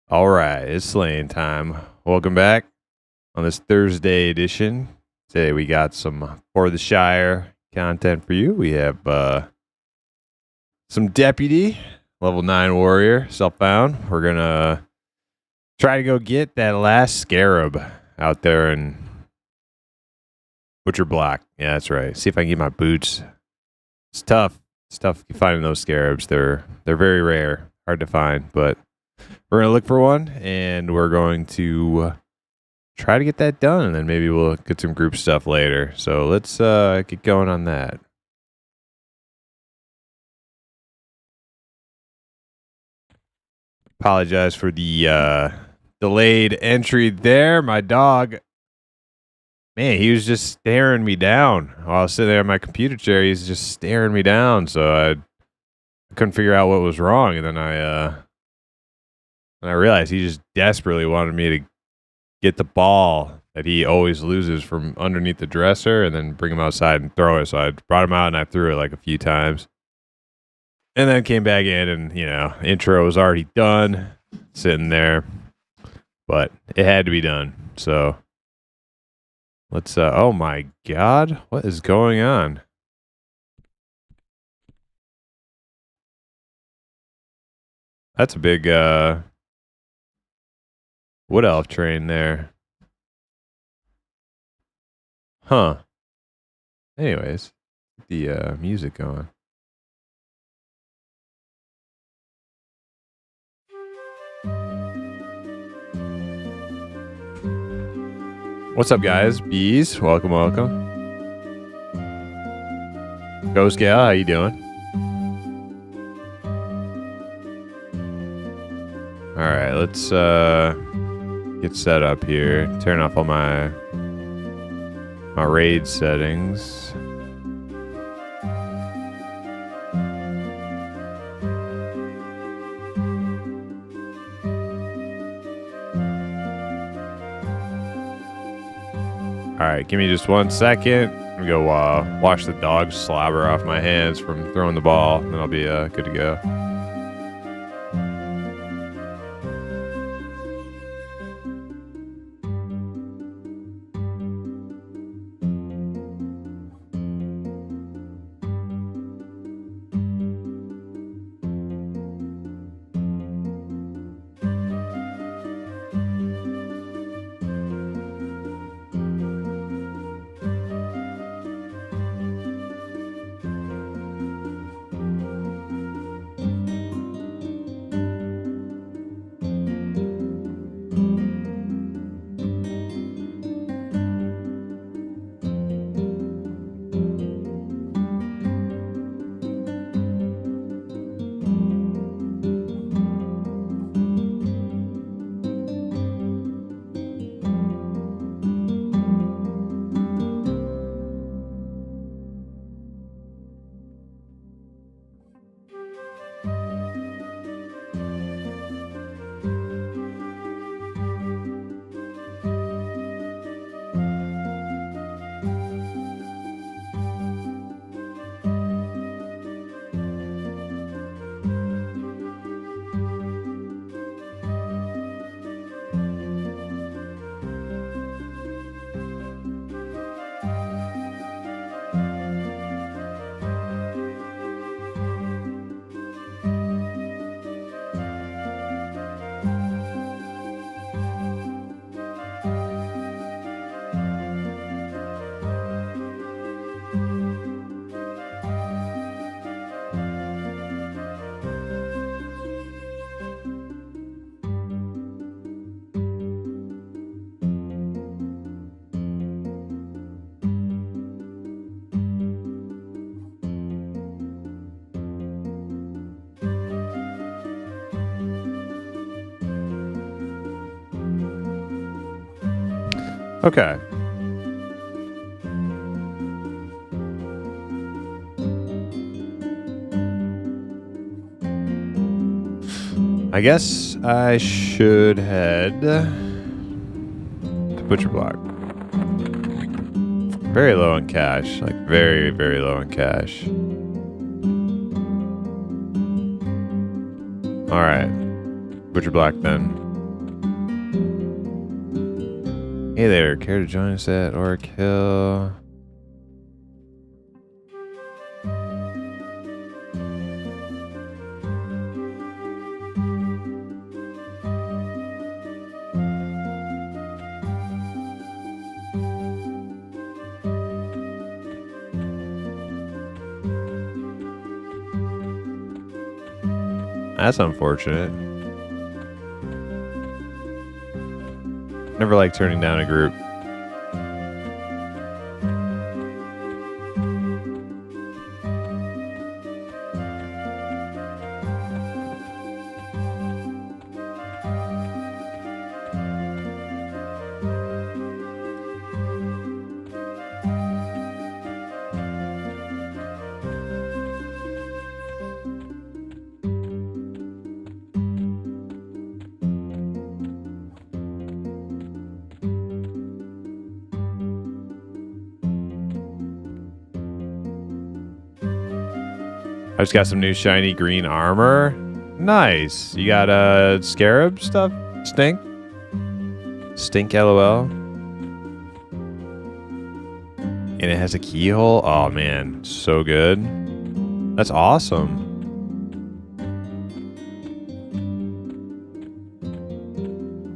All right, it's slaying time. Welcome back on this Thursday edition. Today we got some For the Shire content for you. We have some Deputy, level 9 warrior, self-found. We're going to try to go get that last scarab out there in Butcher Block. Yeah, that's right. See if I can get my boots. It's tough. It's tough finding those scarabs. They're very rare, hard to find, but we're going to look for one, and we're going to try to get that done, and then maybe we'll get some group stuff later. So let's get going on that. Apologize for the delayed entry there. My dog, man, he was just staring me down while I was sitting there in my computer chair. He's just staring me down, so I couldn't figure out what was wrong, and then I realized he just desperately wanted me to get the ball that he always loses from underneath the dresser and then bring him outside and throw it. So I brought him out and I threw it like a few times. And then came back in and, intro was already done, sitting there. But it had to be done. So let's, oh my God, what is going on? That's a big, wood elf train there. Huh. Anyways, the music going. What's up, guys? Bees, welcome. Ghost Gal, how you doing? All right, let's get set up here. Turn off all my raid settings. All right, give me just 1 second. I'm gonna go wash the dog slobber off my hands from throwing the ball, and then I'll be good to go. Okay. I guess I should head to Butcher Block. Very low on cash. Like, very, very low on cash. Alright. Butcher Block then. Hey there, care to join us at Orc Hill? That's unfortunate. Never like turning down a group. I just got some new shiny green armor. Nice. You got scarab stuff? Stink? Stink LOL. And it has a keyhole? Oh man, so good. That's awesome.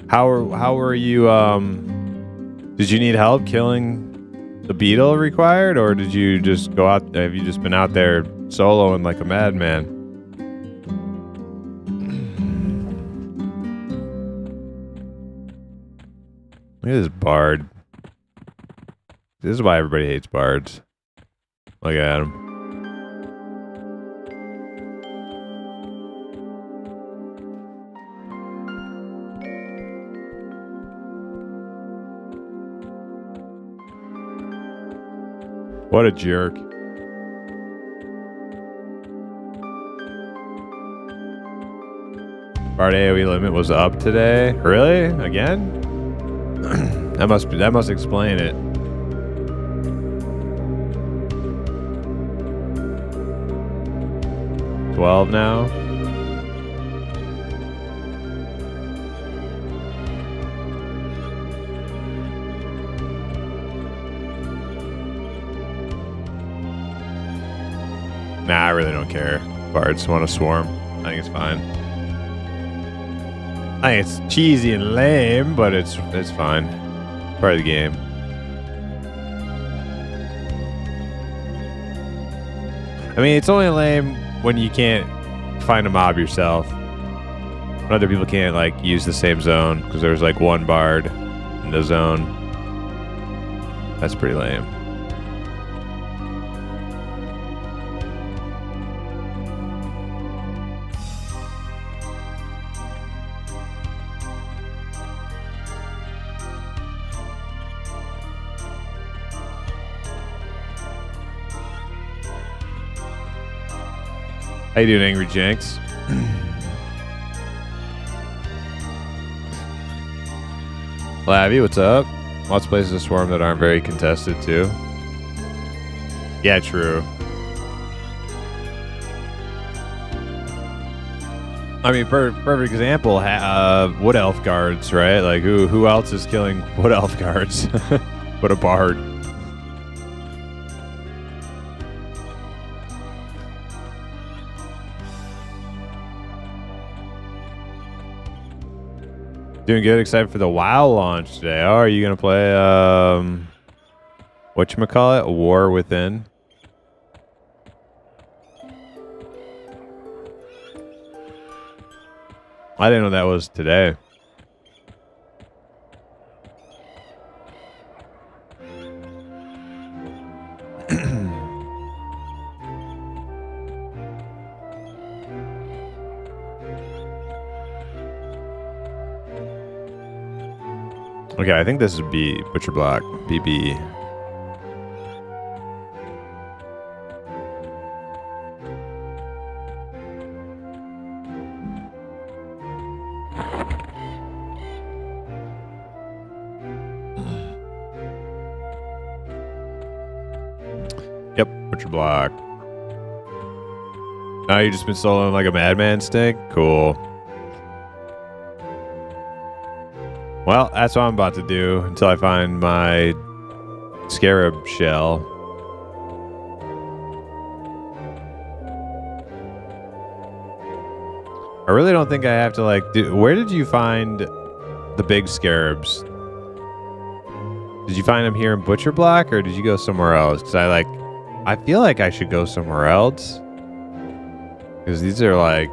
How were you did you need help killing the beetle required, or did you just go out, have you just been out there soloing like a madman? Look at this bard. This is why everybody hates bards. Look at him. What a jerk. Bard AoE limit was up today. Really? Again? that must explain it. $12 now. Nah, I really don't care. Bards want to swarm. I think it's fine. I think it's cheesy and lame, but it's fine. Part of the game. I mean, it's only lame when you can't find a mob yourself. When other people can't like use the same zone because there's like one bard in the zone. That's pretty lame. How you doing, Angry Jenks? Lavy, what's up? Lots of places to swarm that aren't very contested, too. Yeah, true. I mean, perfect example, Wood Elf guards, right? Like, who else is killing Wood Elf guards but a bard? Doing good, excited for the WoW launch today. Oh, are you gonna play whatchamacallit? War Within? I didn't know that was today. Okay, I think this is B. Butcher Block. BB. Yep, Butcher Block. Now you just been soloing like a madman, Stink? Cool. Well, that's what I'm about to do until I find my scarab shell. I really don't think I have to like do. Where did you find the big scarabs? Did you find them here in Butcher Block, or did you go somewhere else? Because I feel like I should go somewhere else. Because these are like,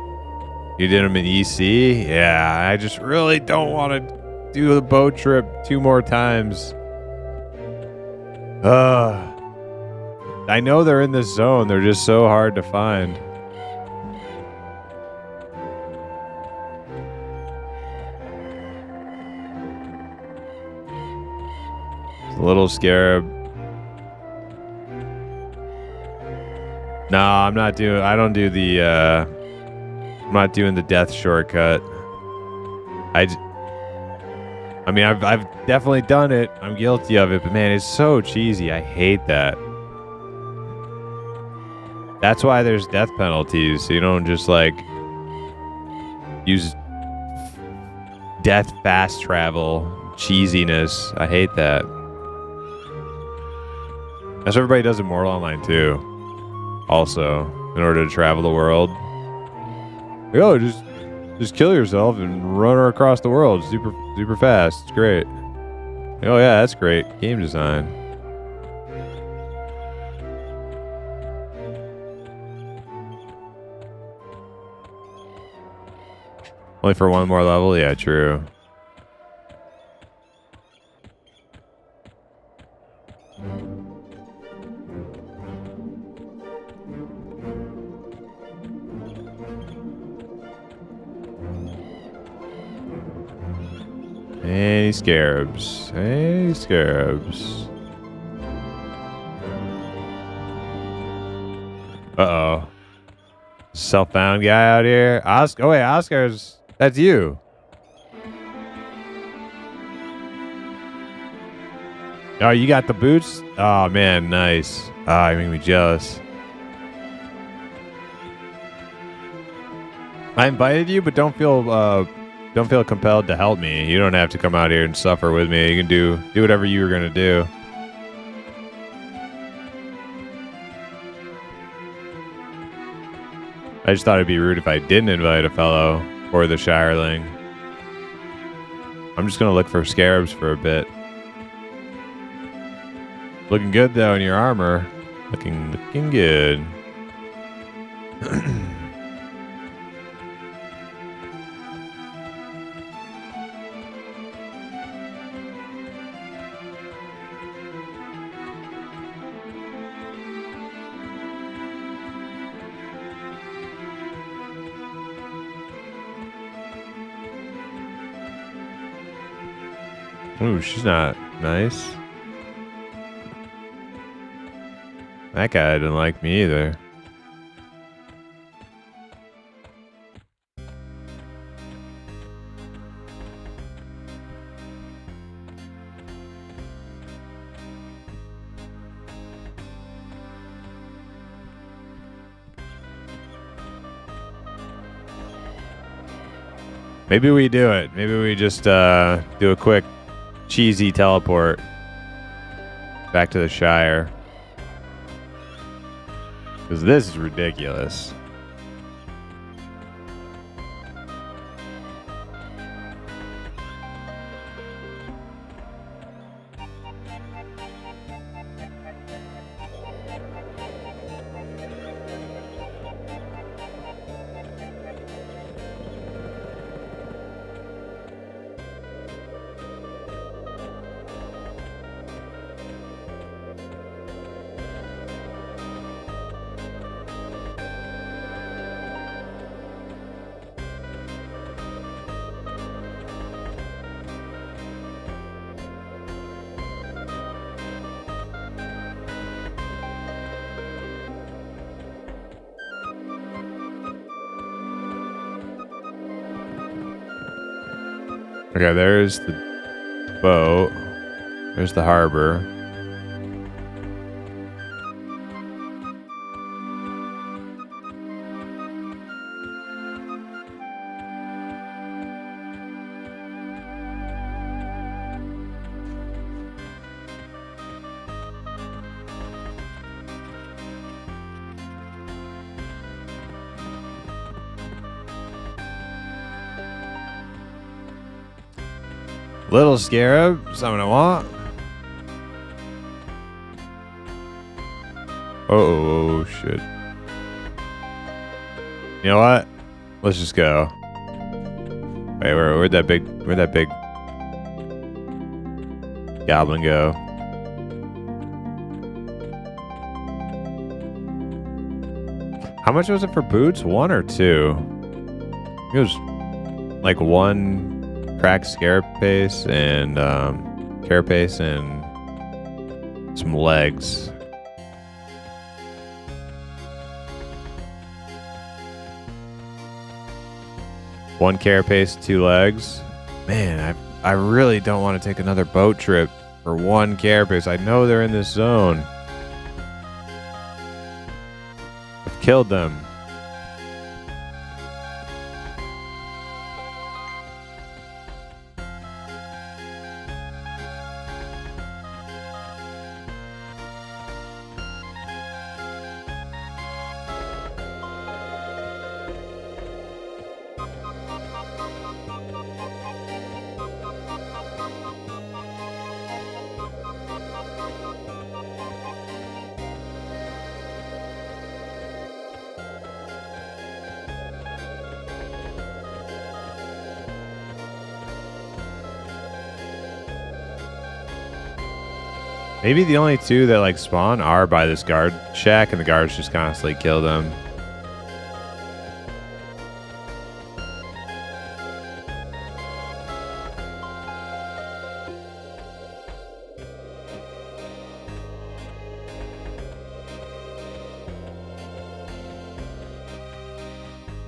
you did them in EC? Yeah, I just really don't want to do the boat trip 2 more times. I know they're in this zone. They're just so hard to find. It's a little scarab. No, I'm not doing. I don't do the. I'm not doing the death shortcut. I mean, I've definitely done it. I'm guilty of it, but man, it's so cheesy. I hate that. That's why there's death penalties. So you don't just like use death fast travel cheesiness. I hate that. That's what everybody does in Mortal Online too. Also, in order to travel the world. Yo, just kill yourself and run across the world super fast. It's great. Oh yeah, that's great. Game design. Only for 1 more level? Yeah, true. Hey, scarabs. Hey, scarabs. Uh-oh. Self-found guy out here. Oscar. Oh, wait, Oscar's... That's you. Oh, you got the boots? Oh, man, nice. Ah, you make me jealous. I invited you, but don't feel compelled to help me. You don't have to come out here and suffer with me. You can do whatever you were gonna do. I just thought it'd be rude if I didn't invite a fellow or the Shireling. I'm just gonna look for scarabs for a bit. Looking good though in your armor. Looking good. Ooh, she's not nice. That guy didn't like me either. Maybe we do it. Maybe we just do a quick cheesy teleport back to the Shire. Because this is ridiculous. Okay, there's the boat. There's the harbor. Little scarab, something I want. Oh shit. You know what? Let's just go. Wait, where'd that big goblin go? How much was it for boots? 1 or 2? It was like 1 cracked carapace and some legs. One carapace, 2 legs. Man, I really don't want to take another boat trip for 1 carapace. I know they're in this zone. I've killed them. Maybe the only 2 that like spawn are by this guard shack, and the guards just constantly kill them.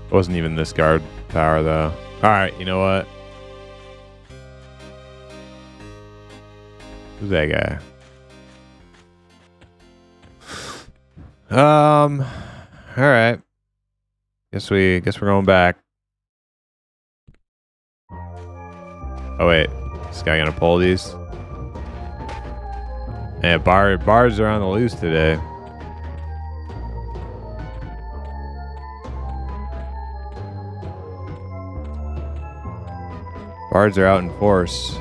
It wasn't even this guard tower though. Alright, you know what? Who's that guy? All right. Guess we're going back. Oh wait, this guy gonna pull these? Yeah, bars are on the loose today. Bards are out in force.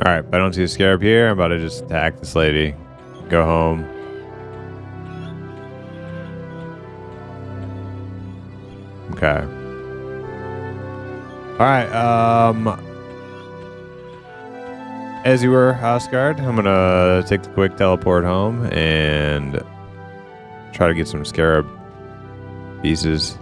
Alright, if I don't see a scarab here, I'm about to just attack this lady. Go home. Okay. Alright, as you were, Osgard. I'm gonna take the quick teleport home and try to get some scarab pieces.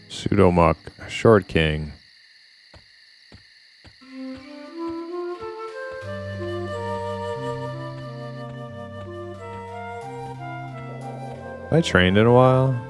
Pseudomuck, Short King. Have I trained in a while?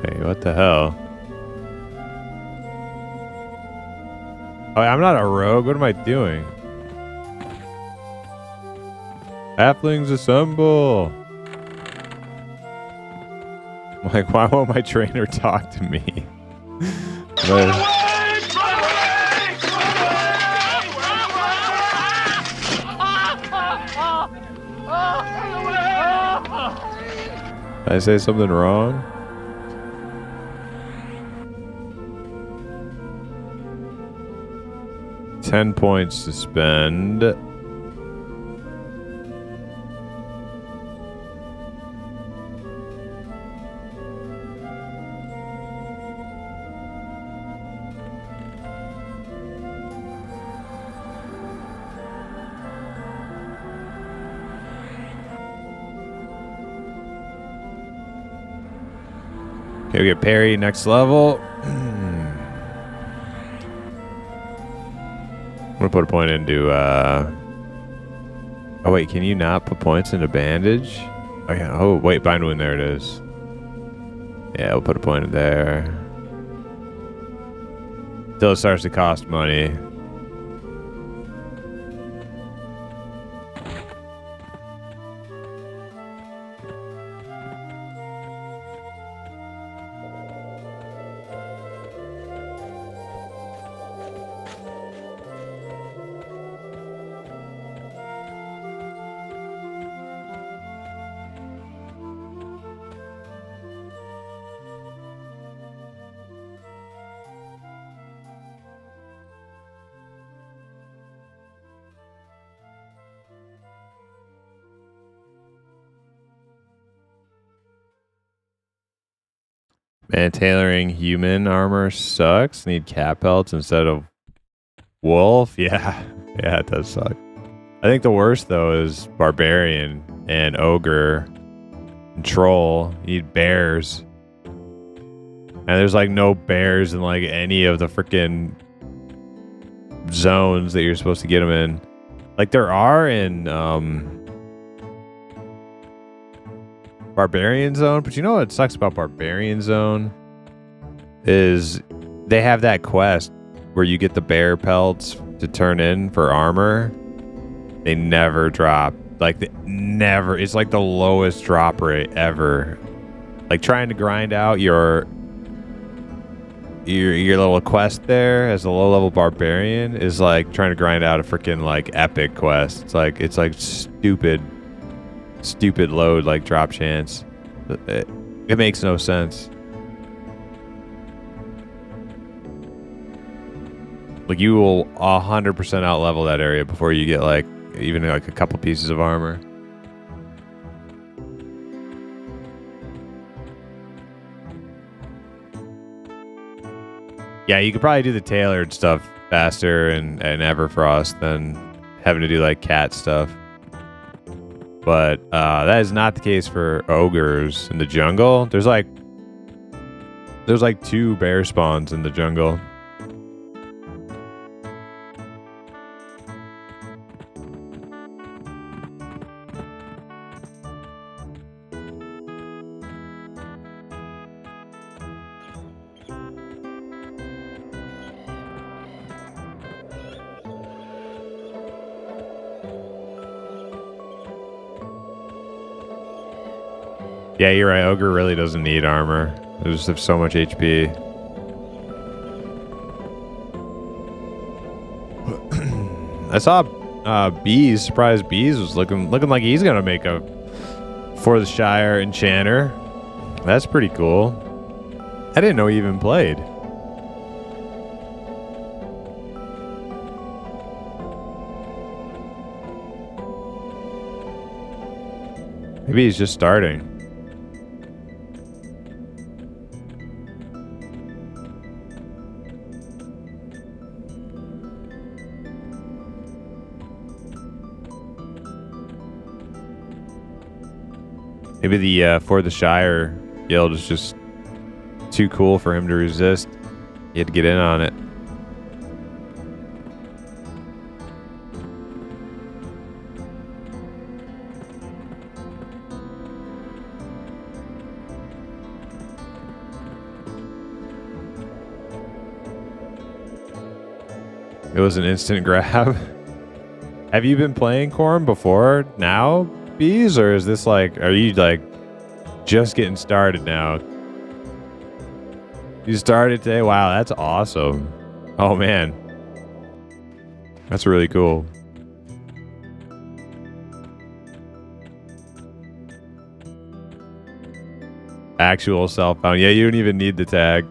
Hey, what the hell? Oh, I'm not a rogue. What am I doing? Halflings assemble! I'm like, why won't my trainer talk to me? Did I say something wrong? $10 points to spend. Okay, we get parry next level. I'm gonna put a point into oh wait, can you not put points into bandage? Oh yeah, oh wait, bind wound, there it is. Yeah, we'll put a point in there. Till it starts to cost money. Man, tailoring human armor sucks. Need cat pelts instead of wolf. Yeah, yeah, it does suck. I think the worst though is barbarian and ogre and troll. You need bears, and there's like no bears in like any of the freaking zones that you're supposed to get them in. Like there are in Barbarian Zone, but you know what sucks about Barbarian Zone is they have that quest where you get the bear pelts to turn in for armor. They never drop. Like never. It's like the lowest drop rate ever. Like trying to grind out your little quest there as a low level barbarian is like trying to grind out a freaking like epic quest. It's like stupid load, like drop chance. It makes no sense. Like you will 100% out level that area before you get like even like a couple pieces of armor. Yeah, you could probably do the tailored stuff faster and Everfrost than having to do like cat stuff. But that is not the case for ogres in the jungle. There's like 2 bear spawns in the jungle. Yeah, you're right. Ogre really doesn't need armor. They just have so much HP. I saw Bees. Surprised Bees was looking like he's gonna make a For the Shire enchanter. That's pretty cool. I didn't know he even played. Maybe he's just starting. Maybe the For the Shire guild is just too cool for him to resist. He had to get in on it. It was an instant grab. Have you been playing Quarm before now, Bees? Or is this like, are you like just getting started now? You started today? Wow, that's awesome. Oh man. That's really cool. Actual self-found. Yeah, you don't even need the tag.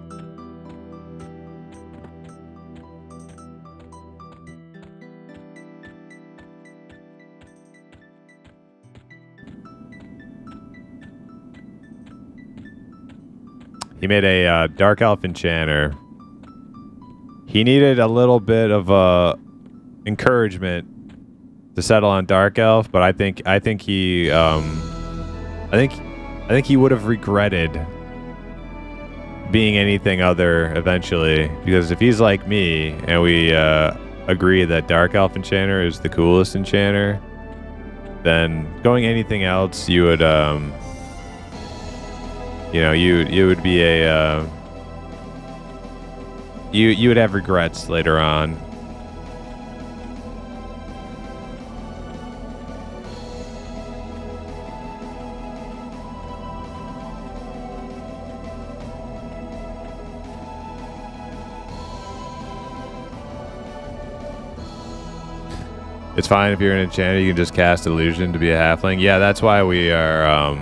He made a Dark Elf enchanter. He needed a little bit of encouragement to settle on Dark Elf, but I think he would have regretted being anything other eventually, because if he's like me and we agree that Dark Elf enchanter is the coolest enchanter, then going anything else, you would you would be a you would have regrets later on. It's fine if you're an enchanter, you can just cast illusion to be a halfling. Yeah, that's why we are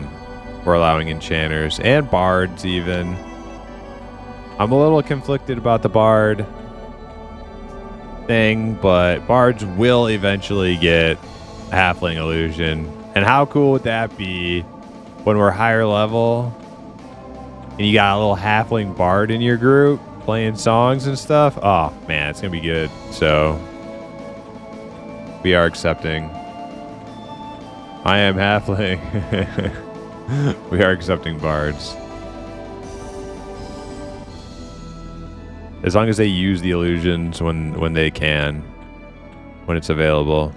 we're allowing enchanters and bards even. I'm a little conflicted about the bard thing, but bards will eventually get halfling illusion. And how cool would that be when we're higher level and you got a little halfling bard in your group playing songs and stuff? Oh man, it's gonna be good. So we are accepting. I am halfling. We are accepting bards. As long as they use the illusions when they can, when it's available.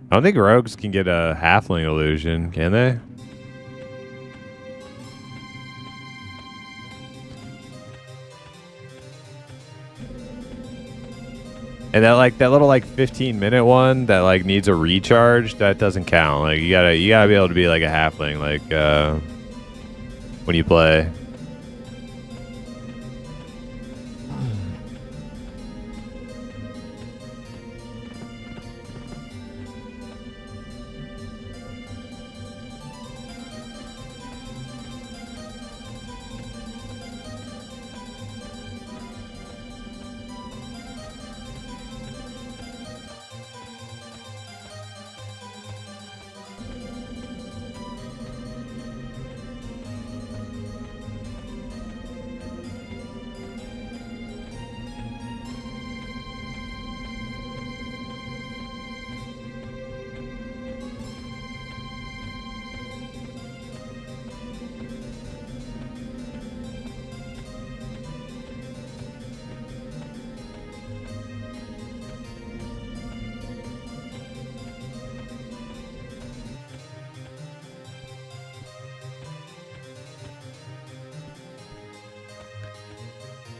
I don't think rogues can get a halfling illusion, can they? And that little 15-minute one that needs a recharge, that doesn't count. Like you gotta be able to be like a halfling when you play.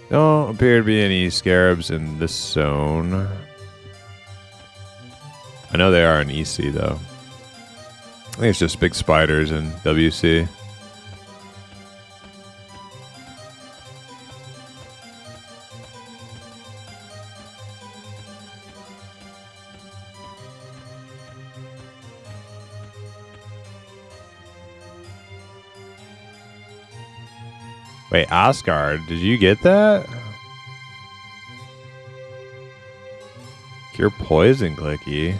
Don't appear to be any scarabs in this zone. I know they are in EC though. I think it's just big spiders in WC. Wait, Oscar, did you get that? Cure poison clicky.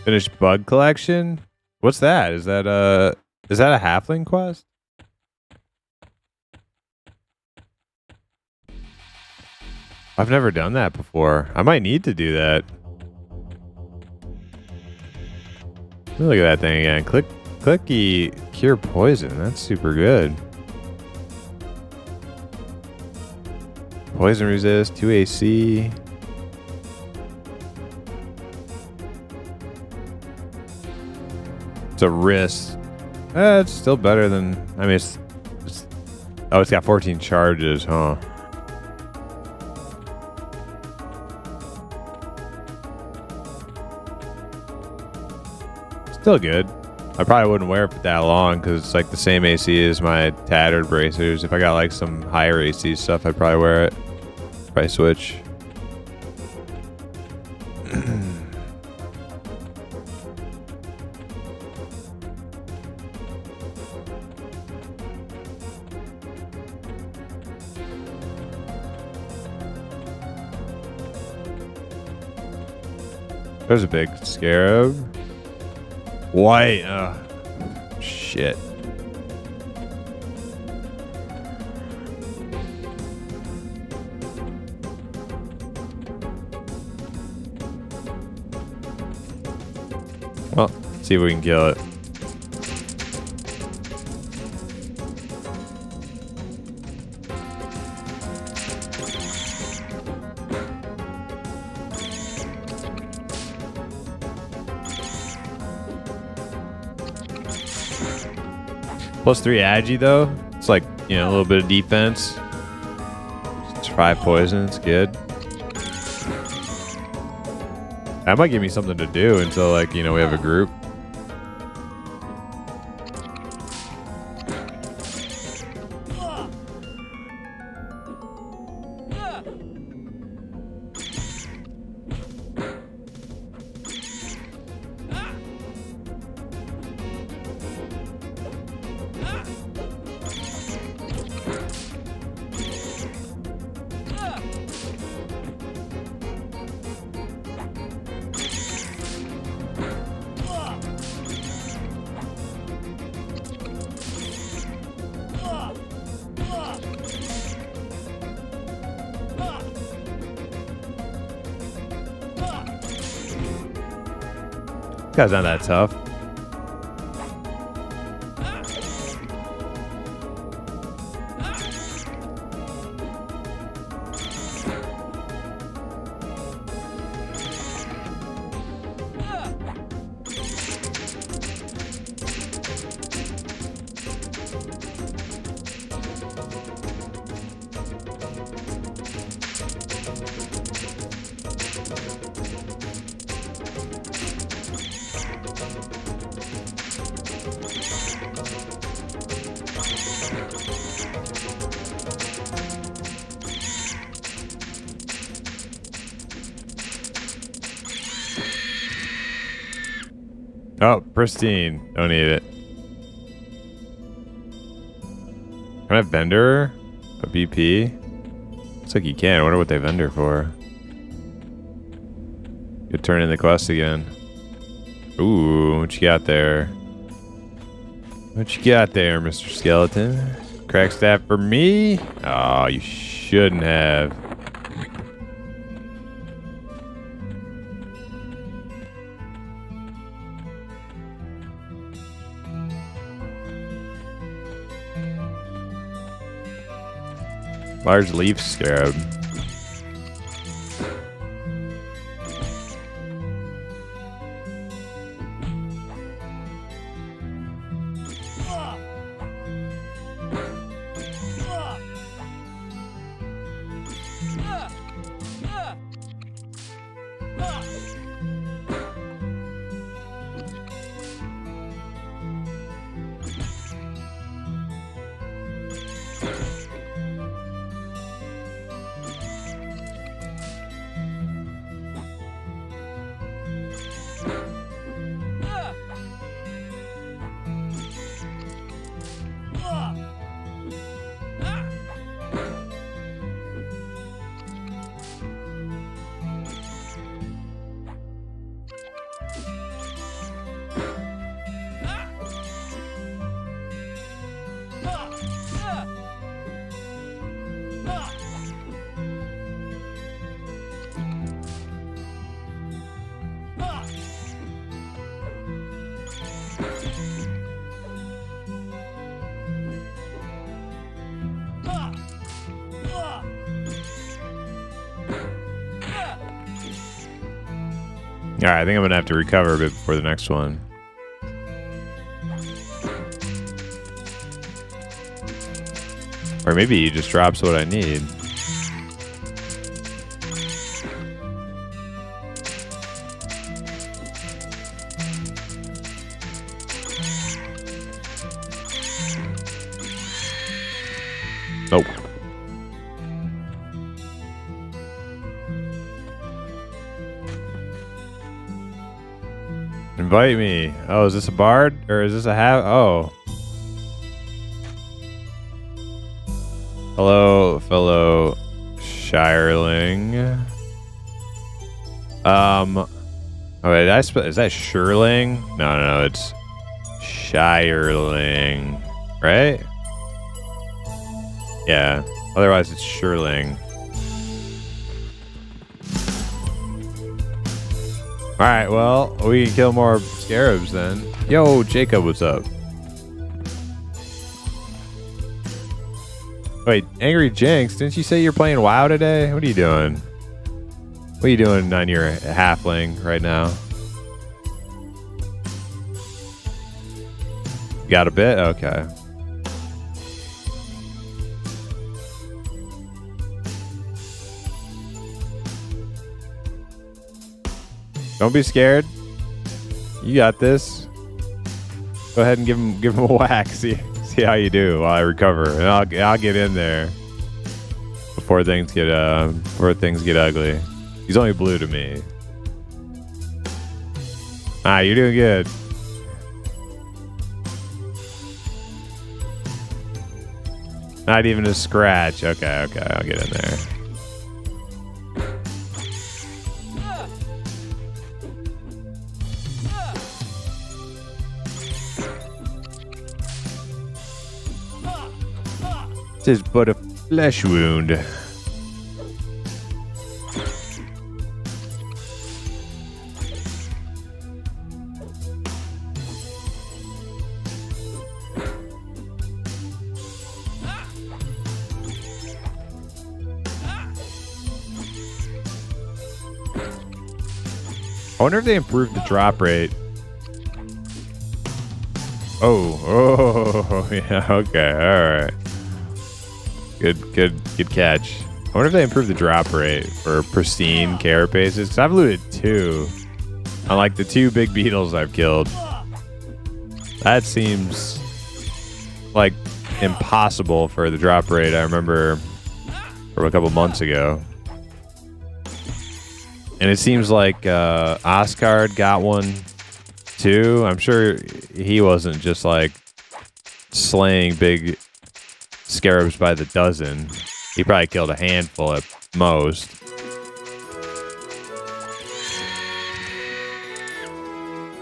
Finished bug collection? What's that? Is that a halfling quest? I've never done that before. I might need to do that. Look at that thing again. Clicky cure poison. That's super good. Poison resist, 2 AC. It's a wrist. It's still better than... I mean, it's oh, it's got 14 charges, huh? Still good. I probably wouldn't wear it for that long because it's like the same AC as my tattered bracers. If I got like some higher AC stuff, I'd probably wear it. Probably switch. There's a big scarab. White. Shit. Well, let's see if we can kill it. +3 agi though. It's like, you know, a little bit of defense. It's 5 poison. It's good. That might give me something to do until, like, you know, we have a group. This guy's not that tough. Oh, pristine. Don't need it. Can I vendor a BP? Looks like you can. I wonder what they vendor for. You turn in the quest again. Ooh, what you got there? What you got there, Mr. Skeleton? Crack staff for me? Oh, you shouldn't have. Large leaf scarab. All right, I think I'm gonna have to recover a bit before the next one. Or maybe he just drops what I need. Nope. Invite me. Oh, is this a bard? Or is this a Oh. Hello, fellow Shireling. Oh, wait, is that Shirling? No, it's Shireling, right? Yeah. Otherwise, it's Shirling. All right, well, we can kill more scarabs then. Yo, Jacob, what's up? Wait, Angry Jinx, didn't you say you're playing WoW today? What are you doing? What are you doing on your halfling right now? Got a bit? Okay. Don't be scared. You got this. Go ahead and give him a whack. See how you do while I recover, and I'll get in there before things get ugly. He's only blue to me. You're doing good. Not even a scratch. Okay, I'll get in there. This is but a flesh wound. I wonder if they improved the drop rate. Oh, yeah, okay, all right. Good catch. I wonder if they improved the drop rate for pristine carapaces, because I've looted 2. Unlike the 2 big beetles I've killed. That seems like impossible for the drop rate I remember from a couple months ago. And it seems like Oscard got one too. I'm sure he wasn't just like slaying big scarabs by the dozen. He probably killed a handful at most.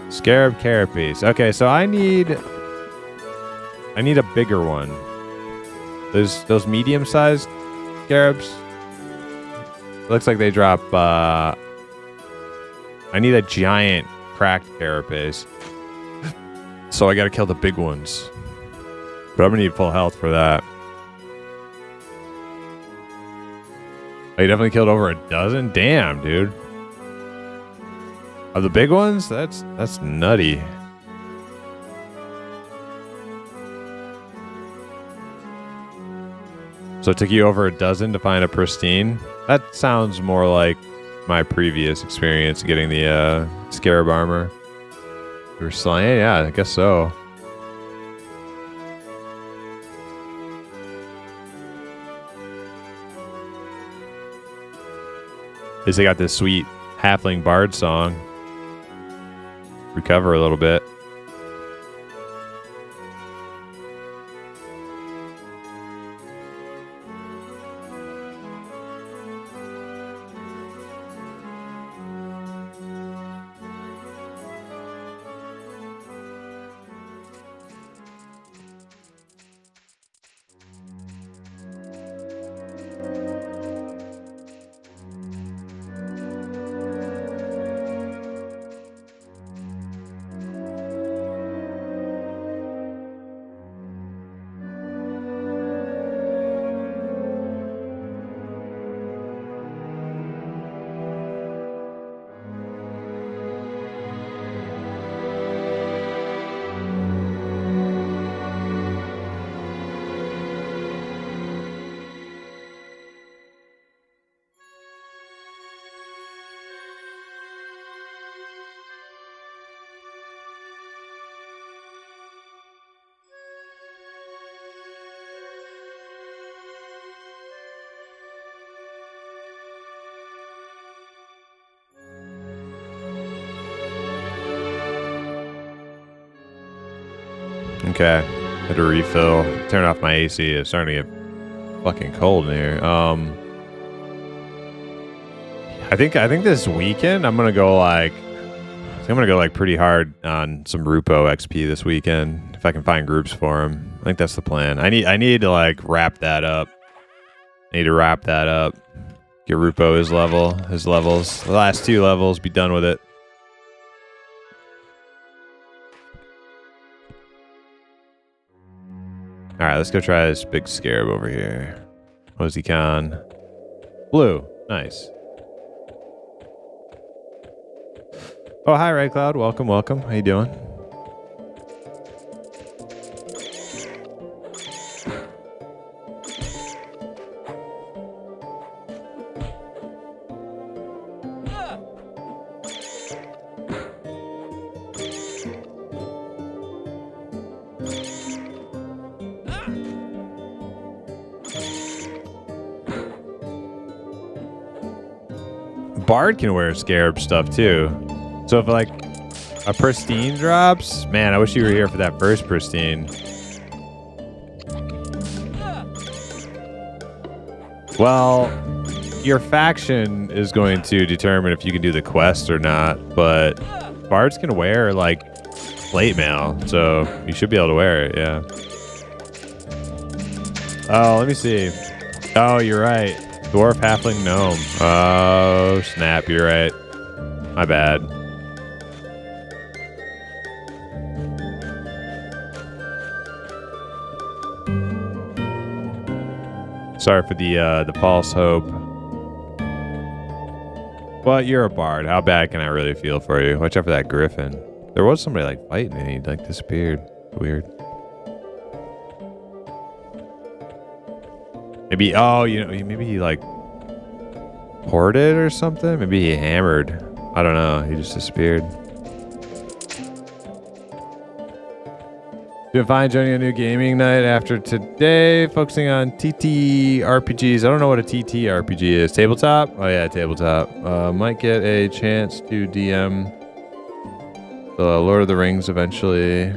Scarab carapace. Okay, so I need a bigger one. Those medium-sized scarabs. Looks like they drop. I need a giant cracked carapace. So I got to kill the big ones. But I'm gonna need full health for that. Oh, you definitely killed over a dozen? Damn, dude. Are the big ones? That's nutty. So it took you over a dozen to find a pristine? That sounds more like my previous experience getting the scarab armor. You were slaying? Yeah, I guess so. At least they got this sweet Halfling Bard song. Recover a little bit. Okay, had to refill. Turn off my AC. It's starting to get fucking cold in here. I think this weekend I'm gonna go like pretty hard on some Rupoe XP this weekend if I can find groups for him. I think that's the plan. I need to like wrap that up. I need to wrap that up. Get Rupoe his levels. The last 2 levels. Be done with it. All right, let's go try this big scarab over here. What is he con? Blue. Nice. Oh, hi, Red Cloud. Welcome, welcome. How you doing? Bard can wear scarab stuff too. So if like a pristine drops, man, I wish you were here for that first pristine. Well, your faction is going to determine if you can do the quest or not, but bards can wear like plate mail, so you should be able to wear it, yeah. Oh, let me see. Oh, you're right. Dwarf, halfling, gnome. Oh, snap, you're right. My bad. Sorry for the false hope. But you're a bard. How bad can I really feel for you? Watch out for that griffin. There was somebody like fighting and he like disappeared. Weird. Maybe, oh, you know, maybe he like ported or something. Maybe he hammered. I don't know. He just disappeared. Doing fine, joining a new gaming night after today, focusing on TT RPGs. I don't know what a TT RPG is. Tabletop? Oh yeah, tabletop. Might get a chance to DM the Lord of the Rings eventually.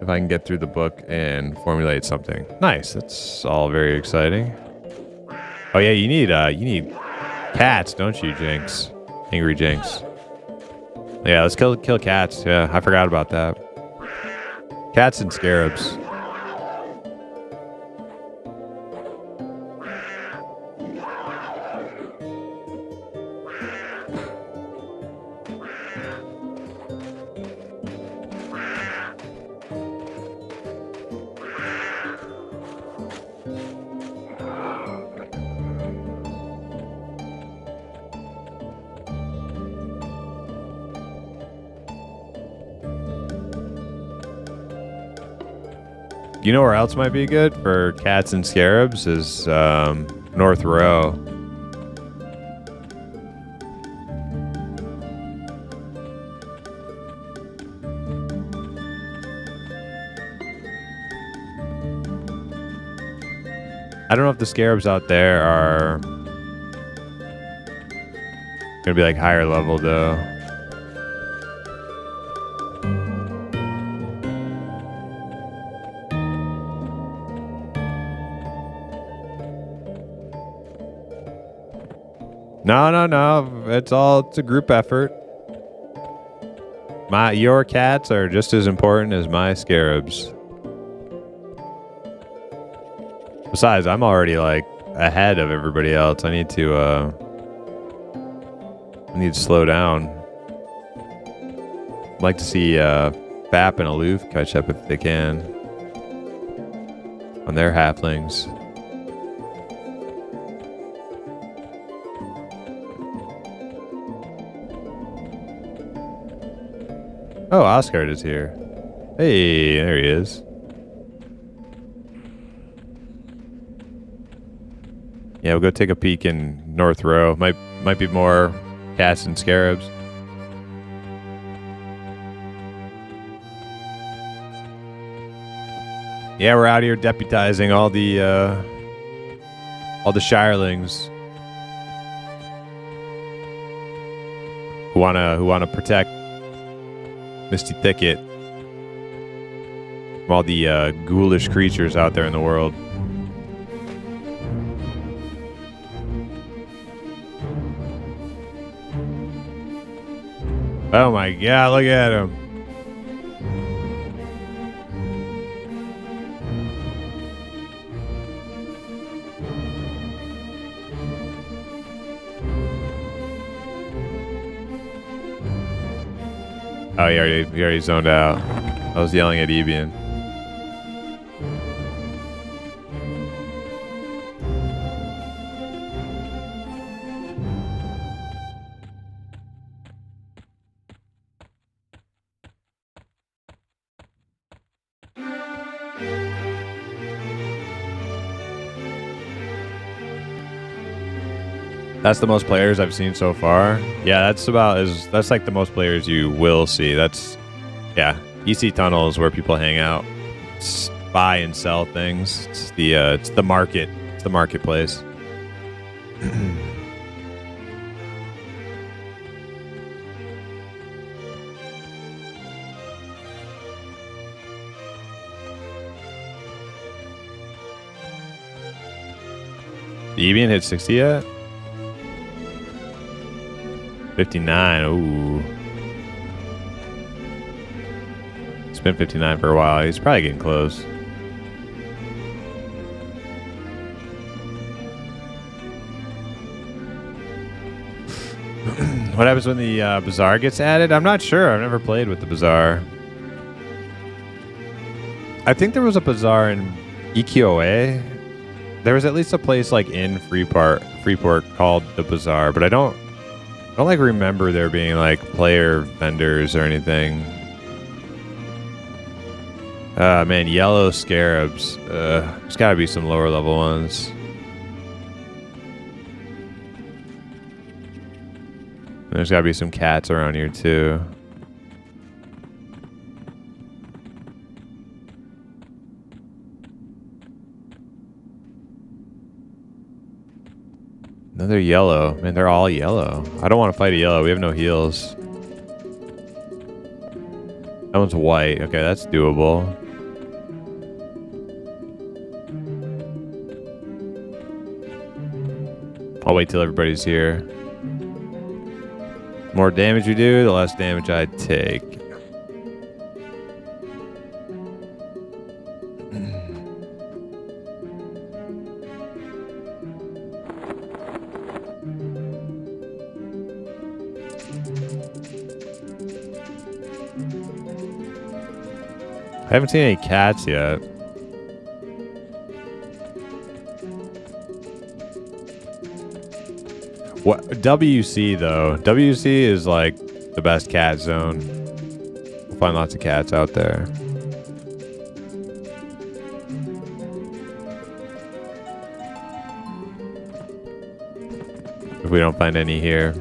If I can get through the book and formulate something. Nice. That's all very exciting. Oh yeah, you need cats, don't you, Jinx? Angry Jinx. Yeah, let's kill cats. Yeah, I forgot about that. Cats and scarabs. You know where else might be good for cats and scarabs is North Row. I don't know if the scarabs out there are gonna be like higher level though. No. It's a group effort. Your cats are just as important as my scarabs. Besides, I'm already like ahead of everybody else. I need to slow down. I'd like to see Fap and Aloof catch up if they can on their halflings. Oh, Oscar is here. Hey, there he is. Yeah, we'll go take a peek in North Row. Might be more cats and scarabs. Yeah, we're out here deputizing all the shirelings who wanna protect Misty Thicket from all the ghoulish creatures out there in the world. Oh my god, look at him. Oh, he already zoned out. I was yelling at Ebian. That's the most players I've seen so far. Yeah, that's like the most players you will see. Yeah. EC Tunnel is where people hang out, buy and sell things. It's the market. It's the marketplace. Evian hit 60 yet? 59. Ooh. It's been 59 for a while. He's probably getting close. What happens when the Bazaar gets added? I'm not sure. I've never played with the Bazaar. I think there was a Bazaar in EQOA. There was at least a place like in Freeport called the Bazaar, but I don't like remember there being like player vendors or anything. Man, yellow scarabs. There's gotta be some lower level ones. There's gotta be some cats around here too. Another yellow. Man, they're all yellow. I don't want to fight a yellow. We have no heals. That one's white. Okay, that's doable. I'll wait till everybody's here. The more damage you do, the less damage I take. I haven't seen any cats yet. What WC though? WC is like the best cat zone. We'll find lots of cats out there. If we don't find any here.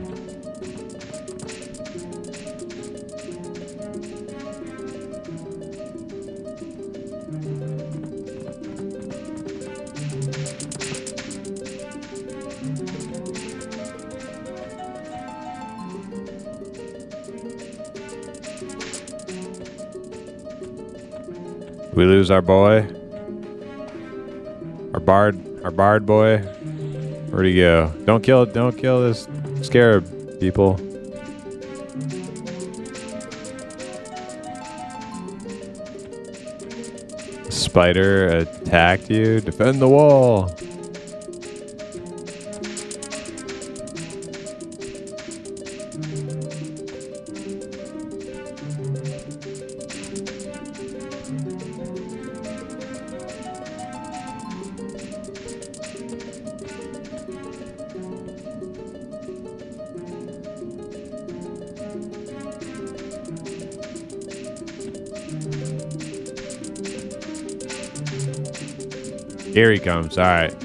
We lose our boy. Our bard boy. Where'd he go? Don't kill this scarab, people. Spider attacked you. Defend the wall. Here he comes. All right.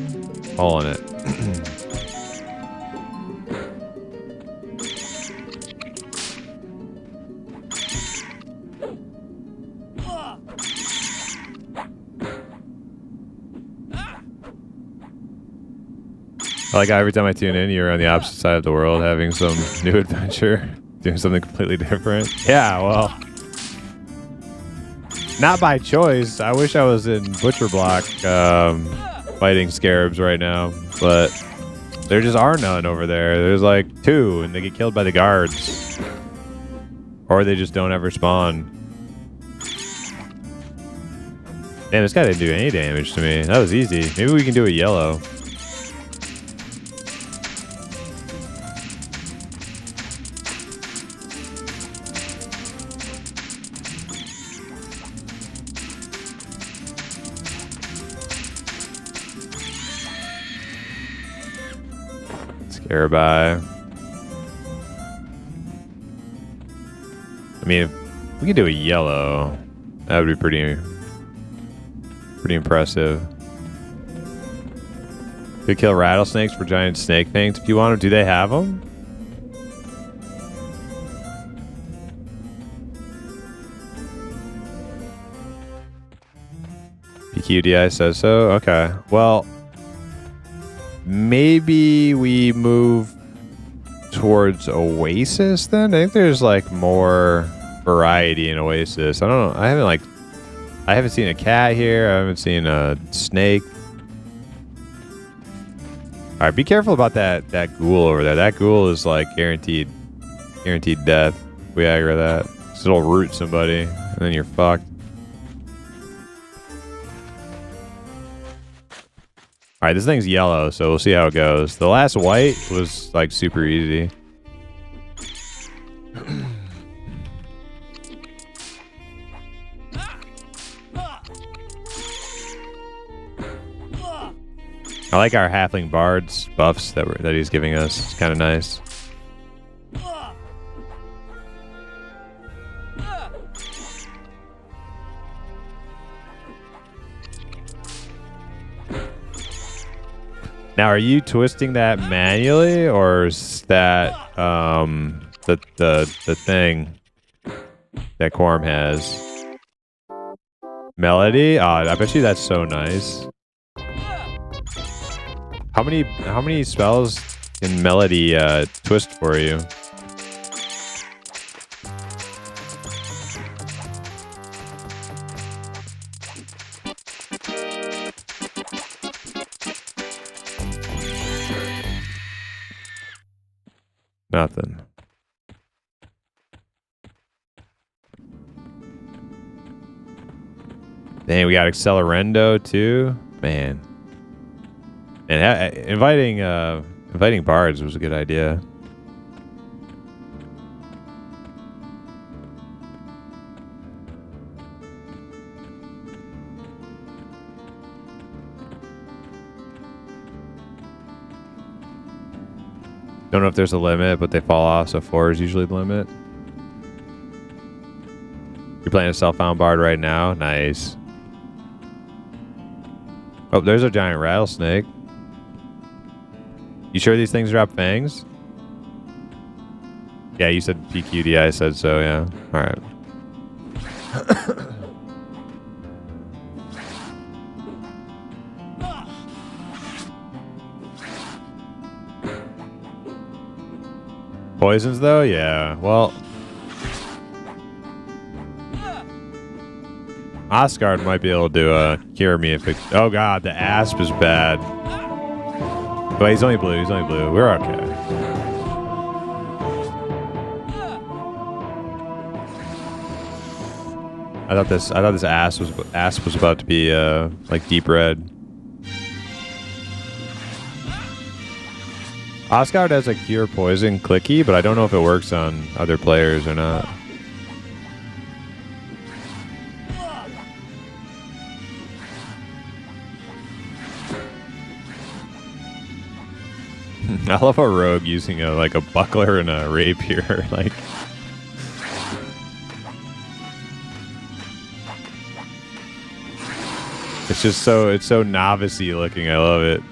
Pulling it. I like how every time I tune in, you're on the opposite side of the world having some new adventure, doing something completely different. Yeah, well, not by choice. I wish I was in Butcher Block fighting scarabs right now, but there just are none over there. There's like 2, and they get killed by the guards. Or they just don't ever spawn. Damn, this guy didn't do any damage to me. That was easy. Maybe we can do a yellow. Scarabai. I mean, if we could do a yellow, that would be pretty impressive. Could kill rattlesnakes for giant snake things if you want them. Do they have them? PQDI says so. Okay. Well, maybe we move towards Oasis then. I think there's like more variety in Oasis. I don't know. I haven't seen a cat here. I haven't seen a snake. All right, be careful about that ghoul over there. That ghoul is like guaranteed death. We aggro that. So it'll root somebody, and then you're fucked. All right, this thing's yellow, so we'll see how it goes. The last white was like super easy. I like our Halfling Bard's buffs that he's giving us. It's kind of nice. Now, are you twisting that manually, or is that the thing that Quarm has? Melody? Oh, I bet you that's so nice. How many spells can Melody twist for you? Nothing. Dang, we got Accelerendo too, man. And inviting bards was a good idea. Don't know if there's a limit, but they fall off, so 4 is usually the limit. You're playing a self-found bard right now? Nice. Oh, there's a giant rattlesnake. You sure these things drop fangs? Yeah, you said PQD. I said so, yeah. Alright. Poisons, though? Yeah. Well... Oscar might be able to cure me if it... Oh, God. The asp is bad. But he's only blue. He's only blue. We're okay. I thought this asp was about to be like deep red. Oscar has a cure poison clicky, but I don't know if it works on other players or not. I love a rogue using a buckler and a rapier, like. It's just so novice-y looking. I love it.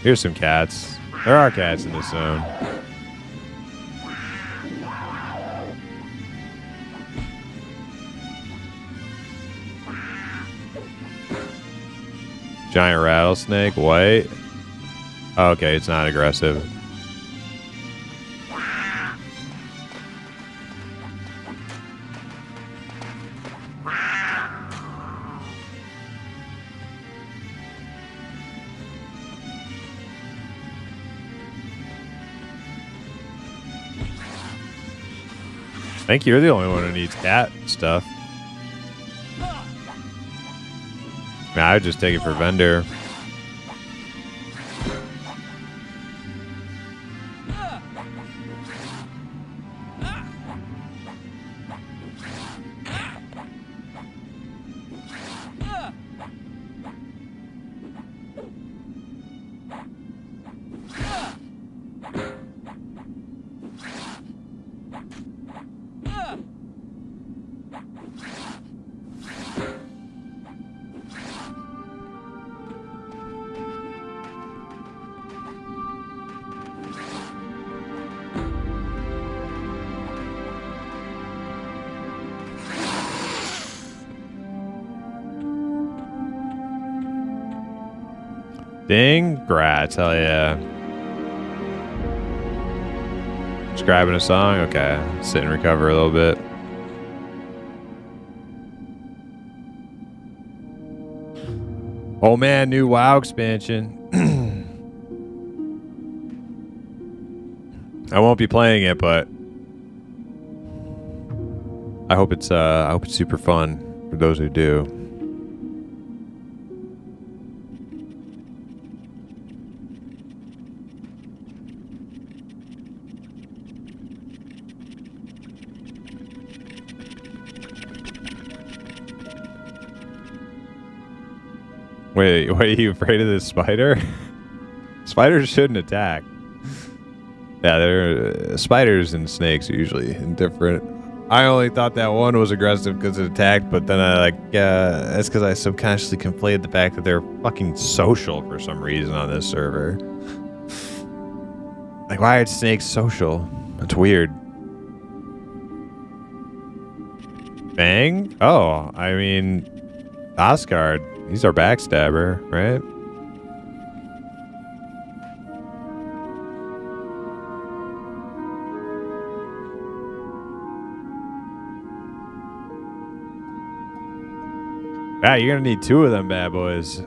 Here's some cats. There are cats in this zone. Giant rattlesnake, white. Oh, okay, it's not aggressive. I think you're the only one who needs cat stuff. I would just take it for vendor. Ding, grats, hell yeah. Just grabbing a song? Okay, sit and recover a little bit. Oh man, new WoW expansion. I won't be playing it, but I hope it's super fun for those who do. Wait, are you afraid of this spider? Spiders shouldn't attack. Yeah, they're spiders and snakes are usually indifferent. I only thought that one was aggressive because it attacked, but then I that's because I subconsciously conflated the fact that they're fucking social for some reason on this server. Like, why are snakes social? That's weird. Bang? Oh, I mean, Oscar. He's our backstabber, right? Ah, you're gonna need two of them bad boys.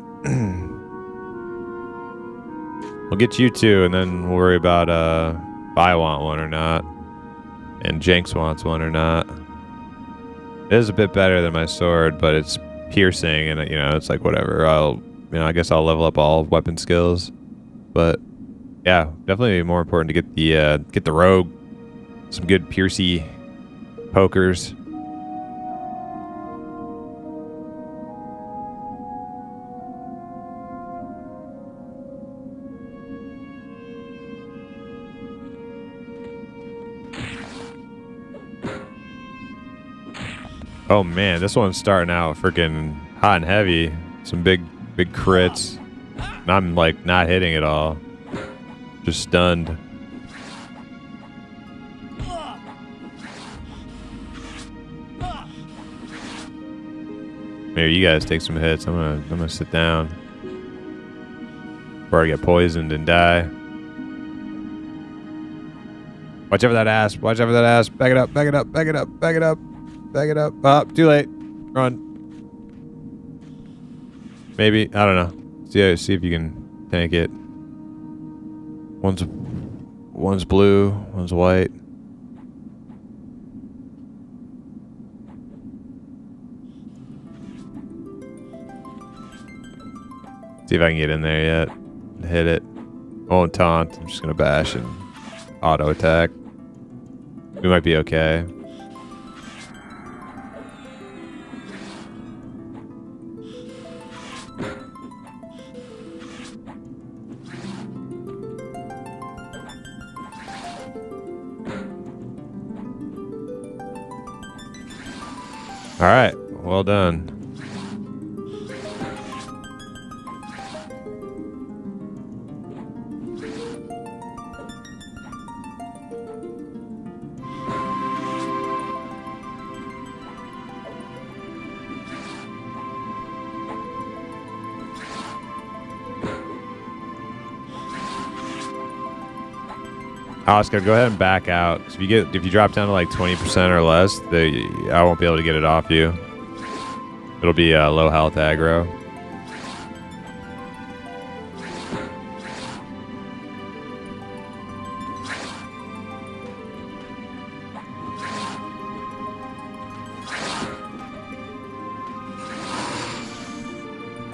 We'll get you two, and then we'll worry about if I want one or not, and Jenks wants one or not. It is a bit better than my sword, but it's piercing, and it's like whatever. I guess I'll level up all weapon skills, but yeah, definitely more important to get the rogue some good piercy pokers. Oh man, this one's starting out freaking hot and heavy. Some big crits. And I'm like not hitting at all. Just stunned. Maybe you guys take some hits. I'm gonna sit down before I get poisoned and die. Watch out for that ass. Watch out for that ass. Back it up. Back it up. Back it up. Back it up. Back it up. Oh, too late. Run. Maybe. I don't know. See if you can tank it. One's blue. One's white. See if I can get in there yet. Hit it. I won't taunt. I'm just gonna bash and auto attack. We might be okay. All right, well done. Oscar, go ahead and back out. If you drop down to like 20% or less, I won't be able to get it off you. It'll be low health aggro.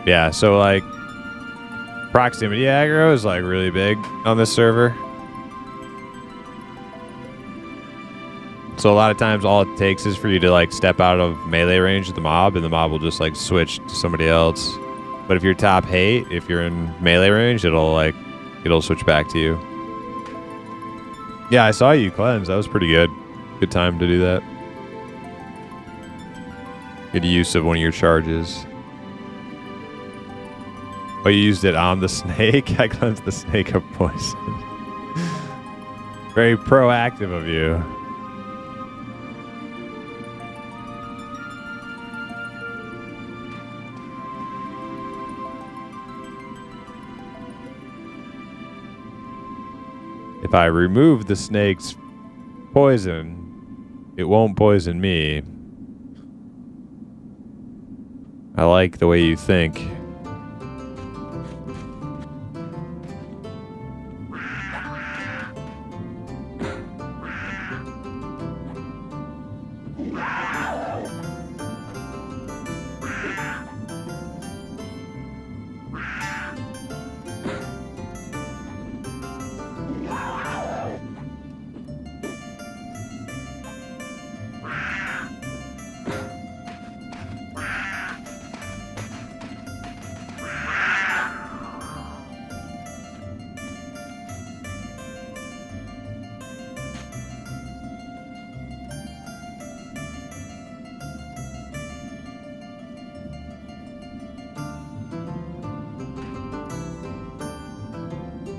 Yeah, so like proximity aggro is like really big on this server. So a lot of times all it takes is for you to like step out of melee range of the mob and the mob will just like switch to somebody else. But if you're top hate, if you're in melee range, it'll switch back to you. Yeah, I saw you cleanse. That was pretty good. Good time to do that. Good use of one of your charges. Oh, you used it on the snake? I cleansed the snake of poison. Very proactive of you. If I remove the snake's poison, it won't poison me. I like the way you think.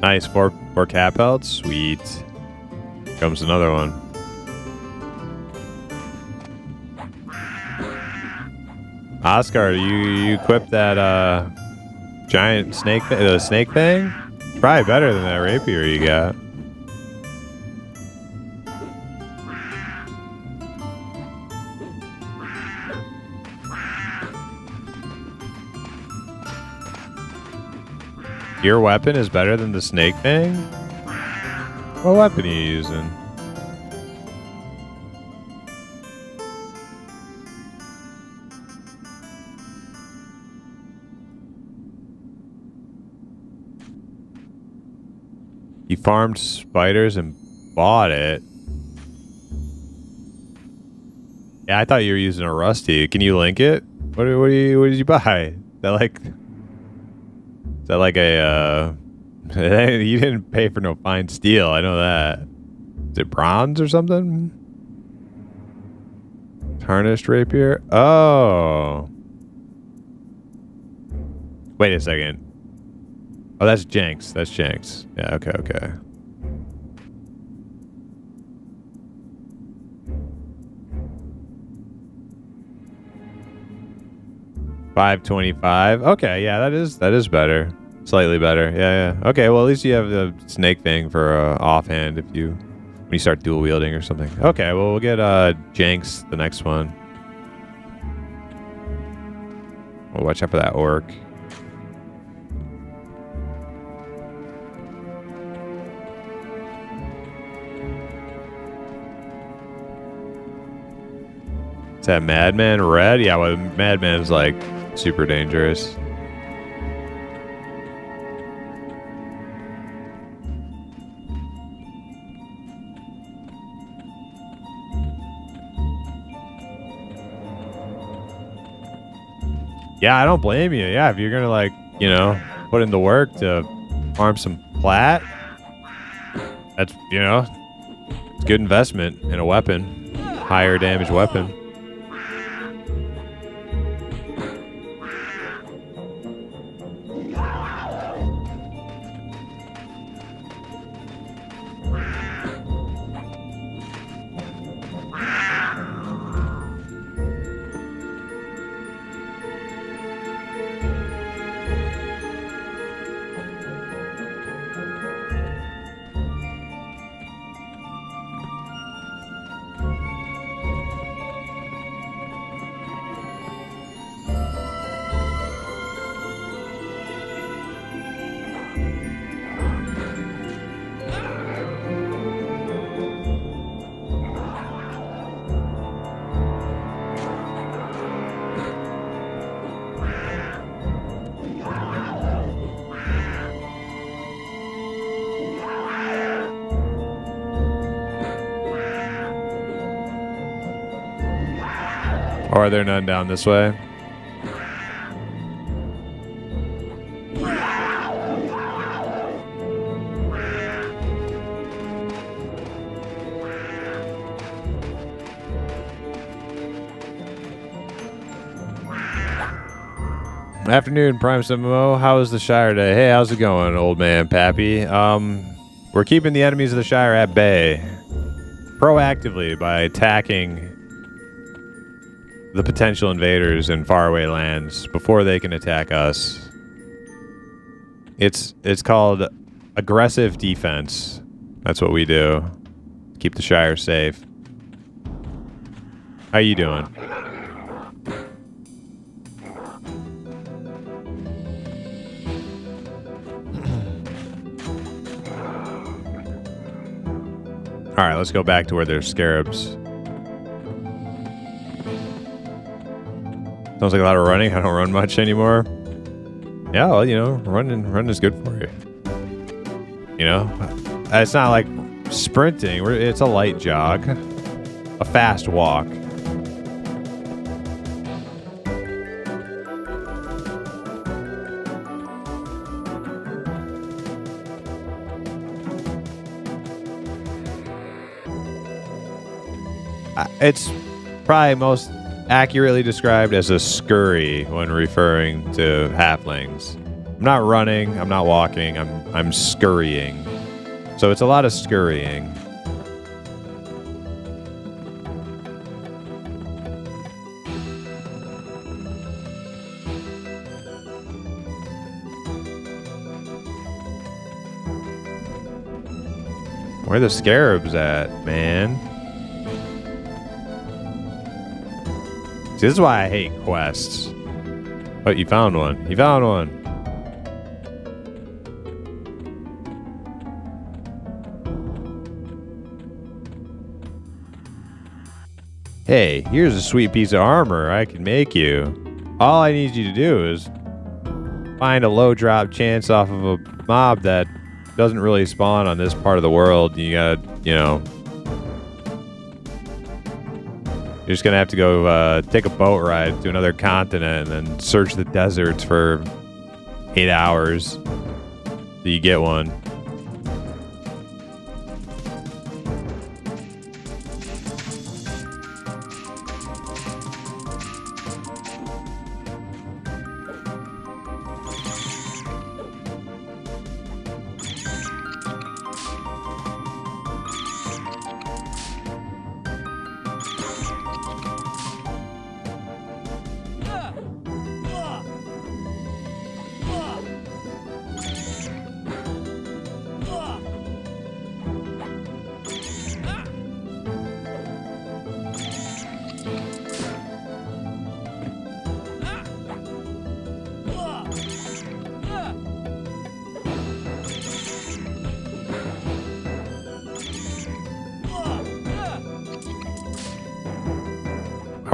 Nice, four cap pelts. Sweet. Comes another one. Oscar, you equip that giant snake, the snake thing? Probably better than that rapier you got. Your weapon is better than the snake thing? What weapon are you using? You farmed spiders and bought it. Yeah, I thought you were using a rusty. Can you link it? What did you buy? Is that like a, you didn't pay for no fine steel, I know that. Is it bronze or something? Tarnished rapier? Oh. Wait a second. Oh, that's Jenks. That's Jenks. Yeah, okay, okay. $5.25. Okay, yeah, that is better. Slightly better. Yeah, yeah. Okay, well at least you have the snake thing for offhand when you start dual wielding or something. Okay, well we'll get Jenks the next one. We'll watch out for that orc. Is that Madman red? Yeah, well, Madman's like super dangerous. Yeah, I don't blame you. Yeah, if you're gonna like, you know, put in the work to farm some plat, that's, you know, it's a good investment in a weapon, higher damage weapon. Or are there none down this way? Afternoon, PrimusMMO. How is the Shire day? Hey, how's it going, old man Pappy? We're keeping the enemies of the Shire at bay proactively by attacking the potential invaders in faraway lands before they can attack us. It's called aggressive defense. That's what we do. Keep the Shire safe. How you doing? All right, let's go back to where there's scarabs. Sounds like a lot of running. I don't run much anymore. Yeah, well, you know, running is good for you. You know, it's not like sprinting. It's a light jog, a fast walk. It's probably most accurately described as a scurry when referring to halflings. I'm not running, I'm not walking, I'm scurrying. So it's a lot of scurrying. Where are the scarabs at, man? See, this is why I hate quests. Oh, you found one. You found one. Hey, here's a sweet piece of armor I can make you. All I need you to do is find a low drop chance off of a mob that doesn't really spawn on this part of the world. You gotta, you know... You're just gonna have to go take a boat ride to another continent and then search the deserts for 8 hours till you get one.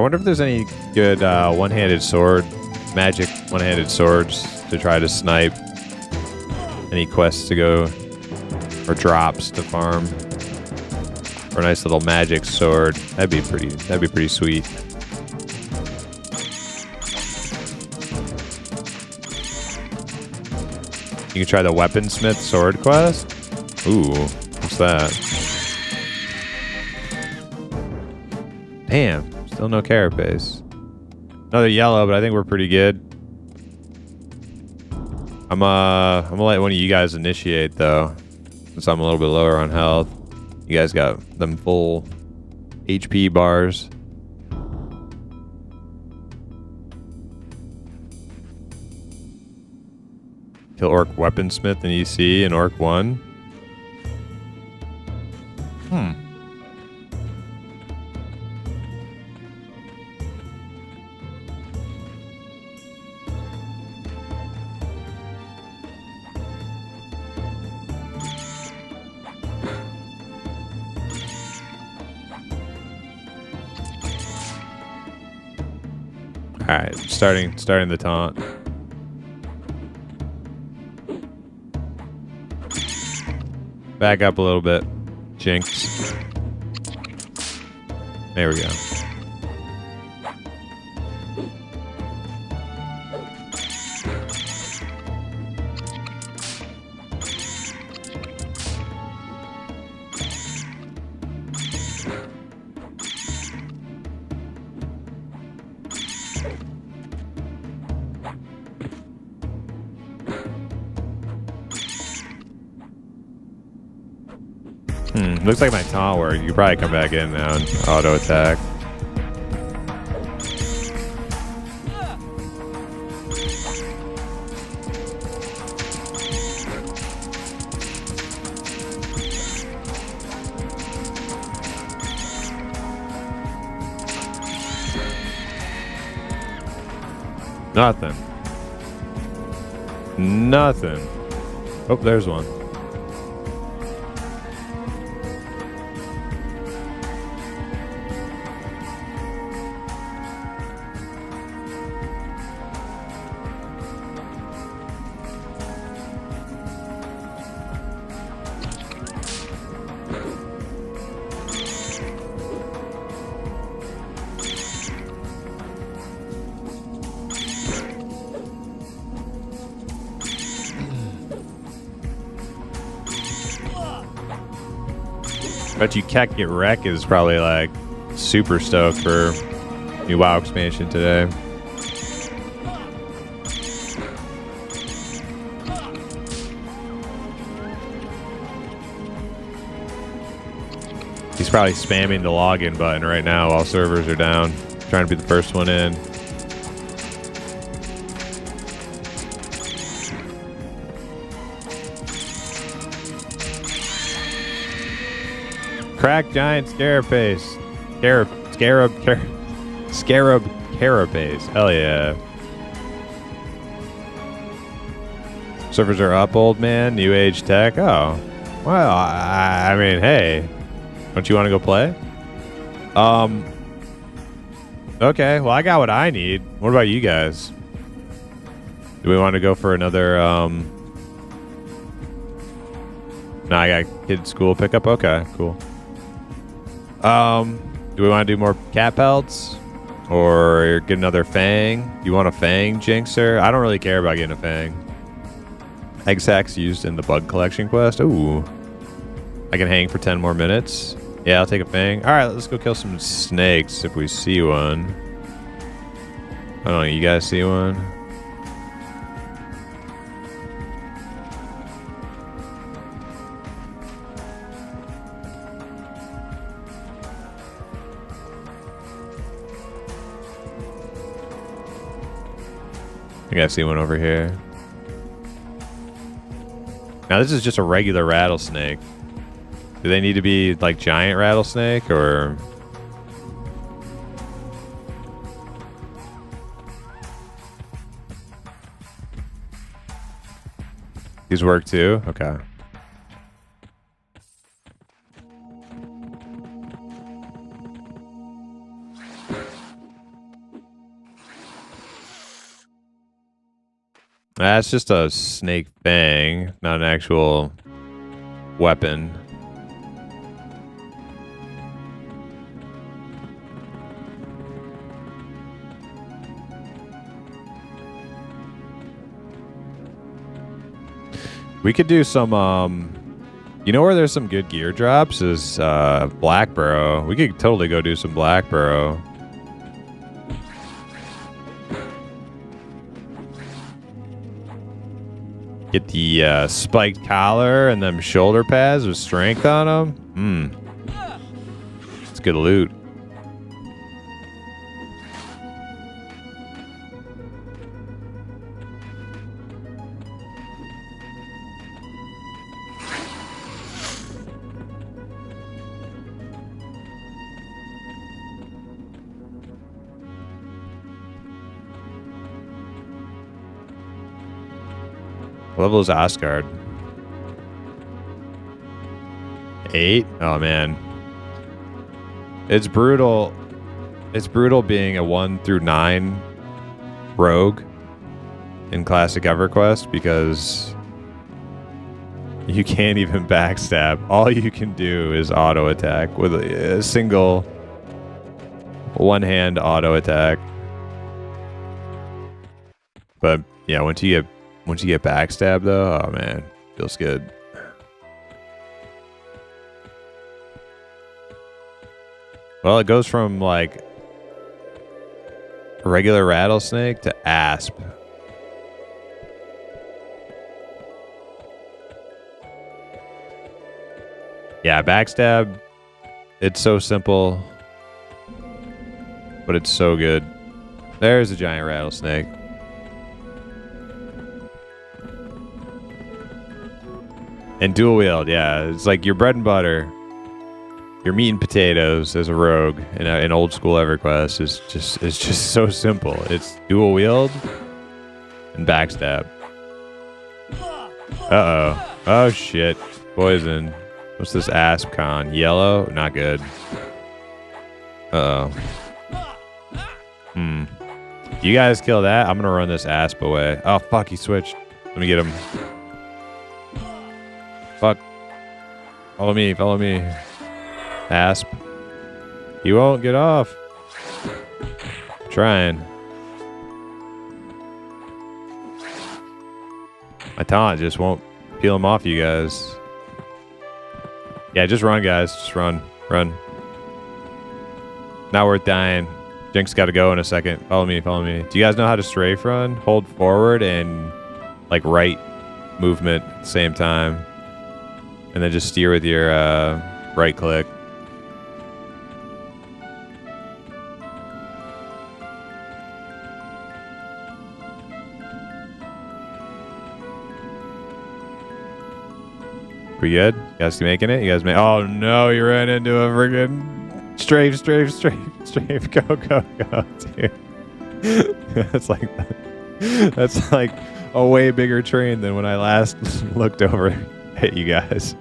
I wonder if there's any good one-handed sword, magic one-handed swords to try to snipe. Any quests to go, or drops to farm, or a nice little magic sword. That'd be pretty sweet. You can try the weaponsmith sword quest. Ooh, what's that? Damn, still no carapace. Another yellow, but I think we're pretty good. I'm gonna let one of you guys initiate though, since I'm a little bit lower on health. You guys got them full HP bars. Kill Orc Weaponsmith in EC and Orc 1. Alright, starting the taunt. Back up a little bit. Jinx. There we go. Looks like my taunt worked. You can probably come back in now and auto attack. Nothing. Nothing. Oh, there's one. Bet you Keck Get Wreck is probably like super stoked for new WoW expansion today. He's probably spamming the login button right now while servers are down, trying to be the first one in. Crack giant scarapace. Scarab carapace. Hell yeah. Servers are up, old man. New age tech. Oh. Well, I mean, hey. Don't you want to go play? Okay, well, I got what I need. What about you guys? Do we want to go for another, No, I got kids' school pickup. Okay, cool. Do we want to do more cat pelts? Or get another fang? Do you want a fang, Jinxer? I don't really care about getting a fang. Egg sacks used in the bug collection quest. Ooh. I can hang for 10 more minutes. Yeah, I'll take a fang. Alright, let's go kill some snakes if we see one. I don't know, you guys see one? I think I see one over here. Now this is just a regular rattlesnake. Do they need to be like giant rattlesnake or? These work too? Okay. That's just a snake fang, not an actual weapon. We could do some, you know where there's some good gear drops is Blackburrow. We could totally go do some Blackburrow. Get the spiked collar and them shoulder pads with strength on them. It's good loot. What level is Asgard? 8? Oh man. It's brutal. It's brutal being a 1 through 9 rogue in Classic EverQuest because you can't even backstab. All you can do is auto attack with a single one-hand auto attack. But yeah, once you get backstab though, oh man, feels good. Well, it goes from like a regular rattlesnake to asp. Yeah, backstab, it's so simple, but it's so good. There's a giant rattlesnake. And dual wield, yeah. It's like your bread and butter. Your meat and potatoes as a rogue in old school EverQuest is just so simple. It's dual wield and backstab. Uh-oh. Oh shit. Poison. What's this asp con? Yellow? Not good. Uh-oh. You guys kill that, I'm gonna run this asp away. Oh fuck, he switched. Let me get him. Fuck. Follow me, follow me. Asp. You won't get off. I'm trying. My taunt just won't peel him off, you guys. Yeah, just run, guys. Just run. Run. Not worth dying. Jinx got to go in a second. Follow me, follow me. Do you guys know how to strafe run? Hold forward and like right movement at the same time. And then just steer with your right click. We good? You guys making it? You guys make? Oh no, you ran into a friggin' strafe. Go, dude. That's like a way bigger train than when I last looked over at you guys.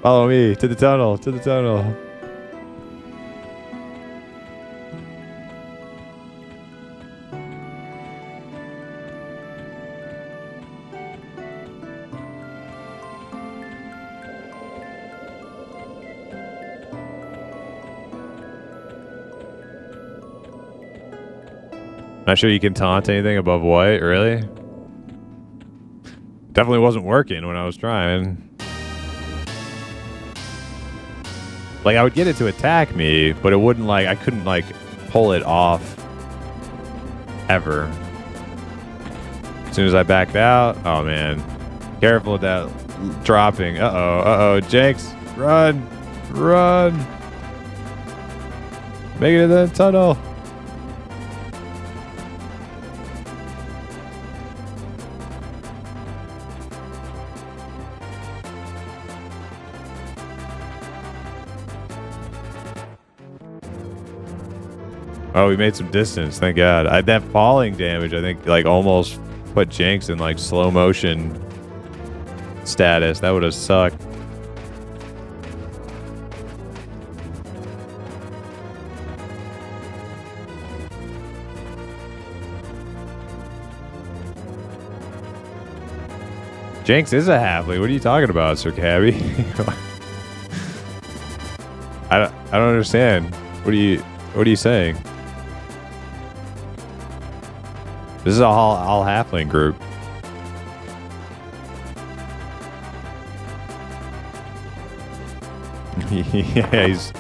Follow me to the tunnel, Not sure you can taunt anything above white, really? Definitely wasn't working when I was trying. Like, I would get it to attack me, but it wouldn't, like, I couldn't, like, pull it off. Ever. As soon as I backed out, oh, man. Careful with that dropping. Uh-oh. Jinx, run. Make it to the tunnel. Oh, we made some distance, thank God. That falling damage, I think, like, almost put Jinx in, like, slow motion status. That would have sucked. Jinx is a halfling. What are you talking about, Sir Cabby? I don't understand. What are you saying? This is a all halfling group. Yeah, he's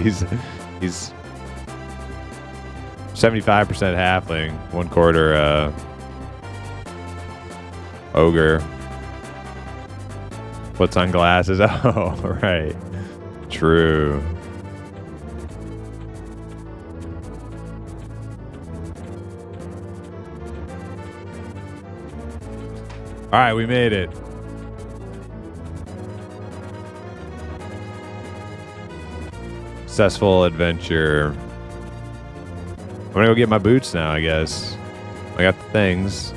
75% halfling, 1/4 ogre. Puts on glasses. Oh, right. True. All right, we made it. Successful adventure. I'm gonna go get my boots now, I guess. I got the things.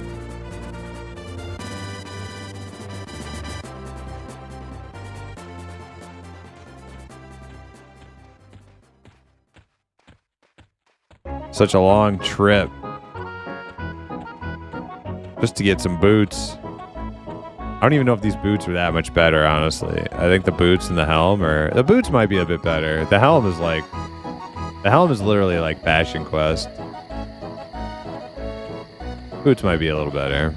Such a long trip. Just to get some boots. I don't even know if these boots are that much better, honestly. I think the boots and the helm are... The boots might be a bit better. The helm is like... The helm is literally like Passion Quest. Boots might be a little better.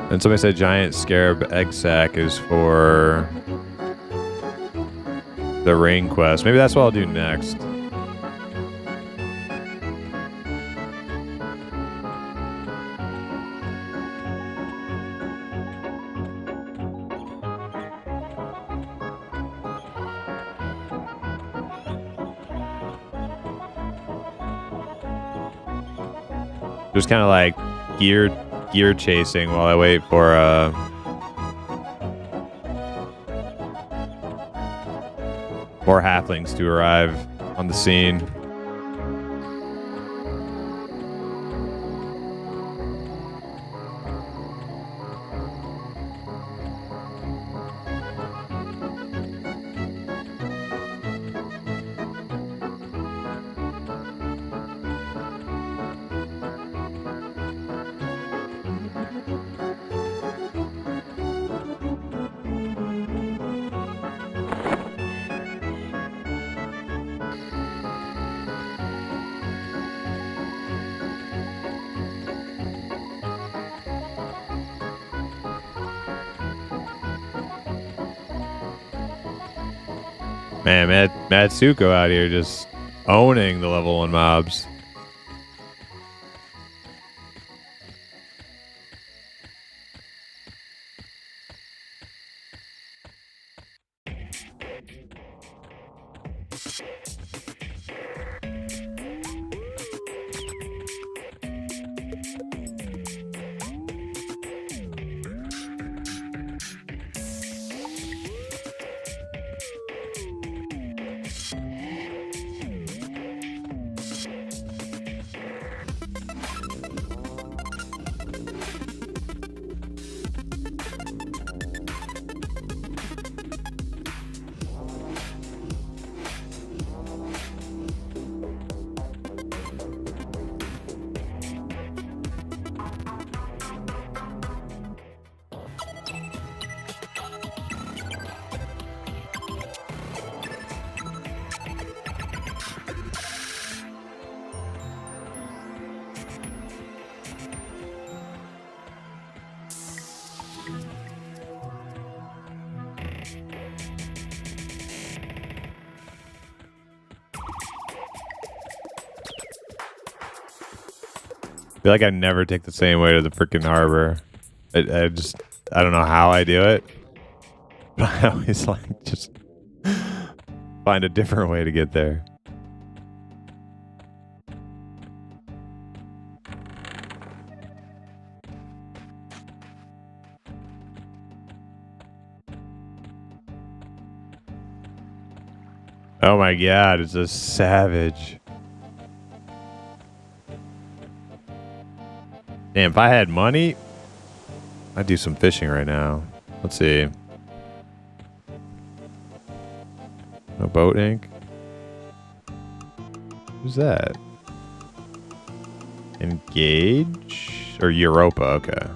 And somebody said giant scarab egg sack is for the rain quest. Maybe that's what I'll do next. Just kind of like gear chasing while I wait for more halflings to arrive on the scene. Man, Matsuko out here just owning the level 1 mobs. I feel like I never take the same way to the freaking harbor. I don't know how I do it. But I always like just find a different way to get there. Oh my god, it's a savage. Damn, if I had money, I do some fishing right now. Let's see. No boat ink. Who's that? Engage or Europa? Okay.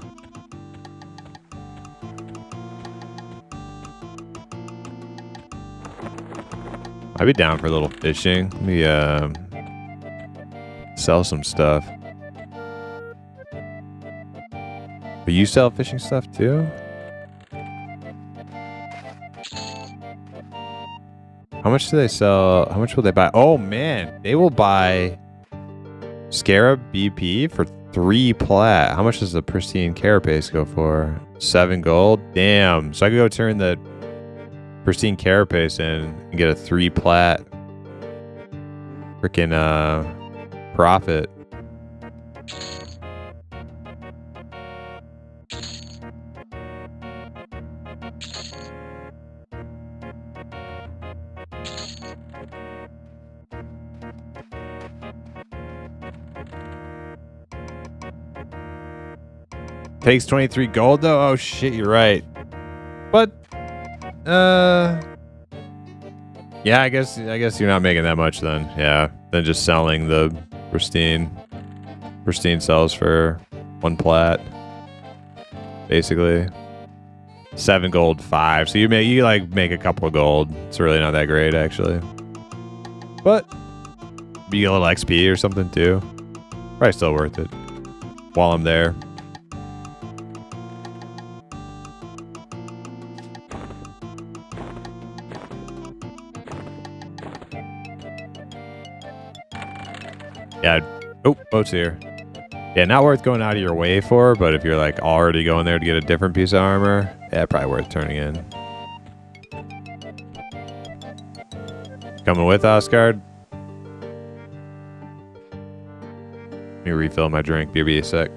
I'd be down for a little fishing. Let me sell some stuff. But you sell fishing stuff too? How much do they sell? How much will they buy? Oh man, they will buy Scarab BP for 3 plat. How much does the pristine carapace go for? 7 gold? Damn. So I could go turn the pristine carapace in and get a 3 plat freaking profit. Takes 23 gold though? Oh shit, you're right. But yeah, I guess you're not making that much then. Yeah. Than just selling the pristine. Pristine sells for 1 plat. Basically. 7 gold, 5. So you make a couple of gold. It's really not that great actually. But you get a little XP or something too. Probably still worth it. While I'm there. Yeah. Oh, boat's here. Yeah, not worth going out of your way for, but if you're like already going there to get a different piece of armor, yeah, probably worth turning in. Coming with Oscar? Let me refill my drink. Be a sec.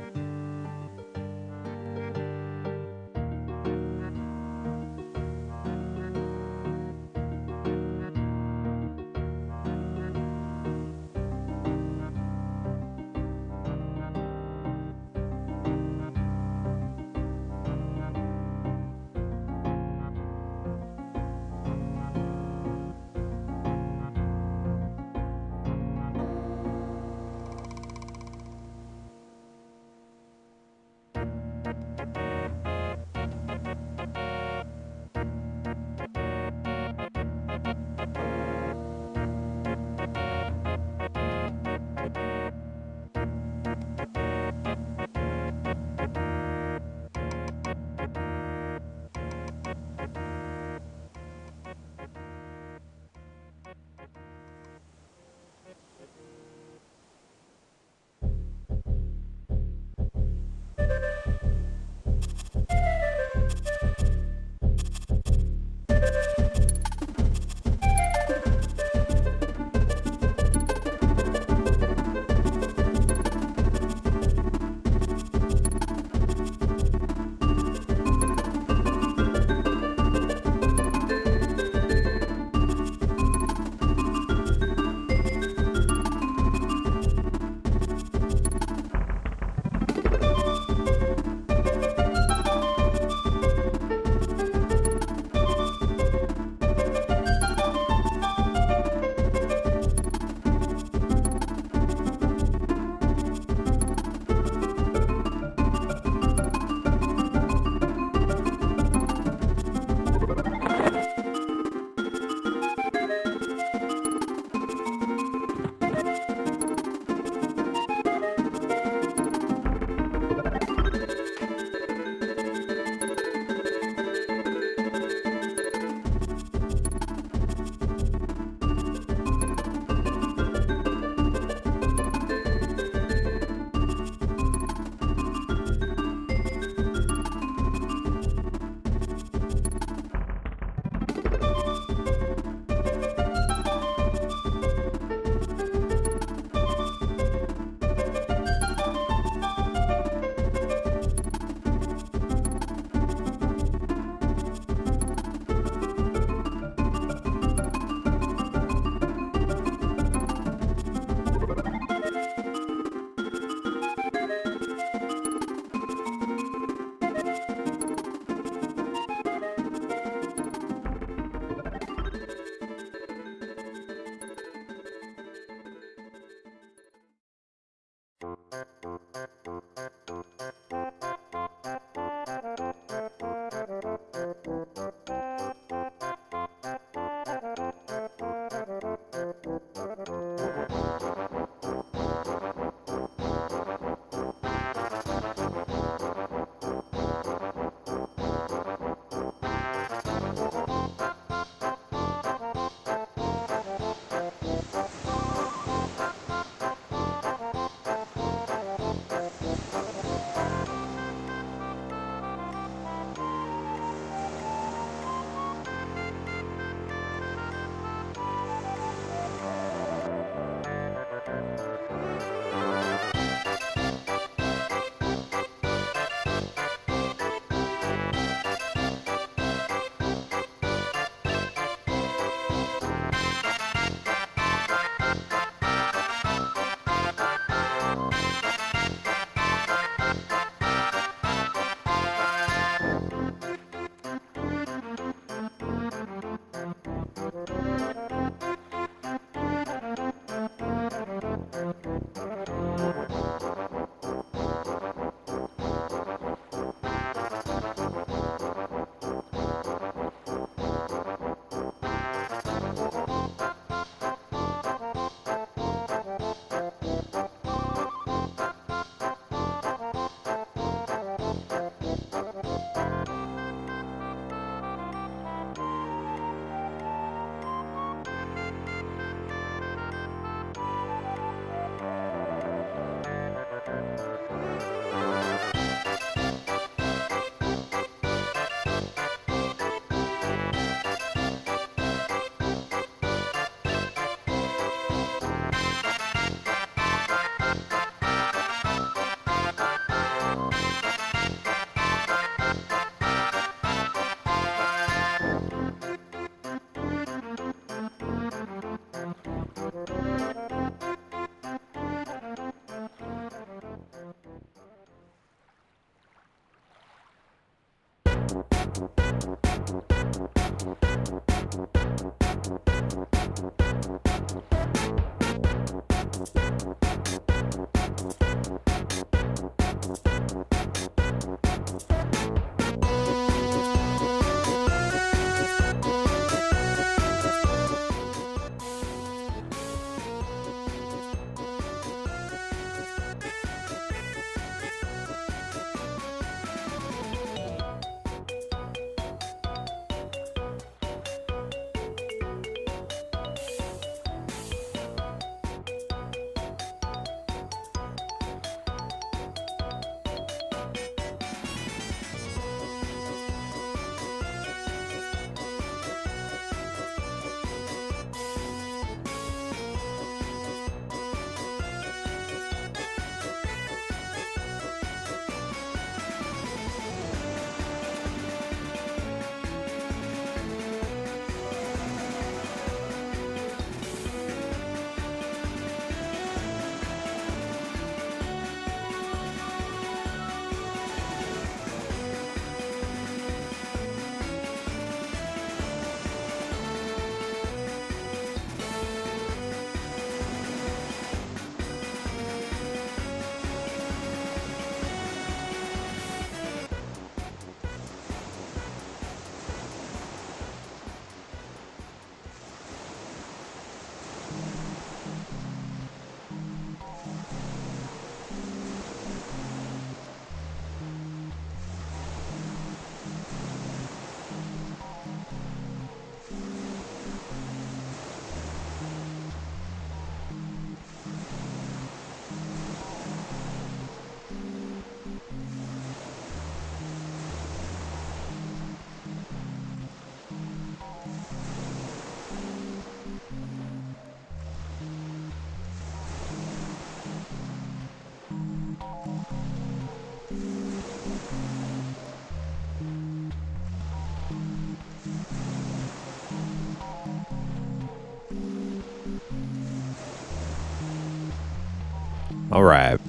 All right.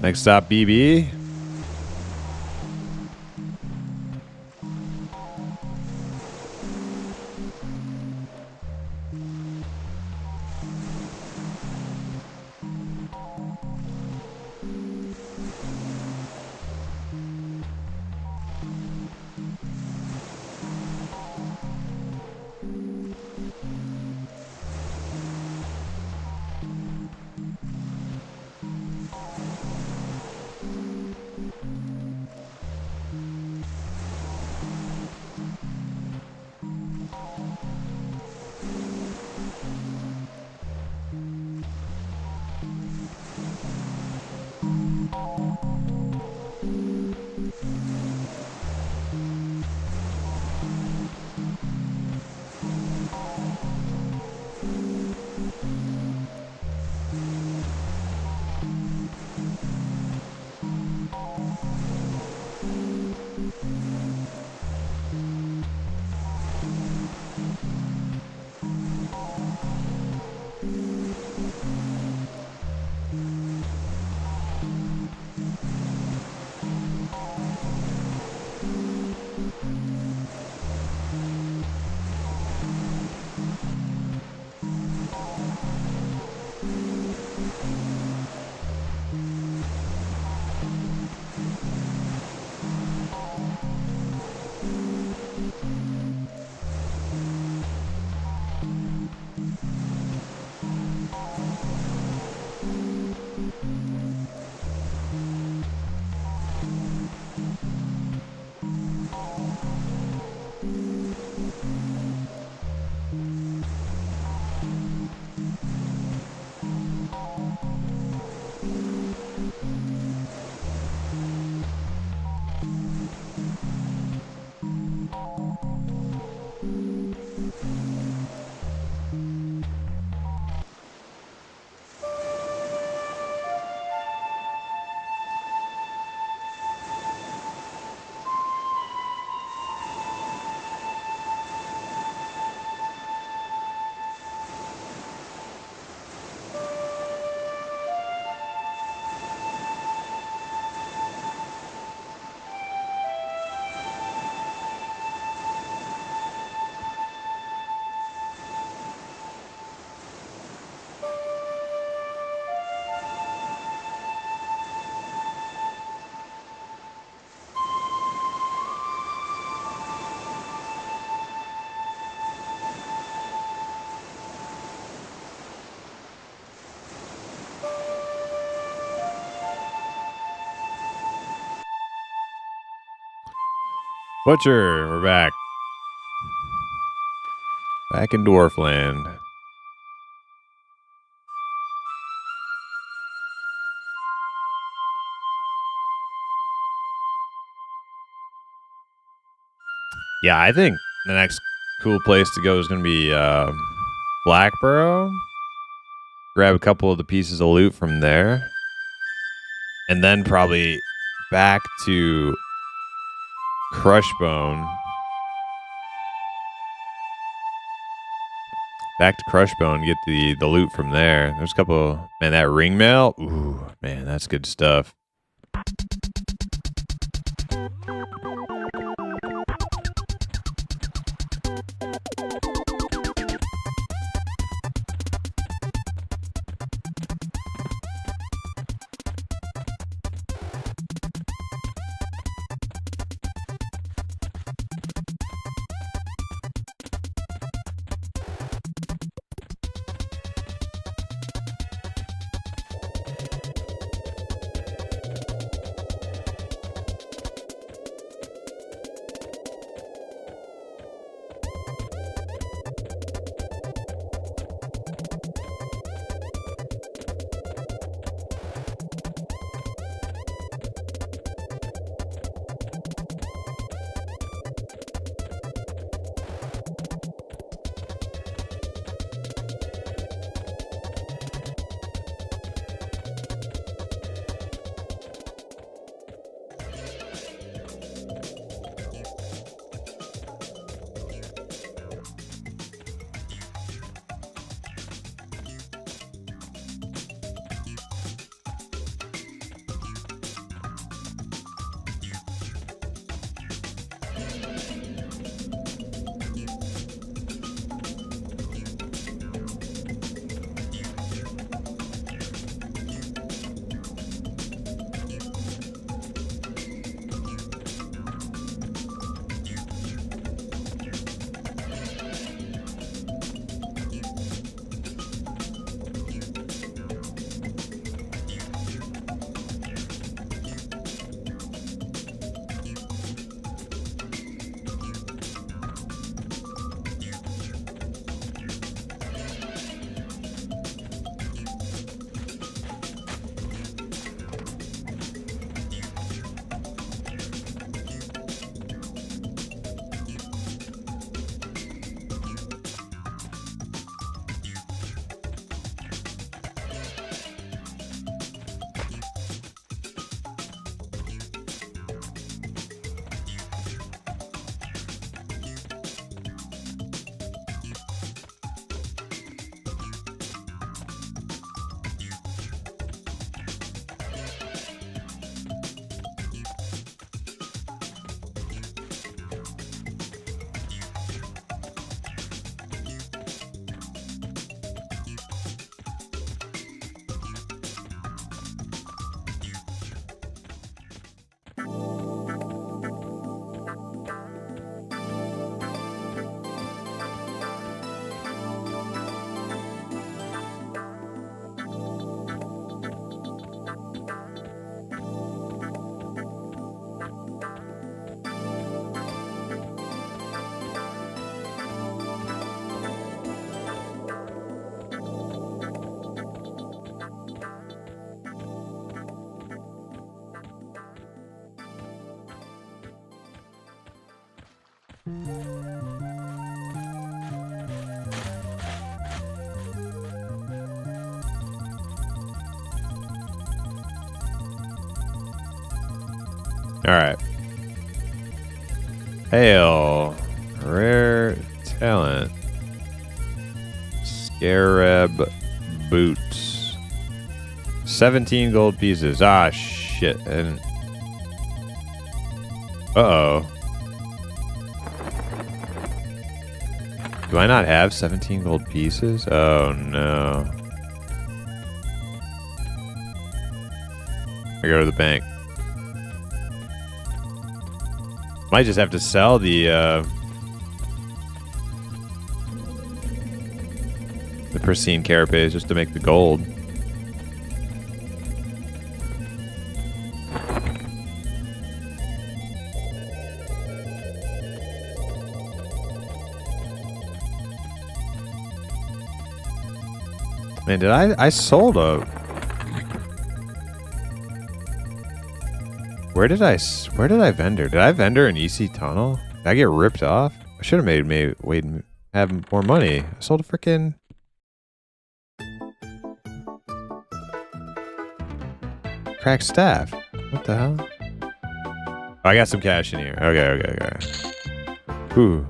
Next stop, BB. Butcher, we're back. Back in Dwarfland. Yeah, I think the next cool place to go is going to be Blackborough. Grab a couple of the pieces of loot from there. And then probably back to Crushbone. Back to Crushbone, get the loot from there. There's a couple... Man, that ring mail? Ooh, man, that's good stuff. All right. Hail. Rare talent. Scarab boots. 17 gold pieces. Ah, shit. And uh-oh. Do I not have 17 gold pieces? Oh, no. I go to the bank. Might just have to sell the pristine carapace just to make the gold. Man, did I sold a... Where did I vendor? Did I vendor an EC tunnel? Did I get ripped off? I should have have more money. I sold a freaking... Cracked staff. What the hell? Oh, I got some cash in here. Okay. Ooh.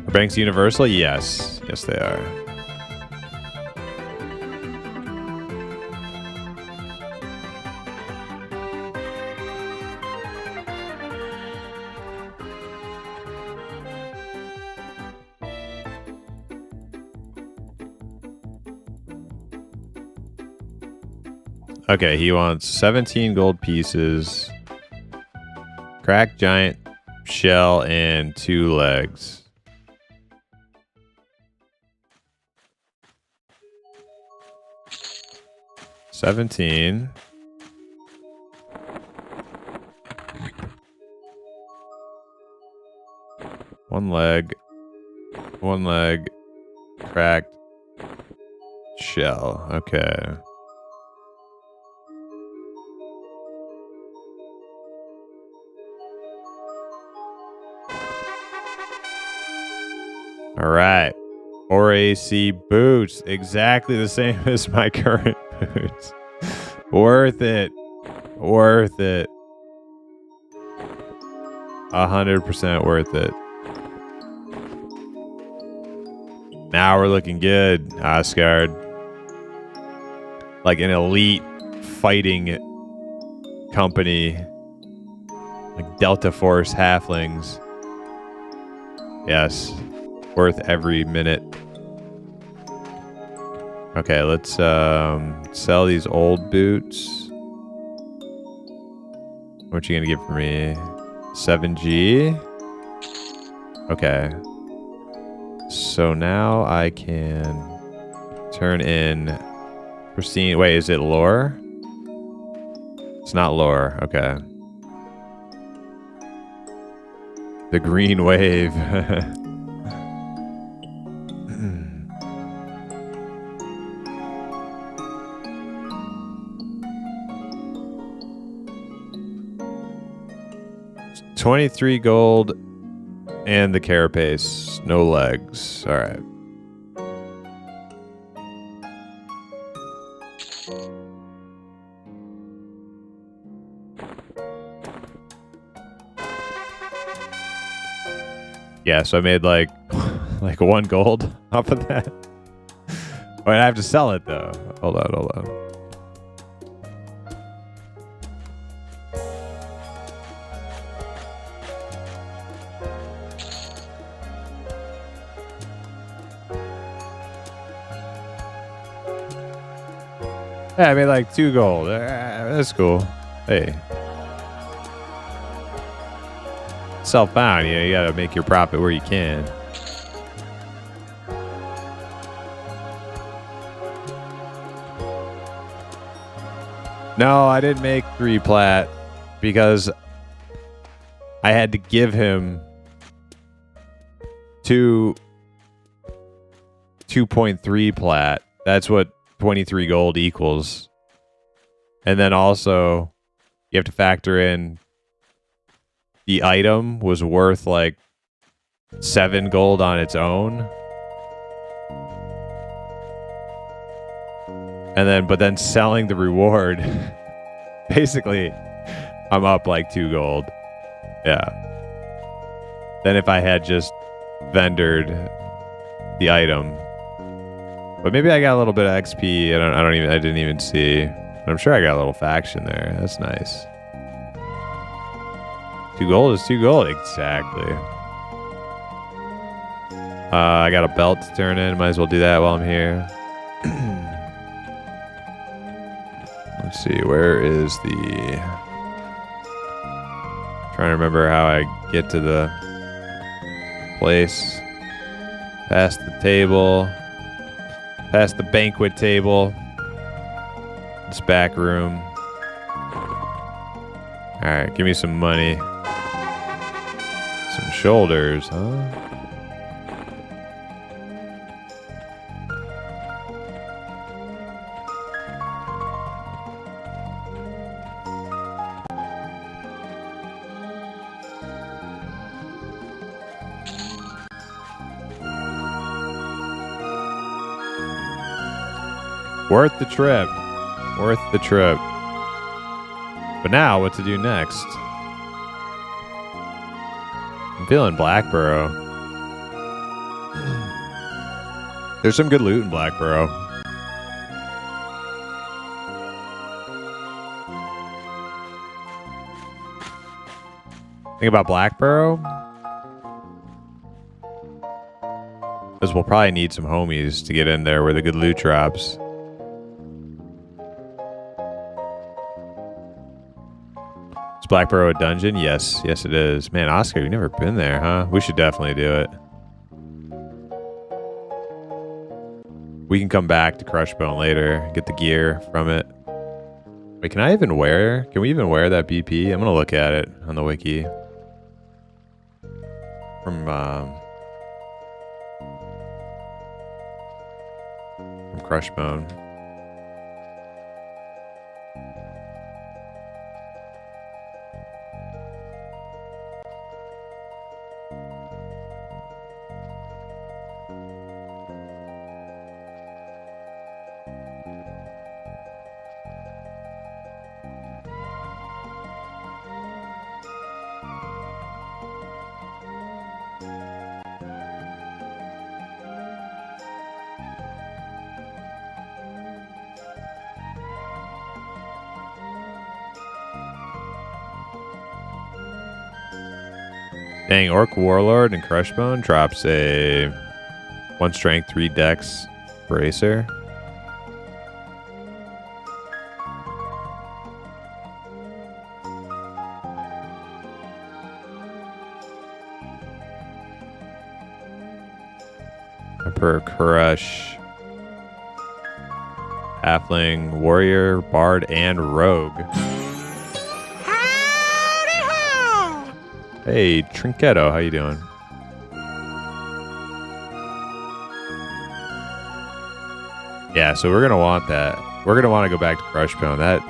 Are banks universal? Yes. Yes, they are. Okay, he wants 17 gold pieces, cracked giant shell, and 2 legs. $17. One leg, cracked shell. Okay. All right. 4 AC boots. Exactly the same as my current boots. Worth it. Worth it. 100% worth it. Now we're looking good, Oscard. Like an elite fighting company. Like Delta Force Halflings. Yes. Worth every minute. Okay, let's sell these old boots. What you gonna get for me? 7G. Okay. So now I can turn in pristine. Wait, is it lore? It's not lore. Okay. The green wave. $23 gold and the carapace. No legs. All right. Yeah, so I made like 1 gold off of that. Wait, I have to sell it though. Hold on. Yeah, I made like 2 gold. That's cool. Hey. Self-bound, you gotta make your profit where you can. No, I didn't make 3 plat because I had to give him 2.3 plat. That's what 23 gold equals. And then also you have to factor in the item was worth like 7 gold on its own. And then but then selling the reward basically I'm up like 2 gold. Yeah. Then if I had just vendored the item. But maybe I got a little bit of XP. I didn't even see. But I'm sure I got a little faction there. That's nice. 2 gold is 2 gold. Exactly. I got a belt to turn in. Might as well do that while I'm here. Let's see. Where is the... Trying to remember how I get to the place. Past the table. Past the banquet table. This back room. Alright, give me some money. Some shoulders, huh? Worth the trip. Worth the trip. But now, what to do next? I'm feeling Blackborough. There's some good loot in Blackborough. Think about Blackborough? Because we'll probably need some homies to get in there where the good loot drops. Blackborough a dungeon? Yes. Yes, it is. Man, Oscar, you've never been there, huh? We should definitely do it. We can come back to Crushbone later, get the gear from it. Wait, can I even wear... Can we even wear that BP? I'm going to look at it on the wiki. From Crushbone. Dang, Orc Warlord and Crushbone drops a 1 strength, 3 dex bracer. Emperor Crush. Halfling, Warrior, Bard, and Rogue. Hey, Trinketto, how you doing? Yeah, so we're gonna want that. We're gonna want to go back to Crushbone. That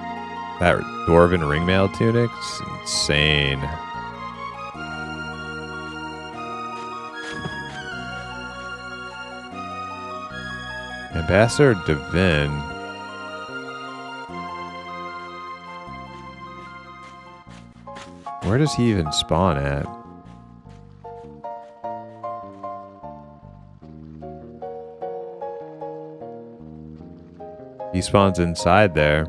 Dwarven ringmail tunic's insane. Ambassador Devin. Where does he even spawn at? He spawns inside there.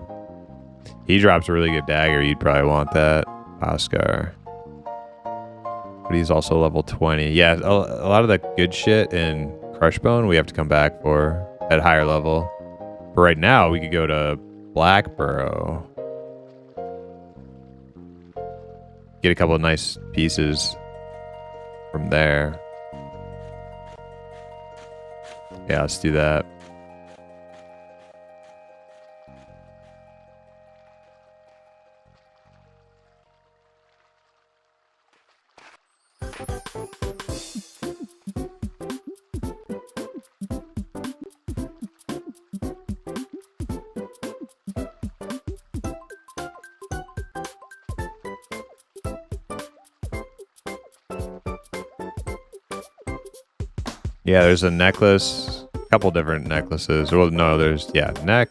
He drops a really good dagger. You'd probably want that, Oscar. But he's also level 20. Yeah, a lot of the good shit in Crushbone we have to come back for at higher level. But right now, we could go to Blackborough. Get a couple of nice pieces from there. Yeah, let's do that. Yeah, there's a necklace, a couple different necklaces. Well, no, there's, yeah, neck,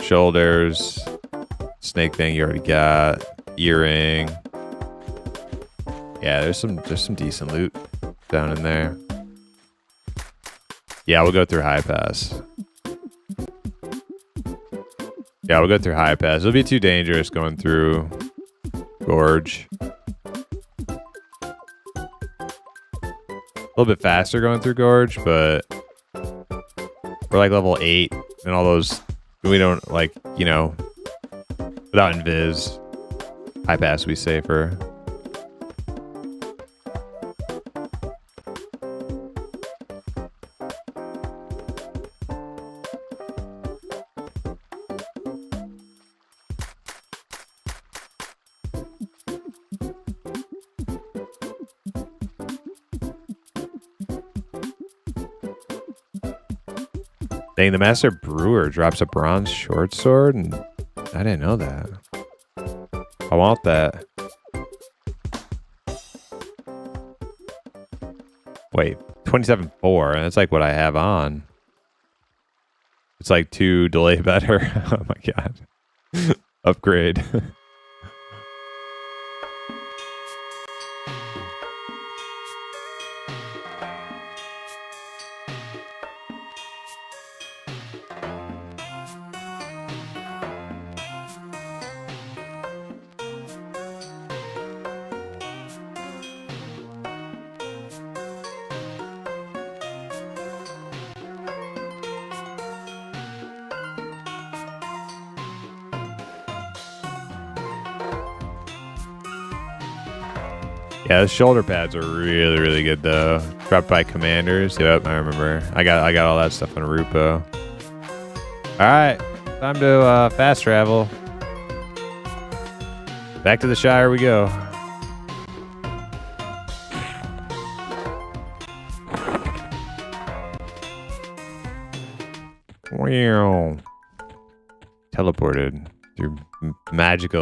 shoulders, snake thing you already got, earring. Yeah, there's some decent loot down in there. Yeah, we'll go through High Pass. Yeah, we'll go through High Pass. It'll be too dangerous going through Gorge. A little bit faster going through Gorge, but we're like level 8 and all those. We don't like, you know, without invis. High pass will be safer. Dang, the Master Brewer drops a bronze short sword, and I didn't know that. I want that. Wait, 27.4. That's like what I have on. It's like 2 delay better. Oh my god. Upgrade. Yeah, the shoulder pads are really, really good though. Dropped by commanders. Yep, I remember. I got all that stuff on Rupoe. Alright, time to fast travel. Back to the Shire we go. Wow. Teleported through magic.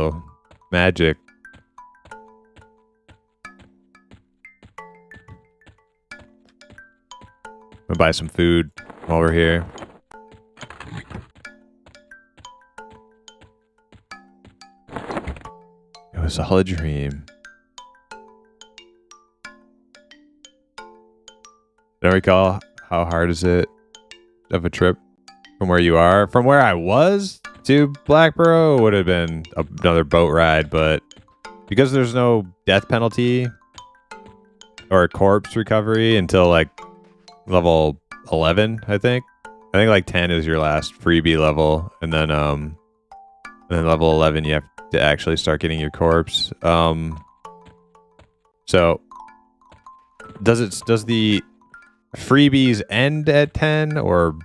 I'm gonna buy some food while we're here. It was all a dream. Don't recall how hard is it of a trip from where you are? From where I was to Blackborough would have been another boat ride, but because there's no death penalty or corpse recovery until like level 11, I think like 10 is your last freebie level, and then level 11 you have to actually start getting your corpse. So does the freebies end at 10 or?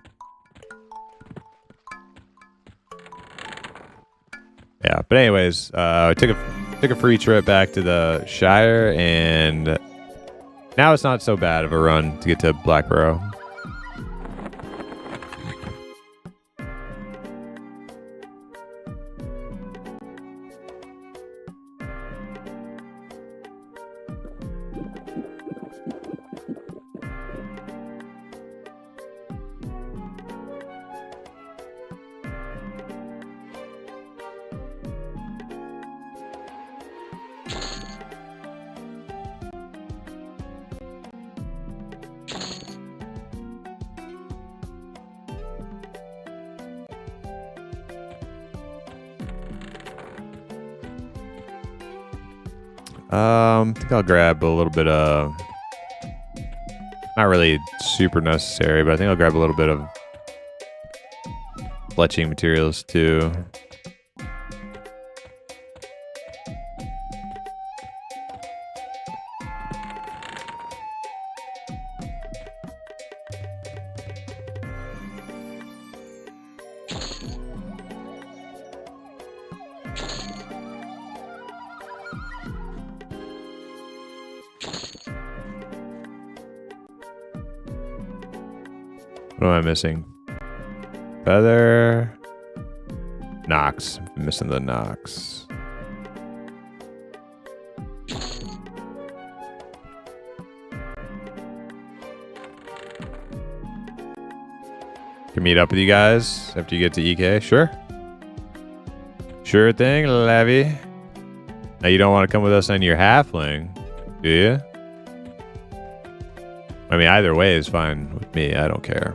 Yeah, but anyways, I took a free trip back to the Shire, and now it's not so bad of a run to get to Blackborough. I think I'll grab a little bit of, not really super necessary, but I think I'll grab a little bit of fletching materials too. What am I missing? Feather. Nox. I'm missing the Nox. Can meet up with you guys after you get to EK? Sure. Sure thing, Levy. Now you don't want to come with us on your Halfling, do you? I mean, either way is fine with me. I don't care.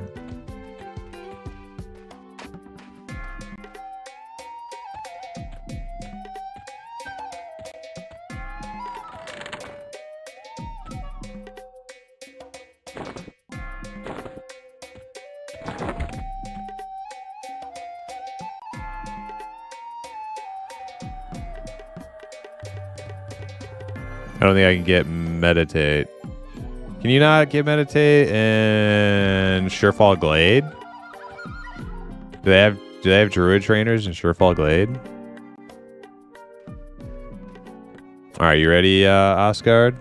I don't think I can get meditate. Can you not get meditate and Surefall Glade? Do they have druid trainers in Surefall Glade? All right, you ready, Oscar?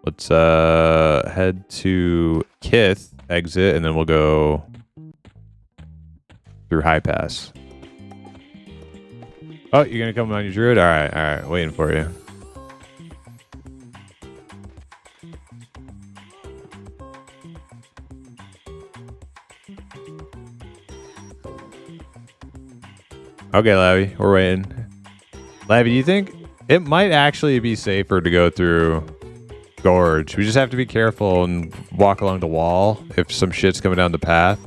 Let's head to Kith, exit, and then we'll go through High Pass. Oh, you're gonna come on your druid? All right, waiting for you. Okay, Labby, we're waiting. Labby, do you think it might actually be safer to go through Gorge? We just have to be careful and walk along the wall if some shit's coming down the path.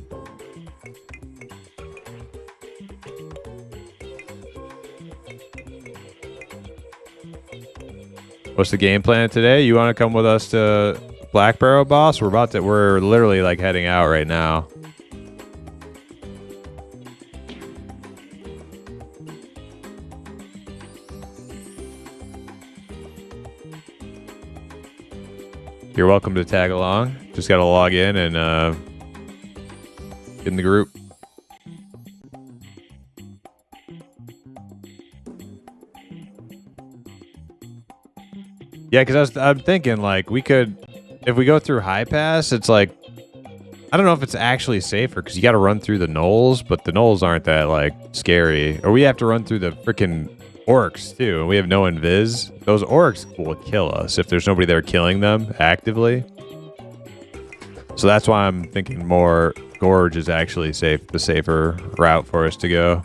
What's the game plan today? You want to come with us to Black Barrow, boss? We're literally like heading out right now. You're welcome to tag along. Just got to log in and get in the group. Yeah, because I'm thinking like we could, if we go through High Pass, it's like, I don't know if it's actually safer because you got to run through the gnolls, but the gnolls aren't that like scary. Or we have to run through the freaking orcs too, and we have no invis. Those orcs will kill us if there's nobody there killing them actively. So that's why I'm thinking more Gorge is actually the safer route for us to go.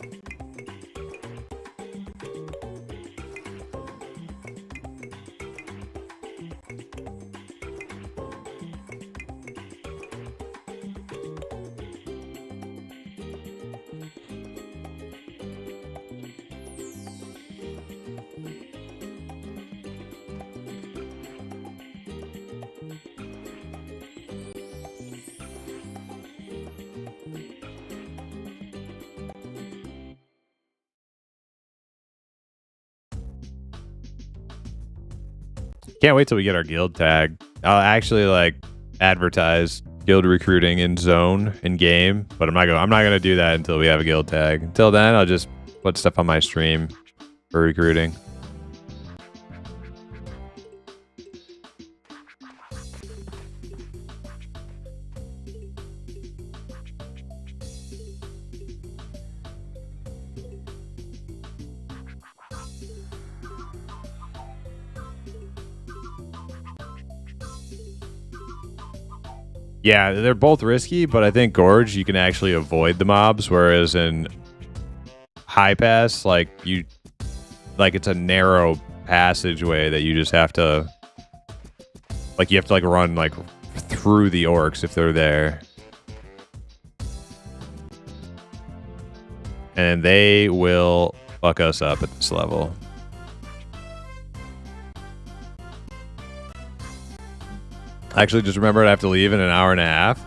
Can't wait till we get our guild tag. I'll actually like advertise guild recruiting in zone in game, but I'm not gonna do that until we have a guild tag. Until then, I'll just put stuff on my stream for recruiting. Yeah, they're both risky, but I think Gorge, you can actually avoid the mobs, whereas in High Pass, like it's a narrow passageway that you just have to, like, you have to like run like through the orcs if they're there. And they will fuck us up at this level. Actually, just remembered I have to leave in an hour and a half.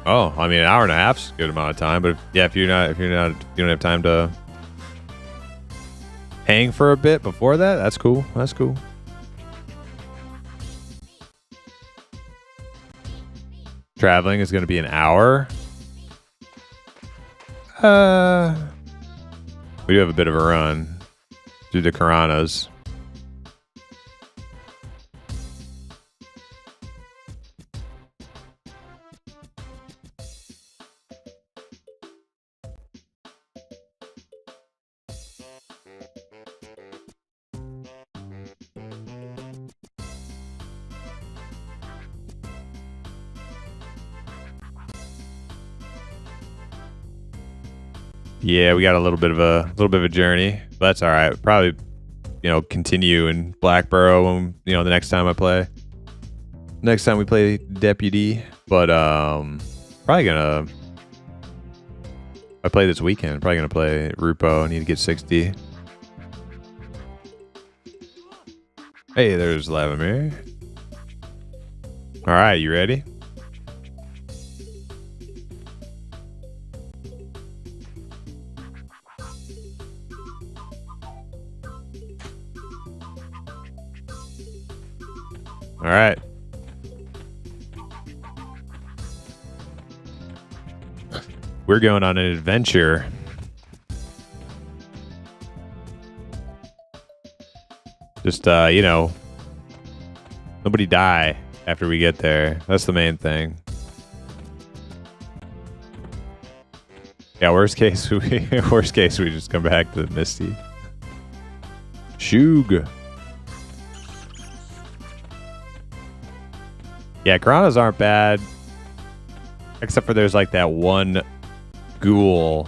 Oh, I mean, an hour and a half's a good amount of time. But if you don't have time to hang for a bit before that, that's cool. That's cool. Traveling is going to be an hour. We do have a bit of a run through the Karanas. Yeah, we got a little bit of a journey, but that's all right. Probably, continue in Black Barrow when, the next time I play. Next time we play Deputy, but probably gonna. I play this weekend. Probably gonna play Rupoe. I need to get 60. Hey, there's Lavamir. All right, you ready? All right. We're going on an adventure. Just, you know, nobody die after we get there. That's the main thing. Yeah, worst case, we just come back to the Misty. Shoog. Yeah, Piranhas aren't bad. Except for there's like that one ghoul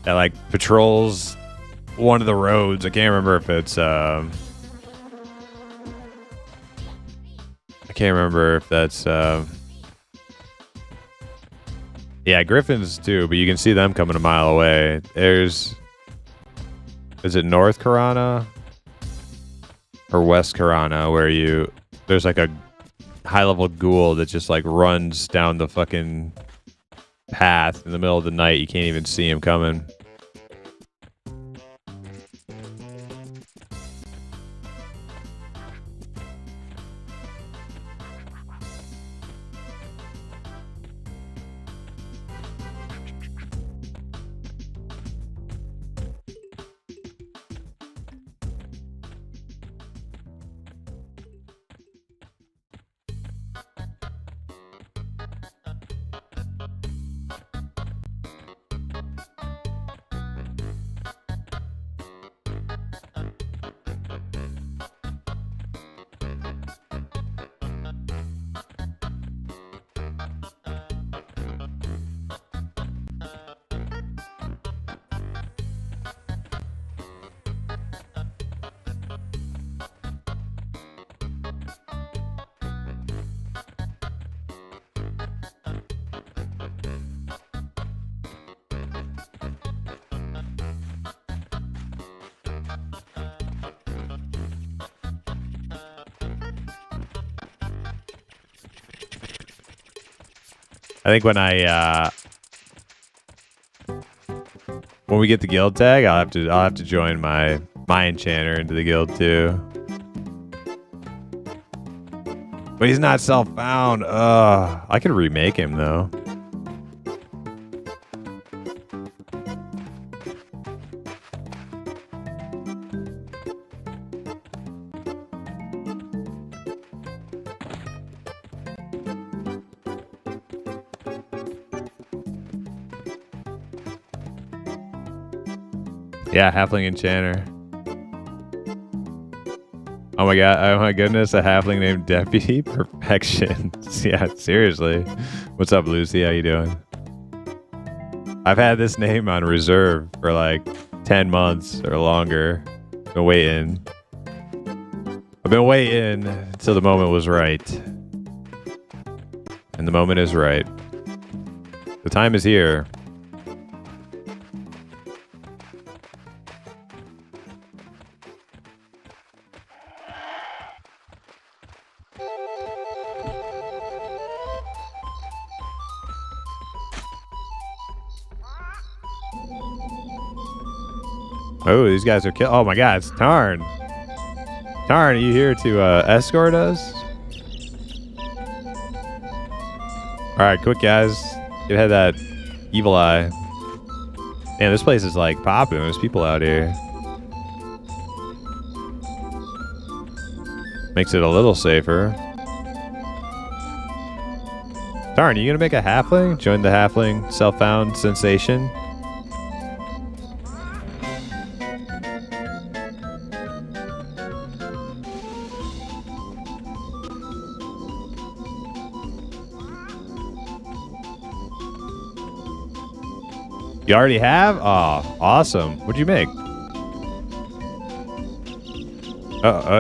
that like patrols one of the roads. I can't remember if it's I can't remember if that's yeah, griffins too, but you can see them coming a mile away. Is it North Karana or West Karana where there's like a high level ghoul that just like runs down the fucking path in the middle of the night. You can't even see him coming. I think when we get the guild tag, I'll have to join my enchanter into the guild too. But he's not self-bound. I could remake him though. Yeah, Halfling Enchanter. Oh my god, oh my goodness, a Halfling named Deputy? Perfection. Yeah, seriously. What's up, Lucy? How you doing? I've had this name on reserve for like 10 months or longer. Been waiting. I've been waiting until the moment was right. And the moment is right. The time is here. Oh, these guys are kill. Oh my god, it's Tarn. Tarn, are you here to escort us? Alright, quick guys. Get ahead of that evil eye. Man, this place is like popping. There's people out here. Makes it a little safer. Tarn, are you gonna make a halfling? Join the halfling self-found sensation? You already have? Oh, awesome. What'd you make?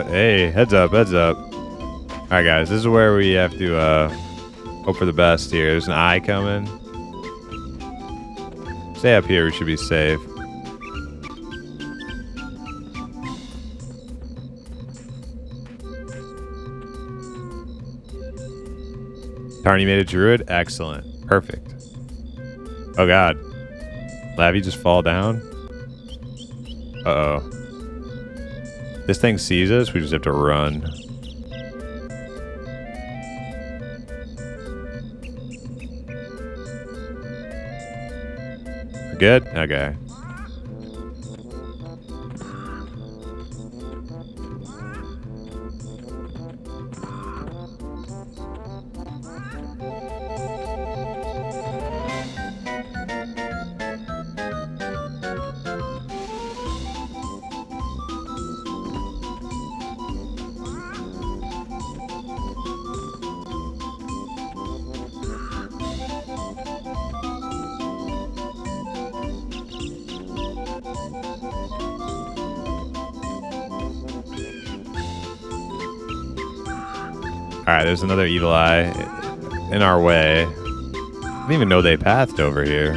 Hey, heads up, heads up. All right, guys, this is where we have to hope for the best here. There's an eye coming. Stay up here. We should be safe. Tarn, you made a druid? Excellent. Perfect. Oh, God. Lavy just fall down? Uh-oh. This thing sees us, we just have to run. Good? Okay. Alright, there's another evil eye in our way. I didn't even know they pathed over here.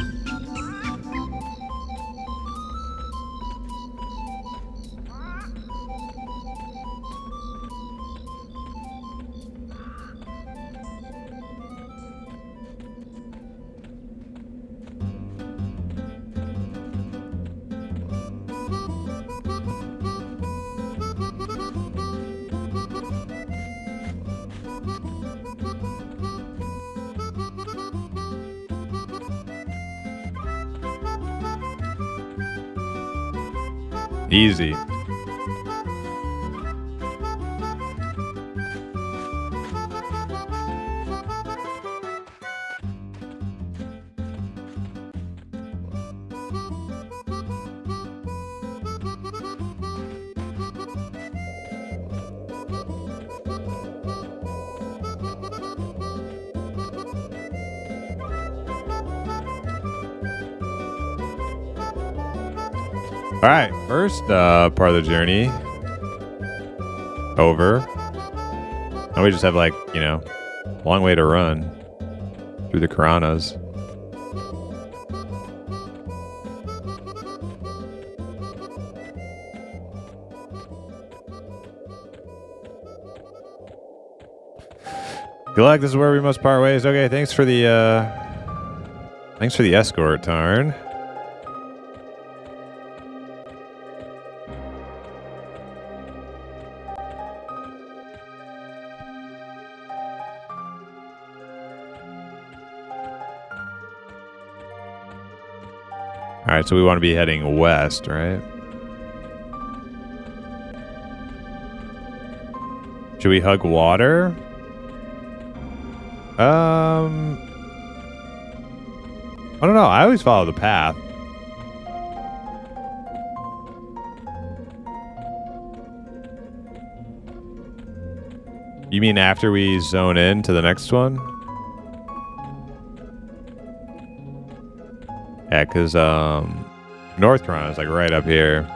Easy. All right, first part of the journey over. And we just have like, you know, a long way to run through the piranhas. Good luck, this is where we must part ways. Okay, thanks for the escort, Tarn. All right, so we want to be heading west, right? Should we hug water? I don't know. I always follow the path. You mean after we zone in to the next one? Yeah, because North Piranha is like right up here.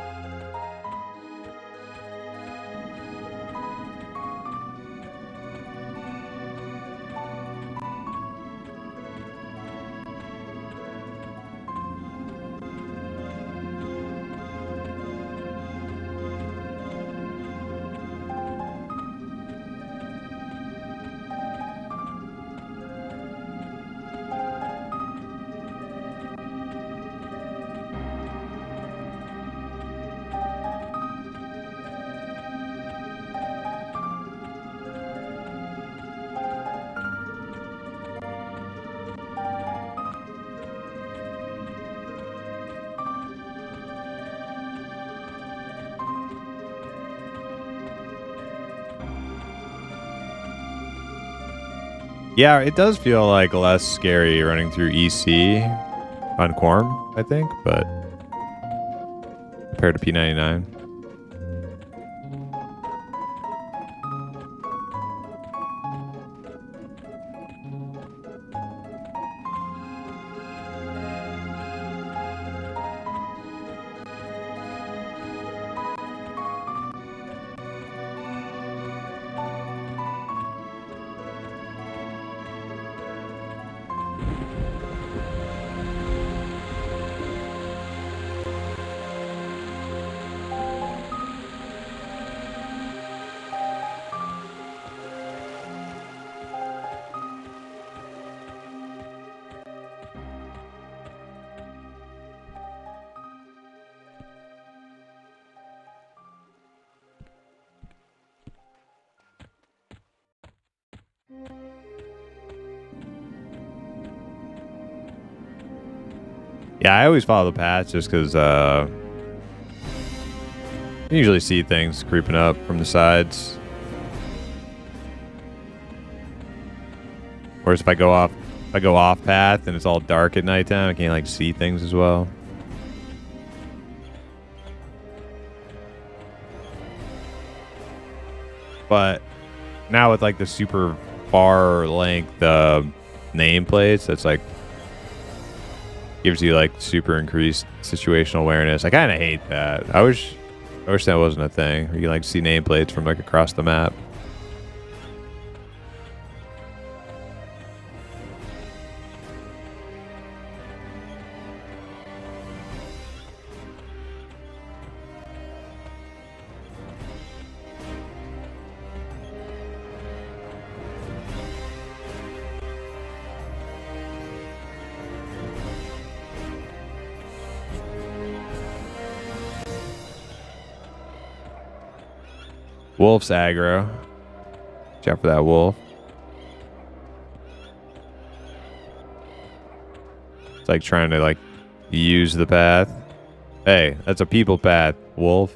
Yeah, it does feel like less scary running through EC on Quarm, I think, but compared to P99. Yeah, I always follow the path just because you usually see things creeping up from the sides. Whereas if I go off path and it's all dark at nighttime, I can't like see things as well. But now with like the super far length nameplates, that's like gives you like super increased situational awareness. I kind of hate that. I wish that wasn't a thing. You can like see nameplates from like across the map. Wolf's aggro. Watch out for that wolf. It's like trying to like use the path. Hey, that's a people path, wolf.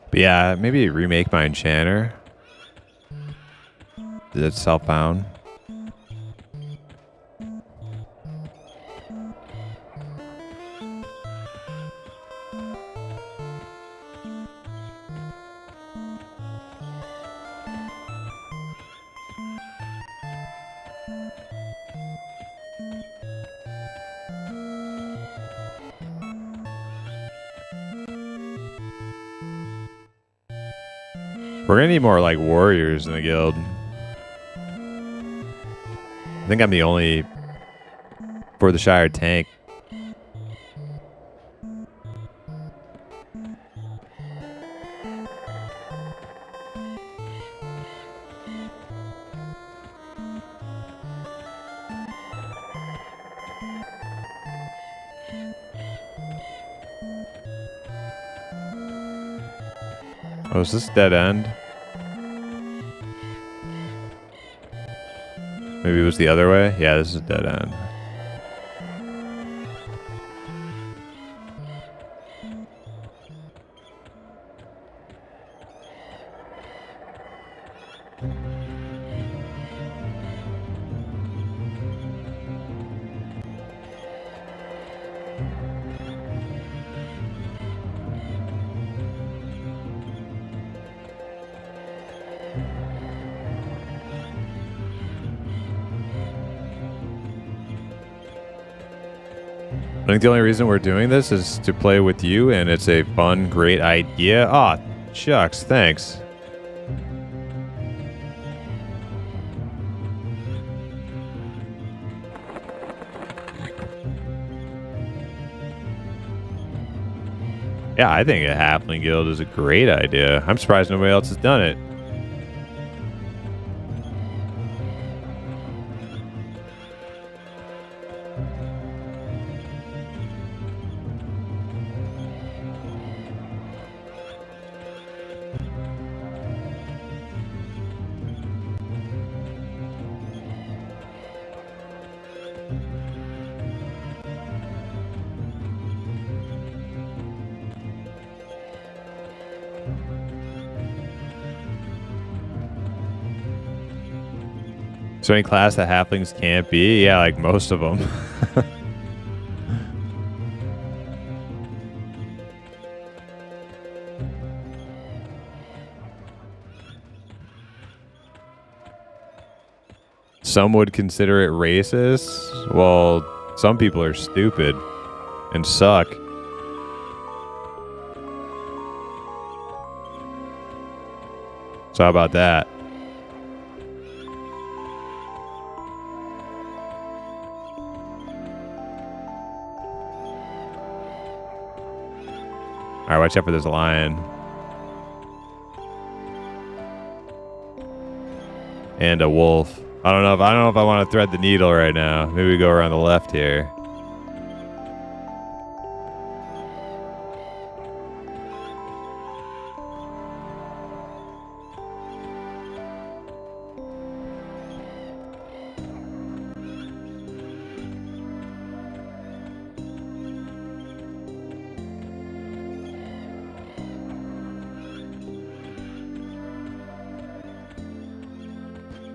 But yeah, maybe remake my enchanter. That's self-bound. We're gonna need more like warriors in the guild. I think I'm the only for the Shire tank. Oh, is this dead end? Maybe it was the other way? Yeah, this is a dead end. I think the only reason we're doing this is to play with you, and it's a fun, great idea. Aw, shucks, thanks. Yeah, I think a halfling guild is a great idea. I'm surprised nobody else has done it. So any class that halflings can't be? Yeah, like most of them. Some would consider it racist. Well, some people are stupid and suck. So how about that? All right, watch out for this lion. And a wolf. I don't know if I want to thread the needle right now. Maybe we go around the left here.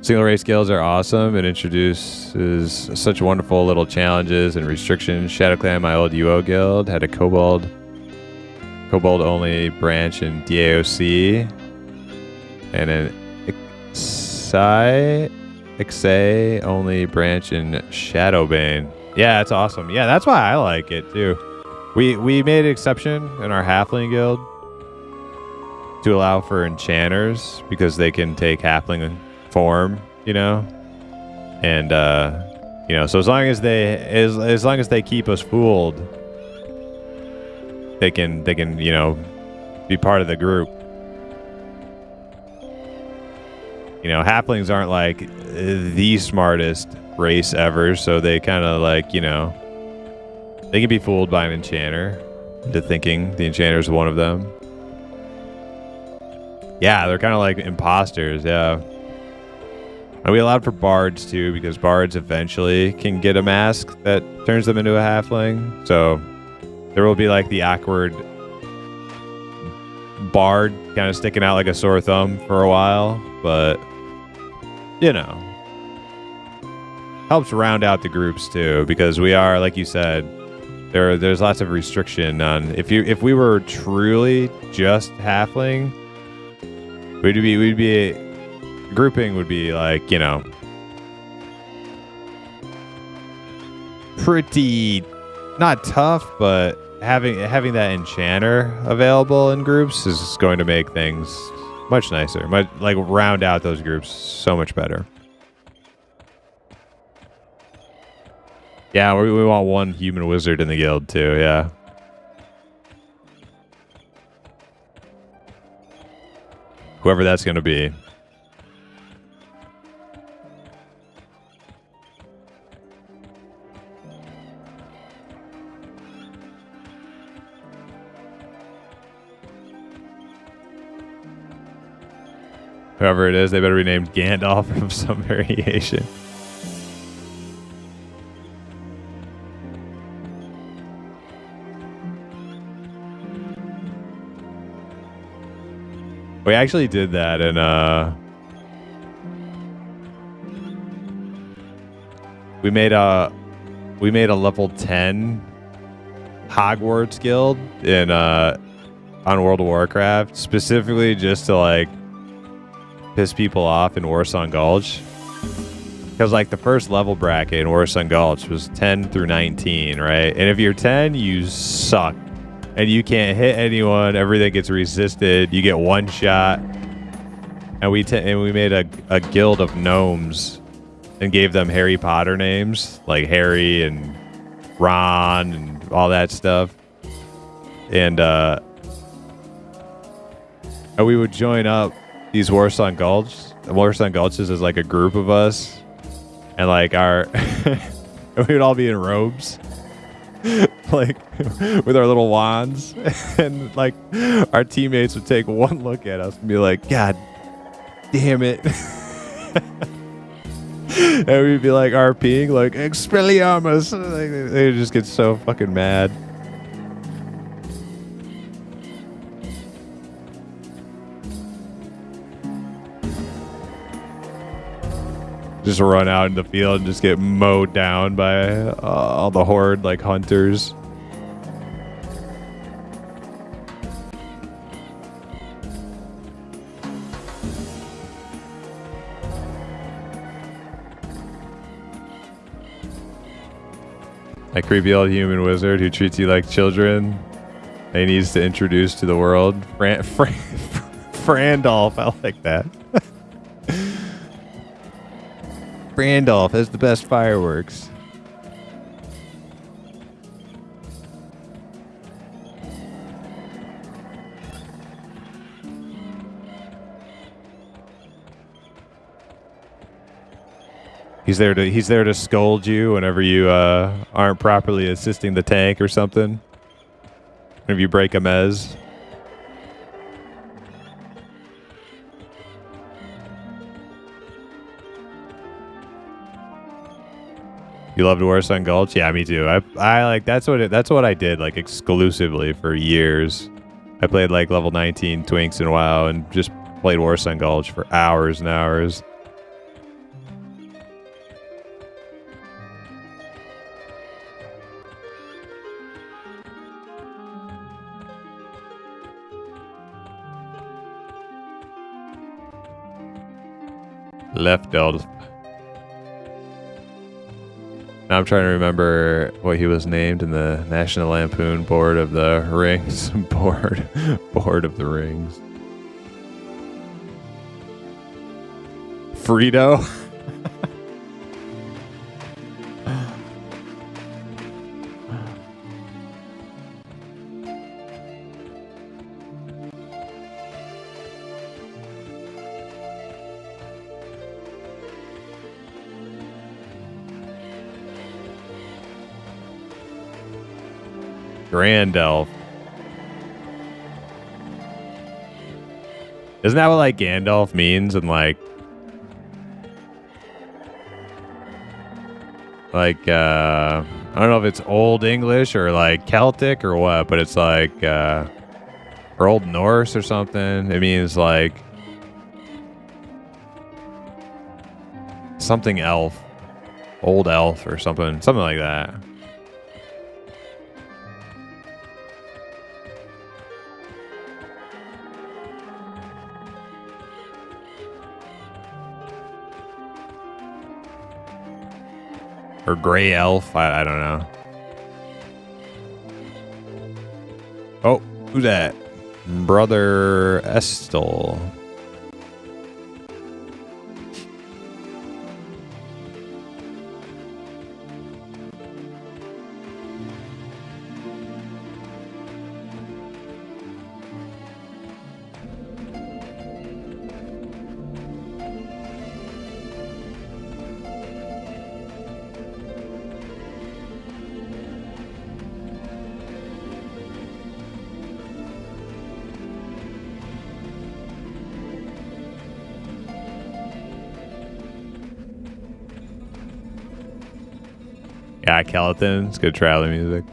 Single race guilds are awesome. It introduces such wonderful little challenges and restrictions. Shadow Clan, my old UO guild, had a kobold only branch in DAOC, and an Ixay only branch in Shadowbane. Yeah, that's awesome. Yeah, that's why I like it too. We made an exception in our Halfling guild to allow for enchanters because they can take Halfling form, you know, and you know, so as long as they keep us fooled, they can you know, be part of the group. You know, halflings aren't like the smartest race ever, so they kind of like, you know, they can be fooled by an enchanter into thinking the enchanter is one of them. Yeah, they're kind of like imposters. Yeah. And we allowed for bards too, because bards eventually can get a mask that turns them into a halfling. So there will be like the awkward bard kind of sticking out like a sore thumb for a while, but you know, helps round out the groups too, because we are, like you said, there's lots of restriction on if we were truly just halfling, we'd be grouping would be like, you know, pretty not tough, but having that enchanter available in groups is going to make things much nicer, like round out those groups so much better. Yeah, we want one human wizard in the guild too. Yeah. Whoever that's going to be. Whoever it is, they better be named Gandalf of some variation. We actually did that, and we made a level 10 Hogwarts guild in on World of Warcraft, specifically just to like piss people off in Warsong Gulch, because like the first level bracket in Warsong Gulch was 10 through 19, right? And if you're 10, you suck and you can't hit anyone. Everything gets resisted. You get one shot. And we made a guild of gnomes and gave them Harry Potter names, like Harry and Ron and all that stuff. And And we would join up these Warsong Gulch. Warsong Gulches is like a group of us. And like our... we would all be in robes. Like, with our little wands. And like, our teammates would take one look at us and be like, God damn it. And we'd be like RPing, like, Expelliarmus. Like, they would just get so fucking mad. Just run out in the field and just get mowed down by all the horde, like hunters. That creepy old human wizard who treats you like children. And he needs to introduce to the world. Frandolph, I like that. Frandolph has the best fireworks. He's there to scold you whenever you aren't properly assisting the tank or something. Whenever you break a mez. You loved Warsong Gulch? Yeah, me too. I like that's what I did like exclusively for years. I played like level 19 Twinks in WoW and just played Warsong Gulch for hours and hours. Left elf. Now I'm trying to remember what he was named in the National Lampoon Board of the Rings. Board of the Rings. Frito. Grand Elf. Isn't that what like Gandalf means and like I don't know if it's Old English or like Celtic or what, but it's like or Old Norse or something. It means like something elf. Old elf or something like that. Or gray elf, I don't know. Oh, who's that? Brother Estel. Yeah, Calatin. It's good traveling music.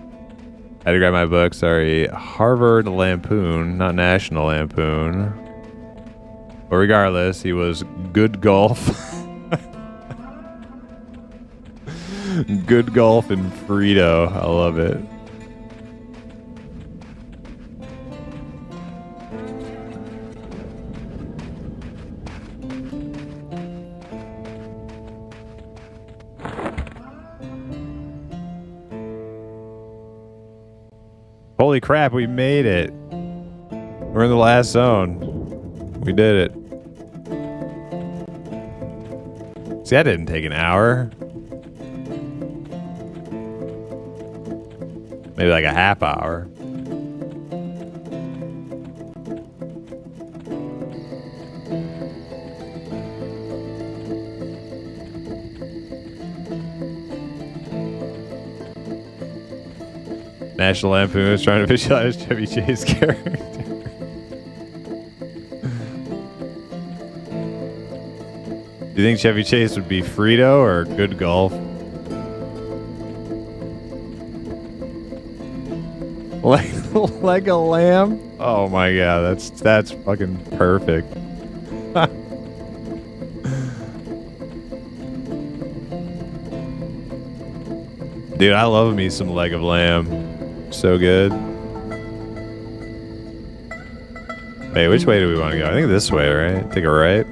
I had to grab my book. Sorry. Harvard Lampoon, not National Lampoon. But regardless, he was good golf. Good golf and Frito. I love it. Holy crap, we made it. We're in the last zone. We did it. See, that didn't take an hour. Maybe like a half hour. National Lampoon is trying to visualize Chevy Chase character. Do you think Chevy Chase would be Frito or Good Golf? Like a lamb? Oh my god, that's fucking perfect. Dude, I love me some leg of lamb. So good. Hey, which way do we want to go? I think this way, right? Take a right.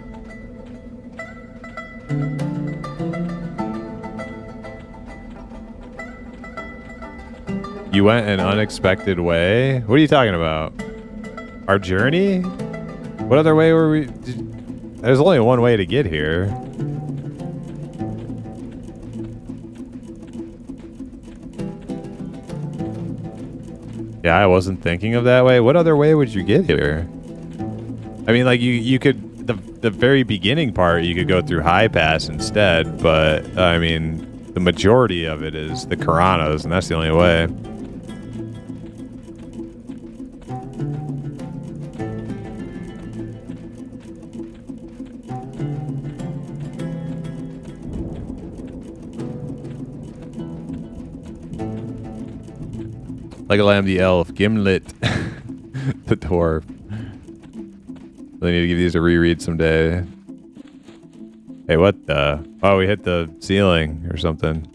You went an unexpected way? What are you talking about? Our journey? What other way were we? There's only one way to get here. Yeah, I wasn't thinking of that way. What other way would you get here? I mean, like, you could... The very beginning part, you could go through High Pass instead, but, I mean, the majority of it is the Karanos, and that's the only way. Like a lamb, the elf, Gimlet, the dwarf. Really need to give these a reread someday. Hey, what the? Oh, we hit the ceiling or something.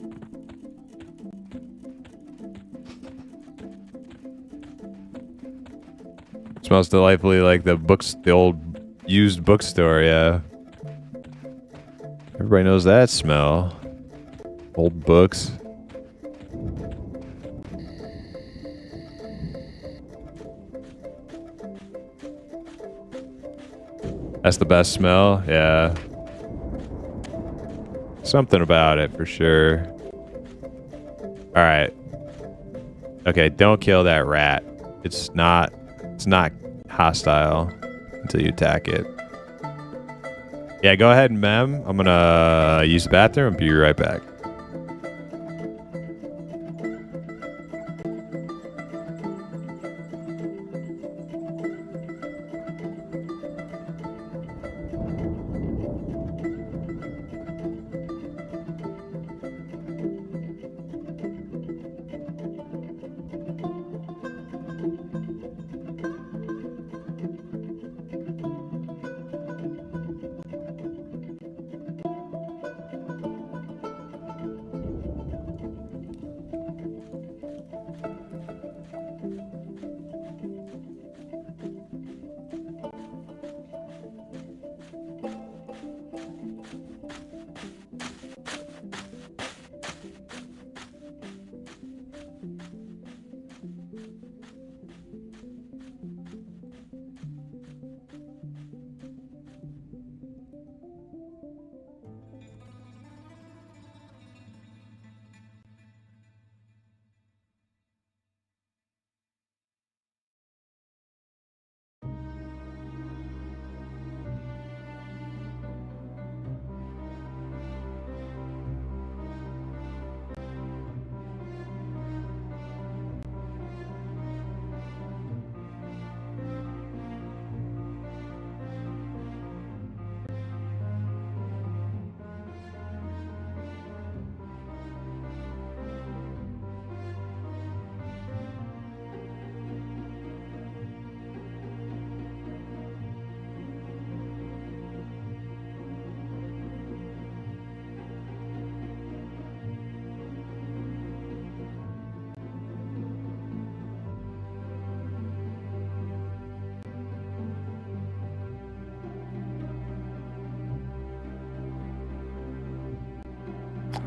Smells delightfully like the old used bookstore, yeah. Everybody knows that smell. Old books. That's the best smell? Yeah. Something about it for sure. Alright. Okay, don't kill that rat. It's not hostile until you attack it. Yeah, go ahead and mem. I'm gonna use the bathroom and be right back.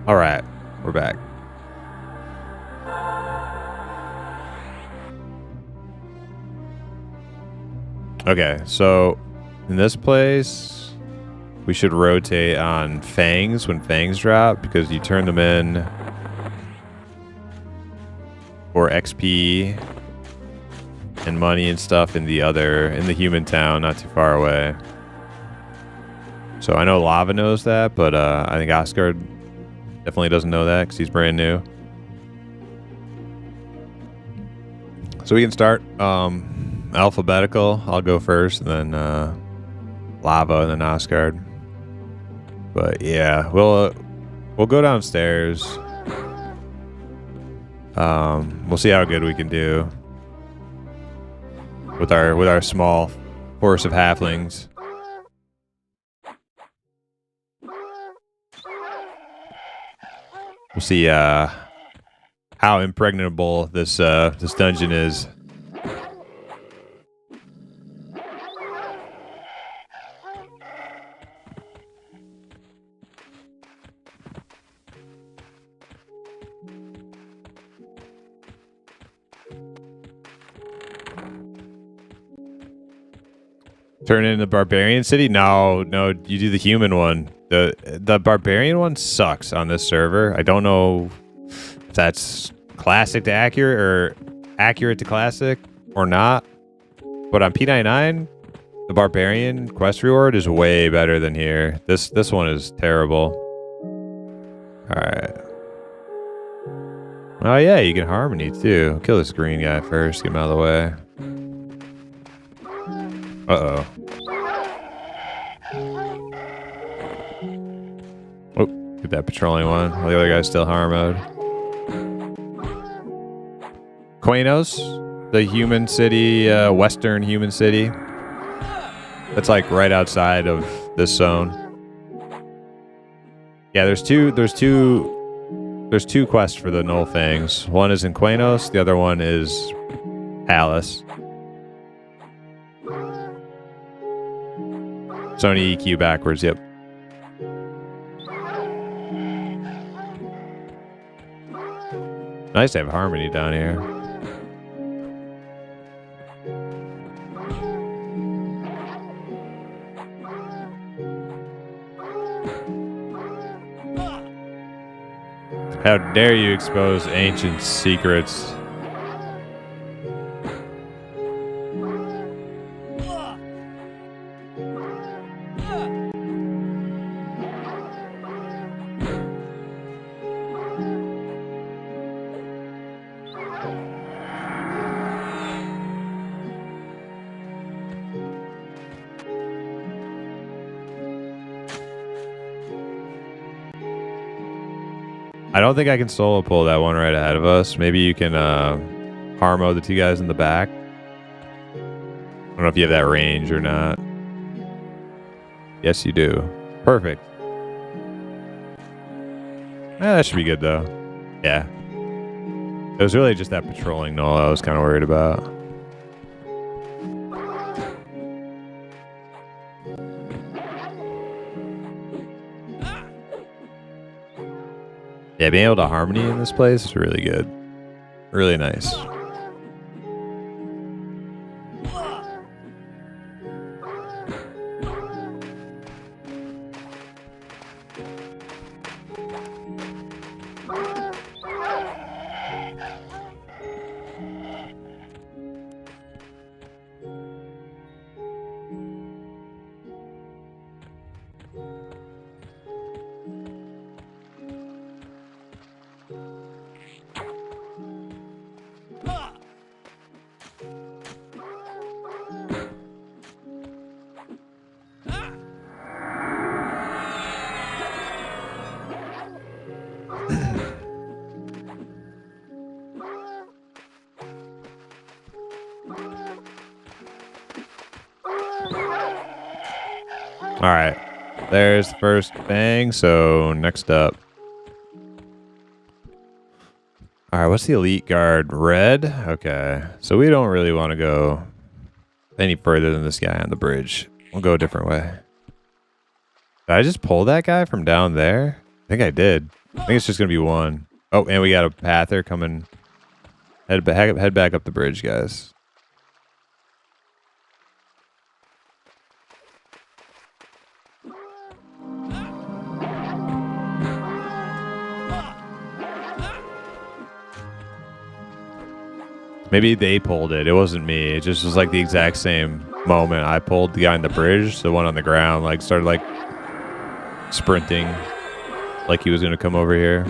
All right, we're back. Okay, so in this place, we should rotate on fangs when fangs drop because you turn them in for XP and money and stuff in the human town not too far away. So I know Lava knows that, but I think Oscar definitely doesn't know that because he's brand new. So we can start alphabetical. I'll go first, and then Lava, and then Oscard. But yeah, we'll go downstairs. We'll see how good we can do with our small force of halflings. We'll see how impregnable this dungeon is. Turn into the barbarian city? No, you do the human one. The barbarian one sucks on this server. I don't know if that's classic to accurate or accurate to classic or not. But on P99, the barbarian quest reward is way better than here. This one is terrible. Alright. Oh yeah, you can harmony too. Kill this green guy first, get him out of the way. Uh-oh. Oh, get that patrolling one. While the other guy's still harm mode. Quanos, the human city, western human city. That's like right outside of this zone. Yeah, there's two quests for the Null Fangs. One is in Quanos, the other one is Palace. Sony EQ backwards, yep. Nice to have harmony down here. How dare you expose ancient secrets? I don't think I can solo pull that one right ahead of us. Maybe you can harmo the two guys in the back. I don't know if you have that range or not. Yes, you do. Perfect. That should be good, though. Yeah. It was really just that patrolling null I was kind of worried about. Yeah, being able to harmony in this place is really good. Really nice. All right, there's the first bang. So next up. All right, what's the elite guard? Red? Okay, so we don't really want to go any further than this guy on the bridge. We'll go a different way. Did I just pull that guy from down there? I think I did. I think it's just going to be one. Oh, and we got a pather coming. Head back up the bridge, guys. Maybe they pulled it. It wasn't me. It just was like the exact same moment. I pulled the guy on the bridge. The one on the ground like started like sprinting like he was going to come over here.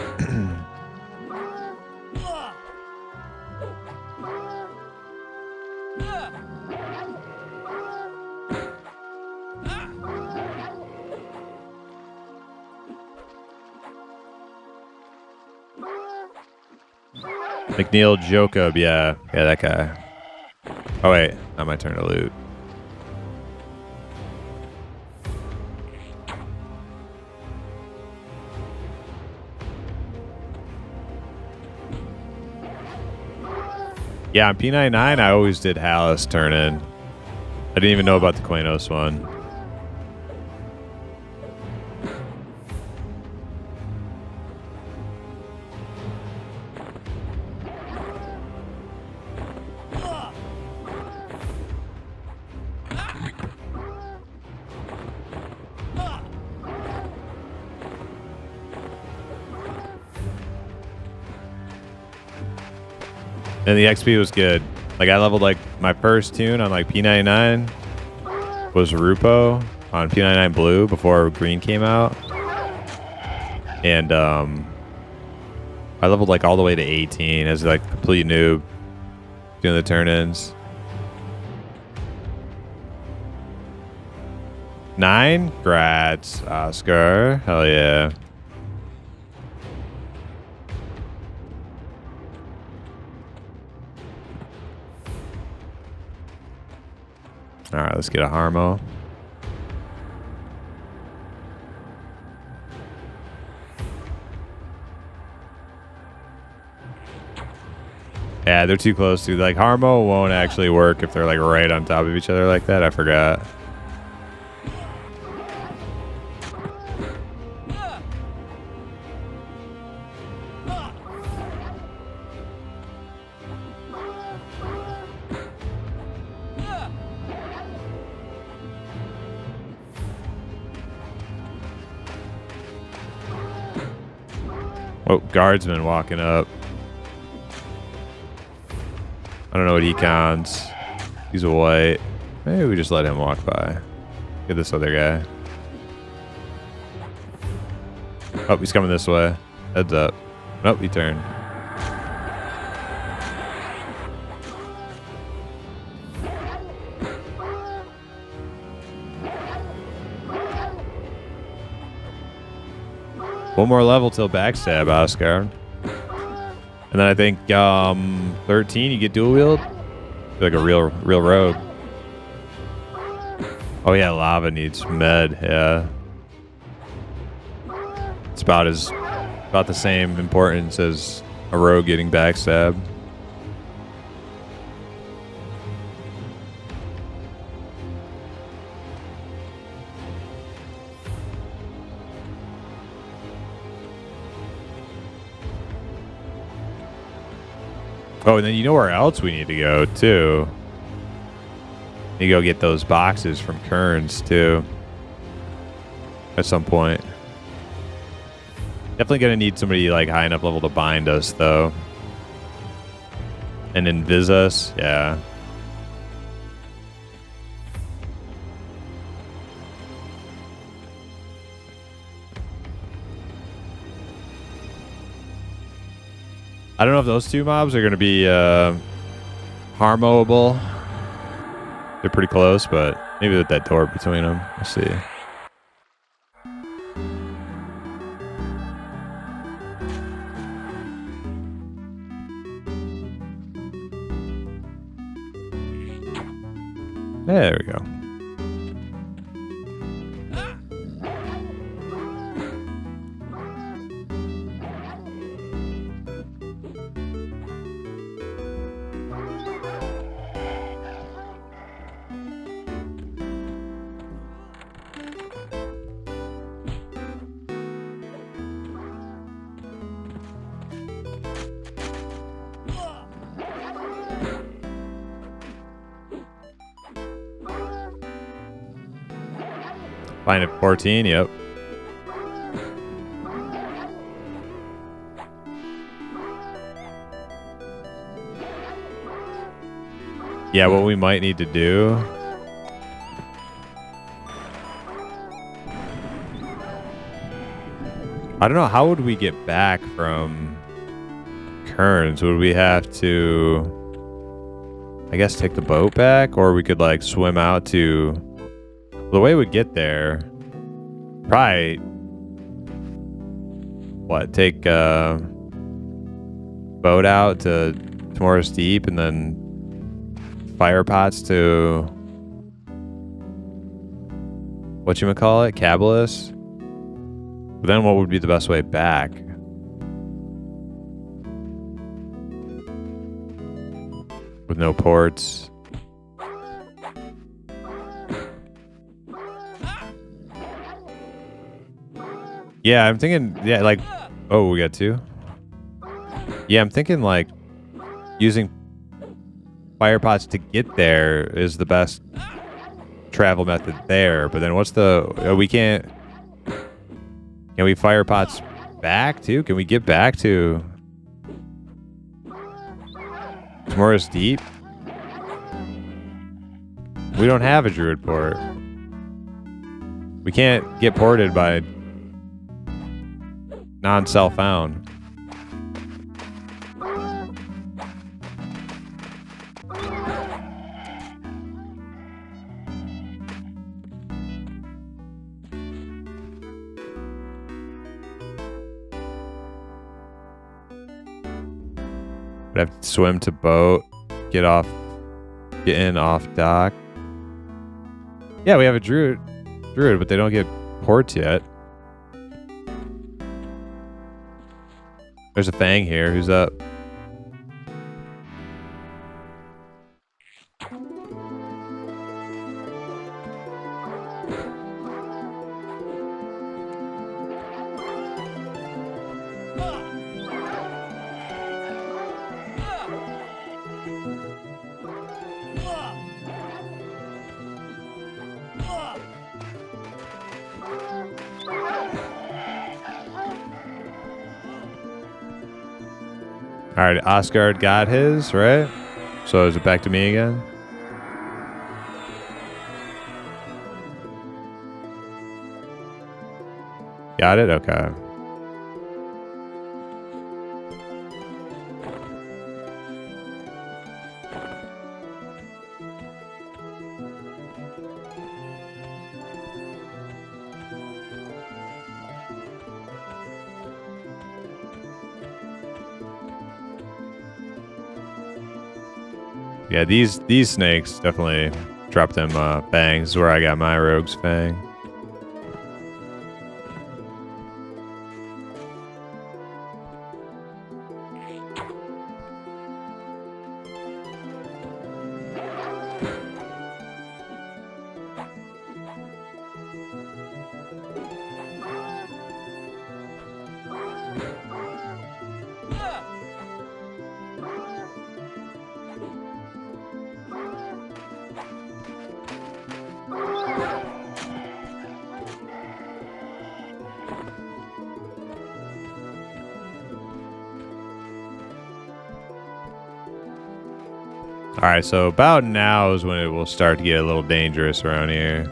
McNeil Jacob, yeah. Yeah, that guy. Oh, wait. Not my turn to loot. Yeah, on P99, I always did Hallis turn in. I didn't even know about the Quanos one. And the XP was good. Like I leveled like my first tune on like P99 was Rupoe on P99 Blue before Green came out. And I leveled like all the way to 18 as like complete noob doing the turn-ins. 9? Grats, Oscar. Hell yeah. All right, let's get a Harmo. Yeah, they're too close to. Like, Harmo won't actually work if they're like right on top of each other like that. I forgot. Oh, guardsman walking up. I don't know what he counts. He's a white. Maybe we just let him walk by. Get this other guy. Oh, he's coming this way. Heads up. Nope, he turned. One more level till backstab, Oscar. And then I think 13 you get dual wield. Feel like a real rogue. Oh yeah, lava needs med, yeah. It's about the same importance as a rogue getting backstab. Oh, and then you know where else we need to go, too? You go get those boxes from Kearns, too. At some point. Definitely gonna need somebody, like, high enough level to bind us, though. And invis us, yeah. I don't know if those two mobs are going to be harmowable. They're pretty close, but maybe with that door between them. We'll see. There we go. Fine at 14, yep. Yeah, what we might need to do. I don't know, how would we get back from Kearns? Would we have to, I guess, take the boat back? Or we could, like, swim out to... The way we'd get there, probably, what, take, boat out to Tomorrow's Deep and then fire pots to whatchamacallit, Cabalus. But then what would be the best way back? With no ports. Yeah, I'm thinking, yeah, like, oh, we got two? Yeah, I'm thinking, like, using fire pots to get there is the best travel method there. But then what's the, we can't, can we fire pots back, too? Can we get back to Tomorrow's Deep? We don't have a druid port. We can't get ported by non-self-found. I'd have to swim to boat, get in off dock. Yeah, we have a druid, but they don't get ports yet. There's a Fang here. Who's up? All right, Oscar got his, right? So is it back to me again? Got it? Okay. Yeah, these snakes definitely drop them fangs where I got my rogue's fang. All right, so about now is when it will start to get a little dangerous around here.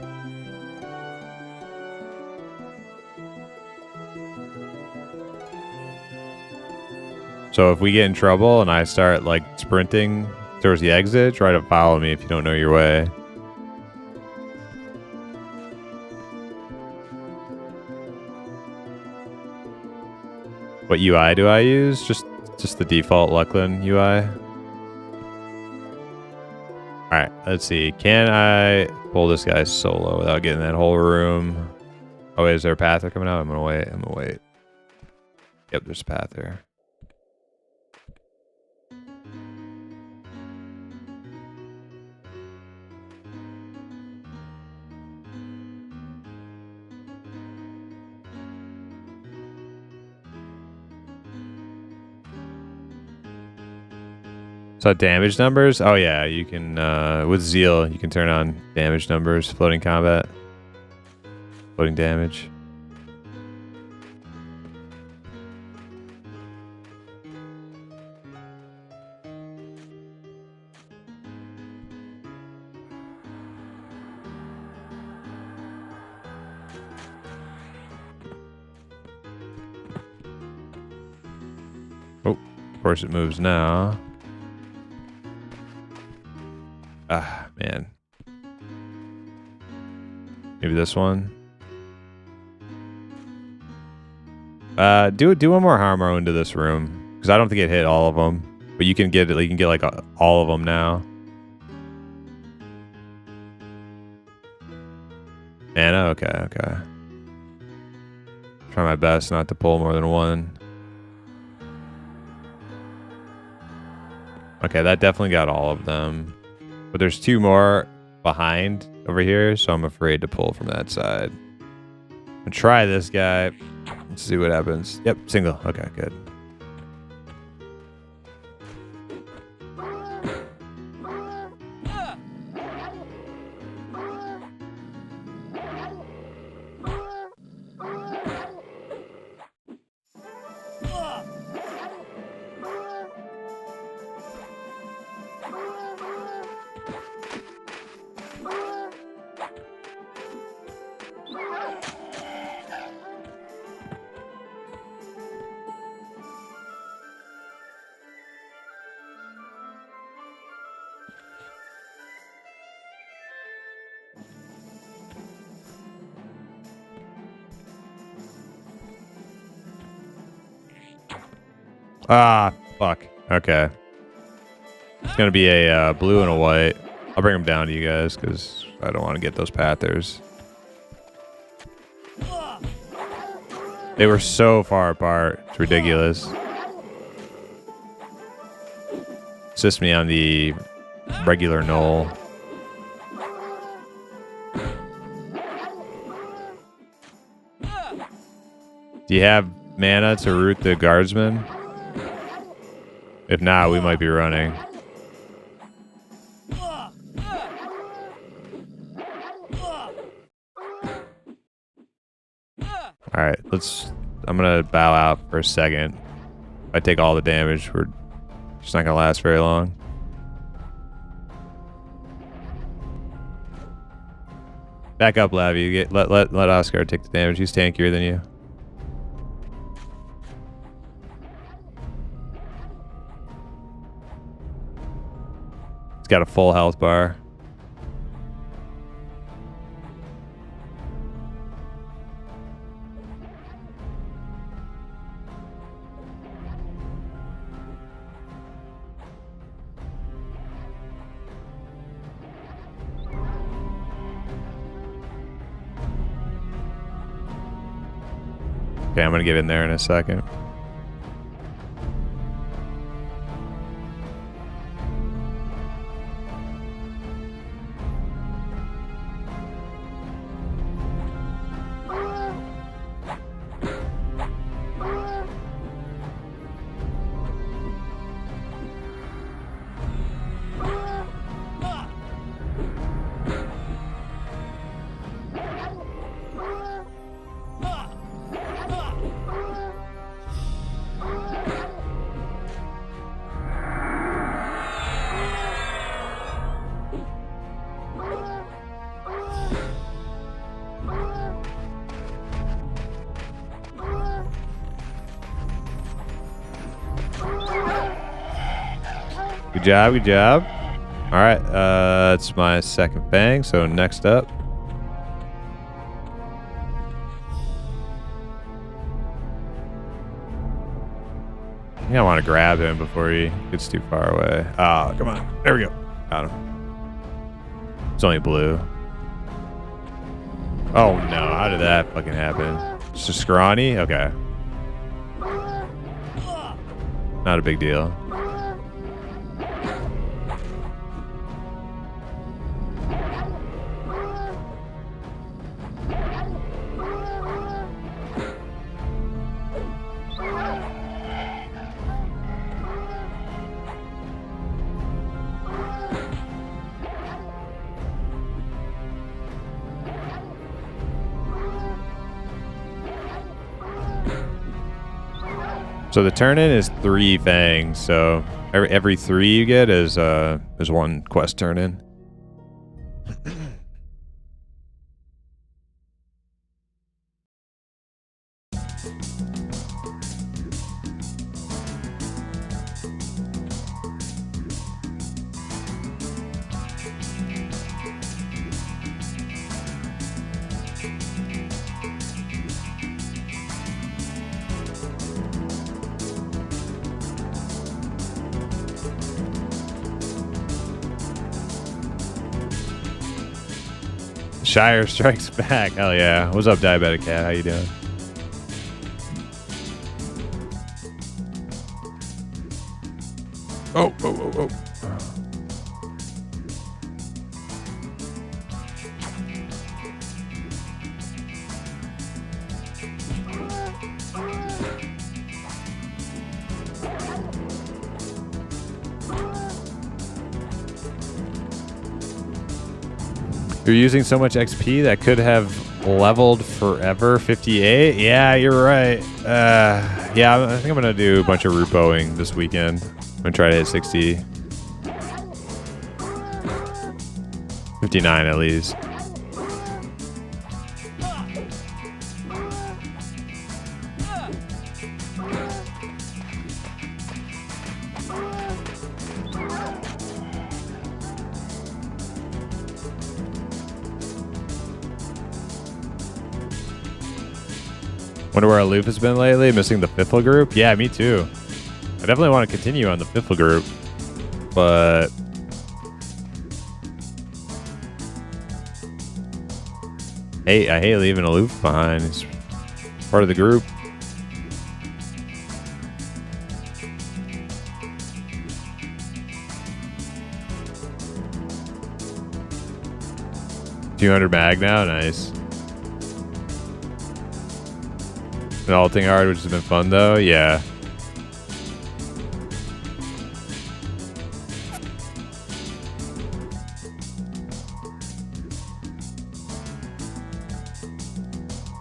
So if we get in trouble and I start like sprinting towards the exit, try to follow me if you don't know your way. What UI do I use? Just the default Luckland UI. All right, let's see. Can I pull this guy solo without getting that whole room? Oh, wait, is there a pather coming out? I'm gonna wait. Yep, there's a pather. So damage numbers? Oh yeah, you can, with Zeal, you can turn on damage numbers, floating combat, floating damage. Oh, of course it moves now. Ah, man. Maybe this one. Do one more harm row into this room. Because I don't think it hit all of them. But you can get it. You can get like all of them now. Mana? Okay, okay. Try my best not to pull more than one. Okay, that definitely got all of them. But there's 2 more behind over here, so I'm afraid to pull from that side. I'm gonna try this guy. Let's see what happens. Yep, single. Okay, good. Ah, fuck. Okay. It's gonna be a blue and a white. I'll bring them down to you guys because I don't want to get those Pathers. They were so far apart. It's ridiculous. Assist me on the regular knoll. Do you have mana to root the guardsman? If not, we might be running. Alright, I'm gonna bow out for a second. If I take all the damage, we're just not gonna last very long. Back up, Lavi. Let Oscar take the damage. He's tankier than you. He's got a full health bar. Okay, I'm gonna get in there in a second. Good job, good job. All right, that's my second bang. So next up. I think I want to grab him before he gets too far away. Oh, come on. There we go. Got him. It's only blue. Oh no, how did that fucking happen? Just a scrawny? Okay. Not a big deal. So the turn-in is 3 fangs, so every 3 you get is 1 quest turn-in. Shire strikes back. Hell yeah. What's up, Diabetic Cat? How you doing? Oh, oh, oh, oh. You're using so much XP that could have leveled forever. 58? Yeah, you're right. Yeah, I think I'm going to do a bunch of Rupoing this weekend. I'm going to try to hit 60. 59 at least. Wonder where Aloof has been lately, missing the Fiffle group? Yeah, me too. I definitely want to continue on the Fiffle group, but I hate leaving Aloof behind. He's part of the group. $200 mag now, nice. Been alting hard, which has been fun though. Yeah.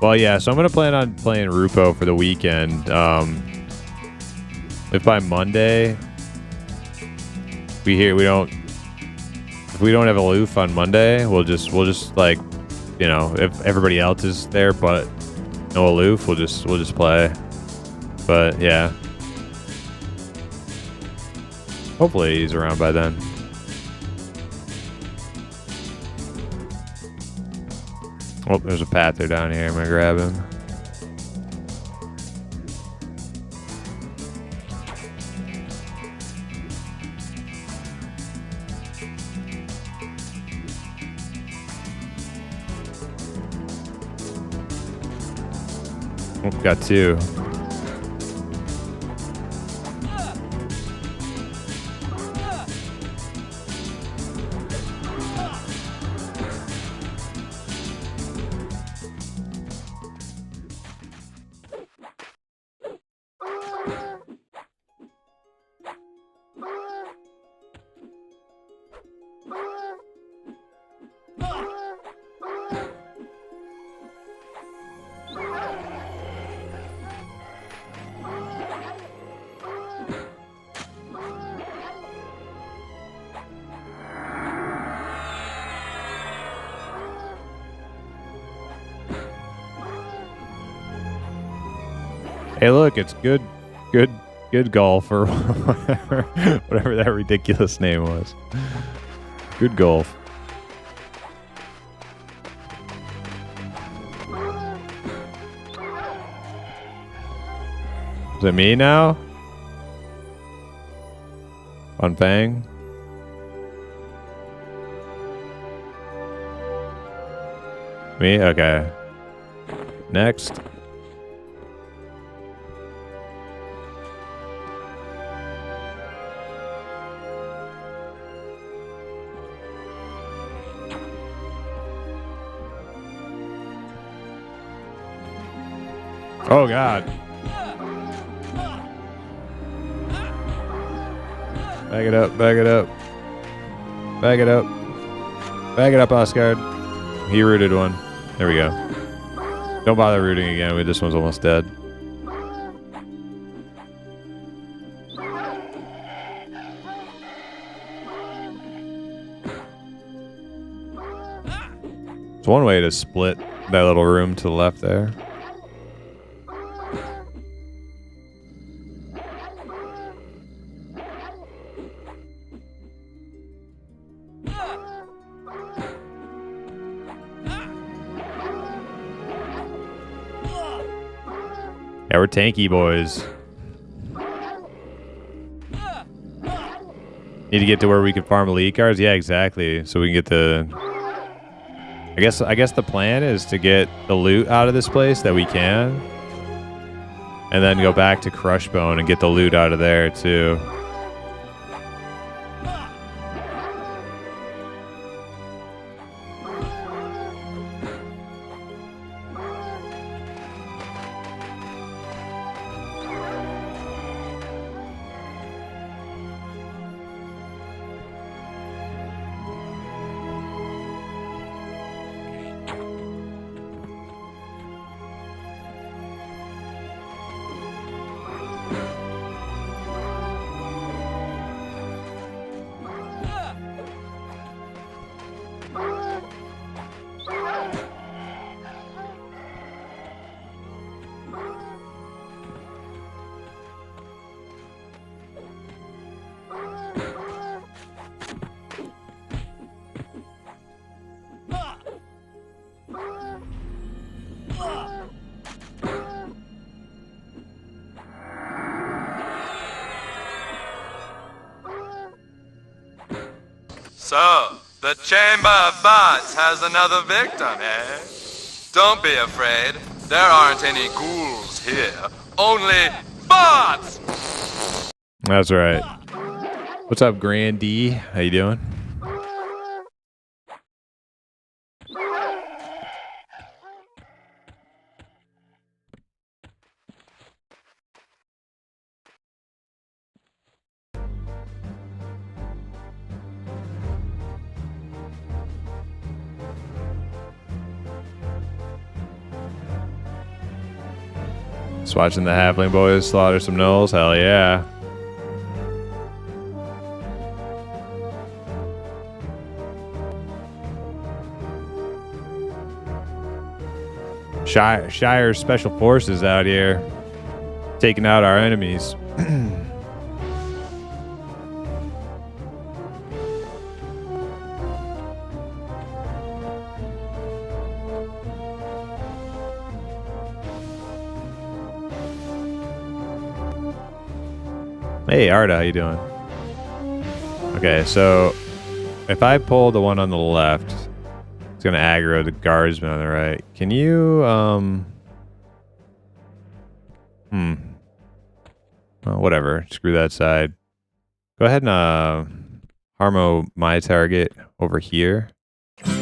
Well, yeah. So I'm gonna plan on playing Rupoe for the weekend. If by Monday if we don't have Aloof on Monday, we'll just like, you know, if everybody else is there, but no Aloof, we'll just play. But yeah, hopefully he's around by then. Oh, there's a Pather down here. I'm gonna grab him. Oh, got two. Hey, look, it's good golf, or whatever that ridiculous name was. Good golf. Is it me now? On Fang? Me? Okay. Next. Oh God. Bag it up, bag it up. Bag it up. Bag it up, Oscar. He rooted one. There we go. Don't bother rooting again. This one's almost dead. It's one way to split that little room to the left there. Yeah, we're tanky boys. Need to get to where we can farm elite cards? Yeah, exactly. So we can get the I guess the plan is to get the loot out of this place that we can, and then go back to Crushbone and get the loot out of there too. So, the Chamber of Bots has another victim, eh? Don't be afraid. There aren't any ghouls here. Only bots! That's right. What's up, Grandee? How you doing? Just watching the Halfling boys slaughter some gnolls. Hell yeah. Shire's special forces out here taking out our enemies. Hey, Arda, how you doing? Okay, so if I pull the one on the left, it's gonna aggro the guardsman on the right. Can you, well, whatever. Screw that side. Go ahead and harmo my target over here. Howdy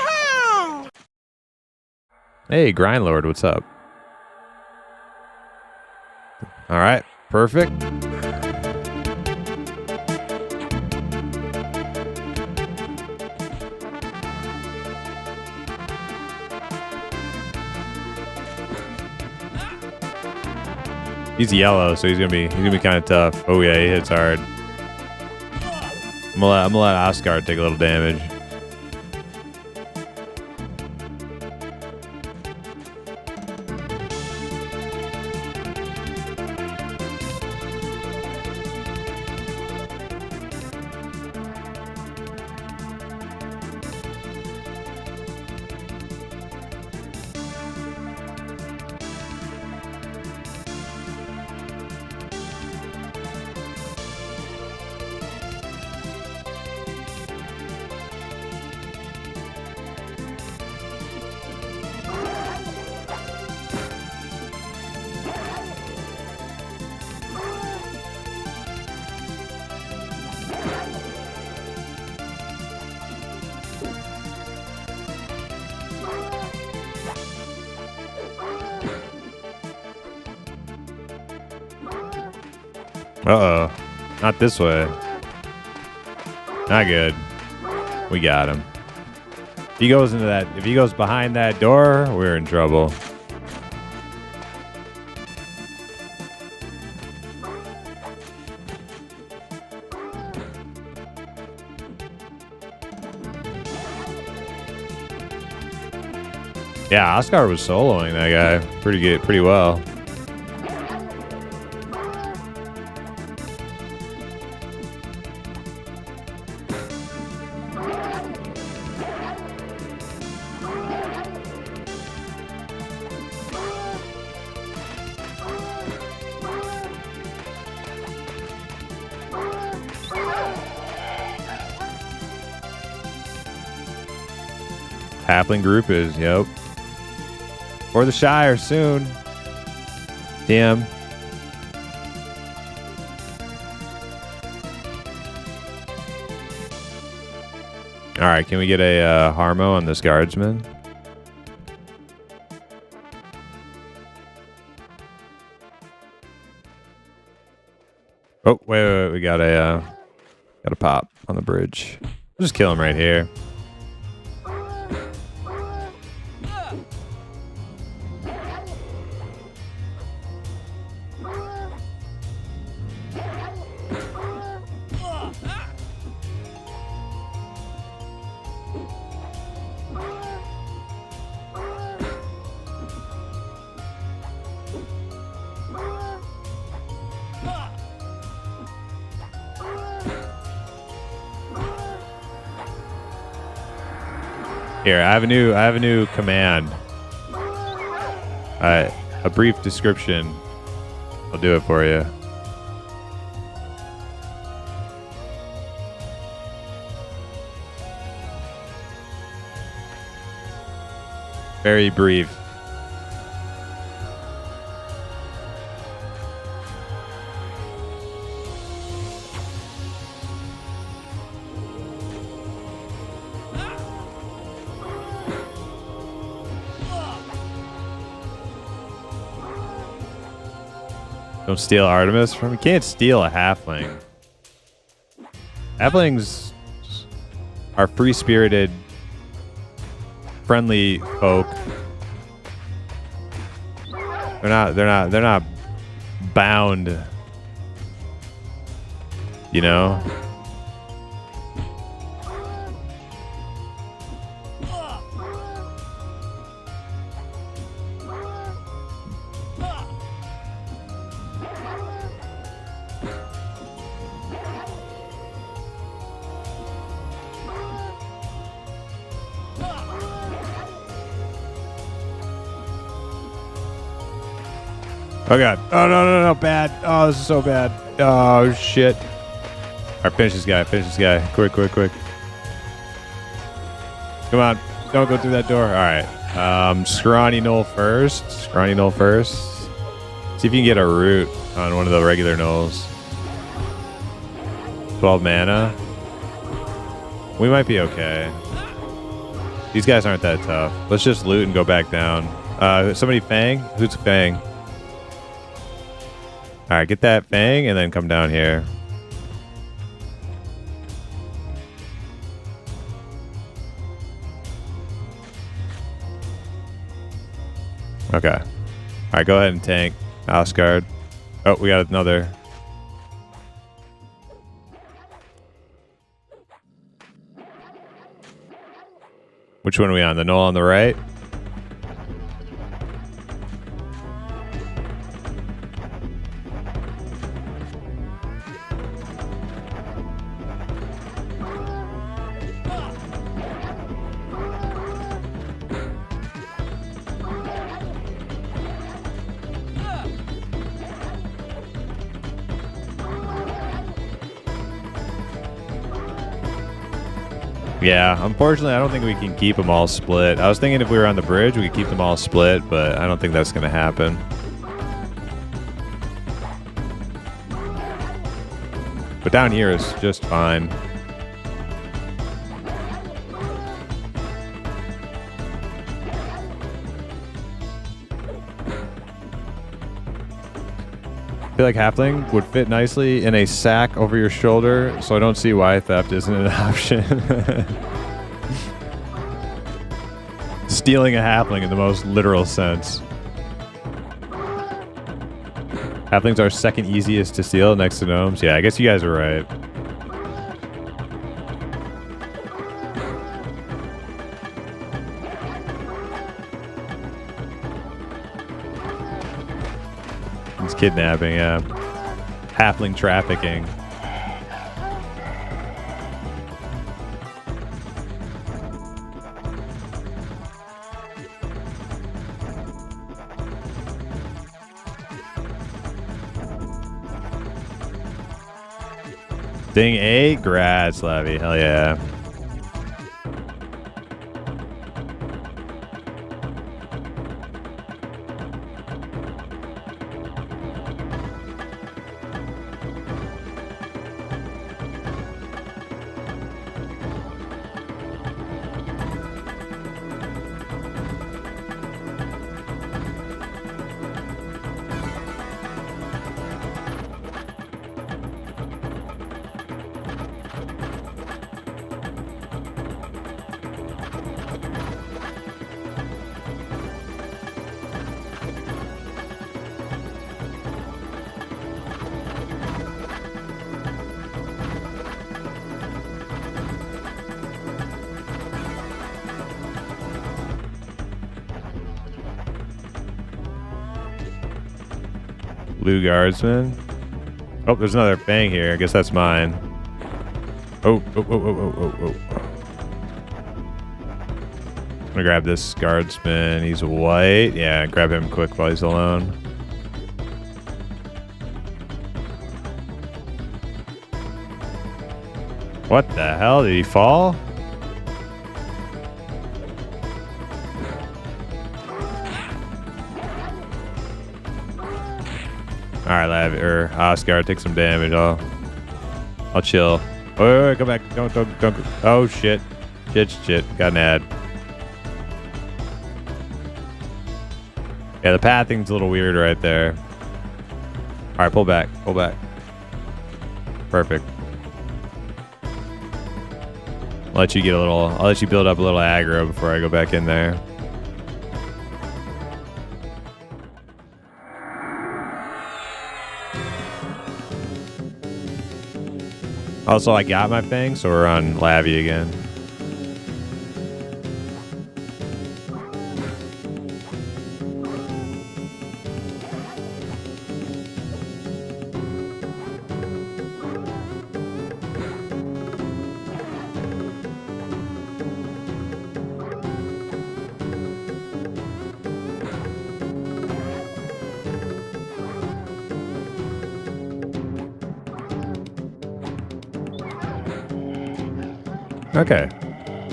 ho! Hey, Grindlord, what's up? All right, perfect. He's yellow, so he's gonna be kind of tough. Oh yeah, he hits hard. I'm gonna let Oscar take a little damage. Uh-oh. Not this way. Not good. We got him. If he goes behind that door, we're in trouble. Yeah, Oscar was soloing that guy pretty well. Halfling group is, yep. For the Shire soon. Damn. Alright, can we get a Harmo on this guardsman? Oh, wait, we got a pop on the bridge. We'll just kill him right here. Here, I have a new command. A brief description. I'll do it for you. Very brief. Don't steal Artemis from me. You can't steal a halfling. Halflings are free-spirited, friendly folk. They're not bound. You know? Oh god. Oh no, bad. Oh, this is so bad. Oh shit. Alright, finish this guy, Quick. Come on. Don't go through that door. Alright. Scrawny Knoll first. See if you can get a root on one of the regular Knolls. 12 mana. We might be okay. These guys aren't that tough. Let's just loot and go back down. Somebody Fang? Who's Fang? Alright, get that Fang and then come down here. Okay. Alright, go ahead and tank. Asgard. Oh, we got another. Which one are we on? The Knoll on the right? Yeah, unfortunately, I don't think we can keep them all split. I was thinking if we were on the bridge, we could keep them all split, but I don't think that's going to happen. But down here is just fine. I feel like Halfling would fit nicely in a sack over your shoulder, so I don't see why theft isn't an option. Stealing a Halfling in the most literal sense. Halflings are second easiest to steal next to gnomes. Yeah, I guess you guys are right. It's kidnapping, yeah. Halfling trafficking. Ding a grad, Slavy. Hell yeah. Blue guardsman. Oh, there's another fang here. I guess that's mine. Oh. I'm gonna grab this guardsman. He's white. Yeah, grab him quick while he's alone. What the hell? Did he fall? Alright, Oscar, take some damage. I'll chill. Wait, come back. Don't. Oh, shit. Shit. Got an ad. Yeah, the pathing's a little weird right there. Alright, pull back. Perfect. I'll let you build up a little aggro before I go back in there. Also, I got my fang, so we're on Lavi again. Okay.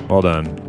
Well done.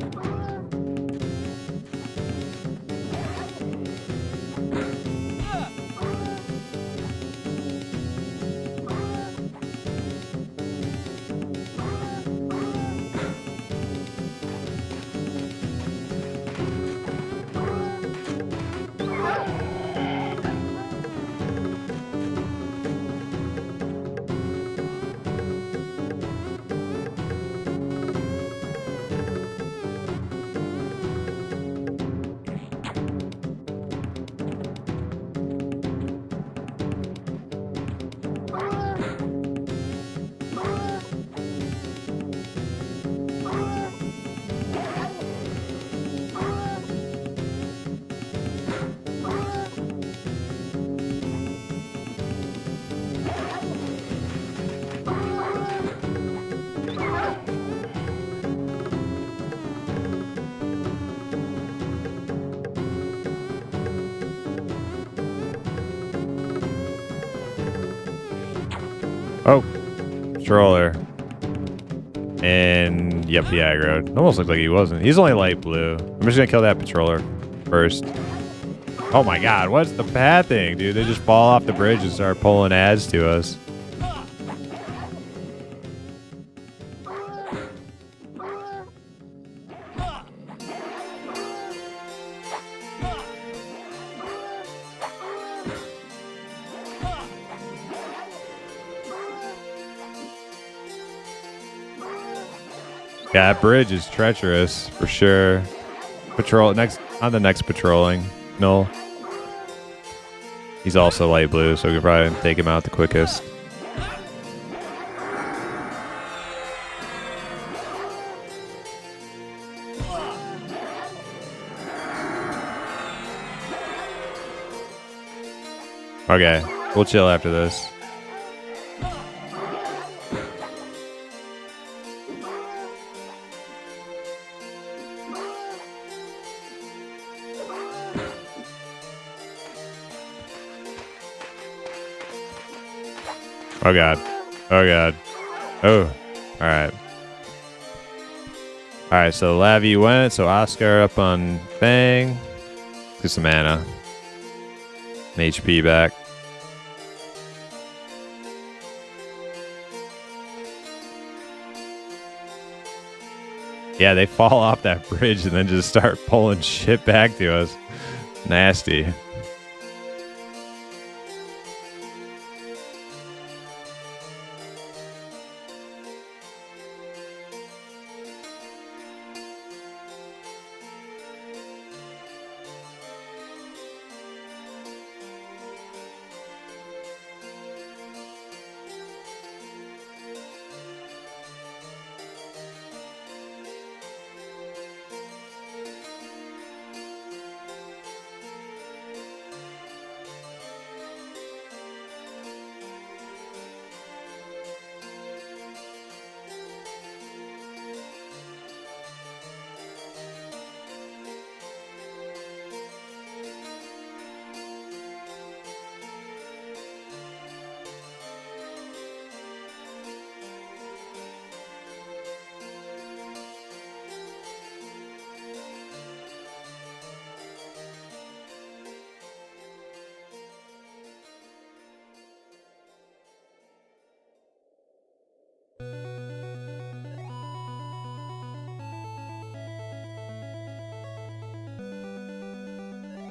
Oh, controller. And yep, he aggroed. Almost looked like he wasn't. He's only light blue. I'm just gonna kill that patroller first. Oh my god, what's the bad thing, dude? They just fall off the bridge and start pulling ads to us. Yeah, that bridge is treacherous for sure. On the next patrolling. No. He's also light blue, so we could probably take him out the quickest. Okay, we'll chill after this. Oh god. Oh god. Oh. Alright. Alright, so Lavi went, so Oscar up on Fang. Get some mana. An HP back. Yeah, they fall off that bridge and then just start pulling shit back to us. Nasty.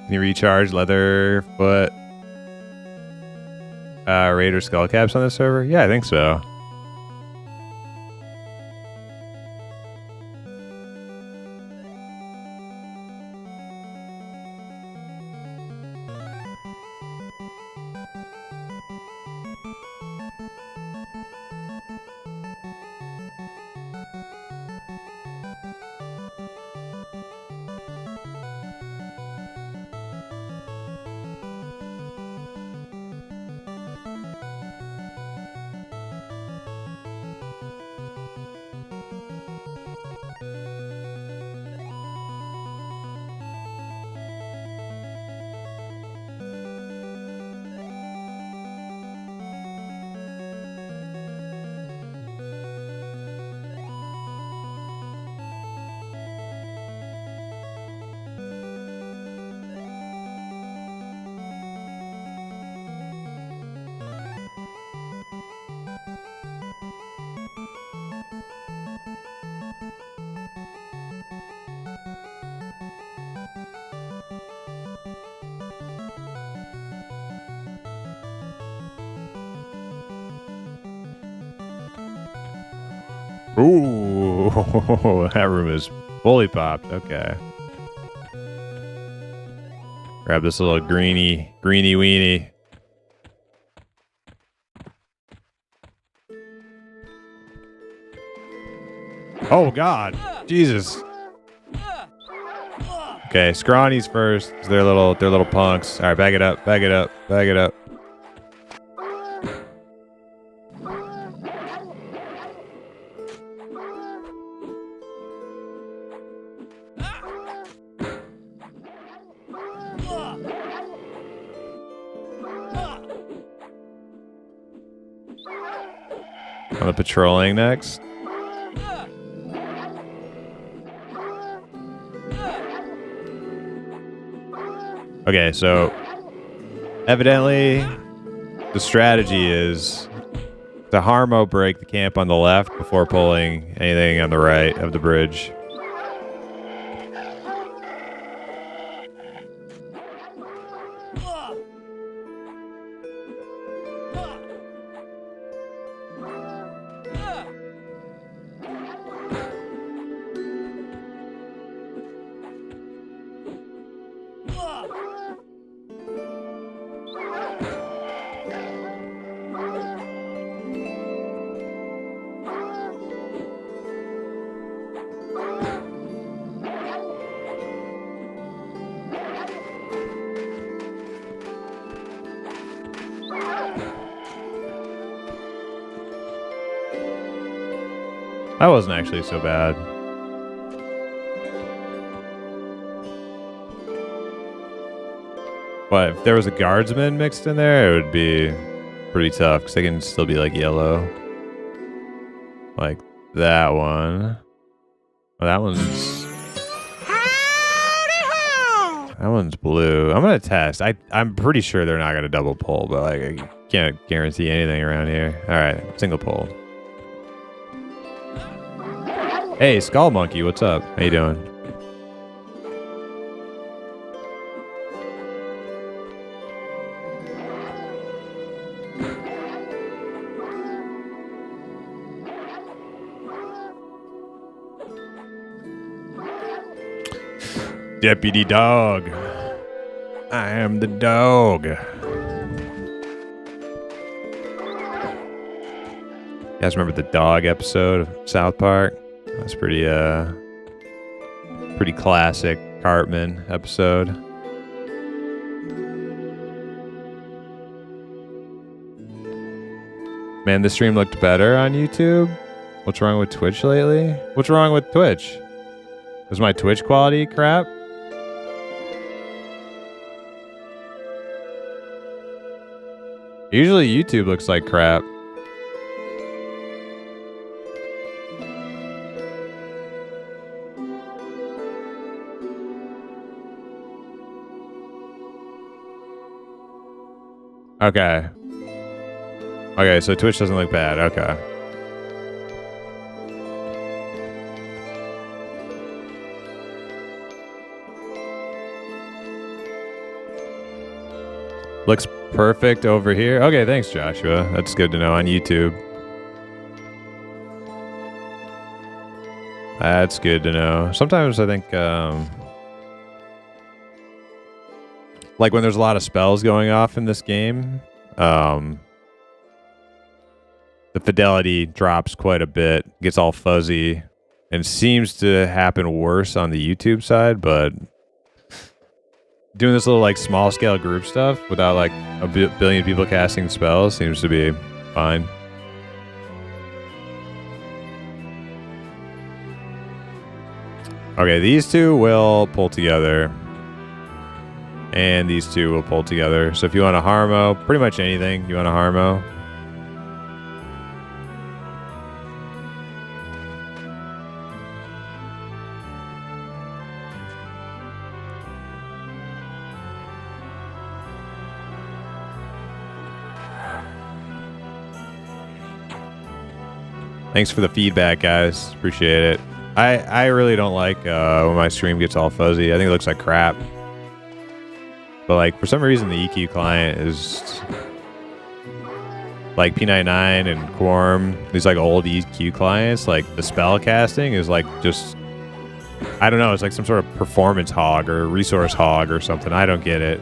Can you recharge Leatherfoot Raider skullcaps on this server? Yeah, I think so. Ooh, that room is fully popped. Okay. Grab this little greeny weenie. Oh God, Jesus. Okay, scrawnies first. They're little punks. All right, back it up. On the patrolling next. Okay, so evidently the strategy is to Harmo break the camp on the left before pulling anything on the right of the bridge. That wasn't actually so bad. But if there was a guardsman mixed in there, it would be pretty tough because they can still be like yellow. Like that one. Oh, that one's... That one's blue. I'm going to test. I'm pretty sure they're not going to double pull, but like I can't guarantee anything around here. All right, single pull. Hey, Skull Monkey, what's up? How you doing? Deputy Dog. I am the dog. You guys remember the dog episode of South Park? That's pretty classic Cartman episode. Man, this stream looked better on YouTube. What's wrong with Twitch lately? What's wrong with Twitch? Was my Twitch quality crap? Usually YouTube looks like crap. Okay. Okay, so Twitch doesn't look bad. Okay. Looks perfect over here. Okay, thanks, Joshua. That's good to know on YouTube. That's good to know. Sometimes I think, like when there's a lot of spells going off in this game, the fidelity drops quite a bit, gets all fuzzy, and seems to happen worse on the YouTube side, but doing this little like small scale group stuff without like a billion people casting spells seems to be fine. Okay, these two will pull together. And these two will pull together. So if you want a Harmo, pretty much anything you want a Harmo. Thanks for the feedback, guys. Appreciate it. I really don't like when my stream gets all fuzzy. I think it looks like crap. But like for some reason the EQ client is like P99 and Quarm, these like old EQ clients, like the spell casting is like just, I don't know, it's like some sort of performance hog or resource hog or something. I don't get it.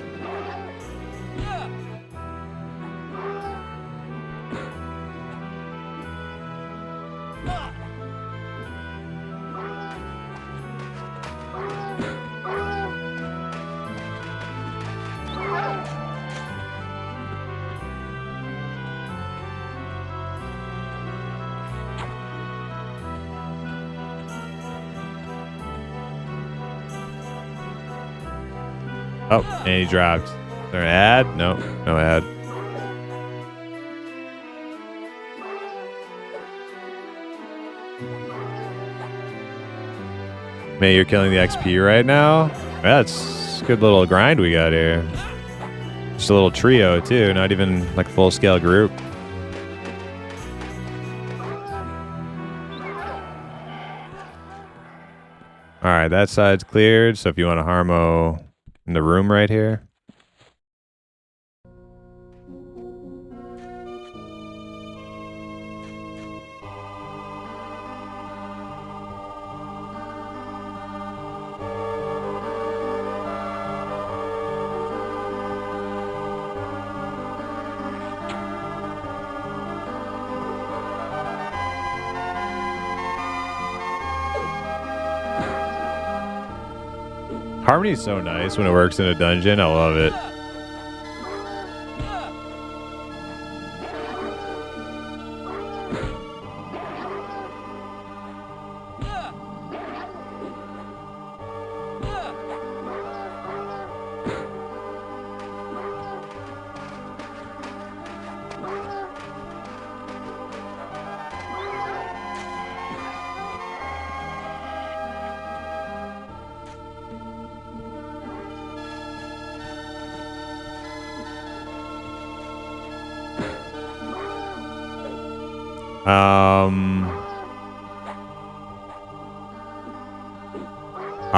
Oh, and he dropped. Is there an ad? No, no ad. Man, you're killing the XP right now? That's a good little grind we got here. Just a little trio, too. Not even like a full-scale group. All right, that side's cleared. So if you want to Harmo in the room right here. Harmony's so nice when it works in a dungeon. I love it.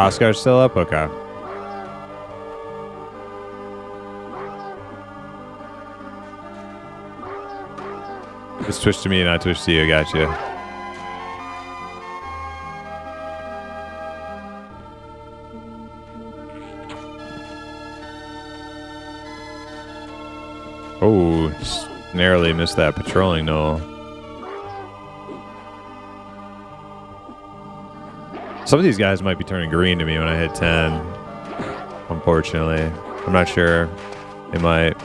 Oscar's still up? Okay. Just switch to me, not switch to you. Gotcha. Oh, just narrowly missed that patrolling knoll. Some of these guys might be turning green to me when I hit 10. Unfortunately. I'm not sure. They might.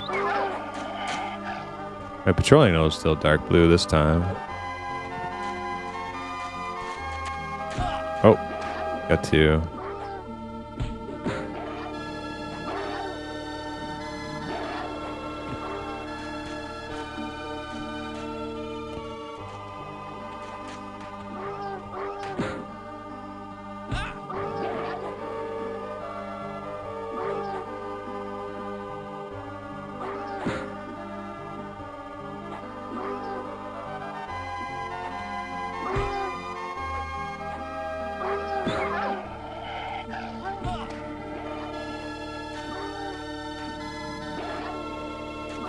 My patrolling knoll is still dark blue this time. Oh, got two.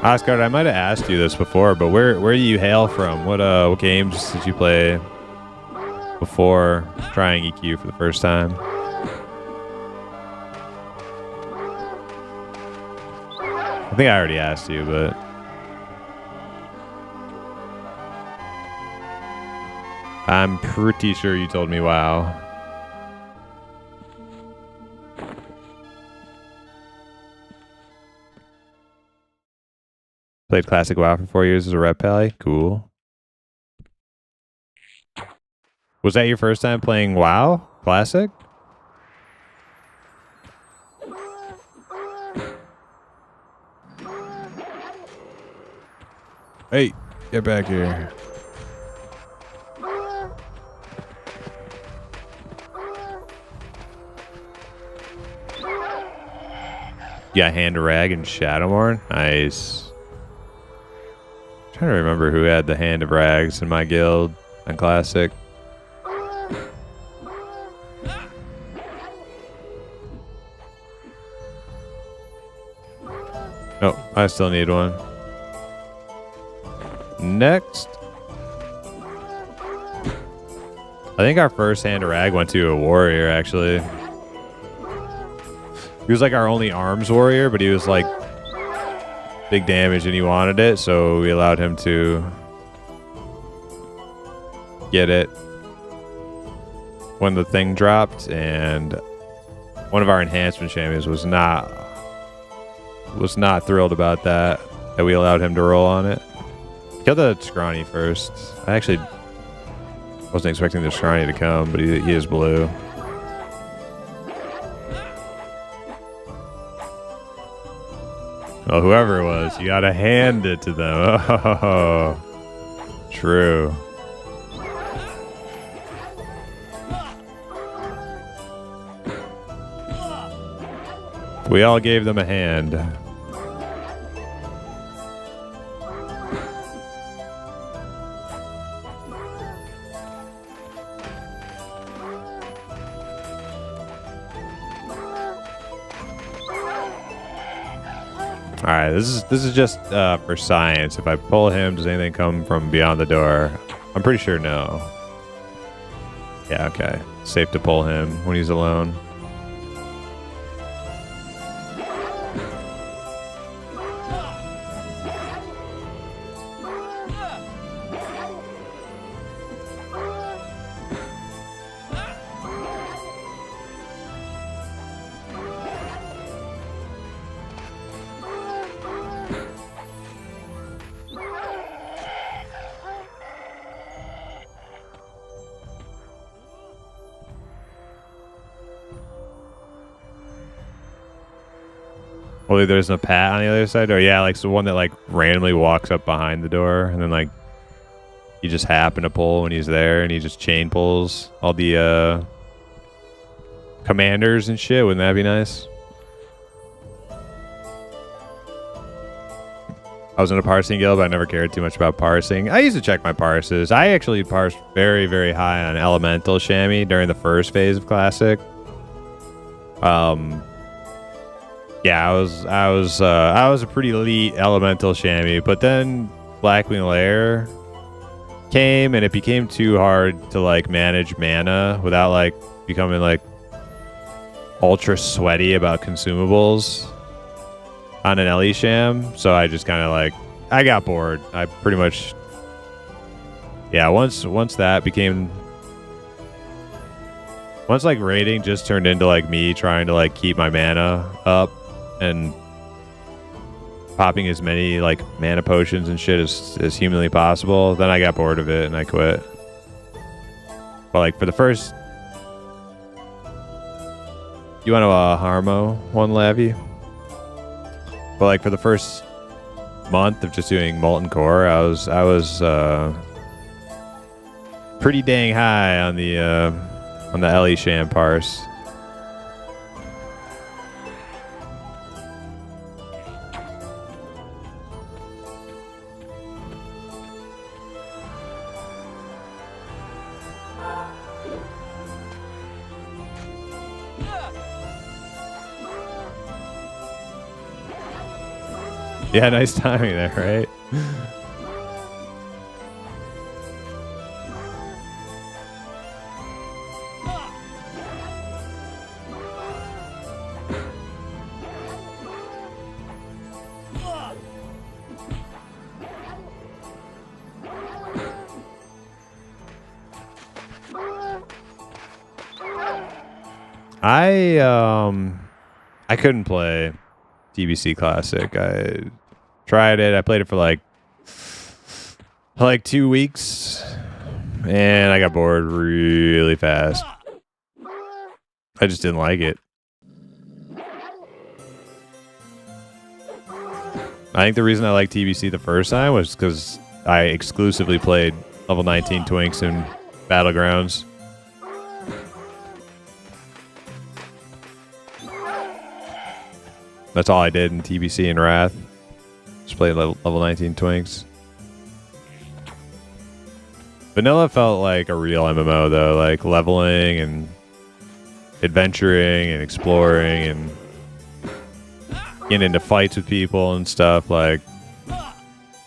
Oscar, I might have asked you this before, but where do you hail from? What games did you play before trying EQ for the first time? I think I already asked you, but I'm pretty sure you told me WoW. Played Classic WoW for 4 years as a rep pally. Cool. Was that your first time playing WoW Classic? Hey, get back here. You got Hand to Rag and Shadowmourne? Nice. I'm trying to remember who had the Hand of Rags in my guild on Classic. Oh, I still need one. Next. I think our first Hand of Rag went to a warrior, actually. He was like our only arms warrior, but he was like big damage and he wanted it, so we allowed him to get it when the thing dropped, and one of our enhancement champions was not thrilled about that we allowed him to roll on it. Kill the Scrawny first. I actually wasn't expecting the Scrawny to come, but he is blue. Well, whoever it was, you gotta hand it to them. Oh, true. We all gave them a hand. Alright, this is just for science. If I pull him, does anything come from beyond the door? I'm pretty sure no. Yeah, okay. Safe to pull him when he's alone. Well, there's a pat on the other side, or yeah, like the one that like randomly walks up behind the door, and then like you just happen to pull when he's there, and he just chain pulls all the commanders and shit. Wouldn't that be nice? I was in a parsing guild, but I never cared too much about parsing. I used to check my parses. I actually parsed very, very high on elemental chamois during the first phase of Classic. Yeah, I was a pretty elite elemental chamois, but then Blackwing Lair came, and it became too hard to like manage mana without like becoming like ultra sweaty about consumables on an Ellie Sham. So I just kind of like I got bored. I pretty much once that became once like raiding just turned into like me trying to like keep my mana up and popping as many like mana potions and shit as humanly possible, then I got bored of it and I quit. But like for the first, you want to Harmo one Lavi? But like for the first month of just doing Molten Core, I was pretty dang high on the Ellie Sham parse. Yeah, nice timing there, right? I couldn't play TBC Classic. I tried it. I played it for like 2 weeks, and I got bored really fast. I just didn't like it. I think the reason I liked TBC the first time was because I exclusively played level 19 Twinks in Battlegrounds. That's all I did in TBC and Wrath. Just played level 19 Twinks. Vanilla felt like a real MMO though, like leveling and adventuring and exploring and getting into fights with people and stuff. Like,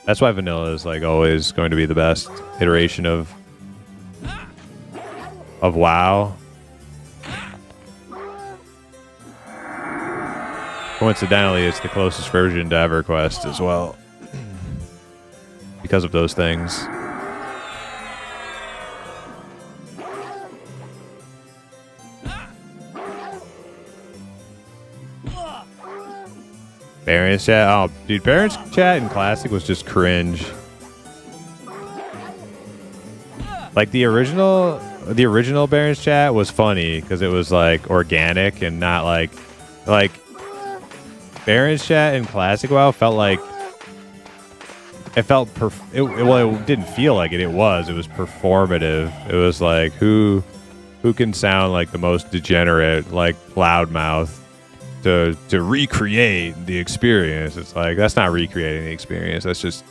that's why vanilla is like always going to be the best iteration of WoW. Coincidentally, it's the closest version to EverQuest as well, because of those things. Baron's chat? Oh, dude, Baron's chat in Classic was just cringe. Like, the original Baron's chat was funny because it was like organic and not like Baron's chat in Classic WoW felt like it felt it didn't feel like it. It was performative. It was like who can sound like the most degenerate, like loudmouth to recreate the experience. It's like, that's not recreating the experience. That's just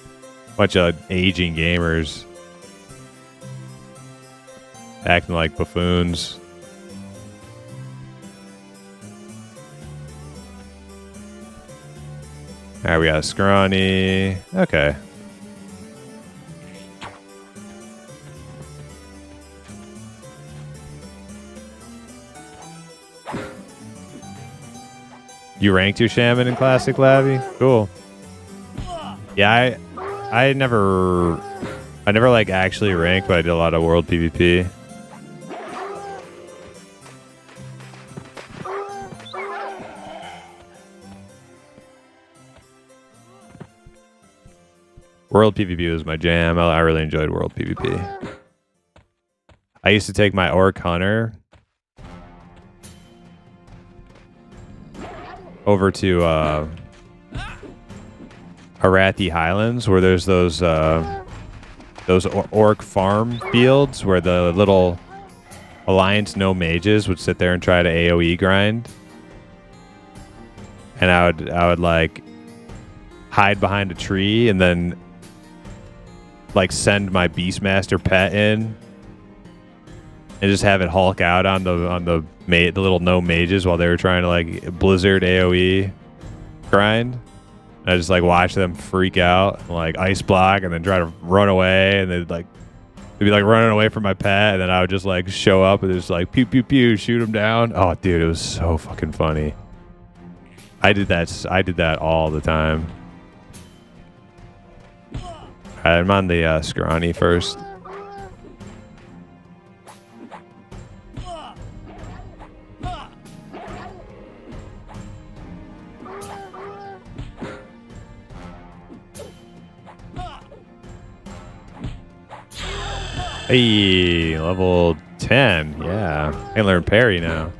a bunch of aging gamers acting like buffoons. Alright, we got a scrawny. Okay. You ranked your shaman in Classic, Labby? Cool. Yeah, I never like actually ranked, but I did a lot of world PvP. World PvP was my jam. I really enjoyed World PvP. I used to take my Orc Hunter over to Arathi Highlands, where there's those orc farm fields where the little Alliance no mages would sit there and try to AoE grind. And I would like hide behind a tree and then like send my Beastmaster pet in and just have it Hulk out on the little no mages while they were trying to like Blizzard AoE grind. And I just like watch them freak out and like ice block and then try to run away, and they'd be like running away from my pet, and then I would just like show up and just like pew pew pew shoot them down. Oh dude, it was so fucking funny. I did that all the time. Alright, I'm on the scrawny first. Hey, level 10. Yeah, I can learn parry now.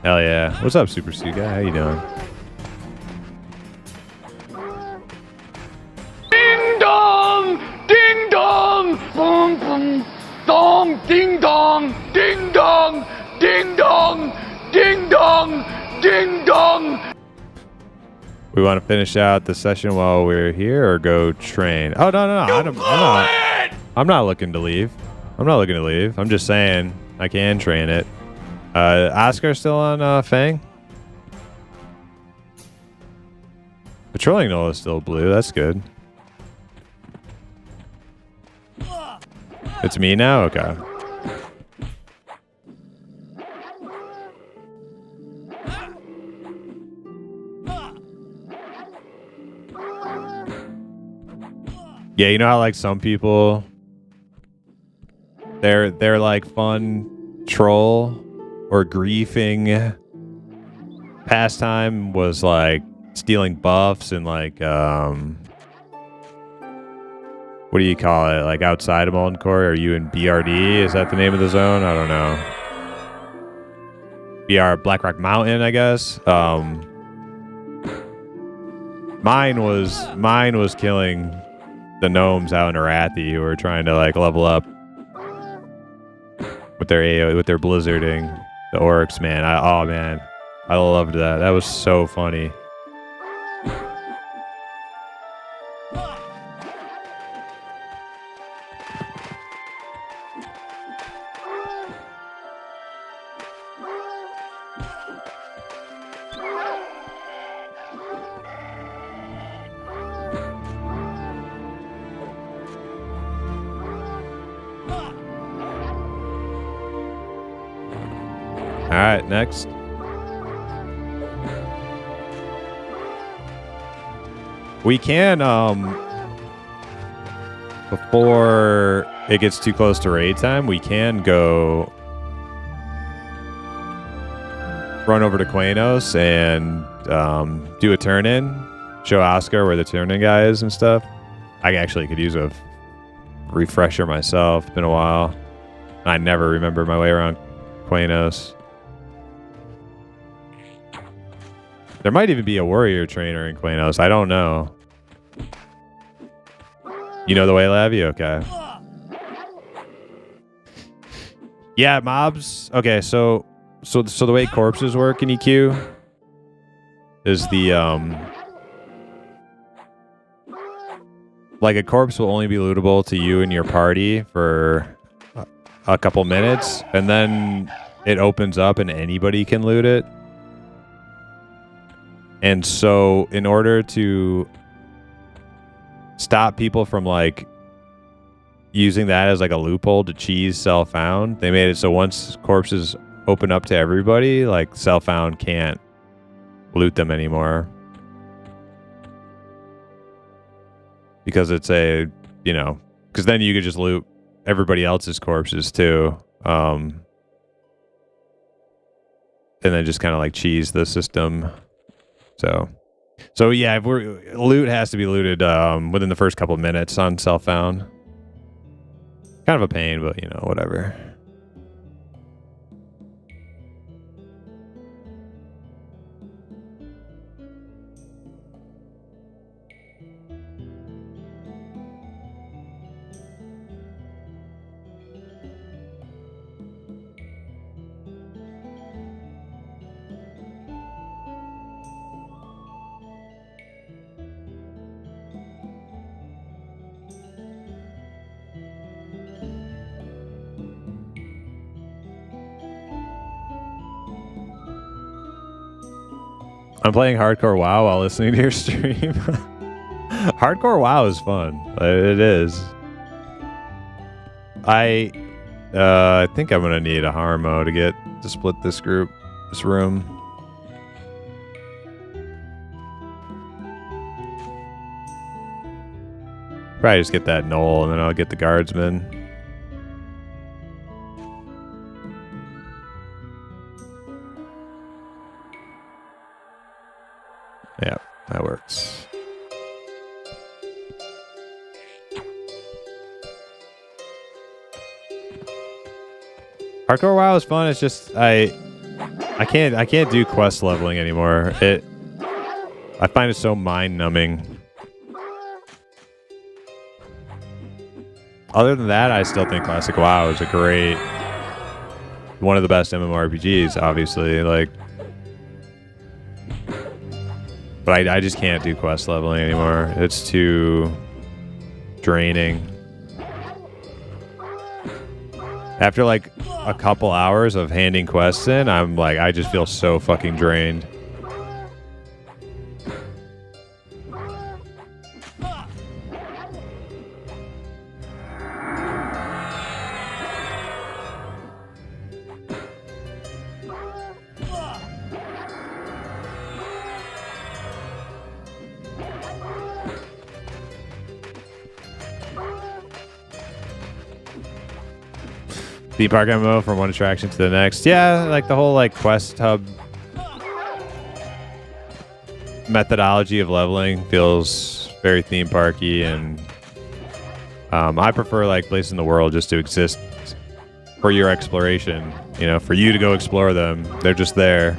Hell yeah. What's up, Super Stu guy? How you doing? Ding dong! Ding dong! Boom boom! Dong! Ding dong! Ding dong! Ding dong! Ding dong! Ding dong! We want to finish out the session while we're here, or go train? Oh no. I'm not looking to leave. I'm just saying I can train it. Oscar still on Fang? Patrolling Knoll is still blue. That's good. It's me now? Okay. Yeah, you know how like some people they're like fun troll or griefing pastime was like stealing buffs and like what do you call it? Like outside of Molten Core? Are you in BRD? Is that the name of the zone? I don't know. Blackrock Mountain, I guess. Mine was killing the gnomes out in Arathi who were trying to like level up with their AO, with their blizzarding. The orcs, man. Man. I loved that. That was so funny. Alright, next. We can, before it gets too close to raid time, we can go run over to Quanos and do a turn-in. Show Oscar where the turn-in guy is and stuff. I actually could use a refresher myself. It's been a while. I never remember my way around Quanos. There might even be a warrior trainer in Quanos. I don't know. You know the way, Lavi? Okay. Yeah, mobs. Okay, so the way corpses work in EQ is the like a corpse will only be lootable to you and your party for a couple minutes, and then it opens up and anybody can loot it. And so in order to stop people from like using that as like a loophole to cheese self-found, they made it so once corpses open up to everybody, like self-found can't loot them anymore. Because it's a, you know, because then you could just loot everybody else's corpses too. And then just kind of like cheese the system. So yeah, if loot has to be looted within the first couple of minutes on self-found. Kind of a pain, but you know, whatever. I'm playing Hardcore WoW while listening to your stream. Hardcore WoW is fun. It is. I think I'm gonna need a Harmo to split this room. Probably just get that knoll and then I'll get the guardsman. Yeah, that works. Hardcore WoW is fun. It's just I can't do quest leveling anymore. I find it so mind numbing. Other than that, I still think Classic WoW is one of the best MMORPGs, obviously. Like But I just can't do quest leveling anymore. It's too draining. After like a couple hours of handing quests in, I'm like, I just feel so fucking drained. Theme park MMO from one attraction to the next. Yeah, like the whole like quest hub methodology of leveling feels very theme parky, and I prefer like places in the world just to exist for your exploration. You know, for you to go explore them. They're just there,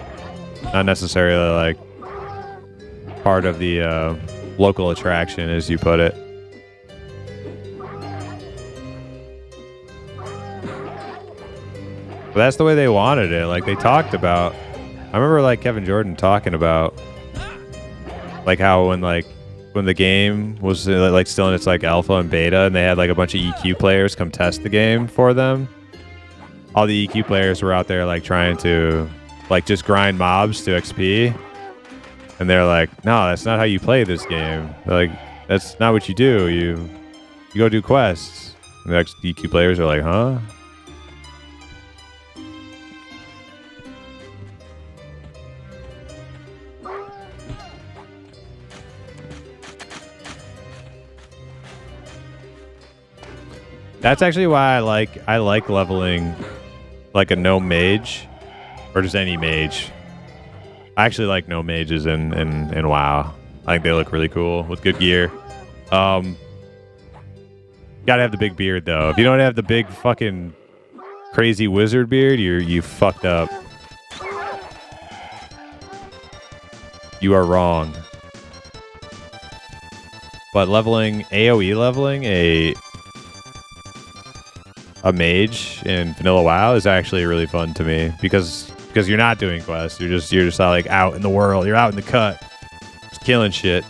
not necessarily like part of the local attraction, as you put it. But that's the way they wanted it. Like they talked about, I remember like Kevin Jordan talking about like how when the game was like still in its like alpha and beta, and they had like a bunch of EQ players come test the game for them. All the EQ players were out there like trying to like just grind mobs to XP, and they're like, no, that's not how you play this game. They're like, that's not what you do. You go do quests. And the EQ players are like, huh? That's actually why I like leveling like a no mage or just any mage. I actually like no mages in WoW. I think they look really cool with good gear. Gotta have the big beard though. If you don't have the big fucking crazy wizard beard, you fucked up. You are wrong. But leveling AoE leveling a mage in vanilla WoW is actually really fun to me because you're not doing quests. You're just like out in the world. You're out in the cut, just killing shit.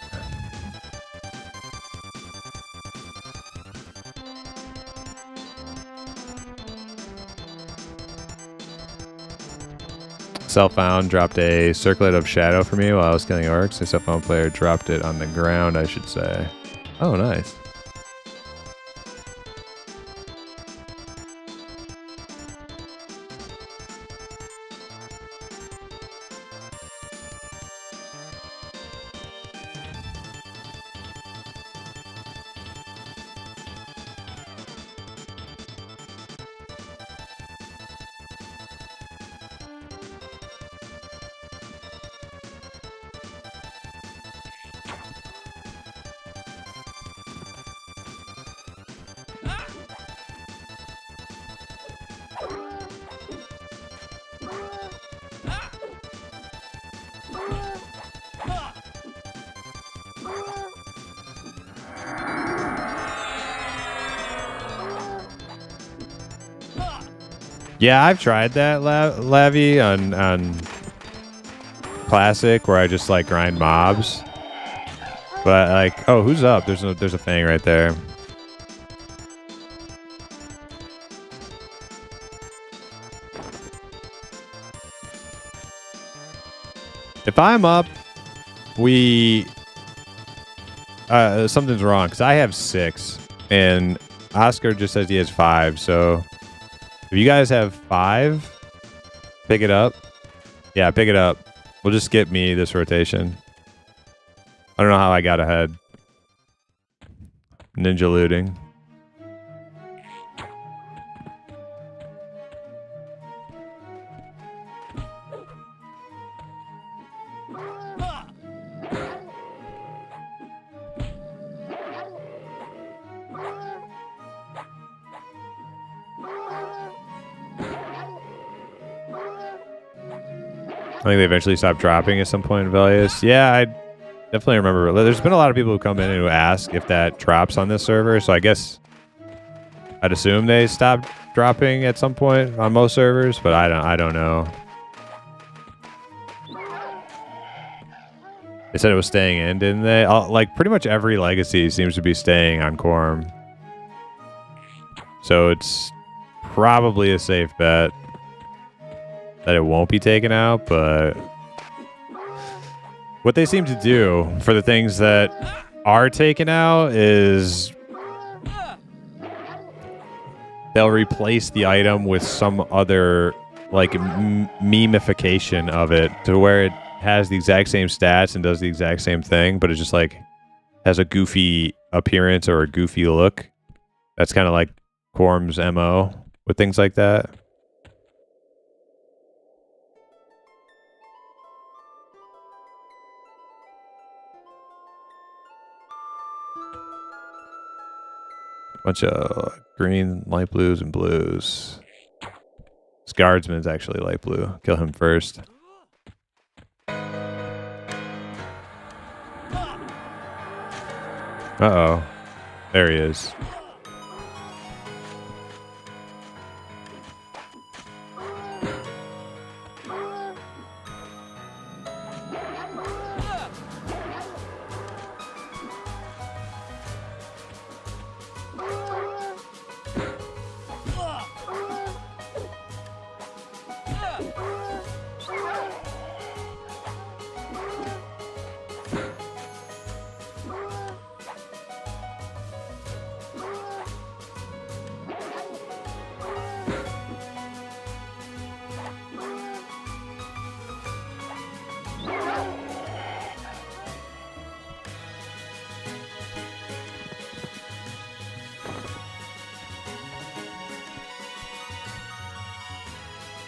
Self-found dropped a circlet of shadow for me while I was killing orcs. A self-found player dropped it on the ground, I should say. Oh, nice. Yeah, I've tried that Lavi on Classic where I just like grind mobs. But like, oh, who's up? There's a thing right there. If I'm up, something's wrong because I have 6 and Oscar just says he has 5, so if you guys have 5, pick it up. Yeah, pick it up. We'll just skip me this rotation. I don't know how I got ahead. Ninja looting. I think they eventually stopped dropping at some point in Velius. Yeah, I definitely remember. There's been a lot of people who come in and who ask if that drops on this server, so I guess I'd assume they stopped dropping at some point on most servers, but I don't know. They said it was staying in, didn't they? Like, pretty much every legacy seems to be staying on Quarm. So it's probably a safe bet that it won't be taken out, but what they seem to do for the things that are taken out is they'll replace the item with some other, like, memification of it to where it has the exact same stats and does the exact same thing, but it just, like, has a goofy appearance or a goofy look. That's kind of like Quarm's MO with things like that. Bunch of green, light blues, and blues. This guardsman's actually light blue. Kill him first. Uh-oh. There he is.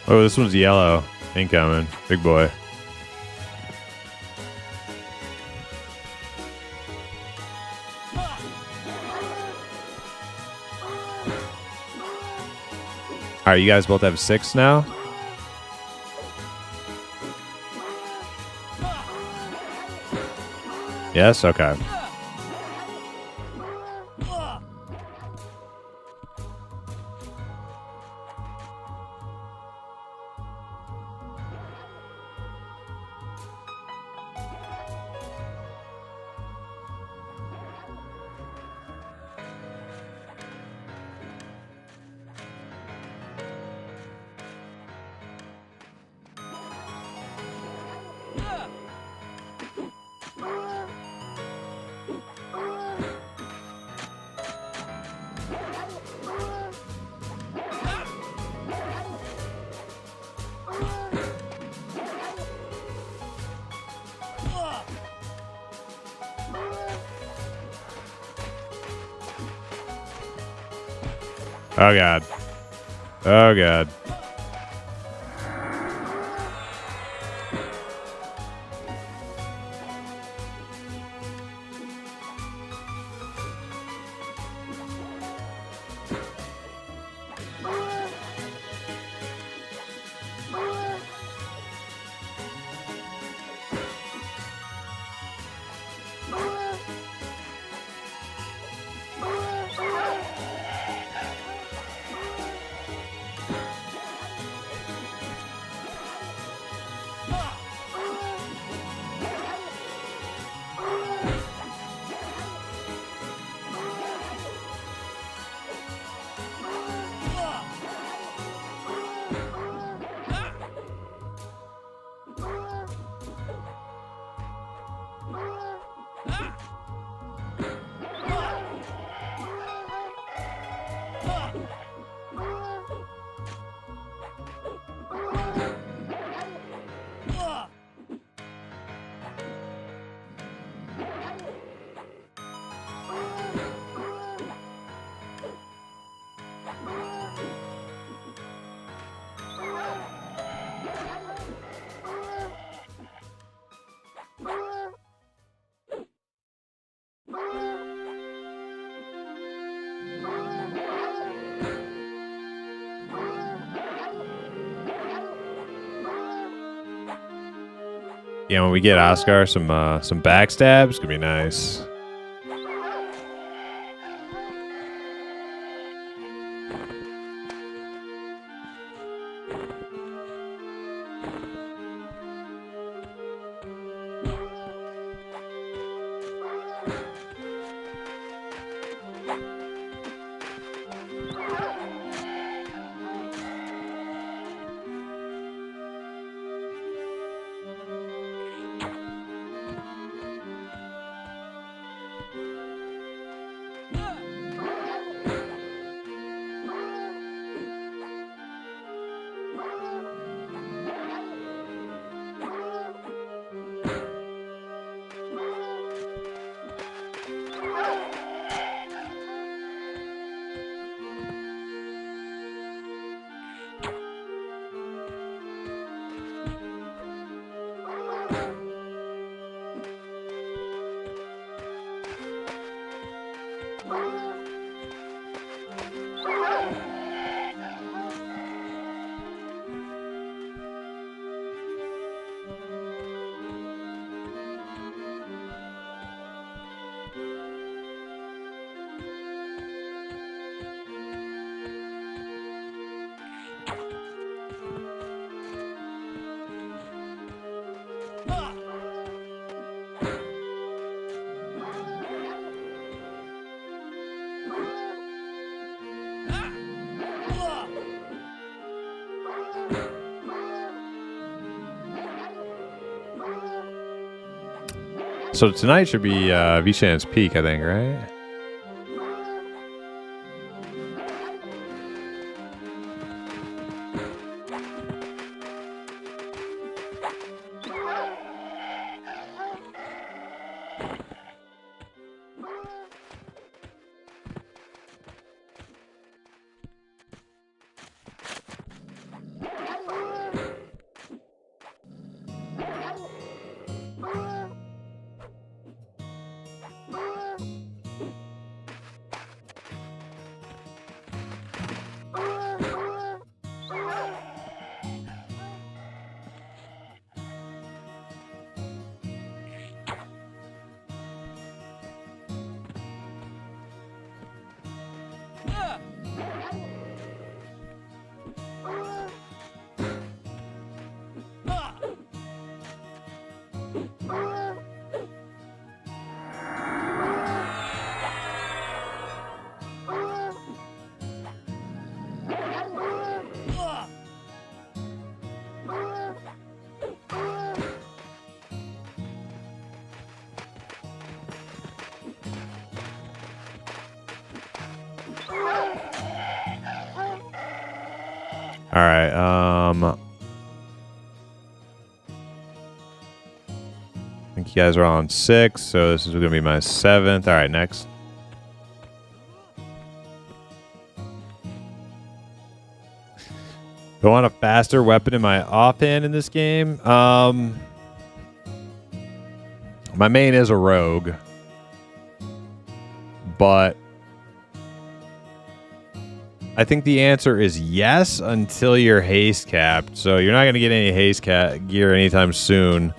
Oh, this one's yellow. Incoming. Big boy. Alright, you guys both have 6 now? Yes? Okay. Oh god. Oh god. Yeah, when we get Oscar some backstabs, could be nice. So tonight should be Vishan's Peak, I think, right? All right. I think you guys are on 6, so this is going to be my 7th. All right, next. Do I want a faster weapon in my offhand in this game? My main is a rogue, but I think the answer is yes until you're haste capped. So you're not going to get any haste gear anytime soon.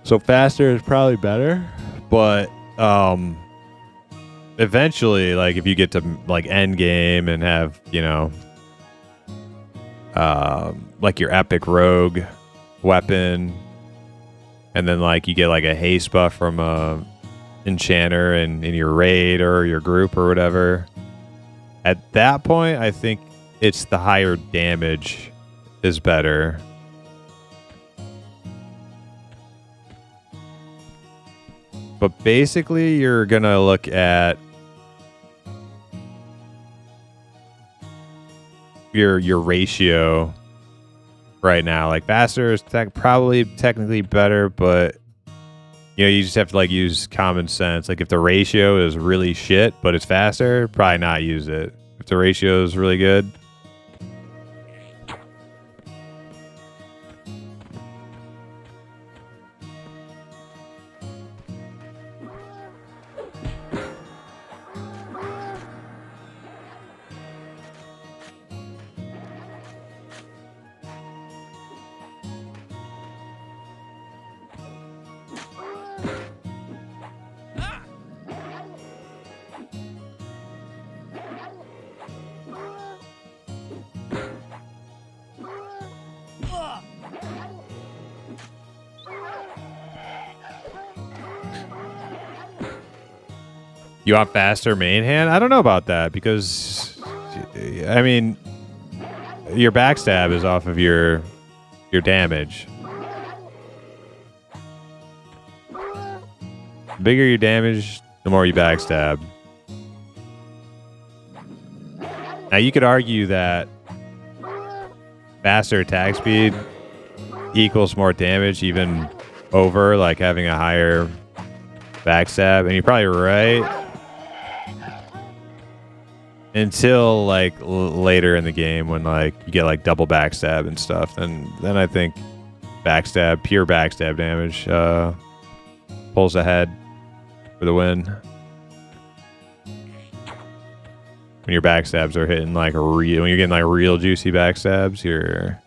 So faster is probably better, but eventually, like if you get to like end game and have, you know, like your epic rogue weapon, and then like you get like a haste buff from a enchanter in your raid or your group or whatever. At that point, I think it's the higher damage is better. But basically, you're going to look at your ratio right now. Like faster is probably technically better, but you know, you just have to like use common sense. Like if the ratio is really shit, but it's faster, probably not use it. If the ratio is really good. You want faster main hand? I don't know about that because, I mean, your backstab is off of your damage. The bigger your damage, the more you backstab. Now you could argue that faster attack speed equals more damage, even over like having a higher backstab, and you're probably right. Until like later in the game when like you get like double backstab and stuff, and then I think pure backstab damage pulls ahead for the win. When your backstabs are hitting like when you're getting like real juicy backstabs, your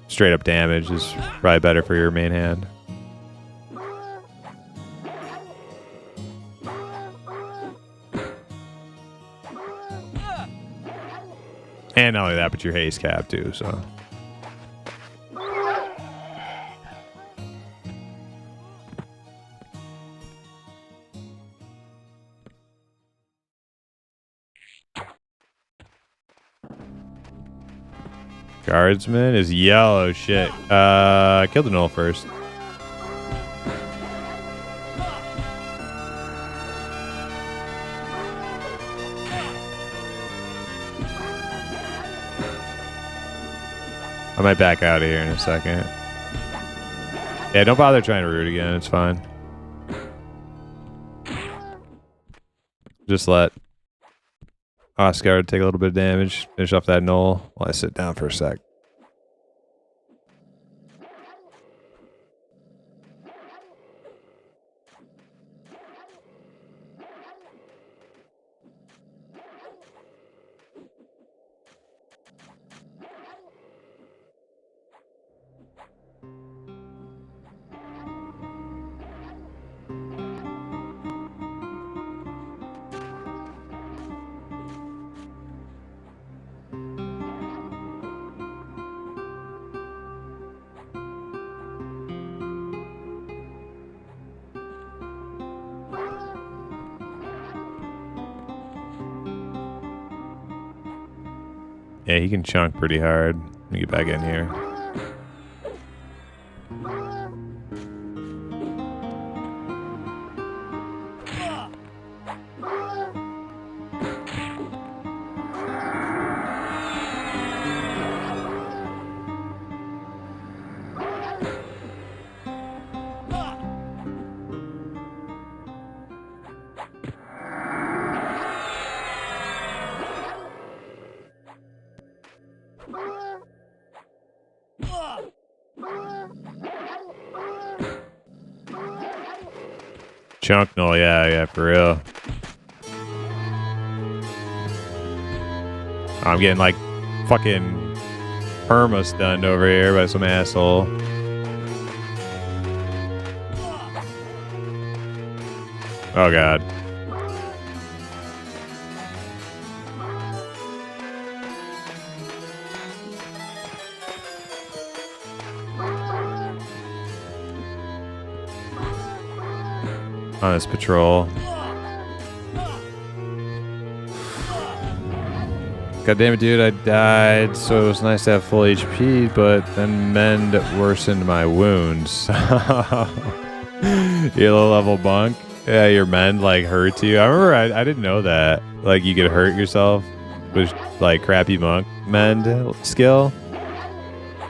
straight up damage is probably better for your main hand. And not only that, but your haste cap too, so. Guardsman is yellow. Shit. Kill the gnoll first. I might back out of here in a second. Yeah, don't bother trying to root again. It's fine. Just let Oscar take a little bit of damage. Finish off that gnoll while I sit down for a sec. Yeah, he can chunk pretty hard. Let me get back in here. Chunk null, yeah, for real. I'm getting like fucking perma stunned over here by some asshole. Oh god. On this patrol. God damn it, dude, I died, so it was nice to have full HP, but then mend worsened my wounds. You low level bunk? Yeah, your mend like hurts you. I remember I didn't know that. Like you could hurt yourself with like crappy monk mend skill.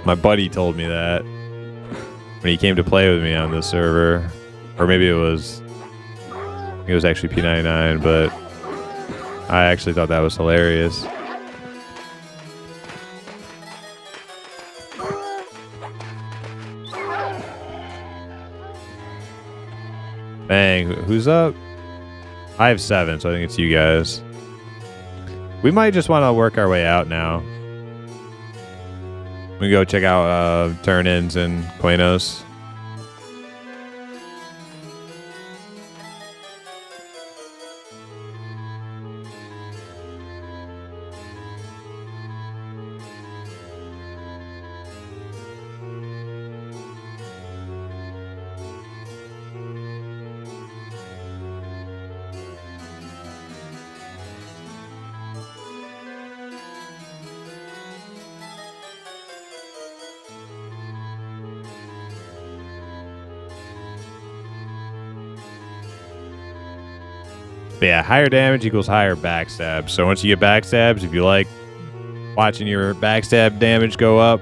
My buddy told me that when he came to play with me on this server. Or maybe it was actually P99, but I actually thought that was hilarious. Bang, who's up? I have 7, so I think it's you guys. We might just want to work our way out now. We can go check out turn-ins and Quanos. But yeah, higher damage equals higher backstab. So once you get backstabs, if you like watching your backstab damage go up,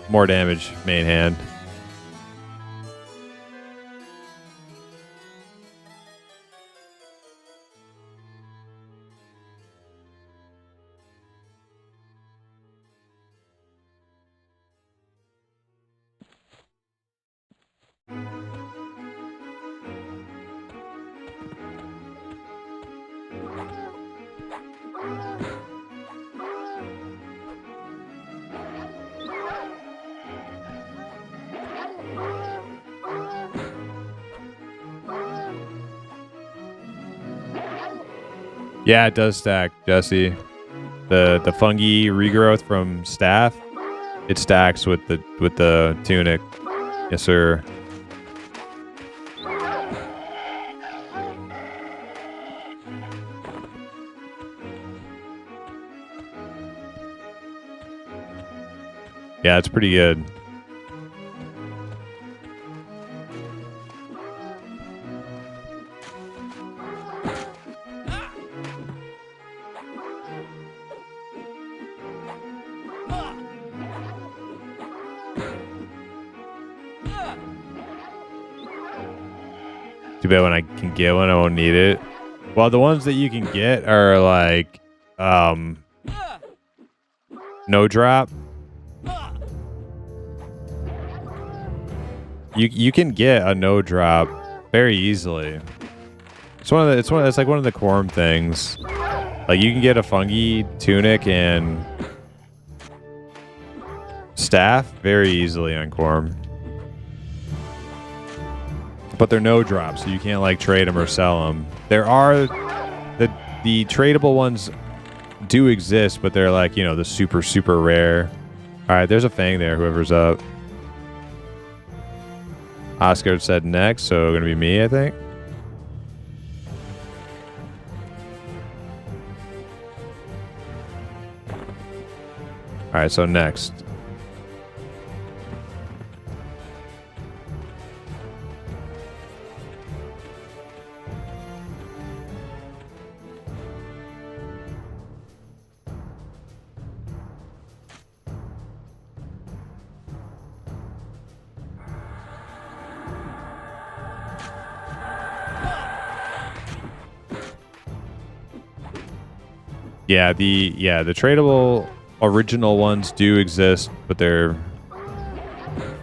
more damage main hand. Yeah, it does stack, Jesse. The fungi regrowth from staff, it stacks with the tunic. Yes, sir. Yeah, it's pretty good. Too bad when I can get one, I won't need it. Well, the ones that you can get are like, no drop. You can get a no drop very easily. It's like one of the Quarm things. Like you can get a fungi tunic and staff very easily on Quarm. But they're no drops, so you can't like trade them or sell them. There are the tradable ones do exist, but they're like, you know, the super rare. All right, there's a Fang there, whoever's up. Oscar said next, so gonna be me, I think. All right, so next. Yeah, the tradable original ones do exist, but they're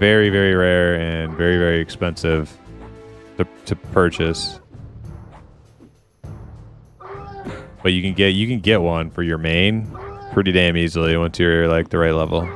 very rare and very expensive to purchase. But you can get one for your main pretty damn easily once you're like the right level.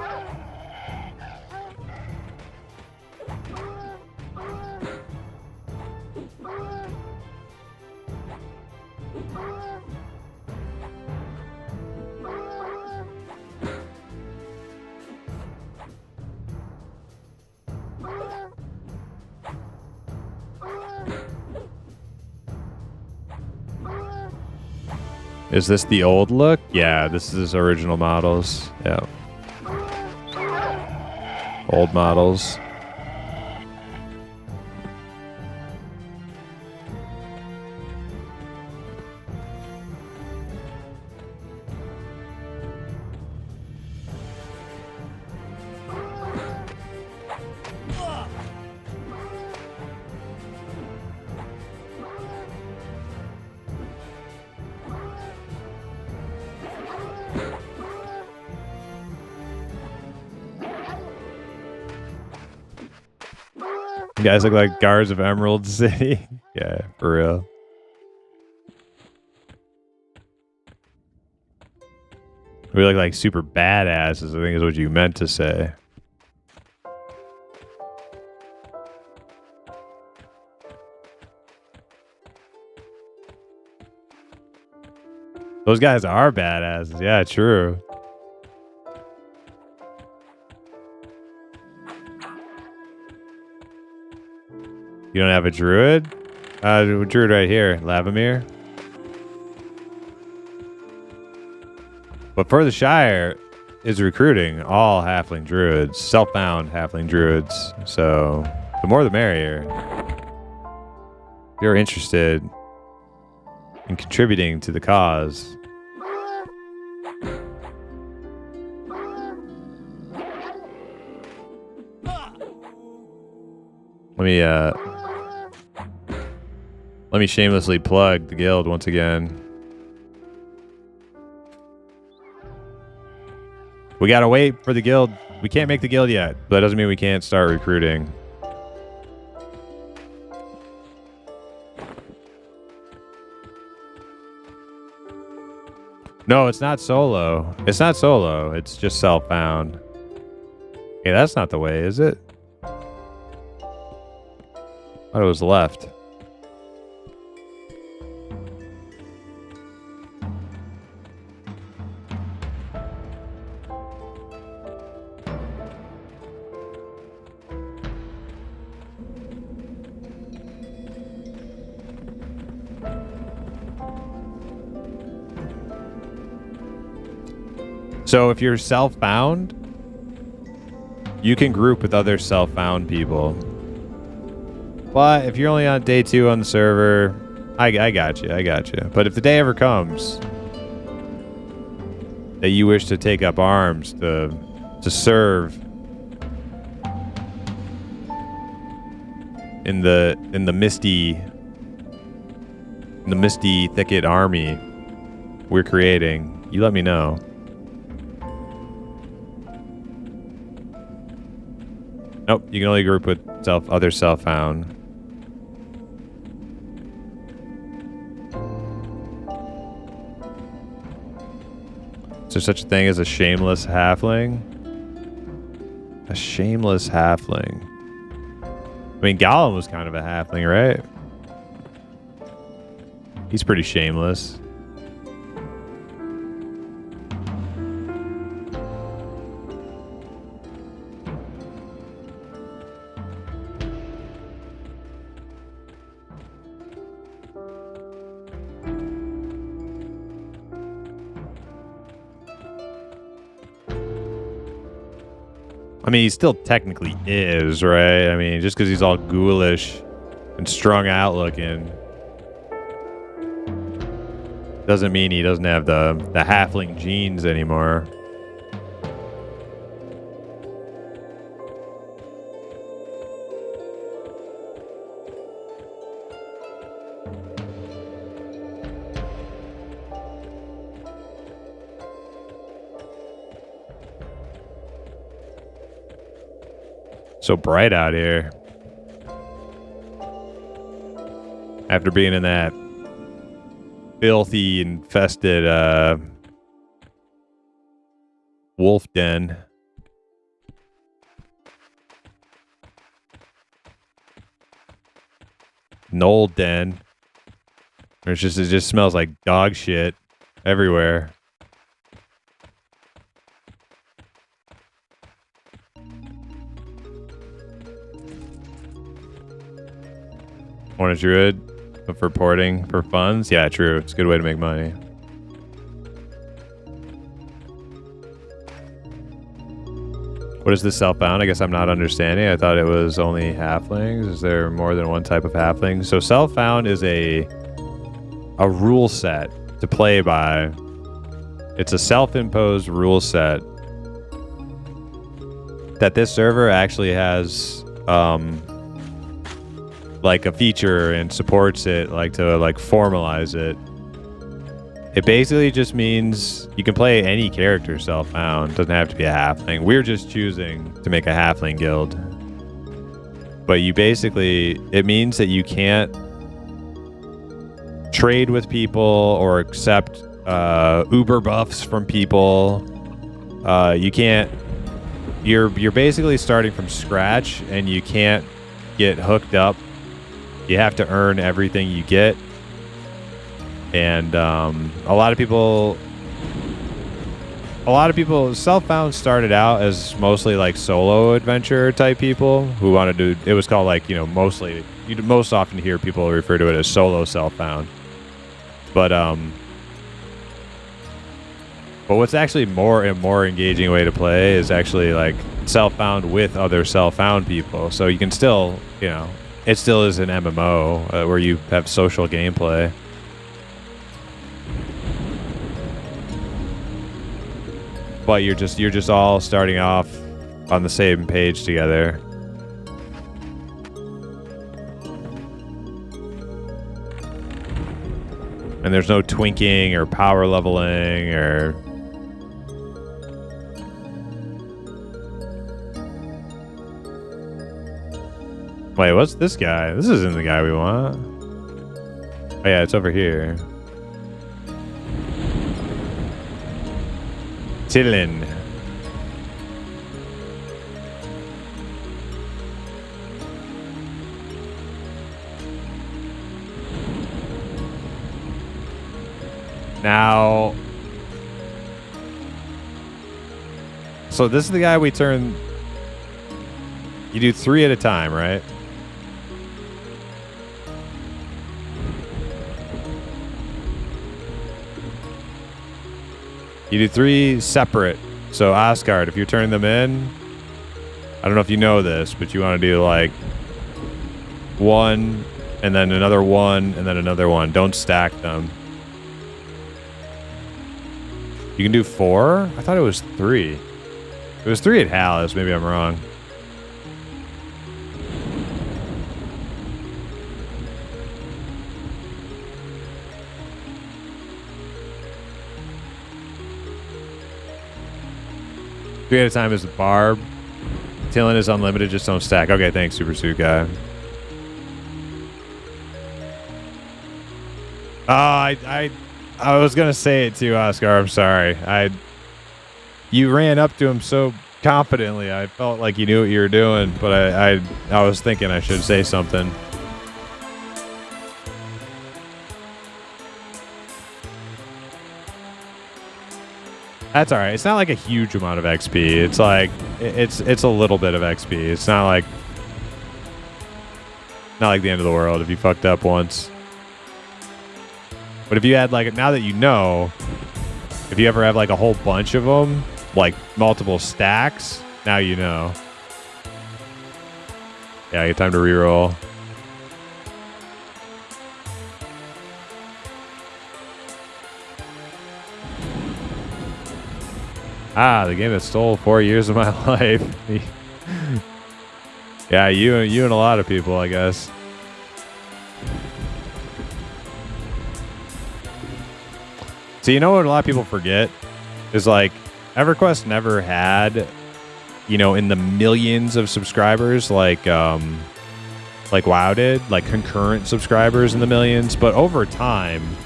Is this the old look? Yeah, this is original models. Yeah. Old models. You guys look like guards of Emerald City. Yeah, for real. We look like super badasses, I think is what you meant to say. Those guys are badasses. Yeah, true. You don't have a druid? Druid right here. Lavamir. But for the Shire is recruiting all halfling druids. Self-bound halfling druids. So the more the merrier. If you're interested in contributing to the cause. Let me shamelessly plug the guild once again. We gotta wait for the guild. We can't make the guild yet, but that doesn't mean we can't start recruiting. No, it's not solo. It's not solo. It's just self-bound. Hey, that's not the way, is it? I thought it was left. So if you're self-bound, You can group with other self-found people. But if you're only on day 2 on the server, I got you. But if the day ever comes that you wish to take up arms to serve in the misty thicket army we're creating, you let me know. Nope, you can only group with other self-found. Is there such a thing as a shameless halfling? A shameless halfling. I mean, Gollum was kind of a halfling, right? He's pretty shameless. I mean, he still technically is, right? I mean, just because he's all ghoulish and strung out looking doesn't mean he doesn't have the halfling genes anymore. So bright out here. After being in that filthy, infested wolf den. Knoll den. It just smells like dog shit everywhere. Want a druid for porting for funds? Yeah, true. It's a good way to make money. What is this self-found? I guess I'm not understanding. I thought it was only halflings. Is there more than one type of halfling? So self-found is a rule set to play by. It's a self-imposed rule set that this server actually has like a feature and supports it, like to like formalize it. It basically just means you can play any character self-found. Doesn't have to be a halfling. We're just choosing to make a halfling guild. But you basically, it means that you can't trade with people or accept Uber buffs from people. You can't. You're basically starting from scratch, and you can't get hooked up. You have to earn everything you get. And a lot of people self-found started out as mostly like solo adventure type people who wanted to. It was called like, you know, mostly you most often hear people refer to it as solo self-found. But what's actually a more engaging way to play is actually like self-found with other self-found people. So you can still, you know, it still is an MMO where you have social gameplay. But you're just all starting off on the same page together. And there's no twinking or power leveling or... Wait, what's this guy? This isn't the guy we want. Oh yeah, it's over here. Chillin'. Now, so this is the guy we turn. You do 3 at a time, right? You do 3 separate. So Asgard, if you turn them in, I don't know if you know this, but you want to do like 1 and then another 1 and then another 1. Don't stack them. You can do 4? I thought it was 3. It was 3 at Hallis. Maybe I'm wrong. Three at a time is the barb. Tilling is unlimited, just don't stack. Okay, thanks, Super Suit Guy. Oh, I was gonna say it too, Oscar. I'm sorry. You ran up to him so confidently. I felt like you knew what you were doing, but I was thinking I should say something. That's all right. It's not like a huge amount of XP. It's like it's a little bit of XP. It's not like the end of the world if you fucked up once. But if you had like, now that you know, if you ever have like a whole bunch of them, like multiple stacks, now you know. Yeah, you time to reroll. Ah, the game that stole 4 years of my life. Yeah, you and a lot of people, I guess. So you know what a lot of people forget is like EverQuest never had, you know, in the millions of subscribers like WoW did, like concurrent subscribers in the millions, but over time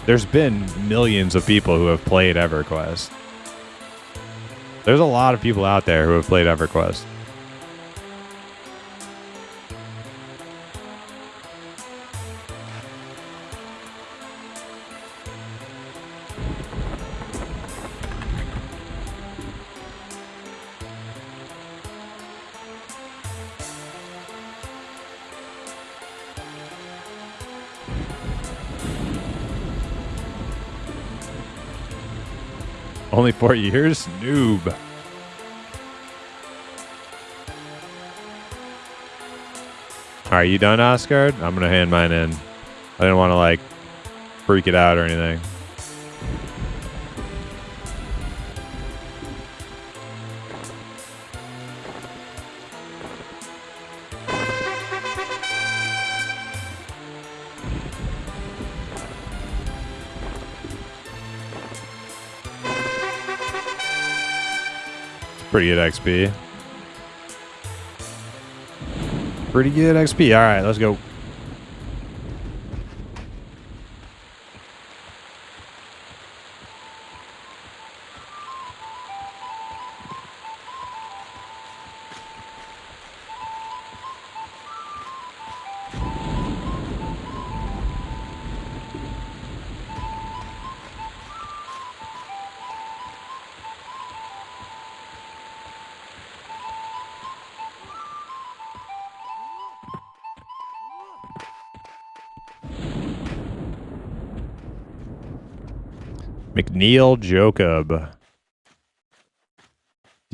there's been millions of people who have played EverQuest. There's a lot of people out there who have played EverQuest. Only 4 years? Noob. Alright, you done, Oscar? I'm gonna hand mine in. I didn't want to, like, freak it out or anything. Pretty good XP. Pretty good XP. All right, let's go. McNeil Jacob. Do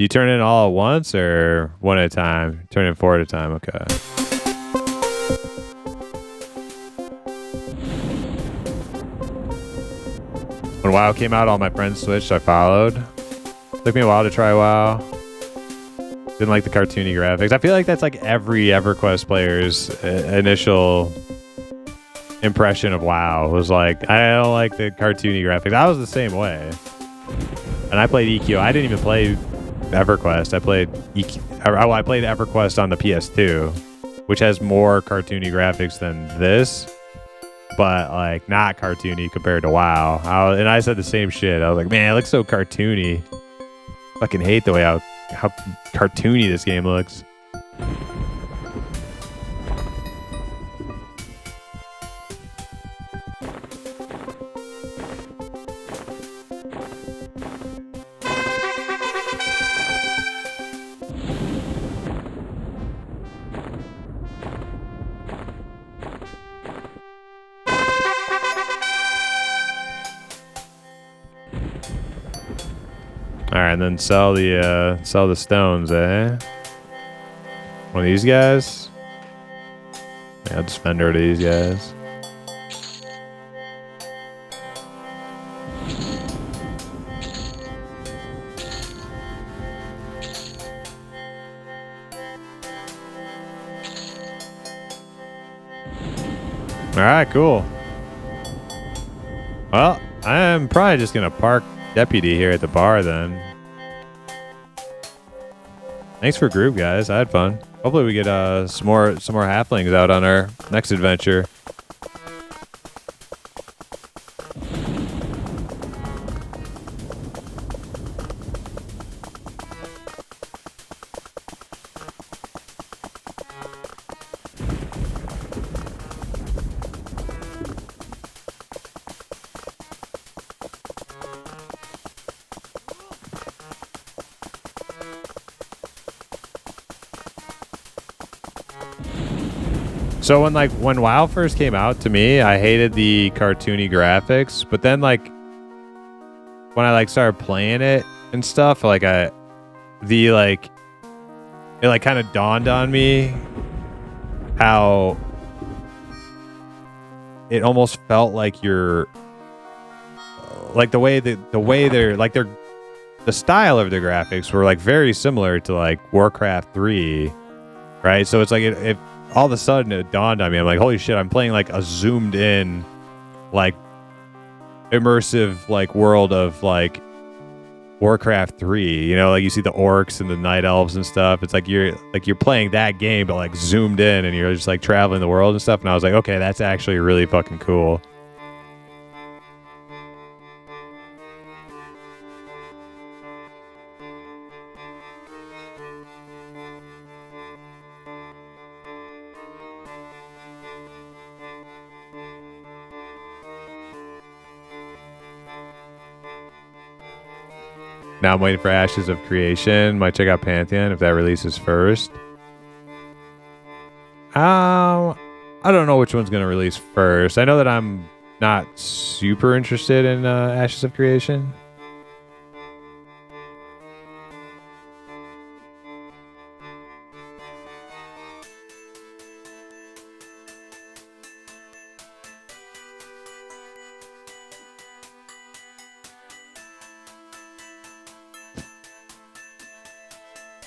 you turn in all at once or one at a time? Turn in 4 at a time. Okay. When WoW came out, all my friends switched. I followed. Took me a while to try WoW. Didn't like the cartoony graphics. I feel like that's like every EverQuest player's initial impression of WoW was like, I don't like the cartoony graphics. I was the same way. And I played EQ. I didn't even play EverQuest. I played I played EverQuest on the PS2, which has more cartoony graphics than this, but like not cartoony compared to WoW. And I said the same shit. I was like, man, it looks so cartoony. Fucking hate the way how cartoony this game looks. All right, and then sell the stones, eh? One of these guys. Yeah, I'll just vendor to these guys. All right, cool. Well, I'm probably just gonna park Deputy here at the bar then. Thanks for group, guys. I had fun. Hopefully we get some more halflings out on our next adventure. So when WoW first came out, to me, I hated the cartoony graphics, but then when I started playing it and stuff, it kind of dawned on me how it almost felt like you're the style of the graphics were very similar to Warcraft 3, right? So it's it all of a sudden it dawned on me. I'm like, holy shit, I'm playing a zoomed in, immersive world of Warcraft 3. You know, you see the orcs and the night elves and stuff. It's you're playing that game, but zoomed in, and you're just traveling the world and stuff. And I was like, okay, that's actually really fucking cool. Now I'm waiting for Ashes of Creation. Might check out Pantheon if that releases first. I don't know which one's going to release first. I know that I'm not super interested in Ashes of Creation.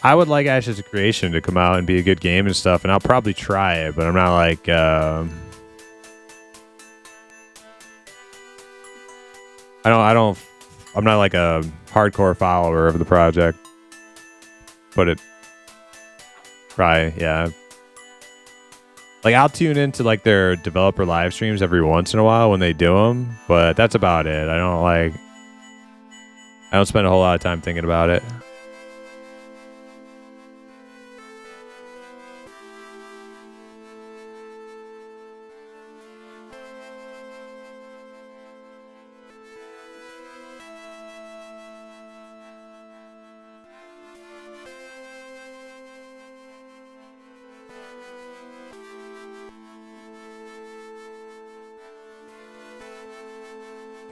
I would like Ashes of Creation to come out and be a good game and stuff, and I'll probably try it, but I'm not I'm not a hardcore follower of the project. But yeah. I'll tune into their developer live streams every once in a while when they do them, but that's about it. I don't spend a whole lot of time thinking about it.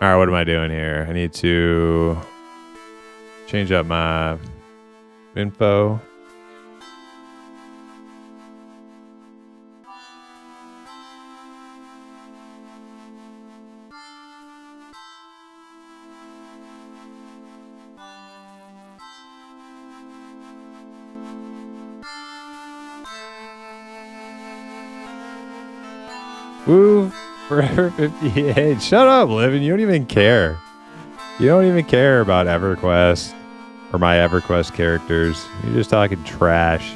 All right, what am I doing here? I need to change up my info. Woo! Forever 58. Shut up, Livin. You don't even care. You don't even care about EverQuest or my EverQuest characters. You're just talking trash.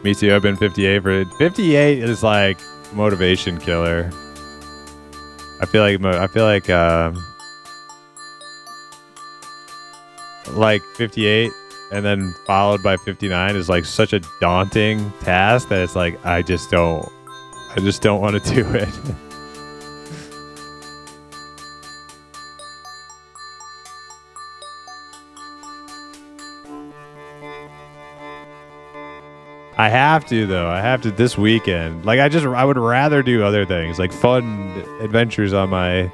Me too. I've been 58 for 58 is motivation killer. I feel like 58 and then followed by 59 is such a daunting task that it's I just don't want to do it. I have to though. I have to this weekend. Like I would rather do other things, like fun adventures on my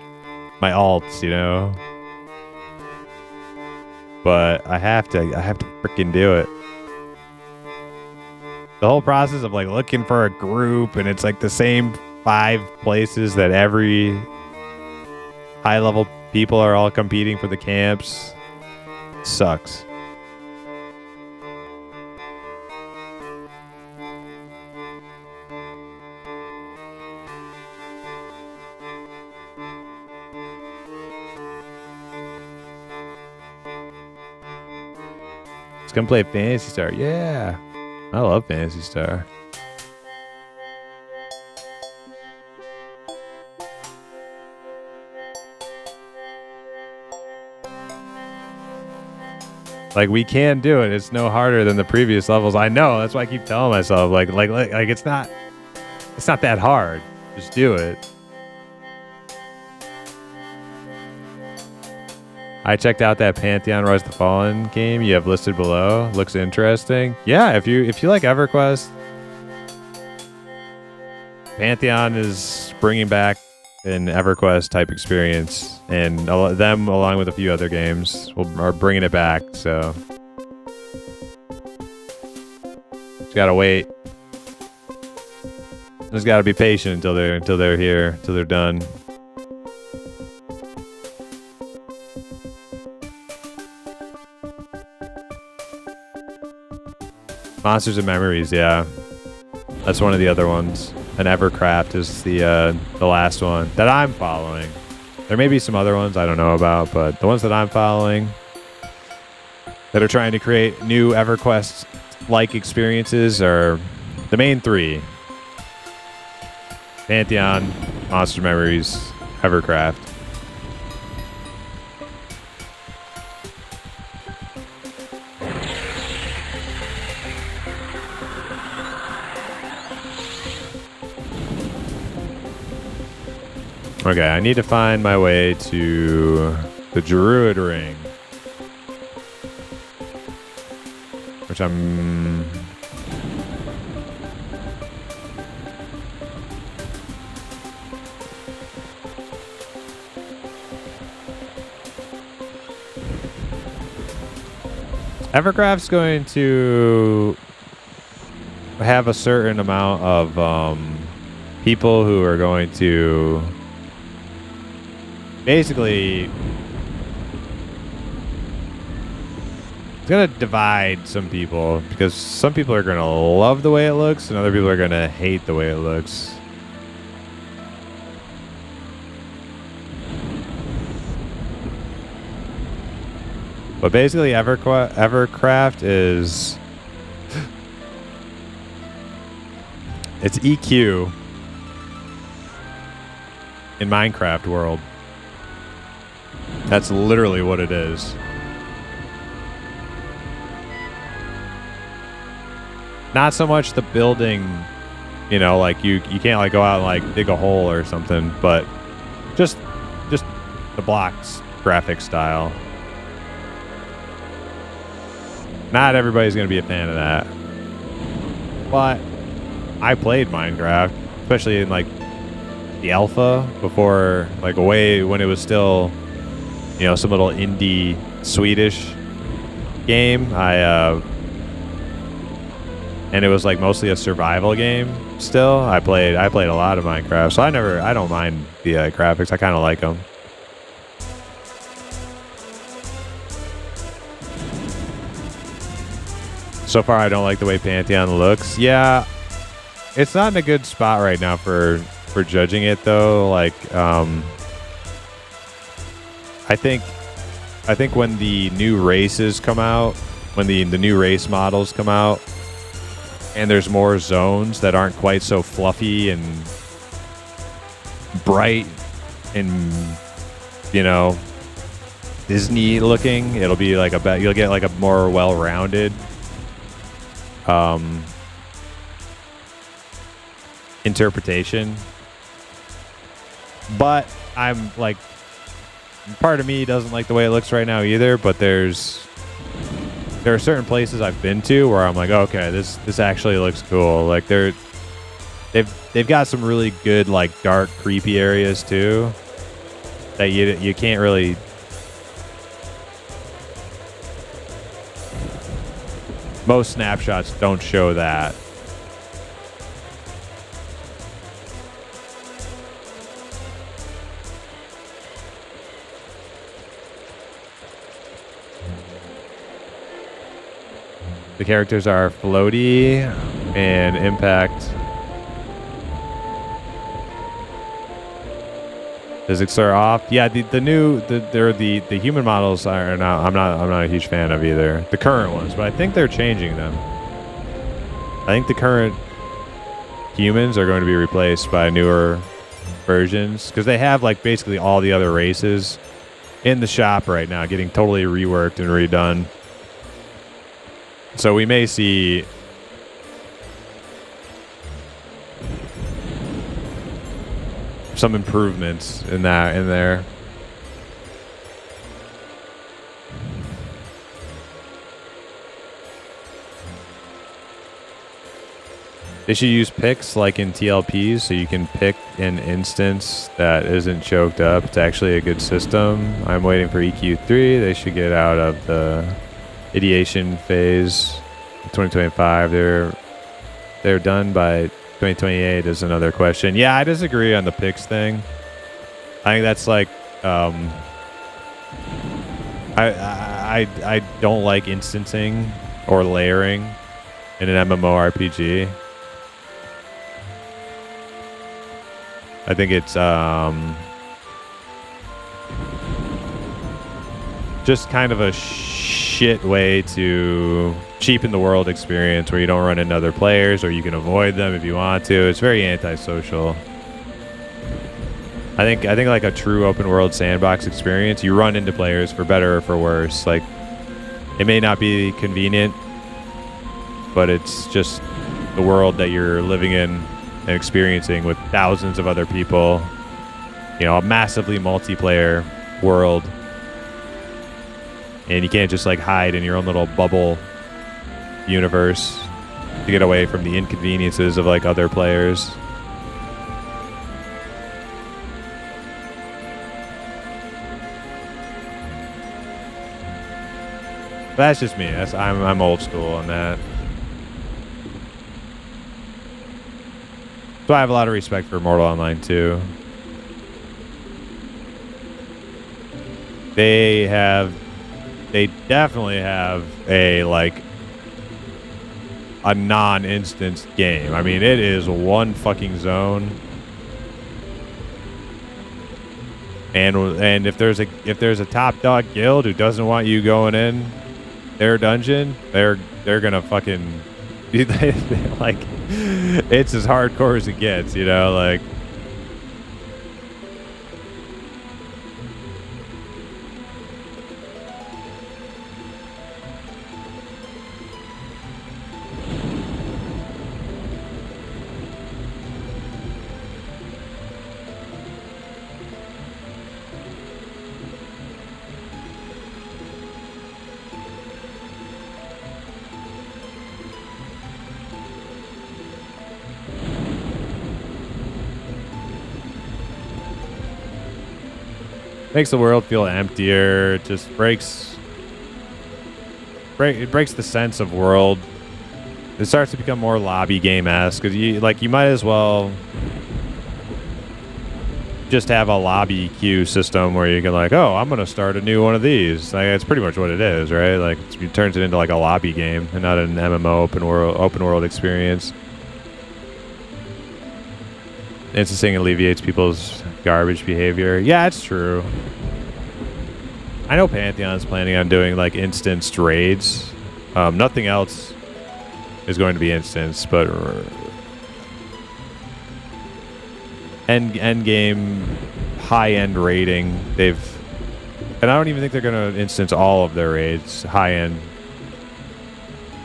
alts, you know. But I have to freaking do it. The whole process of like looking for a group, and it's like the same 5 places that every high level people are all competing for the camps. Sucks. Let's come play Phantasy Star. Yeah. I love Phantasy Star. Like we can do it. It's no harder than the previous levels. I know. That's why I keep telling myself like it's not that hard. Just do it. I checked out that Pantheon Rise of the Fallen game you have listed below. Looks interesting. Yeah, if you like EverQuest, Pantheon is bringing back an EverQuest type experience, and them along with a few other games are bringing it back. So just gotta wait. Just gotta be patient until they're here, until they're done. Monsters and Memories, yeah. That's one of the other ones. And Evercraft is the last one that I'm following. There may be some other ones I don't know about, but the ones that I'm following that are trying to create new EverQuest-like experiences are the main 3. Pantheon, Monster Memories, Evercraft. Okay, I need to find my way to the Druid Ring. Which I'm... Evercraft's going to have a certain amount of people who are going to basically, it's going to divide some people, because some people are going to love the way it looks and other people are going to hate the way it looks. But basically Evercraft is it's EQ in Minecraft world. That's literally what it is. Not so much the building, you know, like you can't like go out and like dig a hole or something, but just the blocks graphic style. Not everybody's going to be a fan of that. But I played Minecraft, especially in like the alpha before, like way when it was still, you know, some little indie Swedish game. And it was like mostly a survival game still. I played a lot of Minecraft, so I don't mind the graphics. I kind of like them. So far, I don't like the way Pantheon looks. Yeah, it's not in a good spot right now for judging it though. Like, I think when the new races come out, when the new race models come out, and there's more zones that aren't quite so fluffy and bright and, you know, Disney looking, it'll be like you'll get like a more well-rounded interpretation. But I'm like, part of me doesn't like the way it looks right now either, but there's there are certain places I've been to where I'm like, okay, this actually looks cool. Like they've got some really good like dark, creepy areas too that you can't really. Most snapshots don't show that. The characters are floaty and impact. Physics are off. Yeah, the human models are not. I'm not a huge fan of either. The current ones, but I think they're changing them. I think the current humans are going to be replaced by newer versions because they have like basically all the other races in the shop right now, getting totally reworked and redone. So we may see some improvements in there. They should use picks like in TLPs, so you can pick an instance that isn't choked up. It's actually a good system. I'm waiting for EQ3. They should get out of the ideation phase in 2025. They're done by 2028 is another question. Yeah, I disagree on the picks thing. I think that's like I don't like instancing or layering in an MMORPG. I think it's just kind of a shit way to cheapen the world experience where you don't run into other players or you can avoid them if you want to. It's very antisocial. I think like a true open world sandbox experience, you run into players for better or for worse. Like it may not be convenient, but it's just the world that you're living in and experiencing with thousands of other people. You know, a massively multiplayer world. And you can't just like hide in your own little bubble universe to get away from the inconveniences of like other players. That's just me. I'm old school on that. So I have a lot of respect for Mortal Online too. They definitely have a non-instanced game. I mean, it is one fucking zone. And if there's a top dog guild who doesn't want you going in their dungeon, they're gonna fucking like it's as hardcore as it gets, you know, like. Makes the world feel emptier. It just breaks the sense of world. It starts to become more lobby game-esque because you might as well just have a lobby queue system where you can like, oh, I'm gonna start a new one of these. Like, that's pretty much what it is, right? Like it turns it into like a lobby game and not an MMO open world experience. Instancing alleviates people's garbage behavior. Yeah, it's true. I know Pantheon's planning on doing like instanced raids. Nothing else is going to be instanced, but end game high end raiding. And I don't even think they're going to instance all of their raids, high end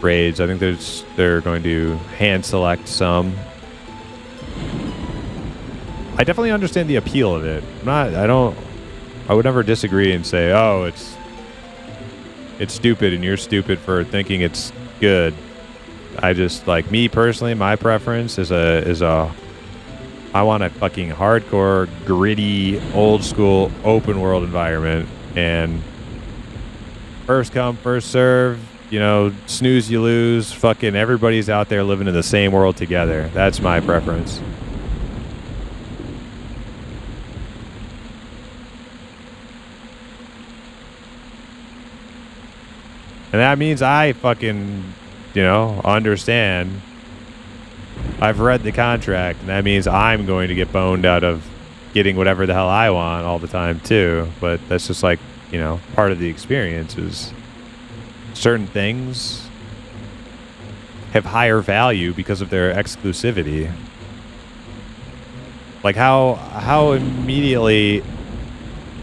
raids. I think they're going to hand select some. I definitely understand the appeal of it. I would never disagree and say, oh, it's stupid and you're stupid for thinking it's good. I just, like, me personally, my preference is a I want a fucking hardcore, gritty, old school, open world environment, and first come, first serve, you know, snooze you lose, fucking everybody's out there living in the same world together. That's my preference. And that means I fucking, you know, understand. I've read the contract, and that means I'm going to get boned out of getting whatever the hell I want all the time, too. But that's just like, you know, part of the experience is certain things have higher value because of their exclusivity. Like how immediately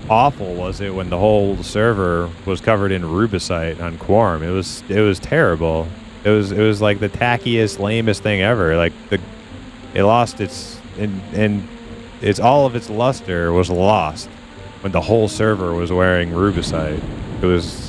awful was it when the whole server was covered in rubicite on Quarm? It was terrible. It was like the tackiest, lamest thing ever. Like it lost its and it's all of its luster was lost when the whole server was wearing rubicite. It was.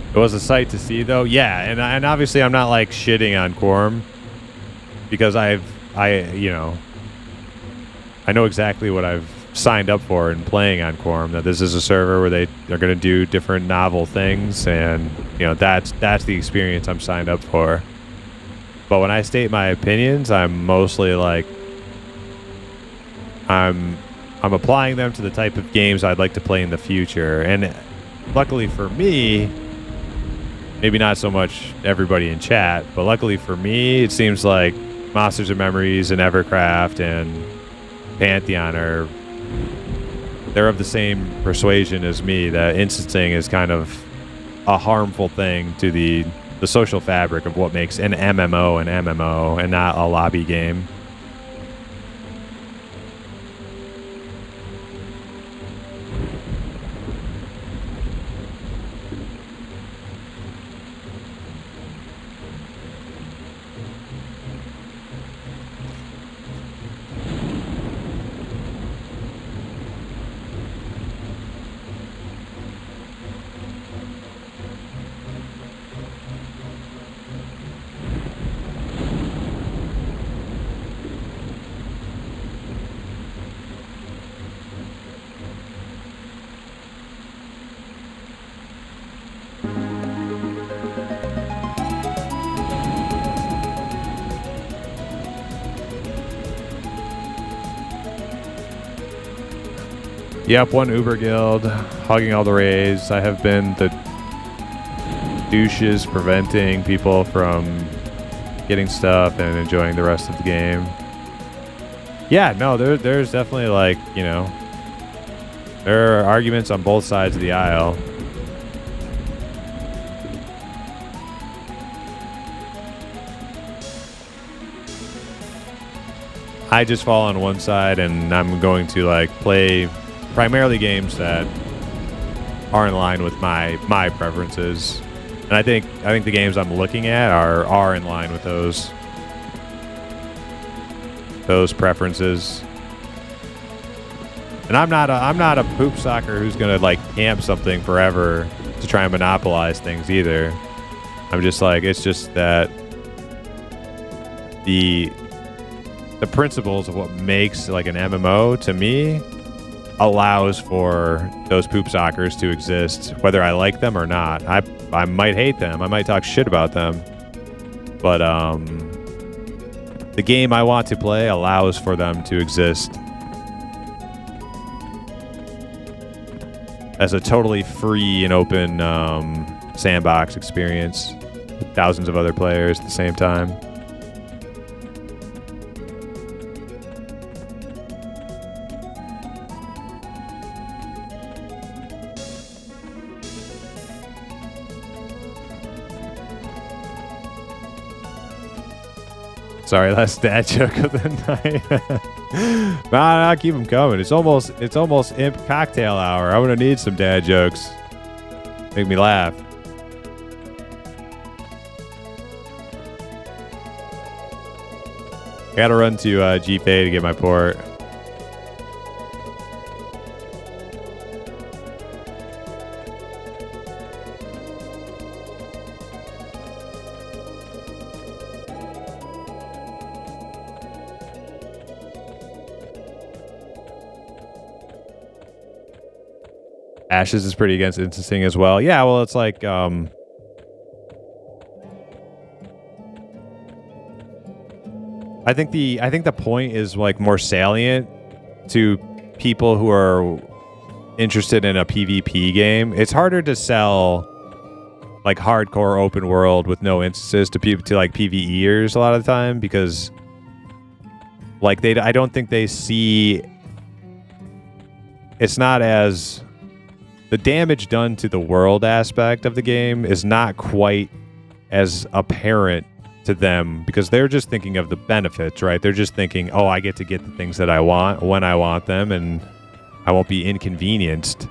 It was a sight to see, though. Yeah, and obviously I'm not like shitting on Quarm because I know exactly what I've signed up for in playing on Quarm. That this is a server where they're going to do different novel things, and you know that's the experience I'm signed up for. But when I state my opinions, I'm mostly like I'm applying them to the type of games I'd like to play in the future, and luckily for me. Maybe not so much everybody in chat, but luckily for me, it seems like Monsters and Memories and Evercraft and Pantheon they're of the same persuasion as me that instancing is kind of a harmful thing to the social fabric of what makes an MMO an MMO and not a lobby game. Yep, one Uber guild, hogging all the raids. I have been the douches preventing people from getting stuff and enjoying the rest of the game. Yeah, no, there's definitely like, you know, there are arguments on both sides of the aisle. I just fall on one side, and I'm going to like play primarily games that are in line with my preferences, and I think the games I'm looking at are in line with those preferences. And I'm not a poop sucker who's gonna like camp something forever to try and monopolize things either. I'm just like, it's just that the principles of what makes like an MMO to me allows for those poop sockers to exist, whether I like them or not. I might hate them. I might talk shit about them. But the game I want to play allows for them to exist as a totally free and open sandbox experience with thousands of other players at the same time. Sorry, last dad joke of the night. Nah, keep them coming. It's almost imp cocktail hour. I'm gonna need some dad jokes. Make me laugh. I gotta run to GPay to get my port. Ashes is pretty against instancing as well. Yeah, well, it's like I think the point is like more salient to people who are interested in a PvP game. It's harder to sell like hardcore open world with no instances to people, to like PvEers a lot of the time, because like I don't think they see, it's not as, the damage done to the world aspect of the game is not quite as apparent to them, because they're just thinking of the benefits, right? They're just thinking, oh, I get to get the things that I want when I want them, and I won't be inconvenienced.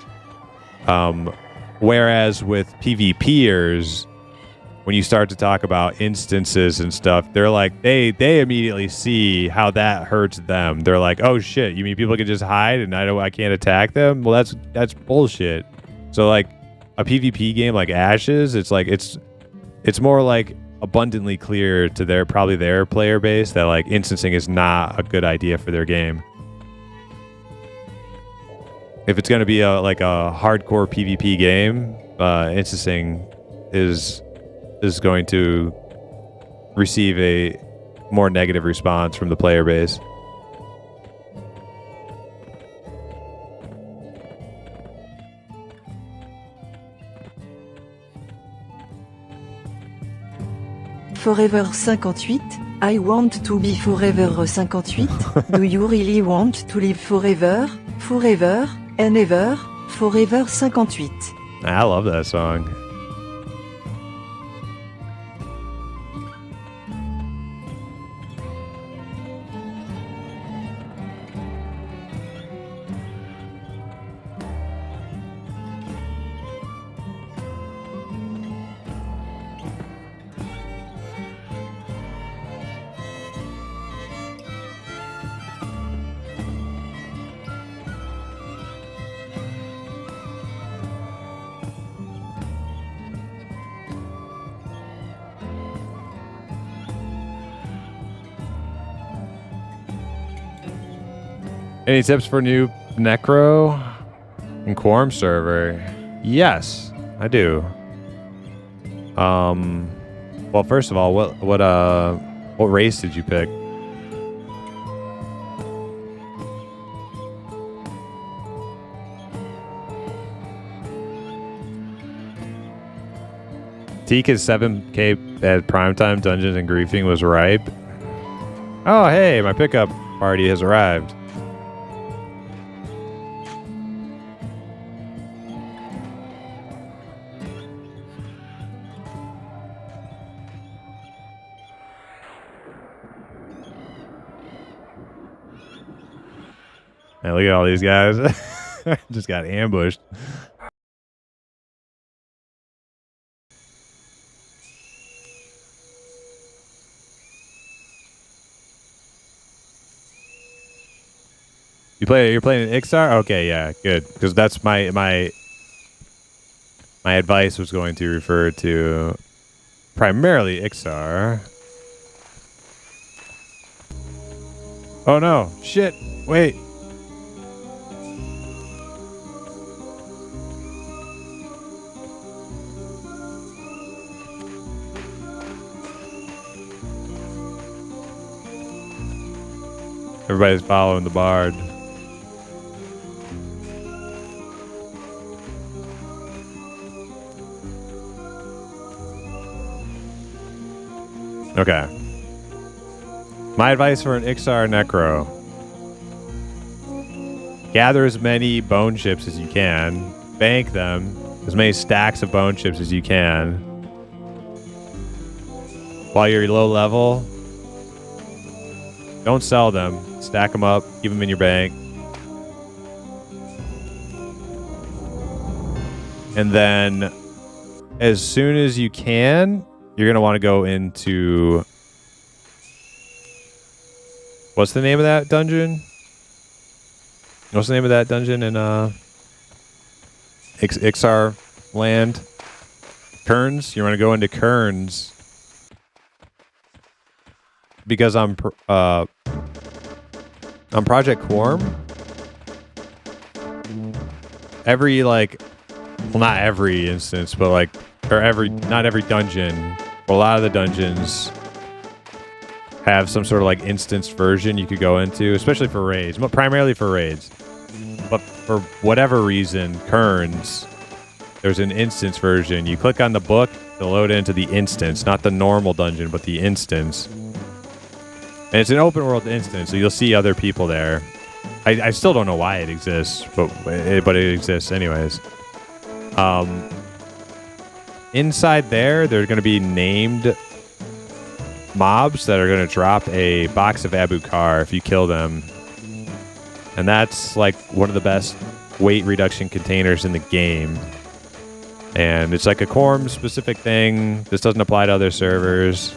Whereas with PvPers, when you start to talk about instances and stuff, they're like, they immediately see how that hurts them. They're like, oh shit, you mean people can just hide and I can't attack them? Well, that's bullshit. So like a PvP game like Ashes, it's like it's more like abundantly clear to their player base that like instancing is not a good idea for their game. If it's going to be a hardcore PvP game, instancing is going to receive a more negative response from the player base. Forever 58, I want to be forever 58. Do you really want to live forever, forever, and ever, forever 58? I love that song. Any tips for new Necro and Quarm server? Yes, I do. Well, first of all, what race did you pick? Tika's 7K at primetime Dungeons and Griefing was ripe. Oh, hey, my pickup party has arrived. Man, look at all these guys. Just got ambushed. You're playing an Ixar? Okay, yeah, good. Because that's my advice was going to refer to primarily Ixar. Oh no, shit, wait. Everybody's following the bard. Okay. My advice for an Ixar Necro. Gather as many bone chips as you can. Bank them. As many stacks of bone chips as you can. While you're low level, Don't sell them. Stack them up. Keep them in your bank. And then as soon as you can, you're going to want to go into... What's the name of that dungeon? What's the name of that dungeon in Ixar land? Kearns? You want to go into Kearns. Because on Project Quarm, every, like... Well, not every instance, but like... Or not every dungeon. But a lot of the dungeons have some sort of like instance version you could go into, especially for raids, but primarily for raids. But for whatever reason, Kearns, there's an instance version. You click on the book to load into the instance, not the normal dungeon, but the instance. And it's an open world instance, so you'll see other people there. I still don't know why it exists, but it exists anyways. Inside there's going to be named mobs that are going to drop a box of Abukar if you kill them. And that's like one of the best weight reduction containers in the game. And it's like a Quarm specific thing. This doesn't apply to other servers.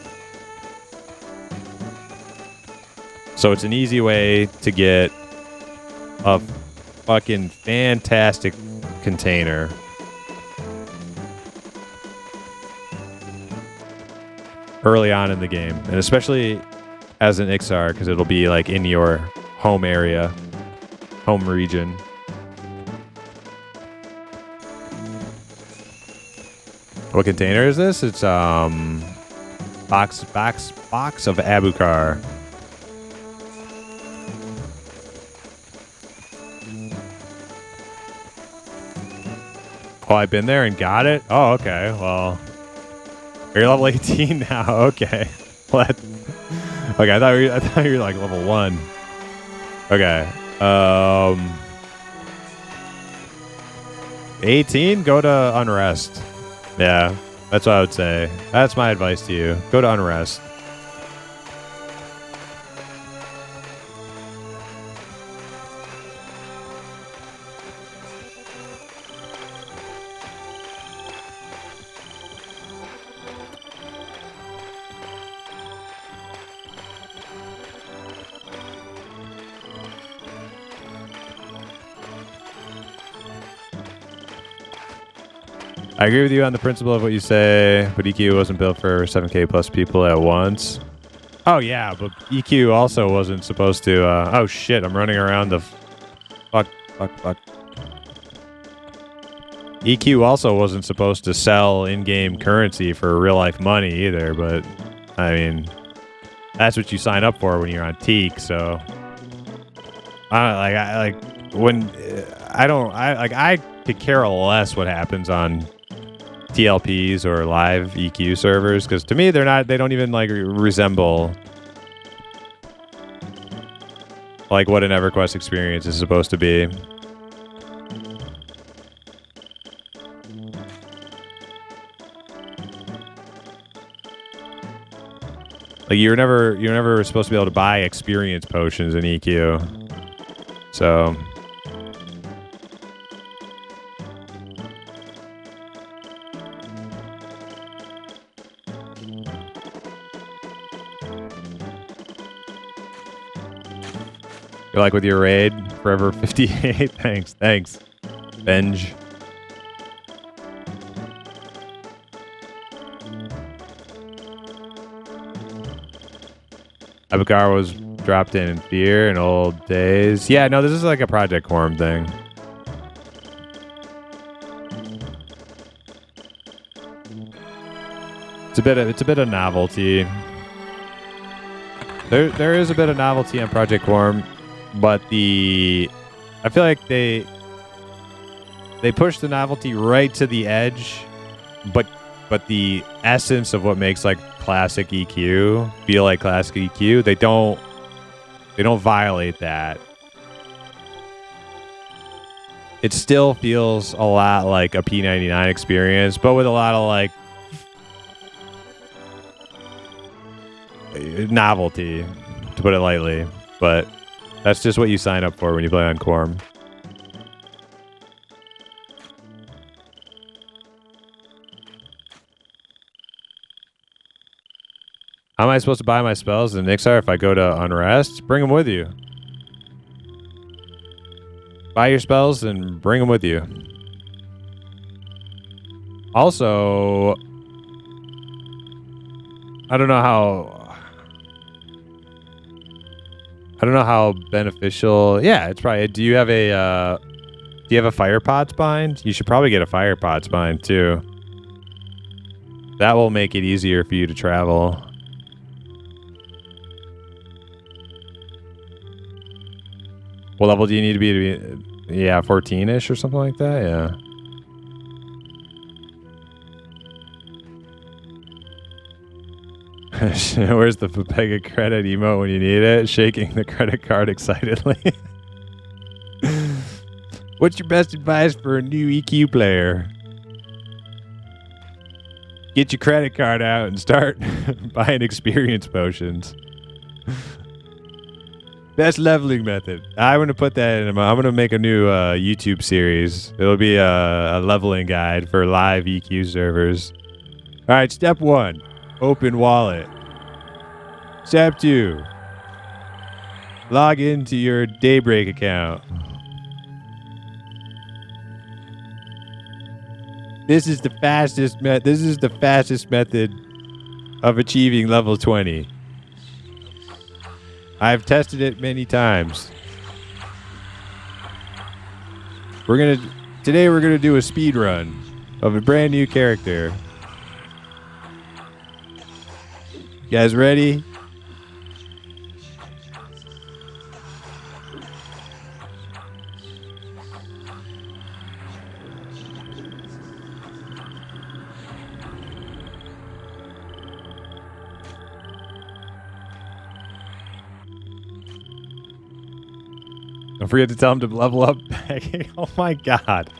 So it's an easy way to get a fucking fantastic container. Early on in the game, and especially as an Ixar, because it'll be like in your home area, home region. What container is this? It's box of Abukar. Oh, I've been there and got it? Oh, okay. Well, you're level 18 now. Okay. What? Okay, I thought you were like level 1. Okay. 18? Go to Unrest. Yeah, that's what I would say. That's my advice to you. Go to Unrest. I agree with you on the principle of what you say, but EQ wasn't built for 7K plus people at once. Oh yeah, but EQ also wasn't supposed to... oh shit, I'm running around the... Fuck. EQ also wasn't supposed to sell in-game currency for real-life money either, but... I mean... That's what you sign up for when you're on Teak, so... I could care less what happens on TLPs or live EQ servers, because to me they don't even like resemble like what an EverQuest experience is supposed to be. Like you're never supposed to be able to buy experience potions in EQ. So good luck with your raid, Forever 58. Thanks. Benj. Abukar was dropped in Fear in old days. Yeah, no, this is like a Project Quarm thing. It's a bit of novelty. There is a bit of novelty on Project Quarm, but I feel like they push the novelty right to the edge, but the essence of what makes like classic EQ feel like classic EQ, they don't violate that. It still feels a lot like a P99 experience, but with a lot of like novelty. to put it lightly. But that's just what you sign up for when you play on Quarm. How am I supposed to buy my spells in Nixar if I go to Unrest? Bring them with you. Buy your spells and bring them with you. Also, I don't know how beneficial. Yeah, it's probably. Do you have a fire pots bind? You should probably get a fire pots bind too. That will make it easier for you to travel. What level do you need to be? Yeah, 14-ish or something like that. Yeah. Where's the Pepega credit emote when you need it? Shaking the credit card excitedly. What's your best advice for a new EQ player? Get your credit card out and start buying experience potions. Best leveling method. I'm going to put that in. I'm going to make a new YouTube series. It'll be a leveling guide for live EQ servers. All right, step 1. Open wallet. Step 2. Log into your Daybreak account. This is the fastest method of achieving level 20. I've tested it many times. Today we're gonna do a speed run of a brand new character. You guys ready? Don't forget to tell him to level up. Oh my god.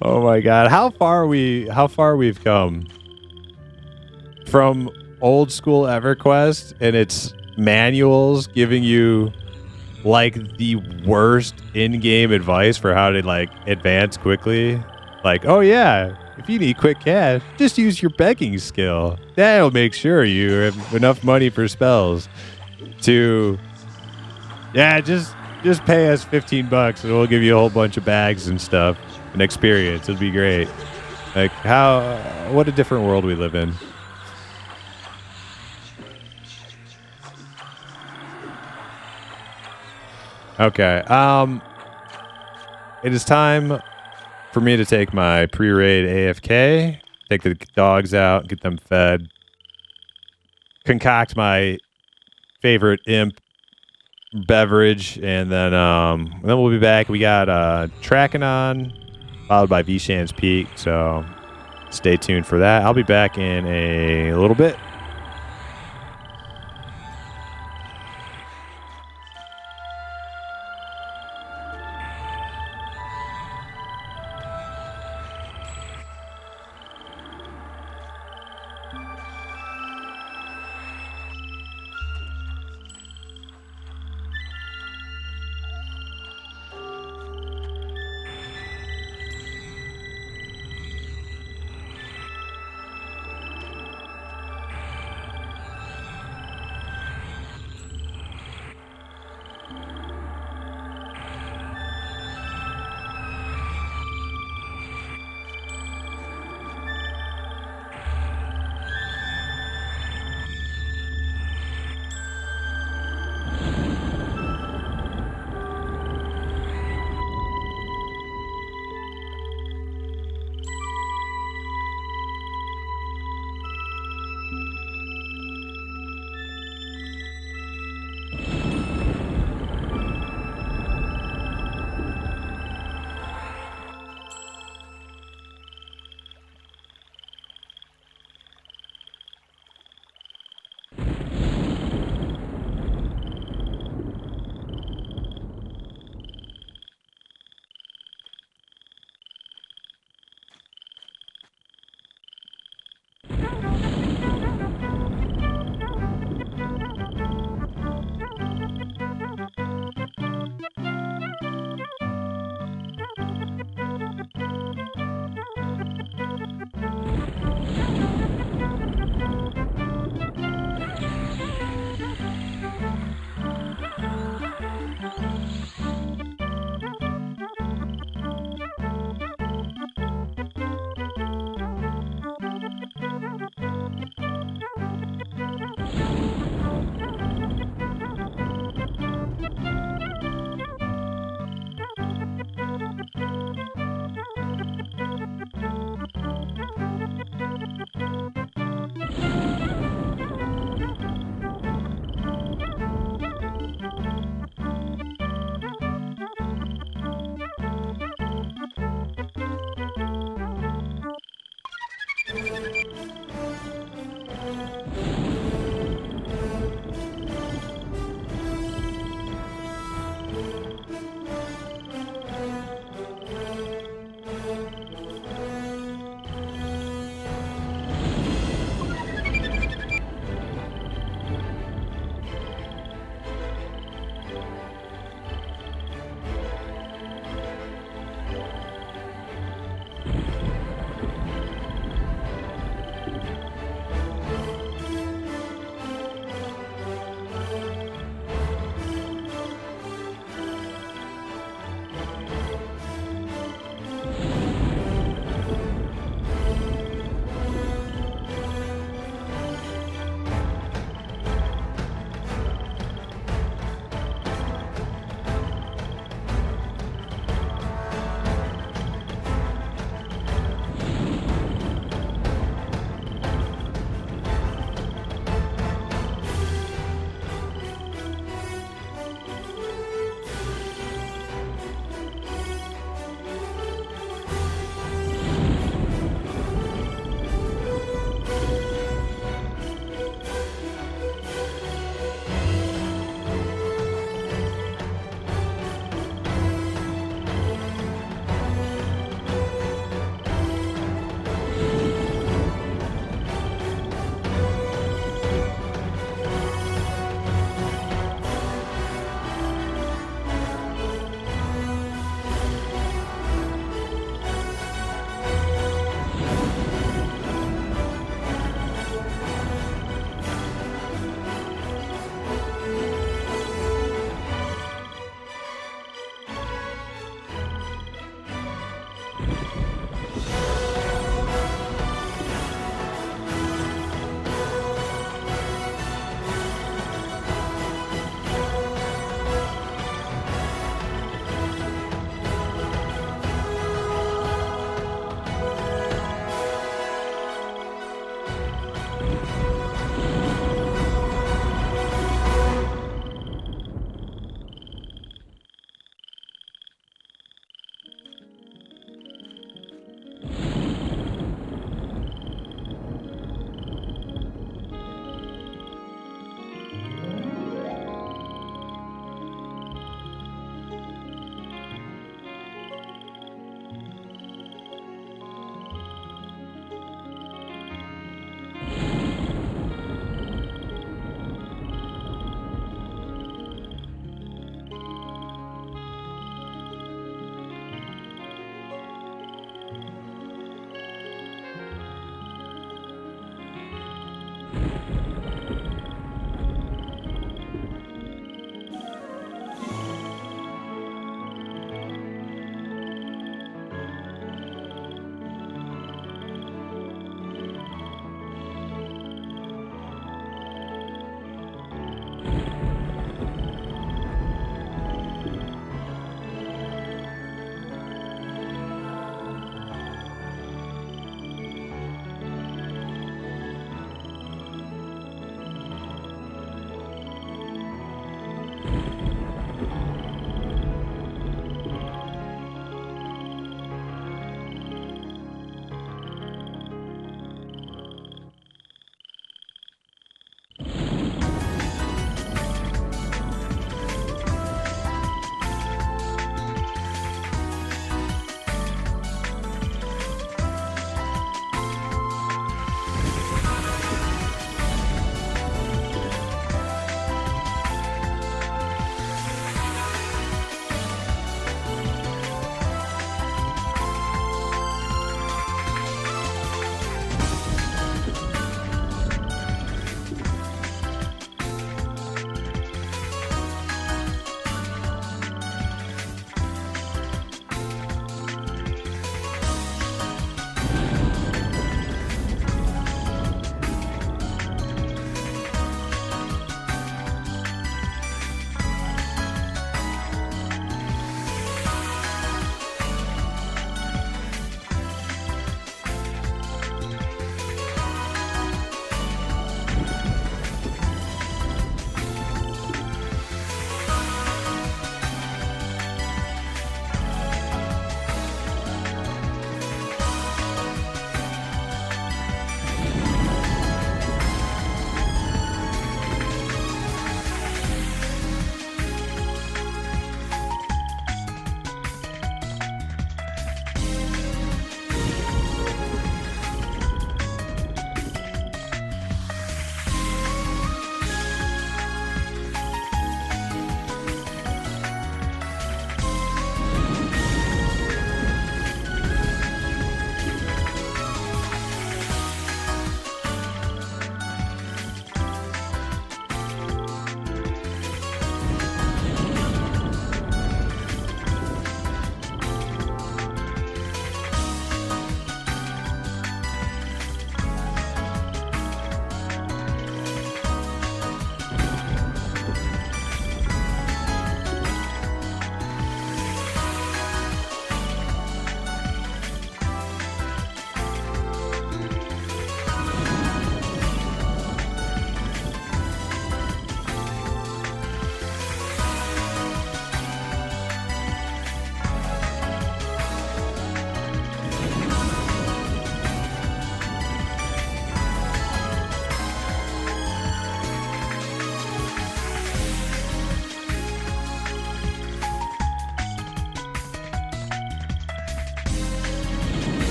Oh my god. How far we've come from old school EverQuest and its manuals giving you like the worst in-game advice for how to like advance quickly. Like, oh yeah, if you need quick cash, just use your begging skill. That'll make sure you have enough money for spells. To just pay us $15 and we'll give you a whole bunch of bags and stuff and experience. It'll be great. Like what a different world we live in. Okay. It is time for me to take my pre-raid AFK, take the dogs out, get them fed, concoct my favorite imp beverage, and then we'll be back. We got Tracking On, followed by Vishan's Peak, so stay tuned for that. I'll be back in a little bit.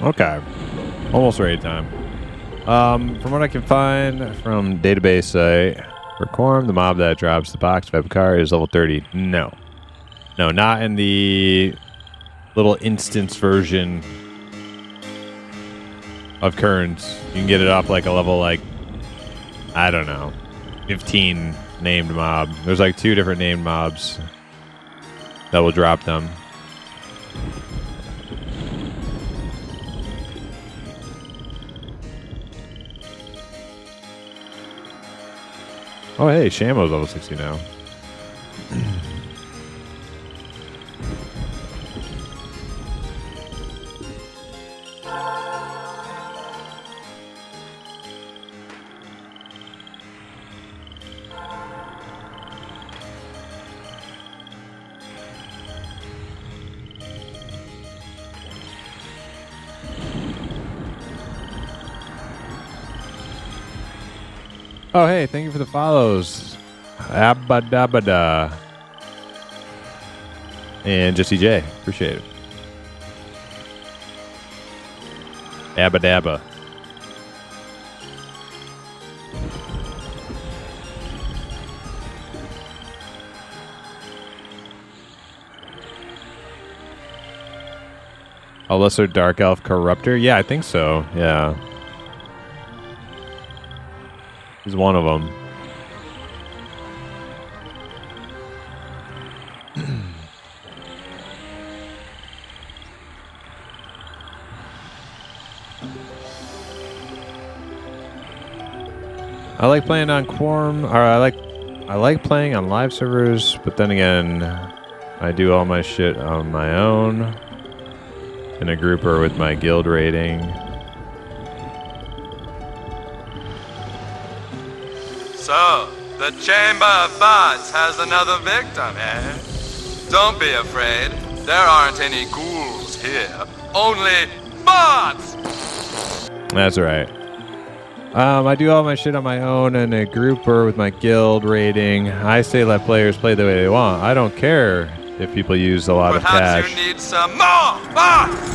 Okay. Almost ready time. From what I can find from database site, for Quarm, the mob that drops the box of Epicard is level 30. No. No, not in the little instance version of Currents. You can get it up like a level, like, I don't know, 15 named mob. There's like 2 different named mobs that will drop them. Oh, hey, Shamo's level 60 now. Oh, hey, thank you for the follows. Abadabada. And Jesse J. Appreciate it. Abadabba. A lesser Dark Elf Corruptor? Yeah, I think so. Yeah. He's one of them. I like playing on Quarm, or I like playing on live servers, but then again, I do all my shit on my own in a group or with my guild rating. So, the Chamber of Bots has another victim, eh? Don't be afraid. There aren't any ghouls here. Only bots! That's right. I do all my shit on my own in a group or with my guild rating. I say let players play the way they want. I don't care if people use a lot of Perhaps cash. you need some more bots!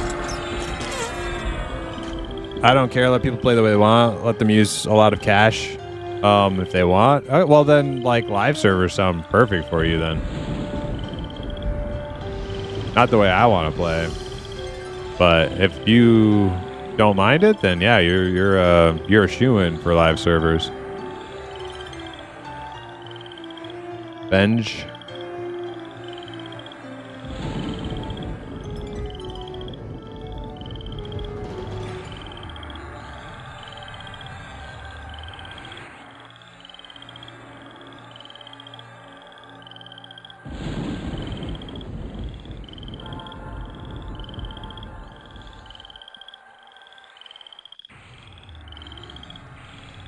I don't care. Let people play the way they want. Let them use a lot of cash if they want. Well, then, like, live servers sound perfect for you then. Not the way I want to play. But if you don't mind it, then yeah, you're a shoo-in for live servers. Benj.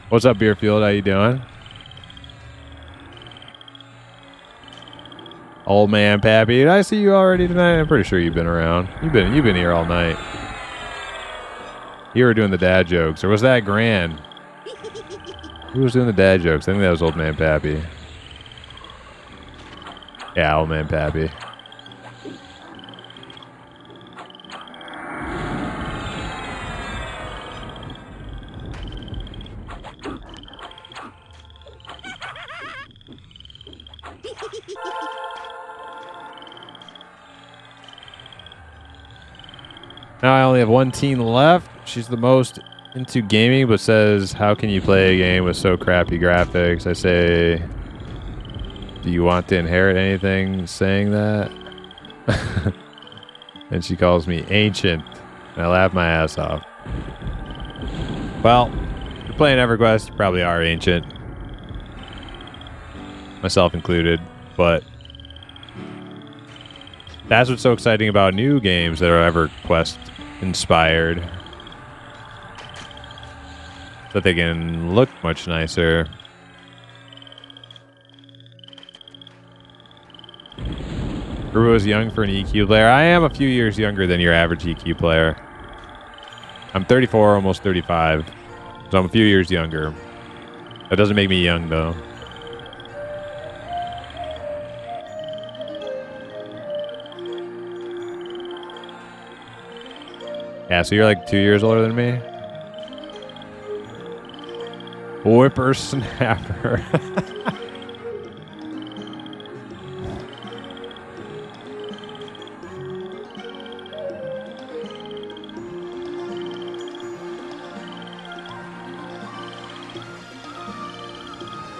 What's up, Beerfield? How you doing? Old man Pappy. Did I see you already tonight? I'm pretty sure you've been around. You've been here all night. You were doing the dad jokes, or was that Gran? Who was doing the dad jokes? I think that was Old Man Pappy. Yeah, Old Man Pappy. Now I only have one teen left. She's the most into gaming, but says, how can you play a game with so crappy graphics? I say, do you want to inherit anything saying that? And she calls me ancient. And I laugh my ass off. Well, if you're playing EverQuest, you probably are ancient. Myself included, but that's what's so exciting about new games that are EverQuest inspired. So they can look much nicer. Rupoe is young for an EQ player. I am a few years younger than your average EQ player. I'm 34, almost 35. So I'm a few years younger. That doesn't make me young, though. Yeah, so you're like 2 years older than me? Whippersnapper.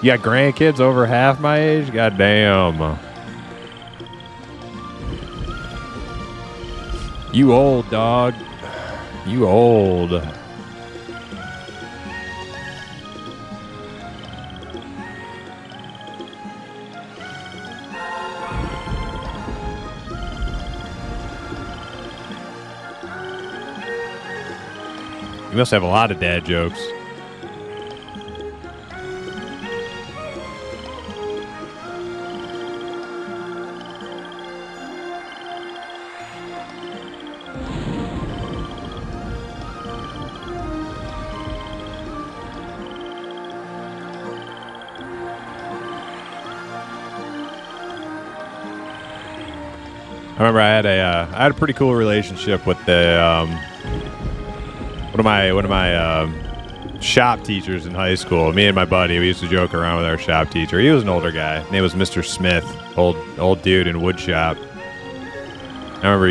You got grandkids over half my age? God damn. You old, dog. You old. You must have a lot of dad jokes. I remember I had a pretty cool relationship with the one of my shop teachers in high school. Me and my buddy, we used to joke around with our shop teacher. He was an older guy. His name was Mr. Smith, old dude in wood shop. I remember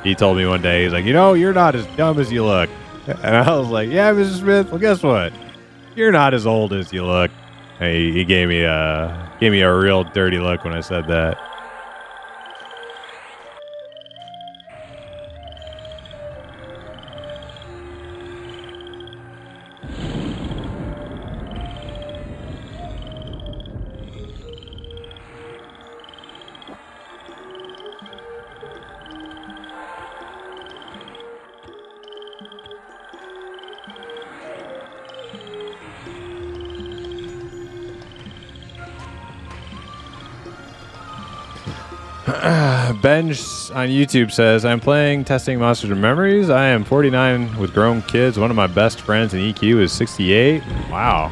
he told me one day, he's like, you know, you're not as dumb as you look. And I was like, yeah, Mr. Smith. Well, guess what? You're not as old as you look. And he gave me a real dirty look when I said that. Benj on YouTube says, I'm playing Testing Monsters and Memories. I am 49 with grown kids. One of my best friends in EQ is 68. Wow.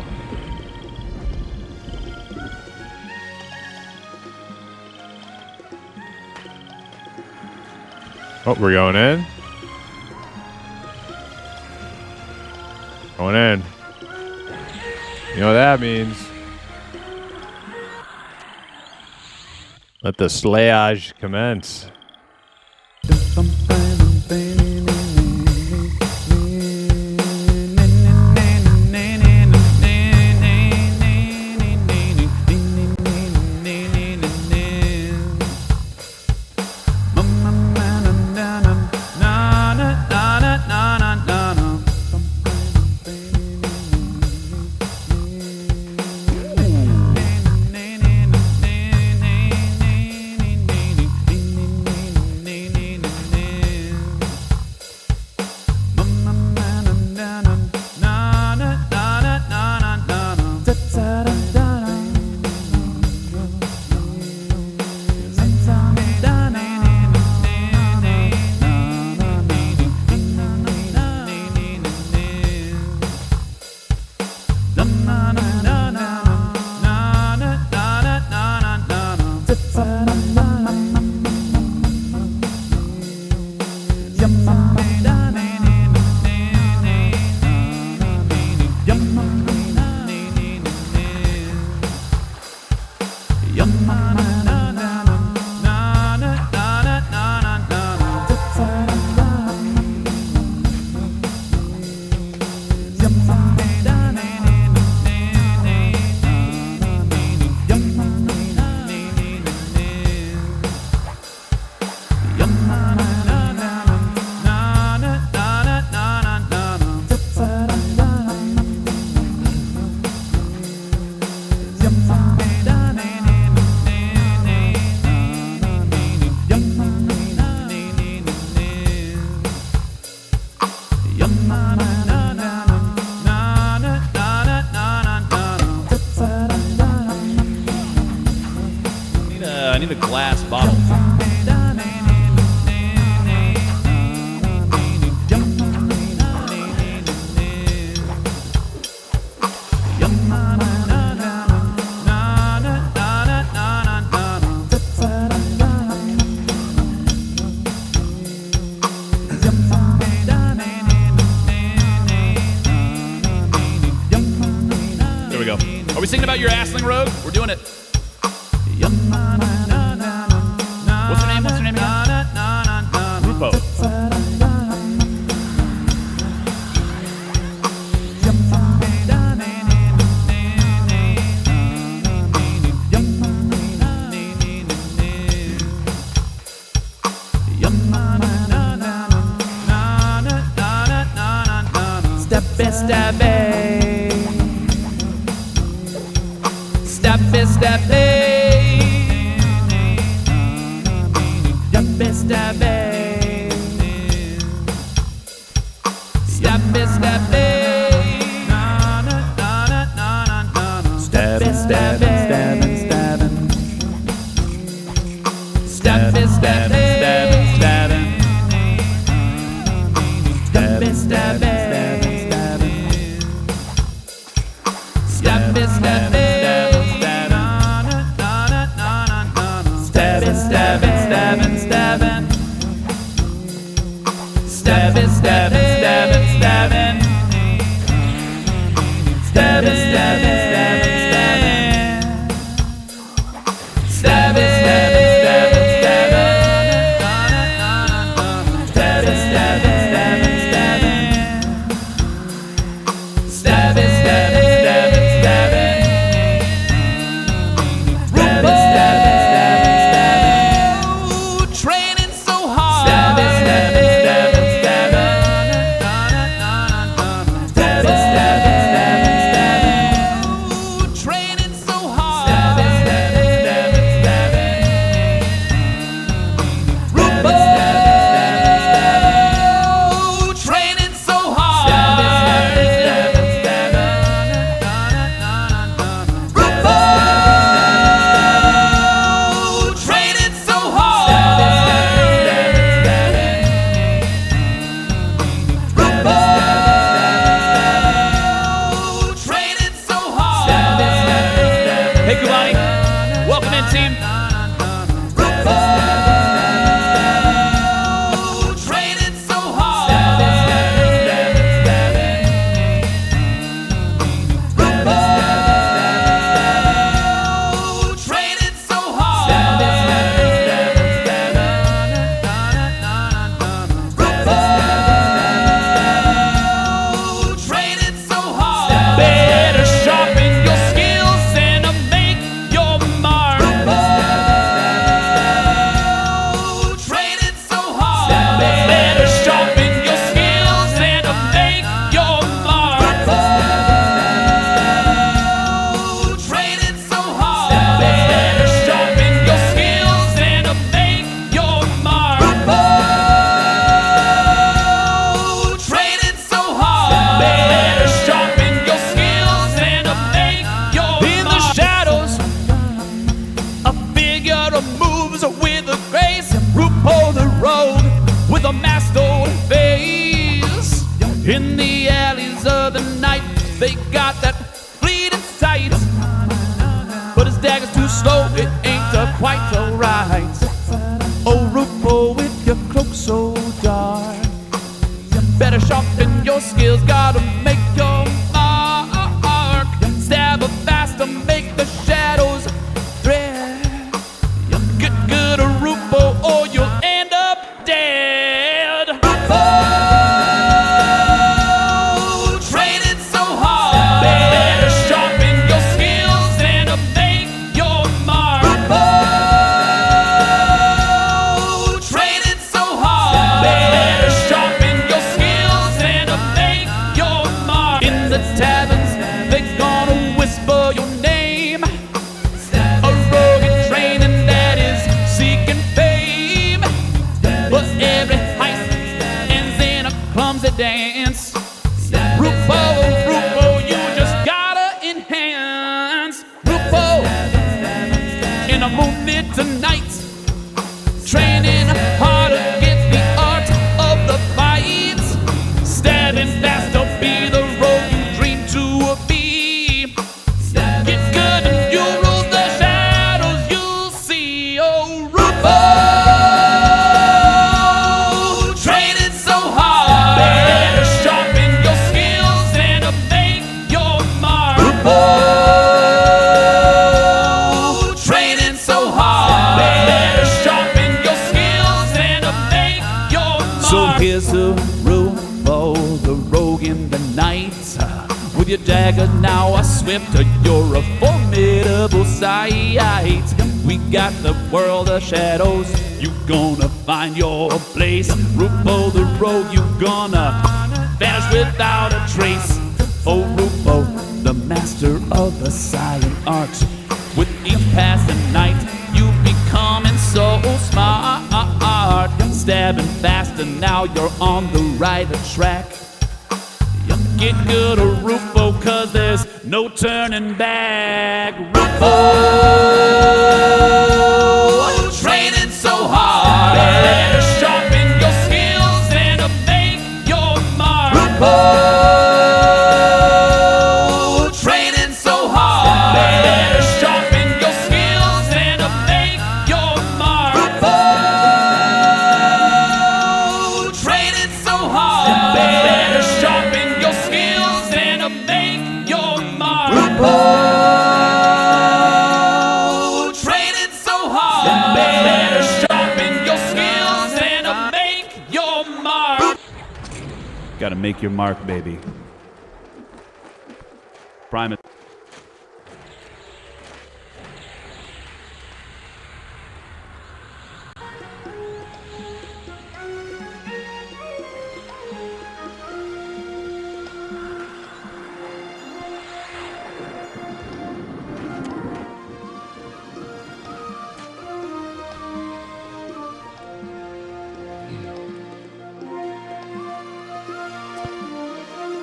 Oh, we're going in. Going in. You know what that means. Let the slayage commence. I need a glass bottle. There we go. Are we singing about your Halfling rogue? We're doing it. What's her name? What's her name again? Rupoe. Steppy, steppy. Steppy, steppy. Steppy, steppy. Steppy, steppy. Steppy, steppy. Steppy, steppy. Steppy, steppy. Steppy, steppy. Stabbing, stabbing, stabbing, stabbing. Stabbing, stabbing, stabbing, stabbing. Stabbing, stabbing, stabbing, stabbing. Stabbing, stabbing, stabbing, stabbing. Stabbing, stabbing, stabbing, stabbing. Stabbing, stabbing, stabbing, stabbing. Stabbing, stabbing, stabbing, stabbing. Training so hard. Stabbing, stabbing, stabbing, stabbing. so dark. You better sharpen your skills, gotta make your mark. Stab a fast to make the shadows thread. You get good at Rupoe or you'll end up dead. Rupoe, training so hard. Better sharpen your skills and make your mark. Rupoe, training so hard. Better sharpen your skills and make your mark. In the taverns, they're gonna whisper your name. A rogue in training that is seeking fame. But every heist ends in a clumsy dance. Rupoe, you just gotta enhance. Rupoe, in a moonlit tonight, training hard to get the art of the fight. Stabbing fast to be the rogue you dream to be. Get good and you'll rule the shadows you'll see. Oh, Rupoe, training so hard. Better sharpen your skills and make your mark. Rupoe, training so hard. Better sharpen your skills and make your mark. So here's the Rupoe, the rogue in the night. With your dagger now a swift, you're a formidable sight. We got the world of shadows, you gonna find your place. Rupoe the rogue, you gonna vanish without a trace. Oh Rupoe, the master of the silent art. With each passing night, you becoming so smart. Stabbing fast and now you're on the right track. Get good at Rupoe, cause there's no turning back. Rupoe, training so hard. Better sharpen your skills and make your mark. Rupoe, training so hard. Better sharpen your skills and make your mark. Rupoe, training so hard. Better sharpen your skills and make your mark. Rupoe, training so hard. Better sharpen your skills and make your mark. Gotta make your mark, baby. Primus.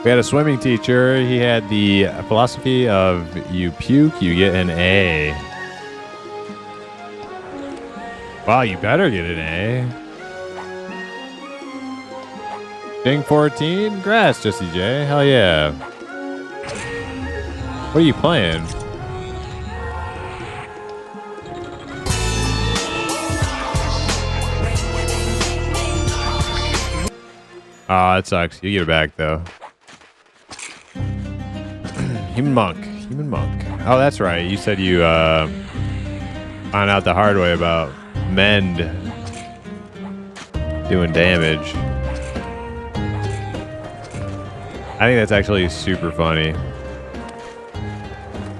We had a swimming teacher. He had the philosophy of you puke, you get an A. Wow, you better get an A. Ding 14? Grass, Jesse J. Hell yeah. What are you playing? Aw, that sucks. You get it back, though. Human monk. Oh, that's right. You said you found out the hard way about mend doing damage. I think that's actually super funny.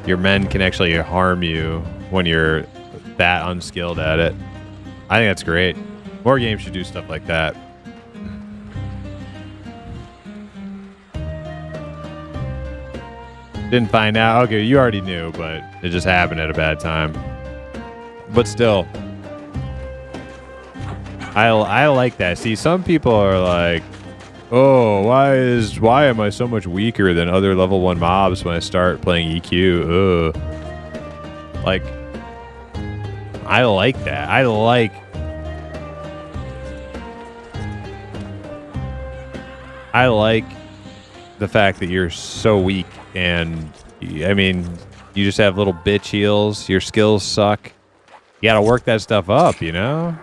Your mend can actually harm you when you're that unskilled at it. I think that's great. More games should do stuff like that. Didn't find out. Okay, you already knew, but it just happened at a bad time. But still, I like that. See, some people are like, "Oh, why am I so much weaker than other level 1 mobs when I start playing EQ?" Ugh. Like, I like that. I like the fact that you're so weak. And, I mean, you just have little bitch heals. Your skills suck. You gotta work that stuff up, you know?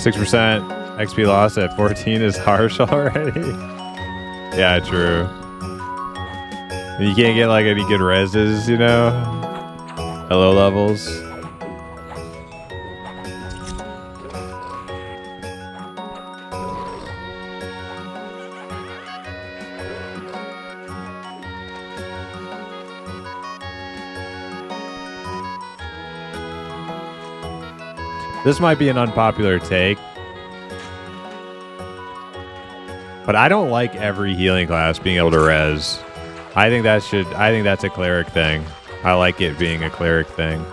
6% XP loss at 14 is harsh already. Yeah, true. You can't get like any good reses, you know, at low levels. This might be an unpopular take, but I don't like every healing class being able to res. I think that's a cleric thing. I like it being a cleric thing.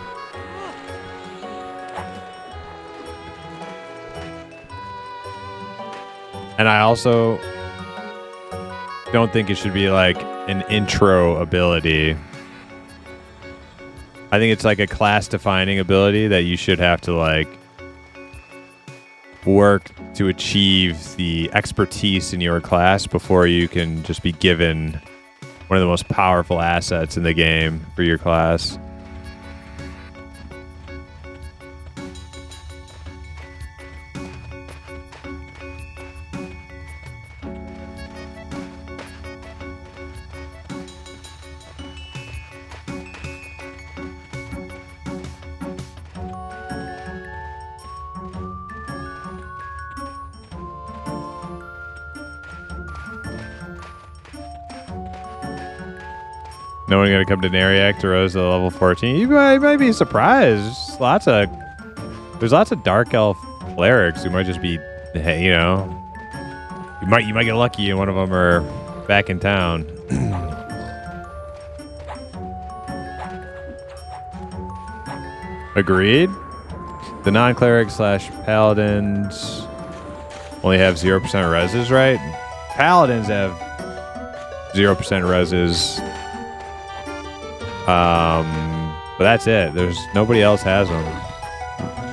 And I also don't think it should be like an intro ability. I think it's like a class defining ability that you should have to like work to achieve the expertise in your class before you can just be given one of the most powerful assets in the game for your class. No one gonna come to Nariak to rose to level 14. You might be surprised. There's lots of dark elf clerics who might just be, hey, you know, you might get lucky and one of them are back in town. Agreed. The non-cleric / paladins only have 0% reses, right? Paladins have 0% reses. But that's it. There's nobody else has them.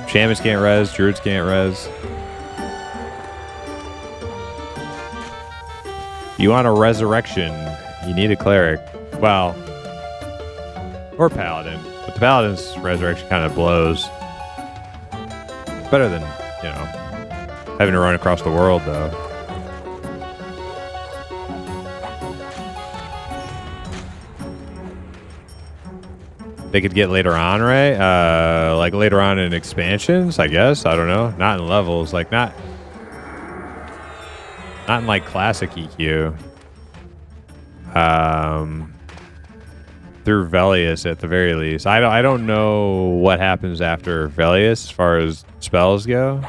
Shamans can't res. Druids can't res. You want a resurrection, you need a cleric. Well, or paladin. But the paladin's resurrection kind of blows. It's better than, you know, having to run across the world, though. They could get later on, right? Like later on in expansions, I guess. I don't know. Not in levels. Like not in like classic EQ. Through Velius at the very least. I don't know what happens after Velius as far as spells go.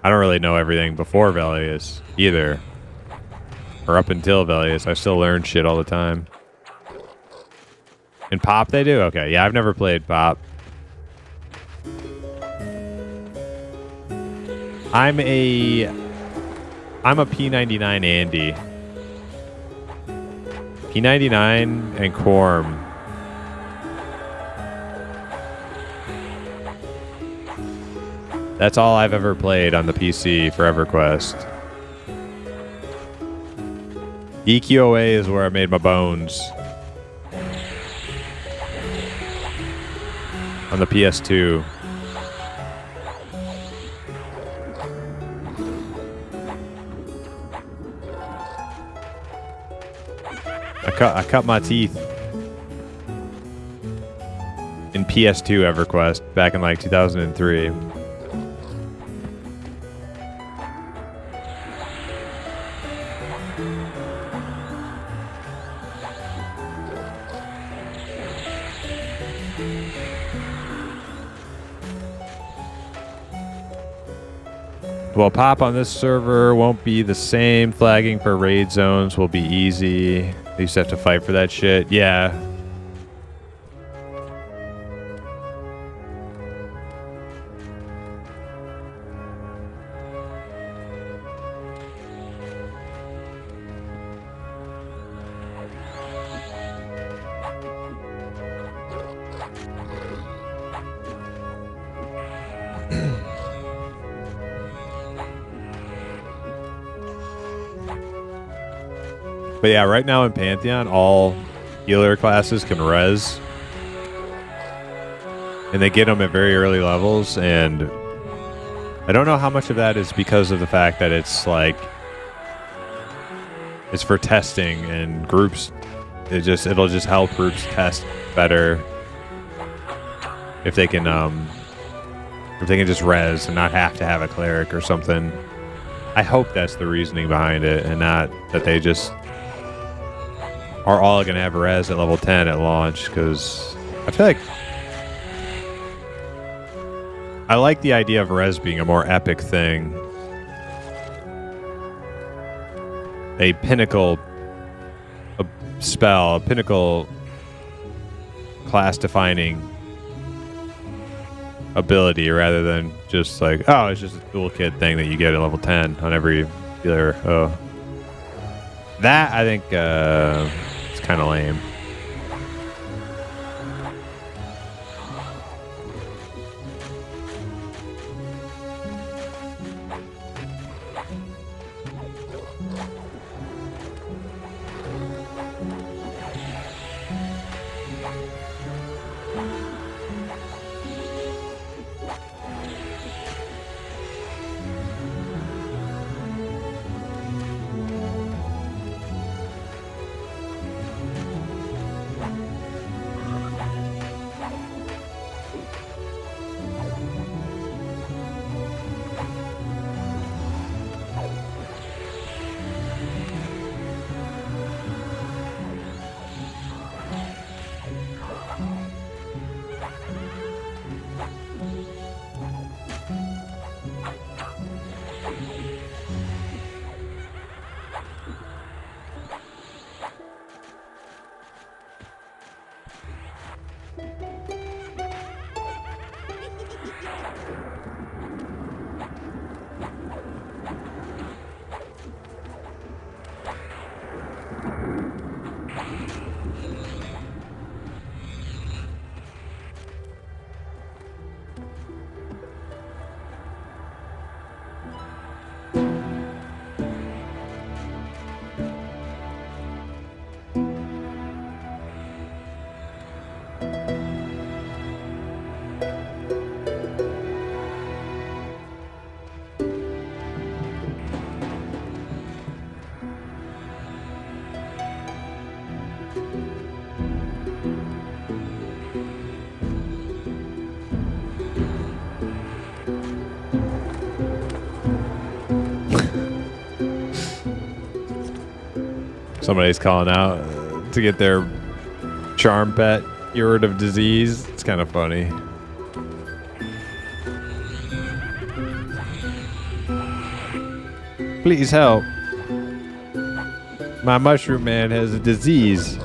I don't really know everything before Velius either. Or up until Velius. I still learn shit all the time. In Pop they do? Okay, yeah, I've never played Pop. I'm a P99 Andy. P99 and Quarm. That's all I've ever played on the PC for EverQuest. EQOA is where I made my bones. On the PS2. I cut my teeth in PS2 EverQuest back in like 2003. Well, Pop on this server won't be the same. Flagging for raid zones will be easy. They used to have to fight for that shit. Yeah. But yeah, right now in Pantheon, all healer classes can res. And they get them at very early levels, and I don't know how much of that is because of the fact that it's like it's for testing and groups. It'll just help groups test better if they can just res and not have to have a cleric or something. I hope that's the reasoning behind it, and not that they just are all going to have res at level 10 at launch, because I feel like I like the idea of res being a more epic thing. A pinnacle spell, a pinnacle class-defining ability, rather than just like, oh, it's just a toolkit thing that you get at level 10 on every healer. Oh, that I think it's kind of lame. Somebody's calling out to get their charm pet cured of disease. It's kind of funny. Please help. My mushroom man has a disease.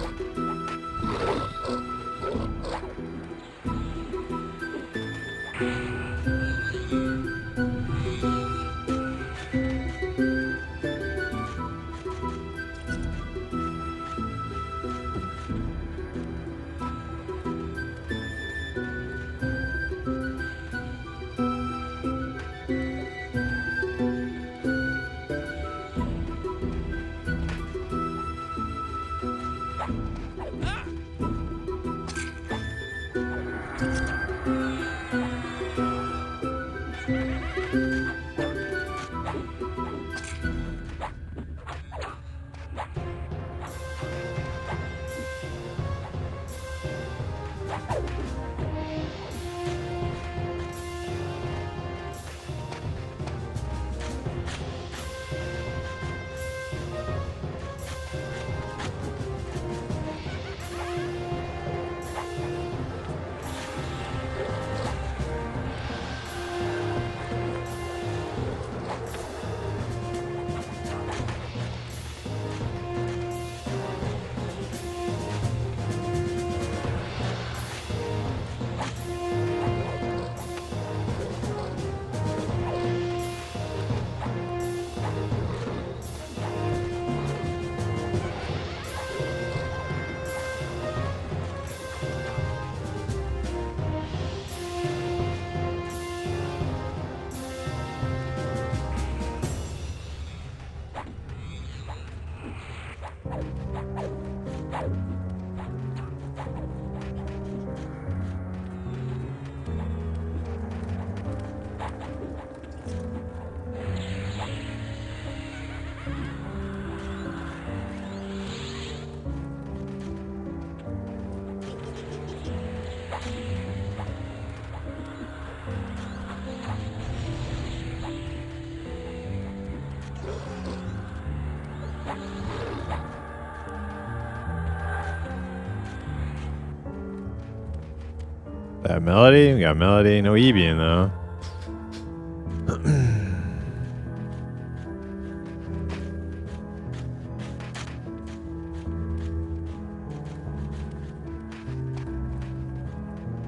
That melody? We got melody. No Ebian, though.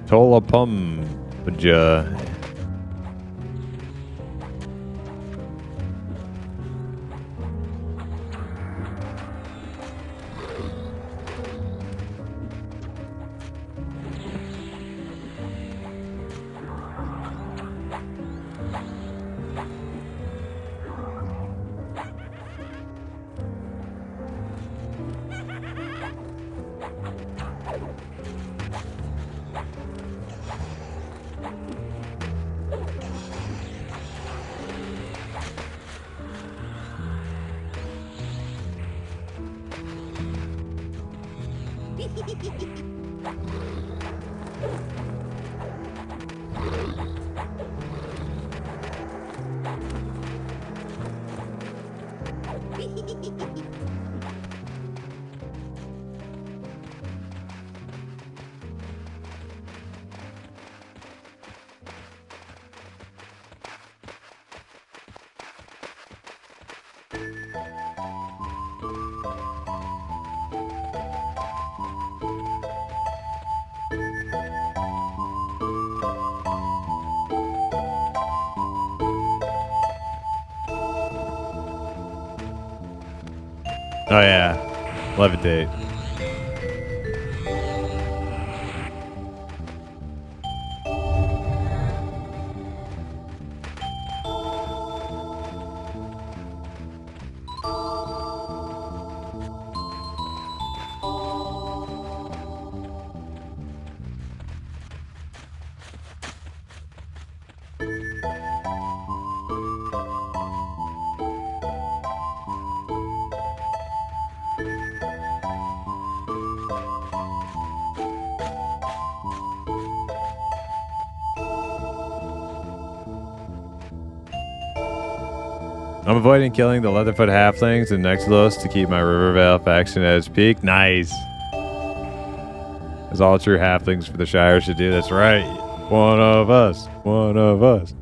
Tolapumja. Oh yeah, levitate. I'm avoiding killing the Leatherfoot halflings and Nexalos to keep my Rivervale faction at its peak. Nice. As all true halflings for the Shire should do. That's right. One of us. One of us.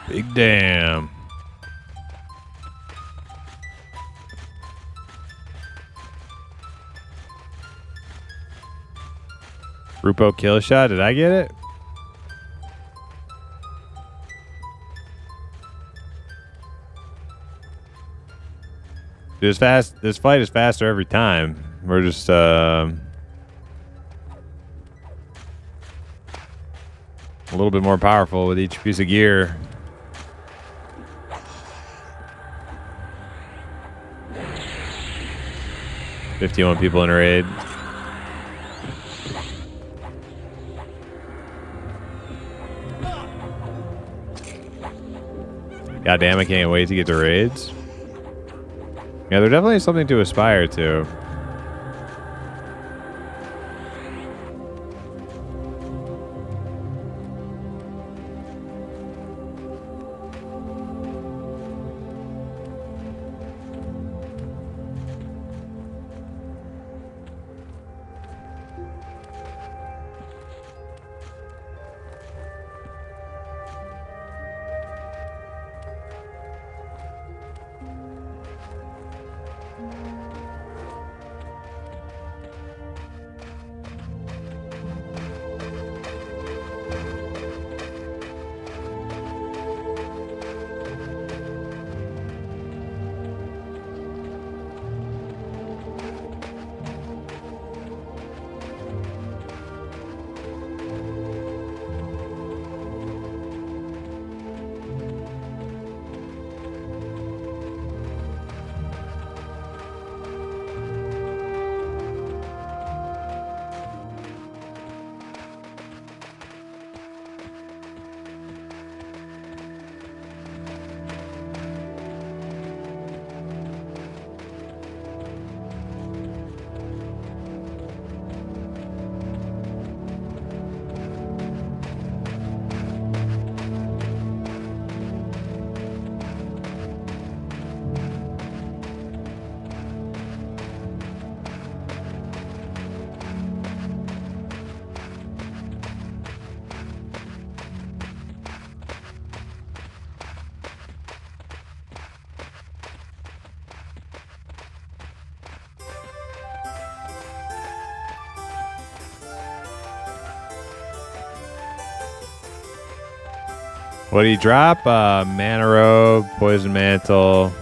Big damn. Rupoe kill shot. Did I get it? This fight is faster every time. We're just a little bit more powerful with each piece of gear. $51 people in a raid. God damn, I can't wait to get to raids. Yeah, they're definitely something to aspire to. What do you drop? Mana robe, poison mantle.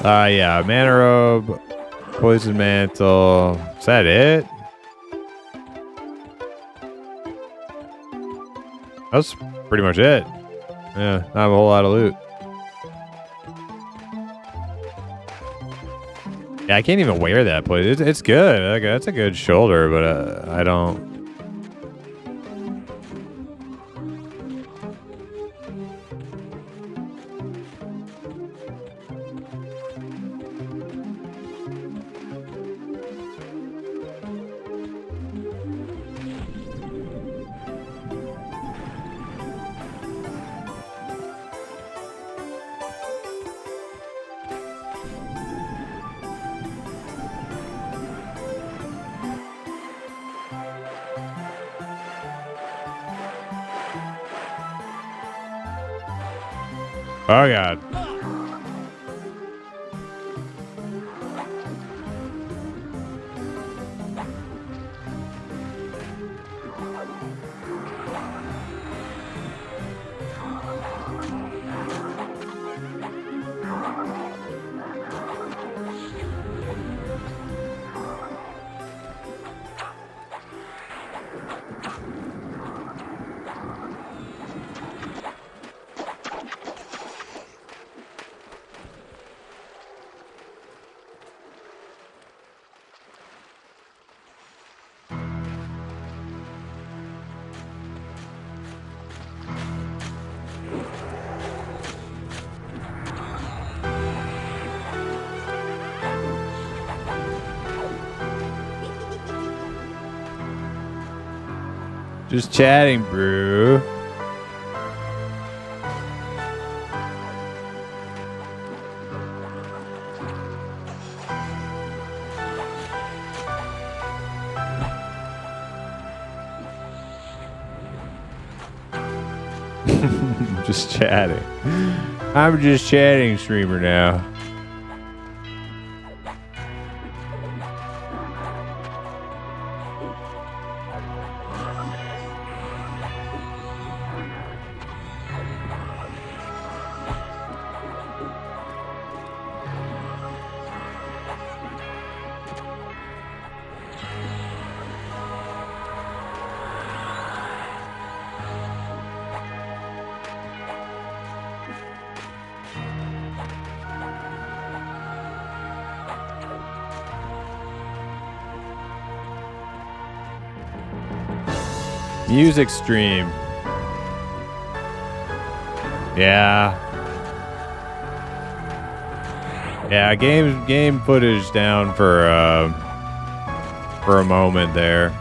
Yeah, mana robe, poison mantle. Is that it? That's pretty much it. Yeah, not a whole lot of loot. Yeah, I can't even wear that place. It's good. Like, that's a good shoulder, but I don't. Oh god. Just chatting, bro. Just chatting. I'm just chatting, streamer now. Music stream. Yeah. Yeah, game footage down for a moment there.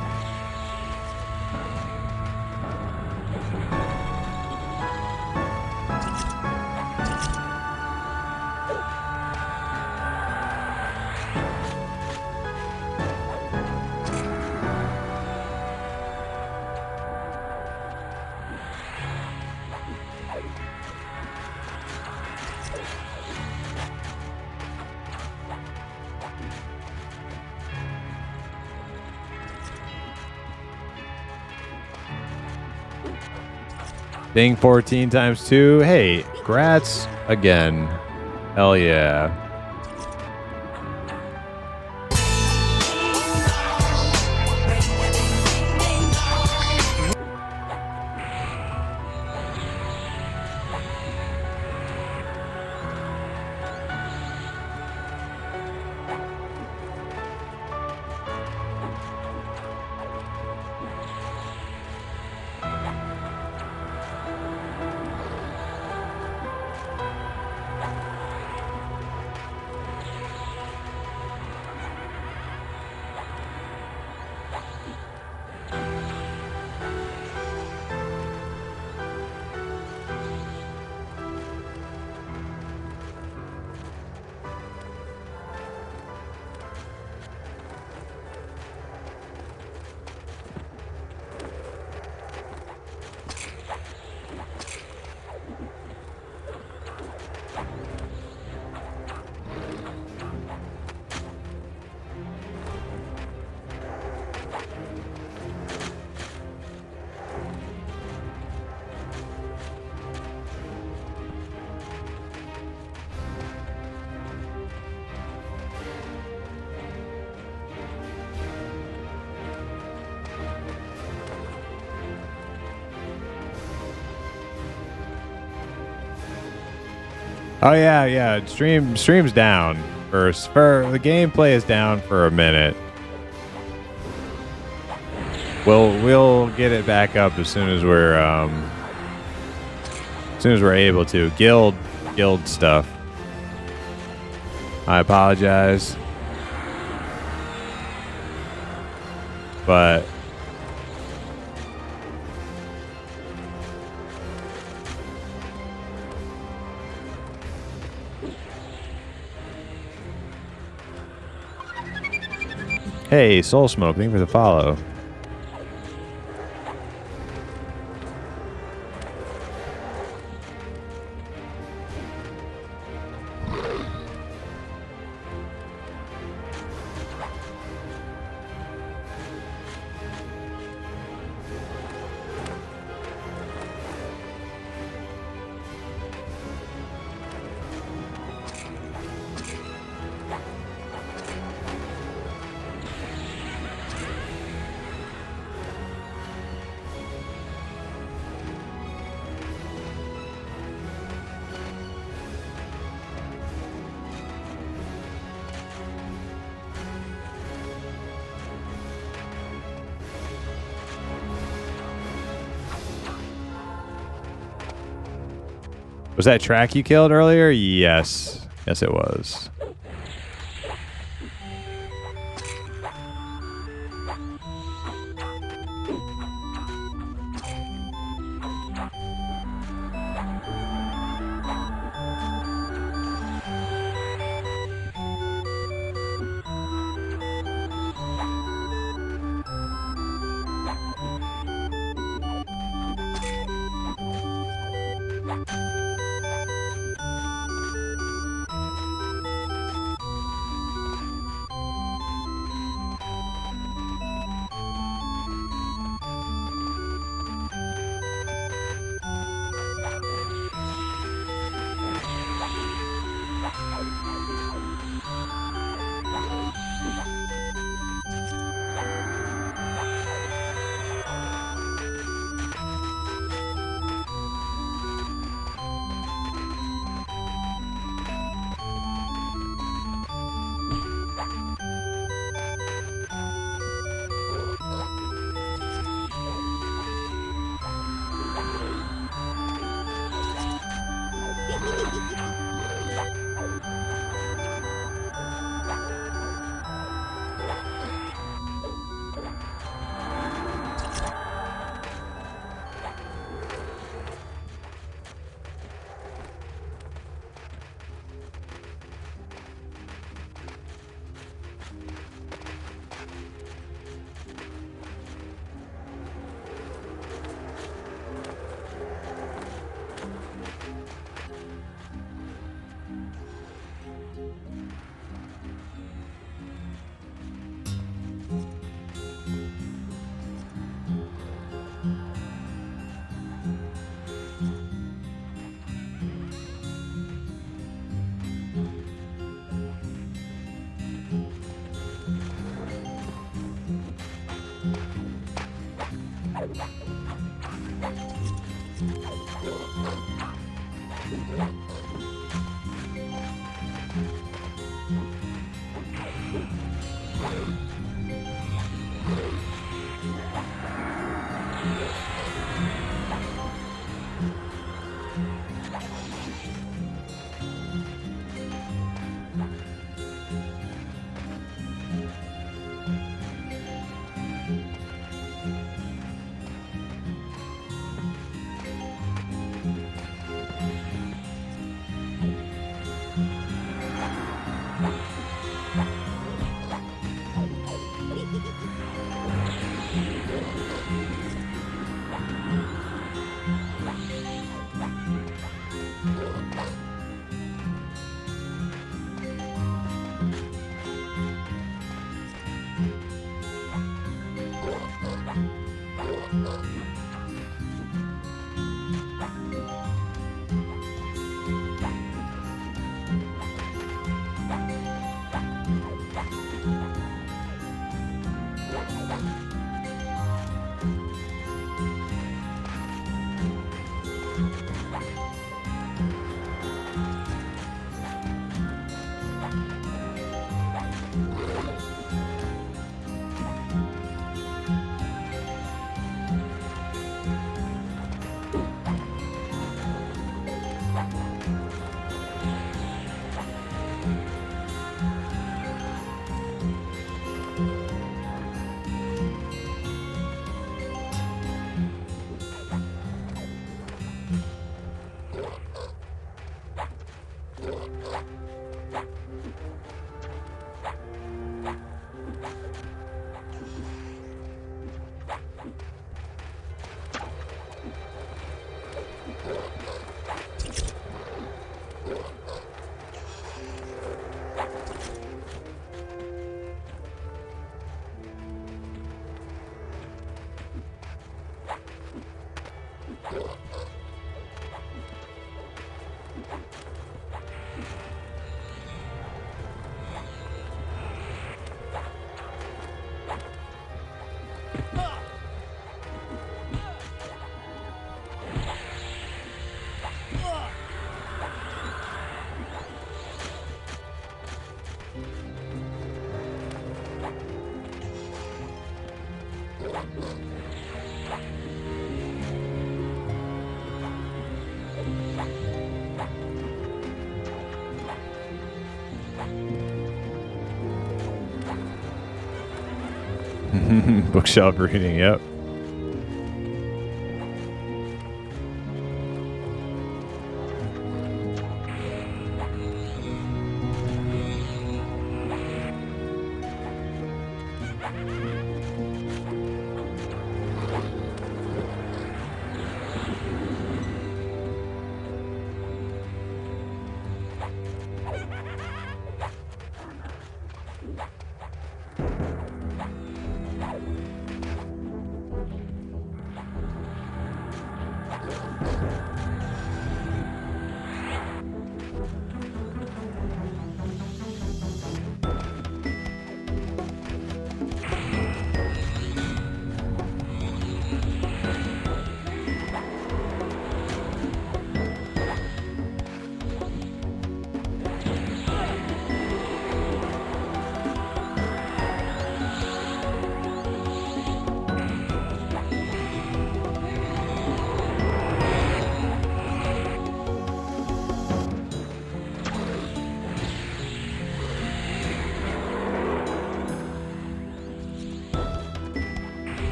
Ding 14 times 2. Hey, grats again. Hell yeah. Oh yeah. Stream's down for the gameplay is down for a minute. We'll get it back up as soon as we're able to. Guild stuff. I apologize, but hey, Soul Smoke, thank you for the follow. Was that track you killed earlier? Yes. Yes, it was. Bookshelf reading, yep.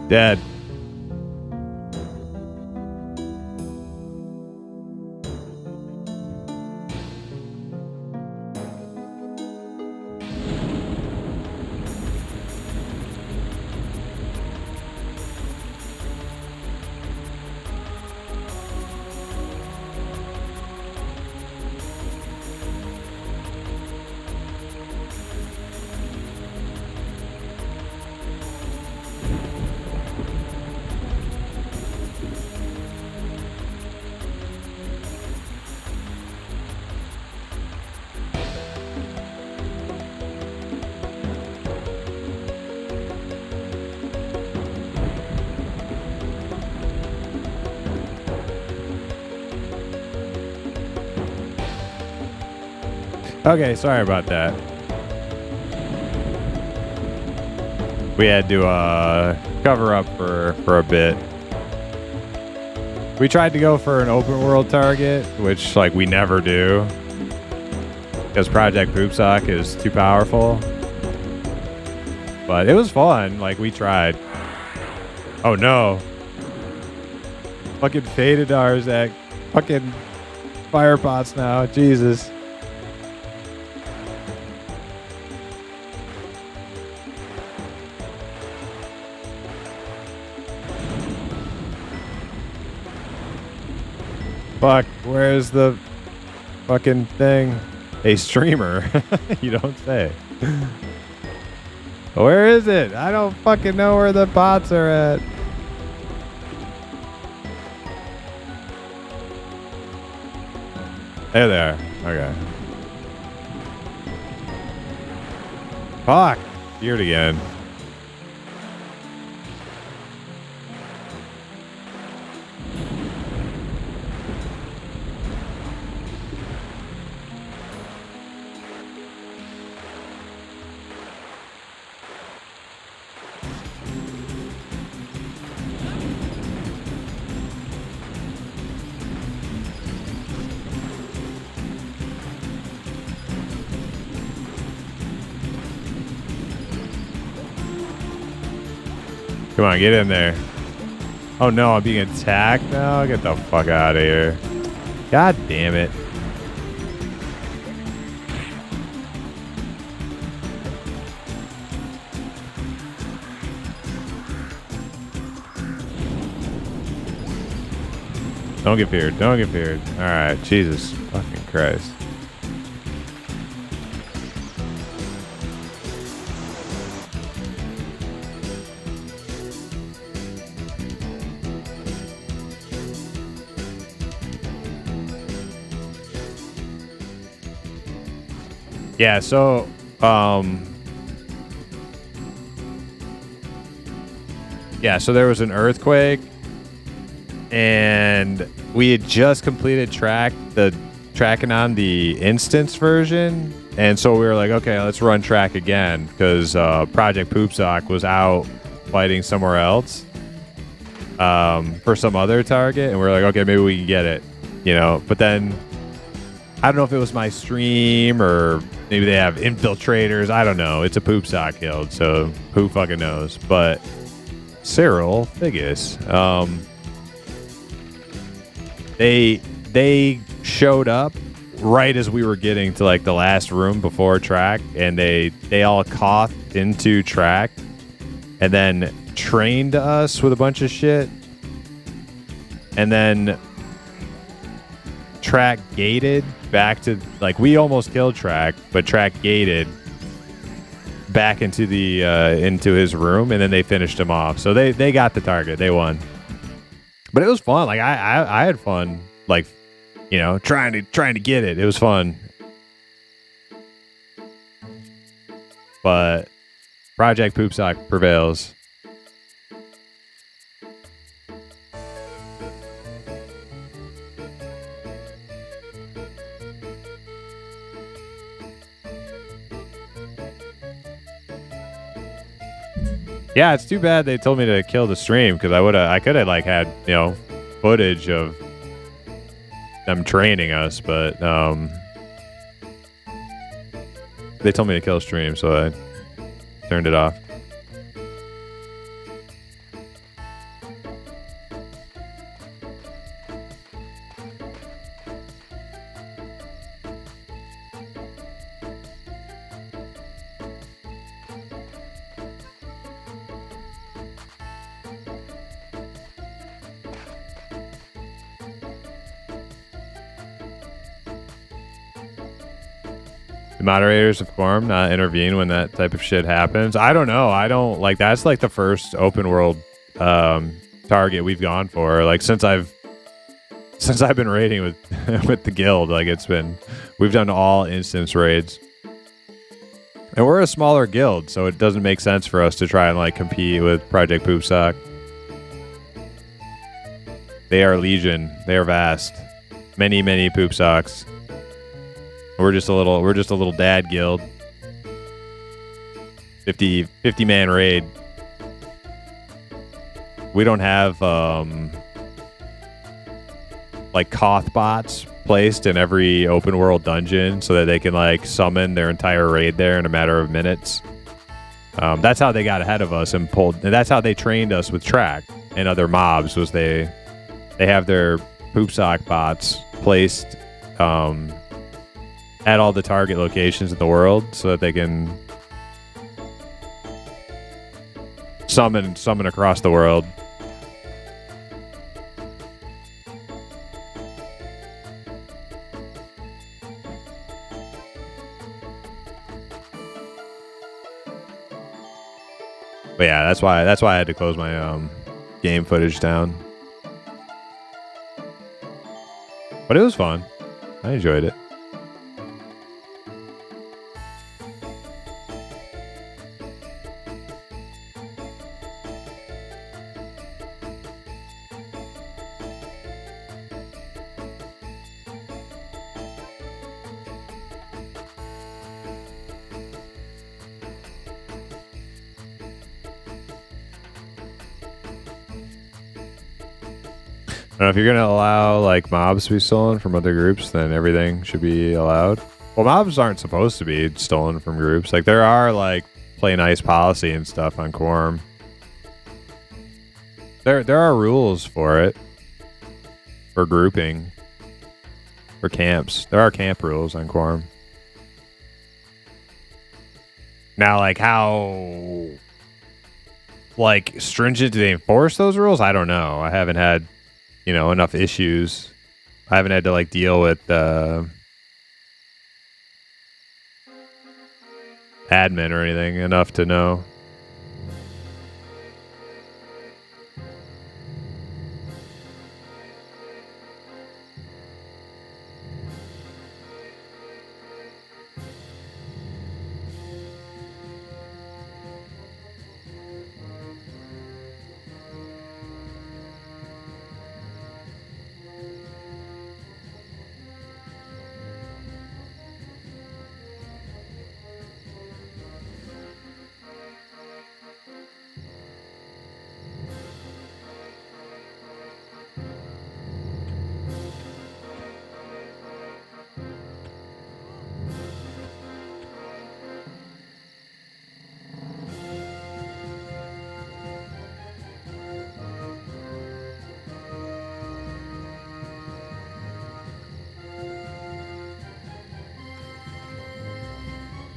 Dead. Okay, sorry about that. We had to cover up for a bit. We tried to go for an open world target, which like we never do, because Project Poopsock is too powerful. But it was fun. Like we tried. Oh no! Fucking faded Arzak. Fucking fire pots now. Jesus. Fuck, where's the fucking thing? A streamer? You don't say. Where is it? I don't fucking know where the pots are at. There they are. Okay. Fuck. Feared again. Come on, get in there. Oh no, I'm being attacked now? Get the fuck out of here. God damn it. Don't get feared. Don't get feared. Alright, Jesus fucking Christ. Yeah, so so there was an earthquake and we had just completed tracking on the instance version, and so we were like, okay, let's run track again because Project Poopsock was out fighting somewhere else for some other target, and we were like, okay, maybe we can get it, you know. But then I don't know if it was my stream or maybe they have infiltrators. I don't know. It's a Poopsock guild, so who fucking knows? But Cyril Figgis, they showed up right as we were getting to like the last room before track, and they all coughed into track and then trained us with a bunch of shit, and then track gated back to, like, we almost killed track, but track gated back into the into his room, and then they finished him off. So they got the target. They won. But it was fun. Like I had fun, like, you know, trying to get it. It was fun. But Project Poopsock prevails. Yeah, it's too bad they told me to kill the stream, because I could have like had, you know, footage of them training us, but they told me to kill the stream, so I turned it off. Moderators of Quarm not intervene when that type of shit happens. I don't know. I don't like, that's like the first open world target we've gone for. Like since I've been raiding with with the guild, like we've done all instance raids. And we're a smaller guild, so it doesn't make sense for us to try and like compete with Project Poopsock. They are legion. They are vast. Many Poopsocks. We're just a little dad guild. 50 man raid. We don't have like Koth bots placed in every open world dungeon so that they can like summon their entire raid there in a matter of minutes. That's how they got ahead of us and that's how they trained us with track and other mobs, was they have their Poopsock bots placed at all the target locations in the world so that they can summon across the world. But yeah, that's why I had to close my game footage down. But it was fun. I enjoyed it. I don't know, if you're going to allow like mobs to be stolen from other groups, then everything should be allowed. Well, mobs aren't supposed to be stolen from groups. Like there are like play nice policy and stuff on Quarm. There are rules for it. For grouping. For camps. There are camp rules on Quarm. Now, like, how like stringent do they enforce those rules? I don't know. I haven't had, you know, enough issues. I haven't had to like deal with admin or anything enough to know.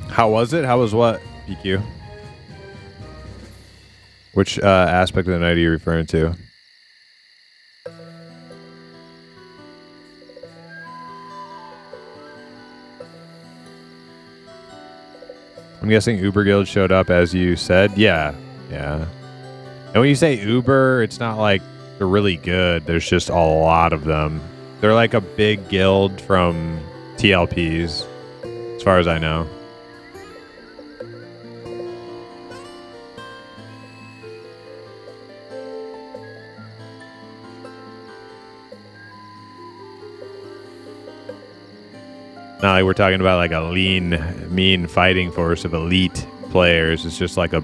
How was it? How was what, PQ? Which aspect of the night are you referring to? I'm guessing Uber Guild showed up as you said. Yeah. And when you say Uber, it's not like they're really good. There's just a lot of them. They're like a big guild from TLPs, as far as I know. Not like we're talking about like a lean, mean fighting force of elite players. It's just like a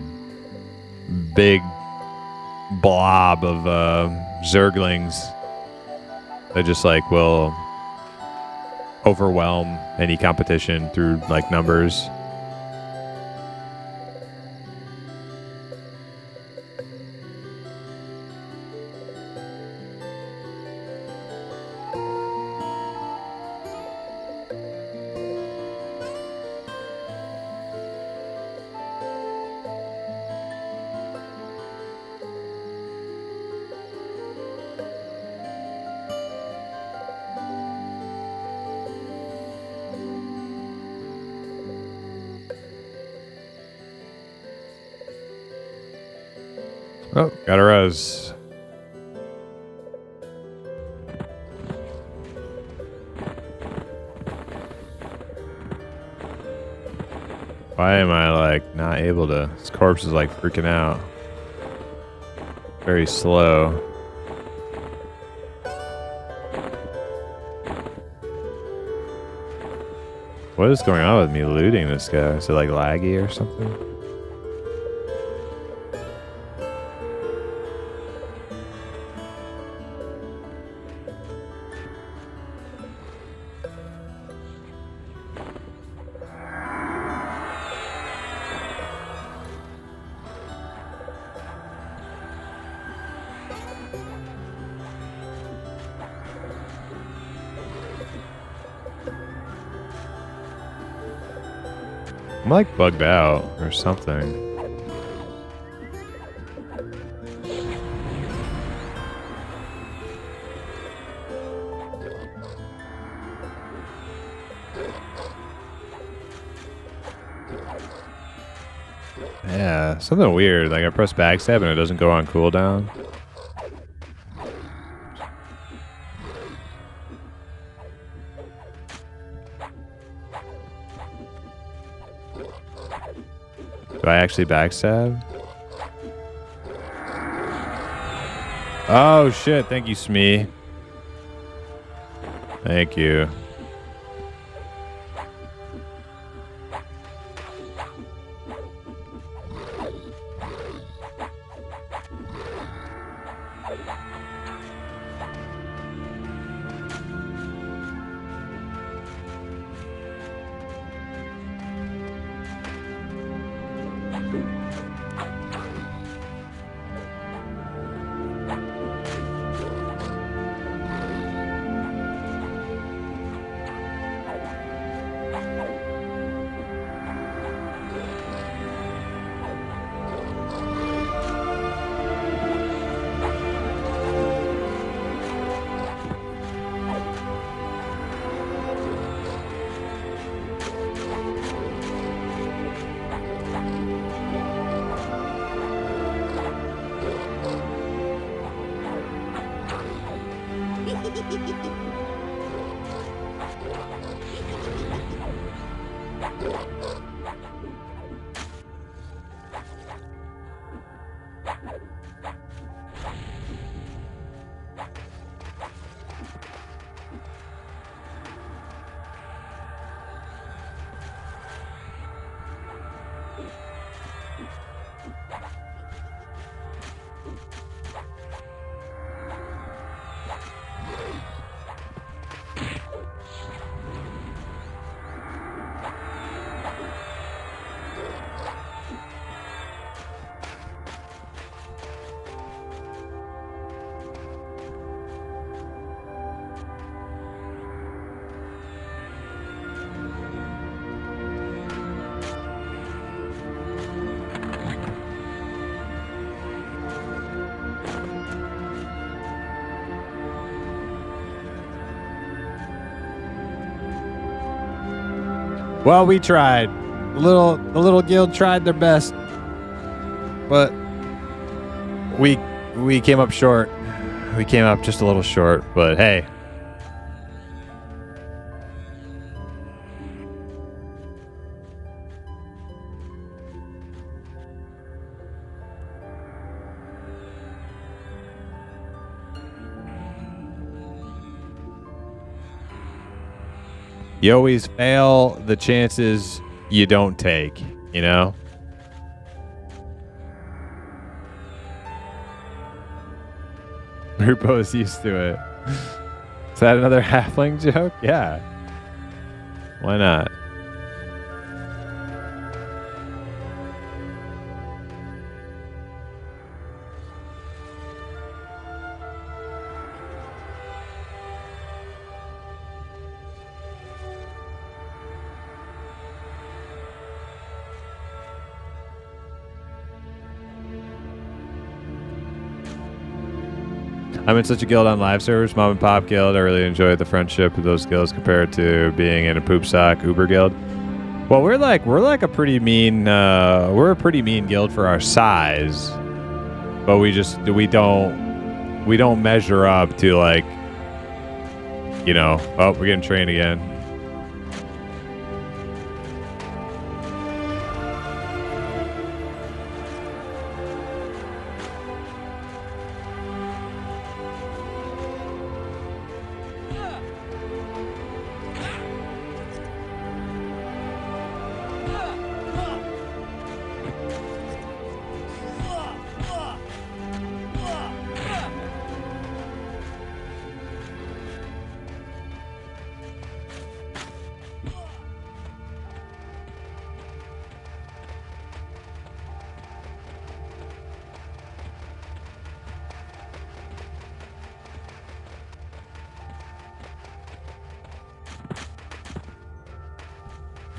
big blob of zerglings that just like will overwhelm any competition through like numbers. Oh, got a res. Why am I like not able to? This corpse is like freaking out. Very slow. What is going on with me looting this guy? Is it like laggy or something? I'm like bugged out or something. Yeah, something weird. Like I press backstab and it doesn't go on cooldown. Do I actually backstab? Oh shit, thank you, Smee. Thank you. Well, we tried. The little guild tried their best, but we came up short. We came up just a little short, but hey. You always fail the chances you don't take, you know? Rupoe's used to it. Is that another halfling joke? Yeah. Why not? I'm in such a guild on live servers, mom and pop guild. I really enjoy the friendship of those guilds compared to being in a poop sock Uber guild. Well, we're like a pretty mean we're a pretty mean guild for our size, but we don't measure up to, like, you know. Oh, we're getting trained again.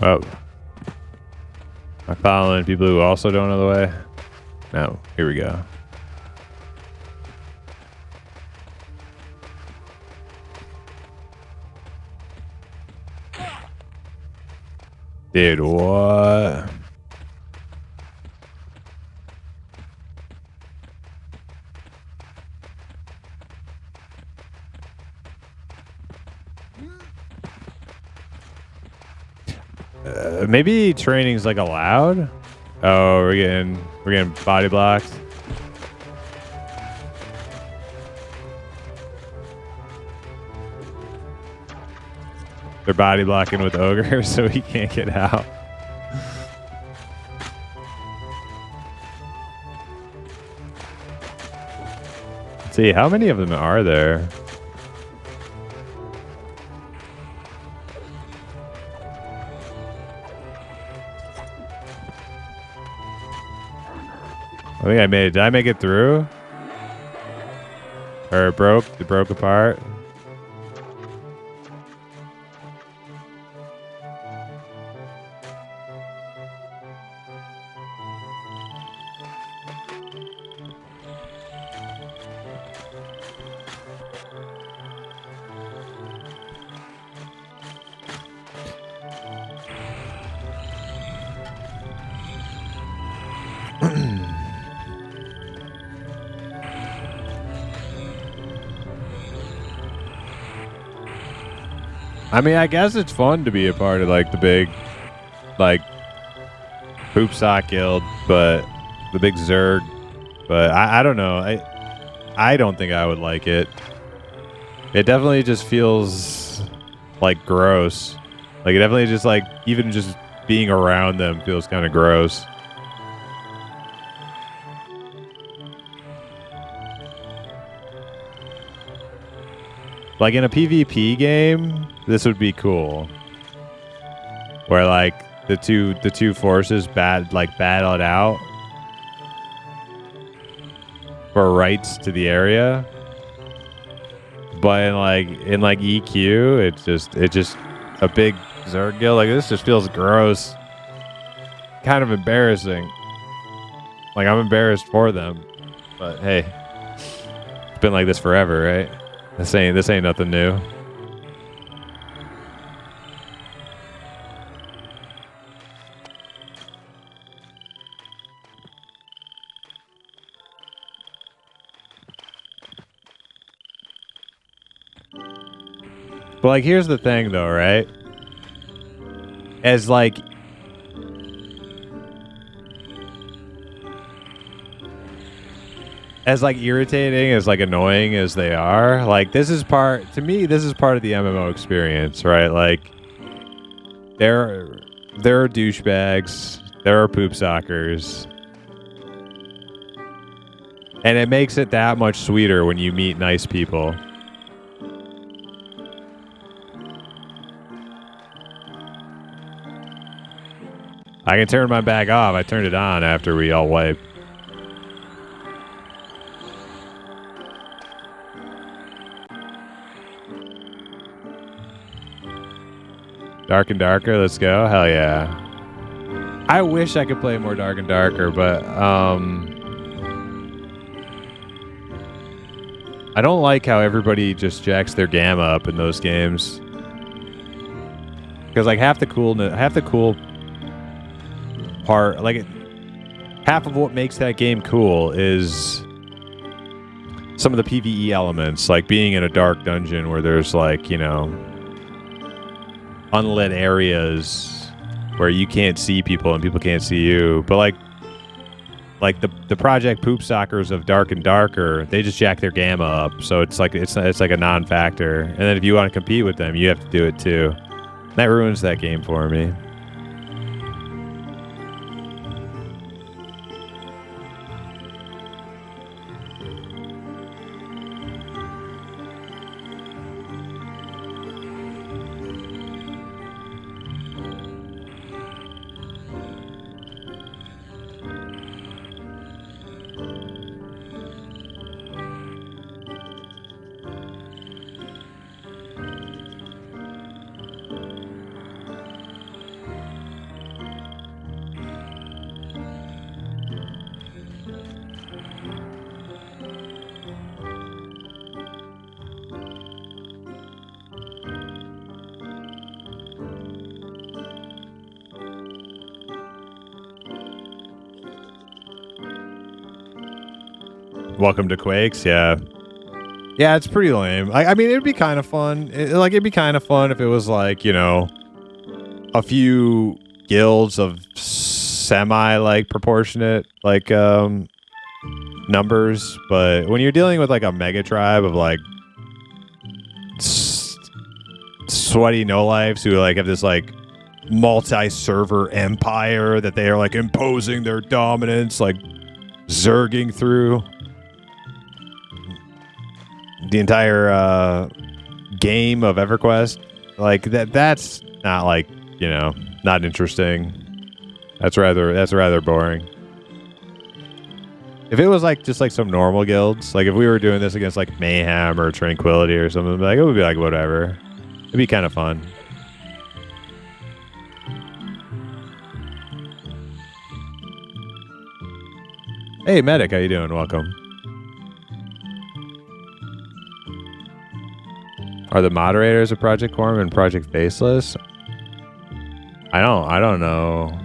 Oh. Am I following people who also don't know the way? No. Here we go. Dude, what? Maybe training's like allowed. Oh, we're getting body blocked. They're body blocking with ogre, so he can't get out. Let's see, how many of them are there? I think I made it. Did I make it through? Or it broke? It broke apart? I mean, I guess it's fun to be a part of, like, the big, like, poop sock guild, but the big Zerg. But I don't know. I don't think I would like it. It definitely just feels like gross. Like, it definitely just, like, even just being around them feels kind of gross. Like in a PvP game, this would be cool. Where like the two forces battle it out for rights to the area. But in like EQ, it's just a big Zerg guild. Like this just feels gross. Kind of embarrassing. Like I'm embarrassed for them. But hey, it's been like this forever, right? This ain't nothing new. But like here's the thing though, right? As like irritating, as like annoying as they are, like this is part of the MMO experience, right? Like there are douchebags, there are poop sockers, and it makes it that much sweeter when you meet nice people. I can turn my back off. I turned it on after we all wiped. Dark and Darker, let's go. Hell yeah. I wish I could play more Dark and Darker, but I don't like how everybody just jacks their gamma up in those games. Because like half the cool part, like half of what makes that game cool is some of the PvE elements, like being in a dark dungeon where there's like, you know, unlit areas where you can't see people and people can't see you. But like the Project Poop Sockers of Dark and Darker, they just jack their gamma up, so it's like a non-factor. And then if you want to compete with them, you have to do it too. That ruins that game for me. Welcome to Quakes, yeah. Yeah, it's pretty lame. I mean, it'd be kind of fun. It'd be kind of fun if it was like, you know, a few guilds of semi like proportionate like numbers, but when you're dealing with like a mega tribe of like sweaty no lives who like have this like multi-server empire that they are like imposing their dominance, like zerging through the entire game of EverQuest, like that's not like, you know, not interesting. That's rather boring. If it was like just like some normal guilds, like if we were doing this against like Mayhem or Tranquility or something, like it would be like whatever. It'd be kind of fun. Hey Medic, how you doing? Welcome. Are the moderators of Project Quarm and Project Faceless? I don't know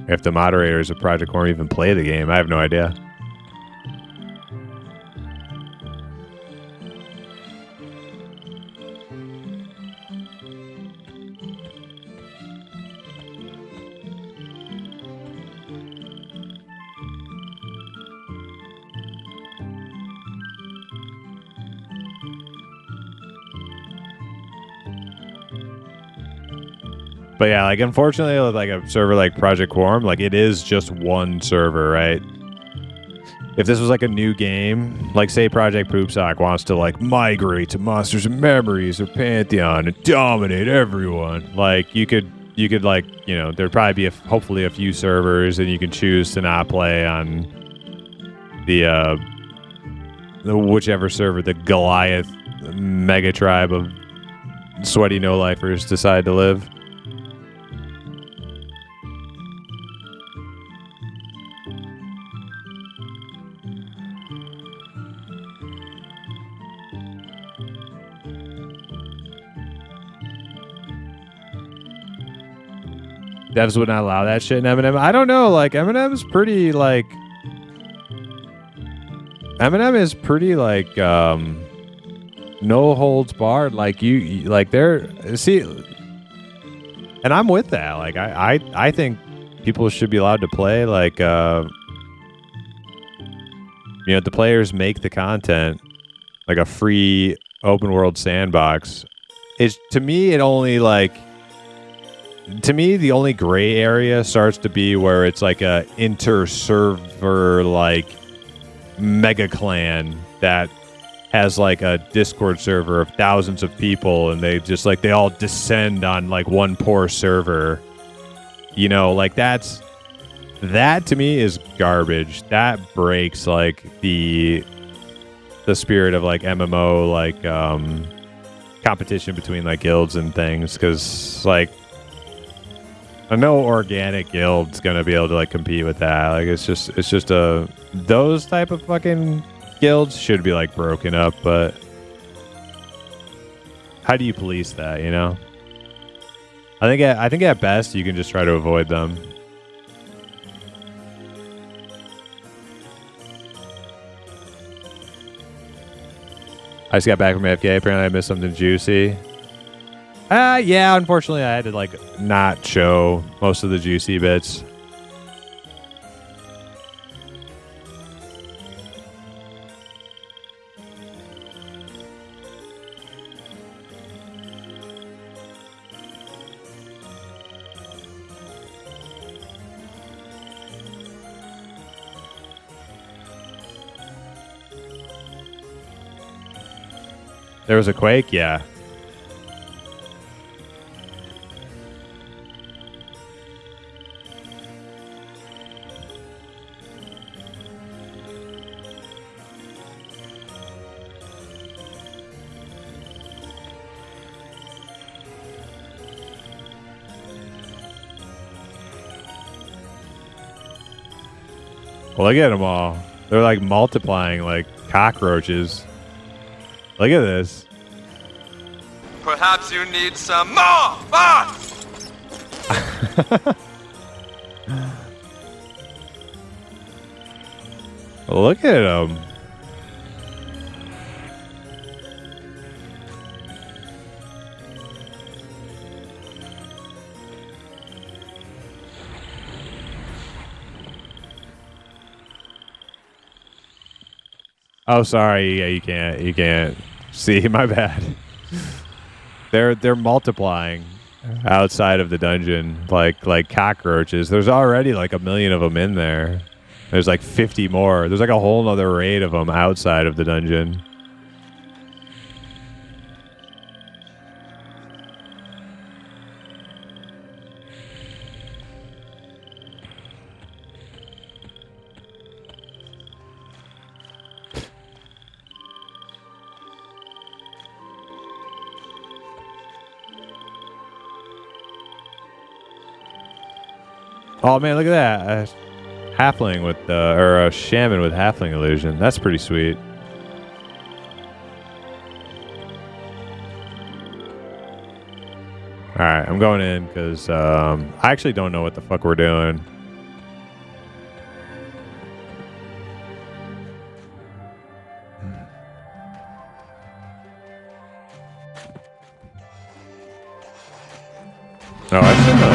if the moderators of Project Quarm even play the game. I have no idea. But yeah, like unfortunately, with like a server like Project Quarm, like it is just one server, right? If this was like a new game, like say Project Poopsock wants to like migrate to Monsters and Memories or Pantheon and dominate everyone, like you could like, you know, there'd probably be hopefully a few servers, and you can choose to not play on the whichever server the Goliath mega tribe of sweaty no-lifers decide to live. Devs would not allow that shit in Eminem. I don't know, like Eminem's pretty like Eminem is pretty like no holds barred. Like you like there see, and I'm with that. Like I think people should be allowed to play. Like you know, the players make the content, like a free open world sandbox. Is to me it only like. To me, the only gray area starts to be where it's like a inter-server like mega clan that has like a Discord server of thousands of people, and they just like they all descend on like one poor server. You know, like that to me is garbage. That breaks like the spirit of like MMO like competition between like guilds and things, because like no organic guild's gonna be able to like compete with that. Like it's just those type of fucking guilds should be like broken up, but how do you police that, you know? I think at best you can just try to avoid them. I just got back from AFK. Apparently I missed something juicy. Yeah, unfortunately I had to like not show most of the juicy bits. There was a quake, yeah. Well, look at them all. They're like multiplying like cockroaches. Look at this. Perhaps you need some more fun! Look at them. Oh, sorry. Yeah, you can't see. My bad. They're multiplying outside of the dungeon like cockroaches. There's already like 1 million of them in there. There's like 50 more. There's like a whole nother raid of them outside of the dungeon. Oh man, look at that. Halfling with or a shaman with halfling illusion. That's pretty sweet. All right, I'm going in because I actually don't know what the fuck we're doing. Oh, I should know.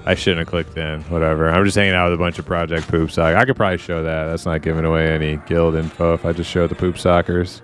I shouldn't have clicked in. Whatever. I'm just hanging out with a bunch of Project Poop Sock. I could probably show that. That's not giving away any guild info if I just show the Poop Sockers.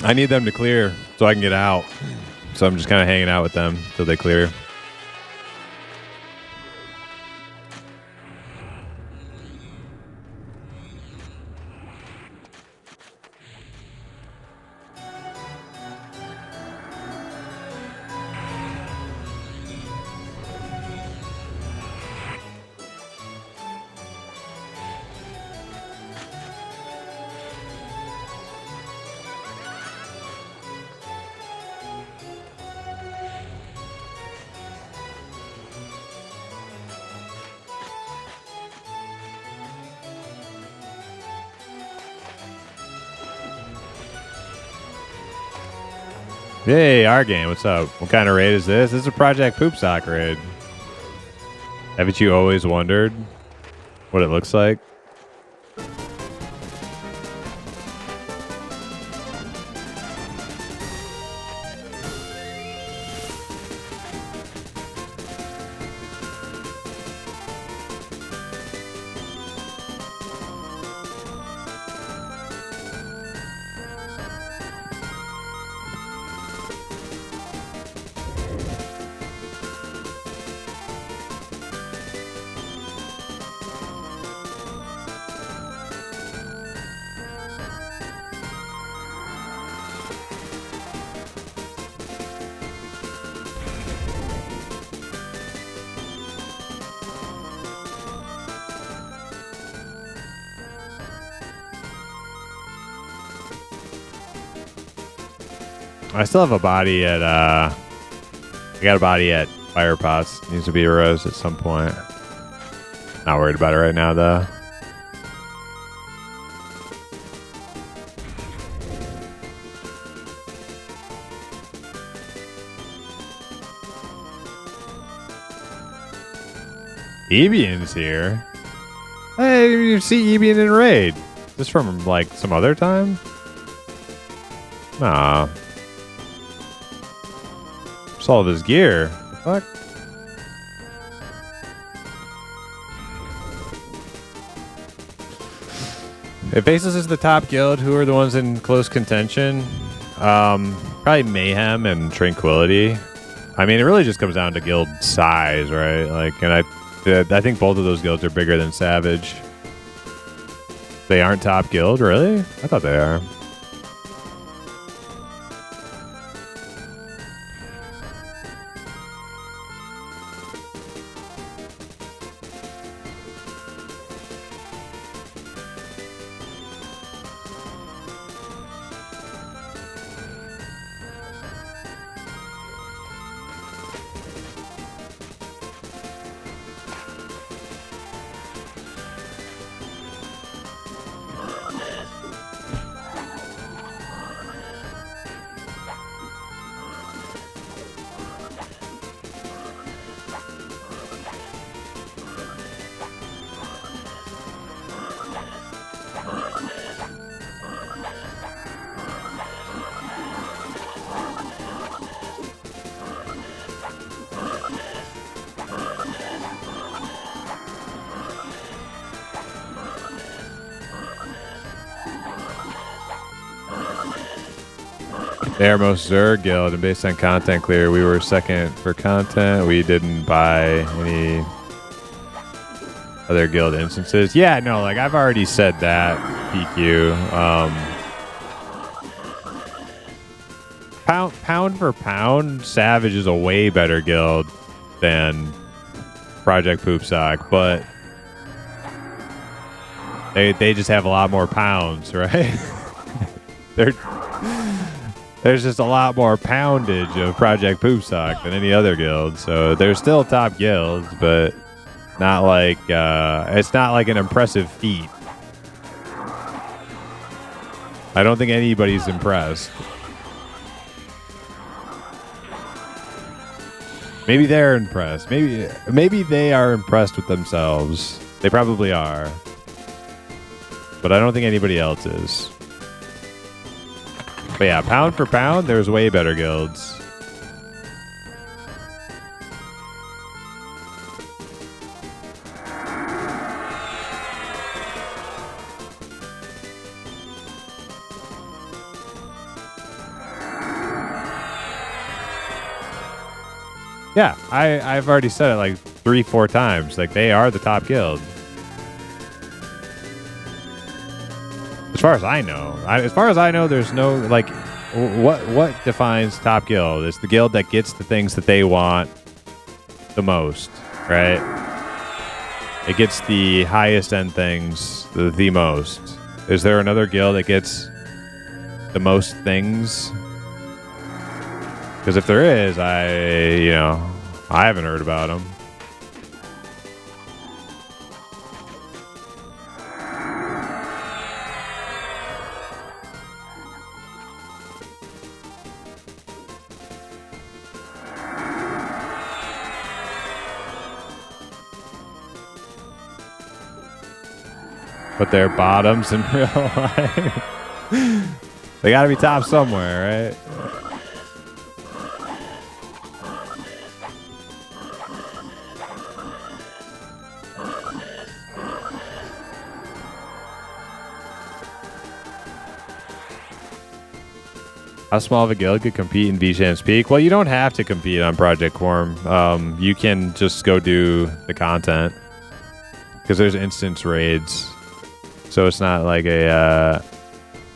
I need them to clear so I can get out. So I'm just kind of hanging out with them till they clear. Hey, our game, what's up? What kind of raid is this? This is a Project Poop Sock raid. Haven't you always wondered what it looks like? I still have a body at, I got a body at Fire Pots. Needs to be a rose at some point. Not worried about it right now, though. Ebian's here. Hey, you see Ebian in raid. This from, like, some other time? Nah. All of his gear. The fuck? If Aces is the top guild, who are the ones in close contention? Probably Mayhem and Tranquility. I mean, it really just comes down to guild size, right? Like, and I think both of those guilds are bigger than Savage. They aren't top guild, really? I thought they are. They are most Zerg guild, and based on content clear, we were second for content. We didn't buy any other guild instances. Yeah, no, like I've already said that, PQ. Pound for pound, Savage is a way better guild than Project Poop Sock, but they just have a lot more pounds, right? there's just a lot more poundage of Project Poopsock than any other guild. So they're still top guilds, but not like it's not like an impressive feat. I don't think anybody's impressed. Maybe they're impressed. Maybe they are impressed with themselves. They probably are. But I don't think anybody else is. But yeah, pound for pound, there's way better guilds. Yeah, I've already said it like 3-4 times. Like, they are the top guild. As far as I know, there's no, like, what defines top guild? It's the guild that gets the things that they want the most, right? It gets the highest end things the most. Is there another guild that gets the most things? Because if there is, I haven't heard about them. But they're bottoms in real life. They gotta be top somewhere, right? How small of a guild could compete in V-Champs Peak? Well, you don't have to compete on Project Quarm. You can just go do the content. Because there's instance raids. So it's not like a...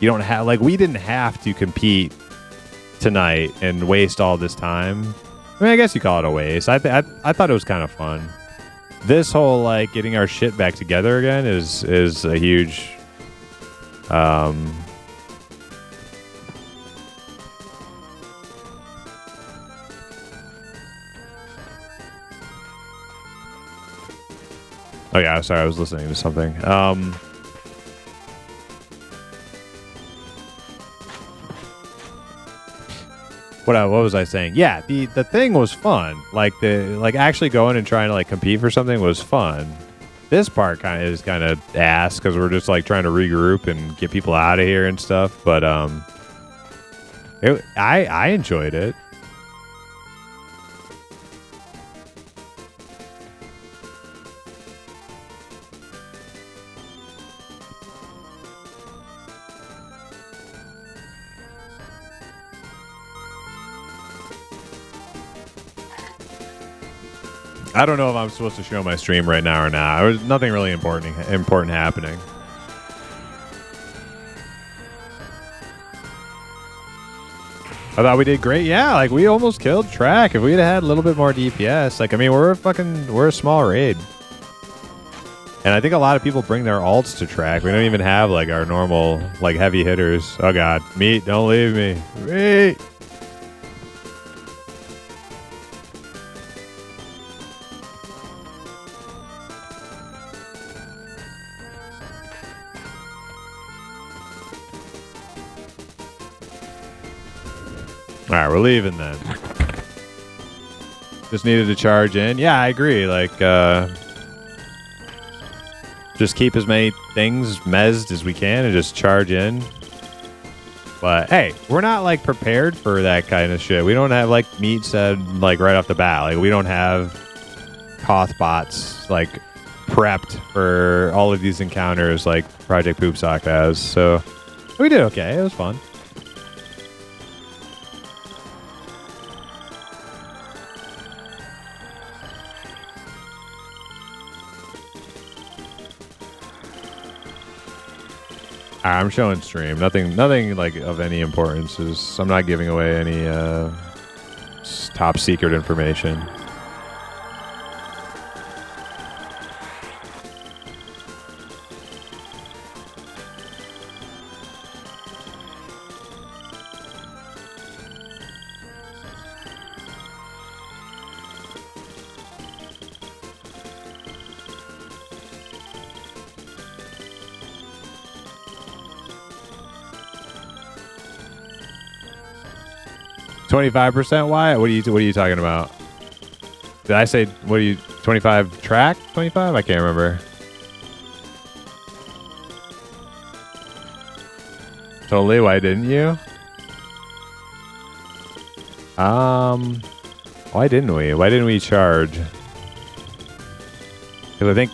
you don't have... Like, we didn't have to compete tonight and waste all this time. I mean, I guess you call it a waste. I thought it was kind of fun. This whole, like, getting our shit back together again is a huge... Oh yeah, sorry, I was listening to something. What was I saying? Yeah, the thing was fun. Like actually going and trying to like compete for something was fun. This part is kind of ass because we're just like trying to regroup and get people out of here and stuff. But I enjoyed it. I don't know if I'm supposed to show my stream right now or not. There's nothing really important happening. I thought we did great. Yeah, like we almost killed track. If we'd had a little bit more DPS, like I mean, we're a small raid. And I think a lot of people bring their alts to track. We don't even have like our normal like heavy hitters. Oh god, meat, don't leave me. Meat. All right, we're leaving then. Just needed to charge in. Yeah, I agree. Like, just keep as many things mezzed as we can and just charge in. But hey, we're not like prepared for that kind of shit. We don't have like Meat said like right off the bat. Like we don't have Koth bots like prepped for all of these encounters like Project Poopsock has. So we did okay. It was fun. I'm showing stream. Nothing like of any importance. I'm not giving away any top secret information. 25% why? What are you talking about? Did I say, what are you, 25 track? 25? I can't remember. Totally, why didn't you? Why didn't we? Why didn't we charge? Because I think,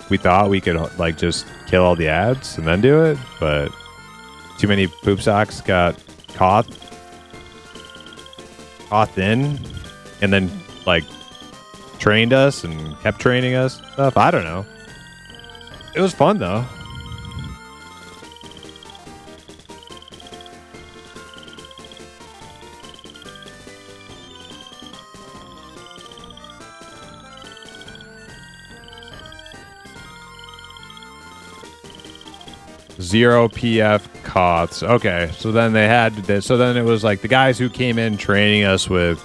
we thought we could, like, just kill all the ads and then do it, but too many poop socks got caught in, and then, like, trained us and kept training us stuff. I don't know. It was fun, though. Zero PF costs. Okay, so then they had to. So then it was like the guys who came in training us with,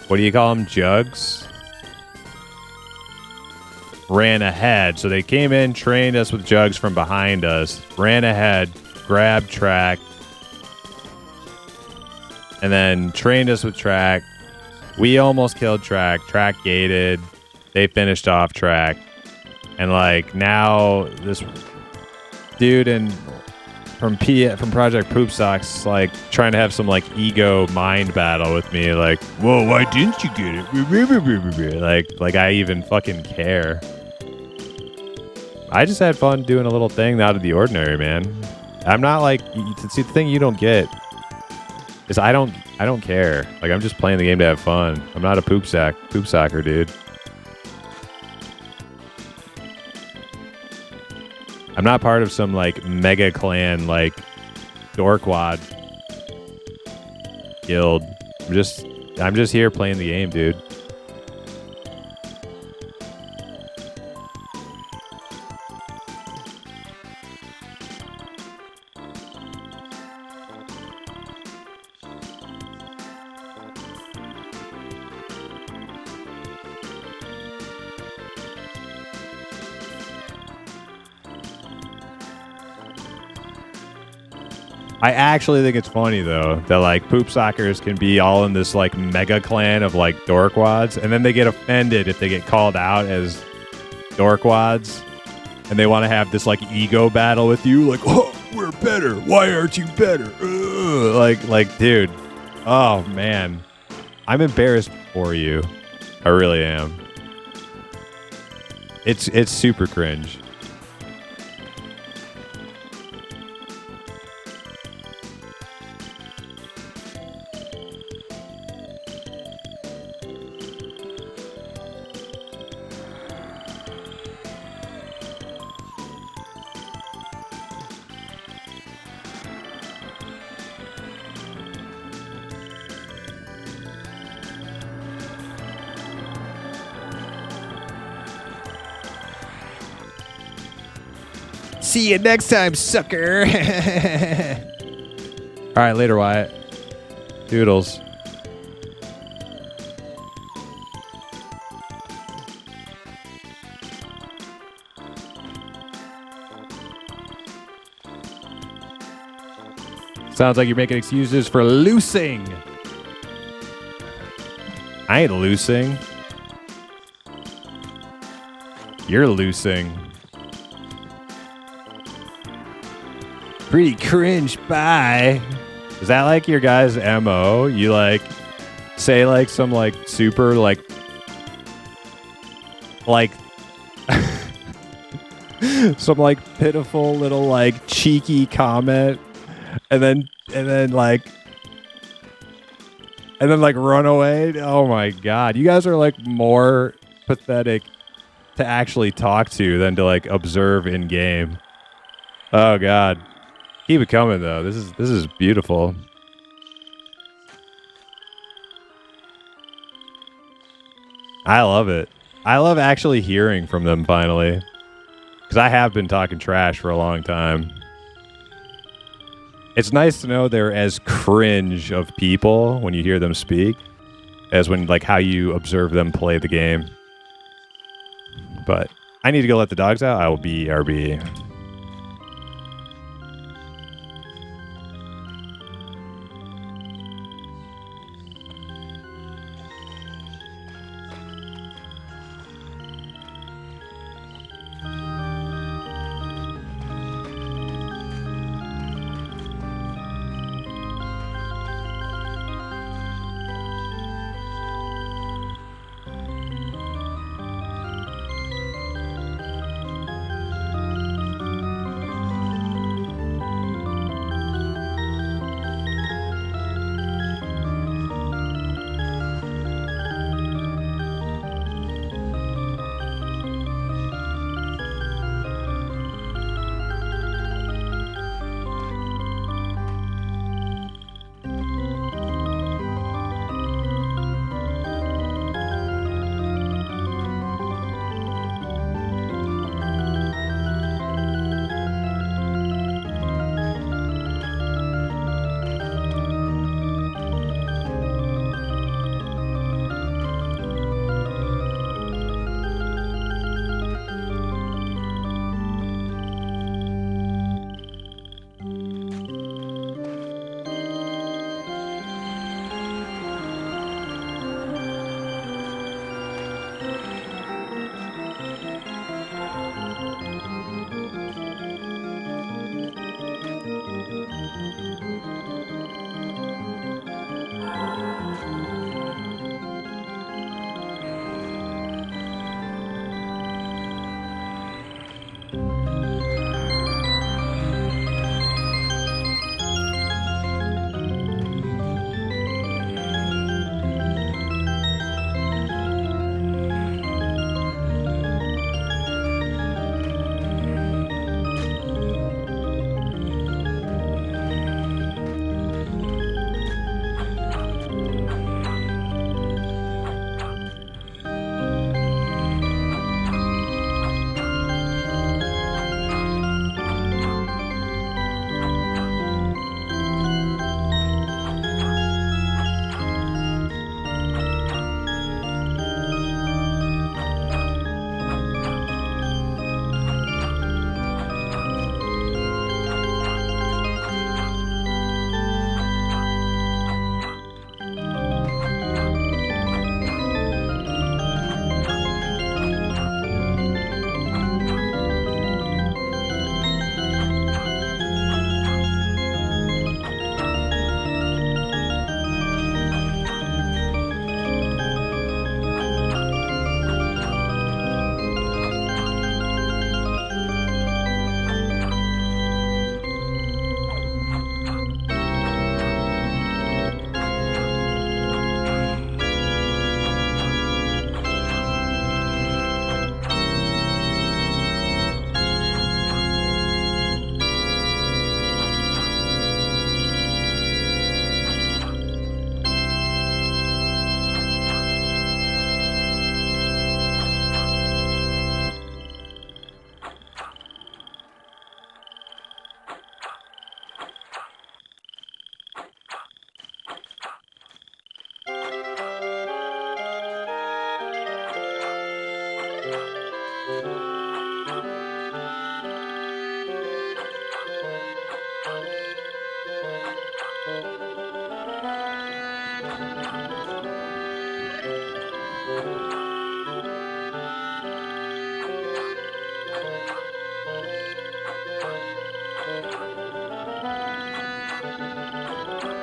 what do you call them, jugs? Ran ahead. So they came in, trained us with jugs from behind us, ran ahead, grabbed track, and then trained us with track. We almost killed track. Track gated. They finished off track. And like now this dude from Project Poop Socks like trying to have some like ego mind battle with me, like, whoa, why didn't you get it? Like I even fucking care. I just had fun doing a little thing out of the ordinary, man. I'm not like, see, the thing you don't get is I don't care. Like I'm just playing the game to have fun. I'm not a poop socker, dude. I'm not part of some like mega clan like Dorkwad guild. I'm just here playing the game, dude. I actually think it's funny though that like poop sockers can be all in this like mega clan of like dorkwads, and then they get offended if they get called out as dorkwads, and they want to have this like ego battle with you, like, oh, we're better. Why aren't you better? Like, dude. Oh man, I'm embarrassed for you. I really am. It's super cringe. See you next time, sucker. All right, later, Wyatt. Doodles. Sounds like you're making excuses for loosing. I ain't loosing. You're loosing. Pretty cringe, bye. Is that like your guys' MO? You like say like some like super like some like pitiful little like cheeky comment and then like run away? Oh my god. You guys are like more pathetic to actually talk to than to like observe in game. Oh god. Keep it coming though. This is beautiful. I love it. I love actually hearing from them finally. Because I have been talking trash for a long time. It's nice to know they're as cringe of people when you hear them speak as when like how you observe them play the game. But I need to go let the dogs out. I will be RB.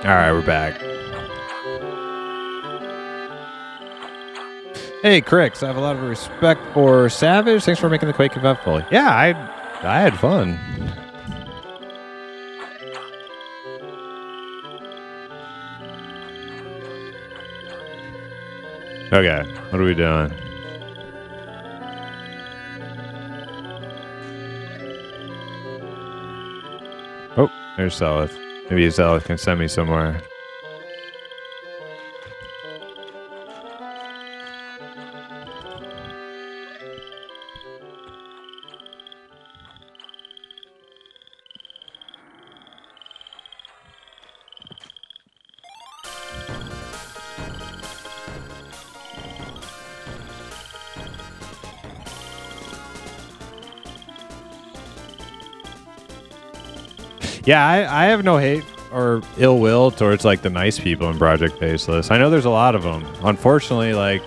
All right, we're back. Hey, Crix, I have a lot of respect for Savage. Thanks for making the Quake eventful. Yeah, I had fun. Okay, what are we doing? Oh, there's Zelith. Maybe Zelith can send me somewhere. Yeah, I have no hate or ill will towards like the nice people in Project Faceless. I know there's a lot of them. Unfortunately, like,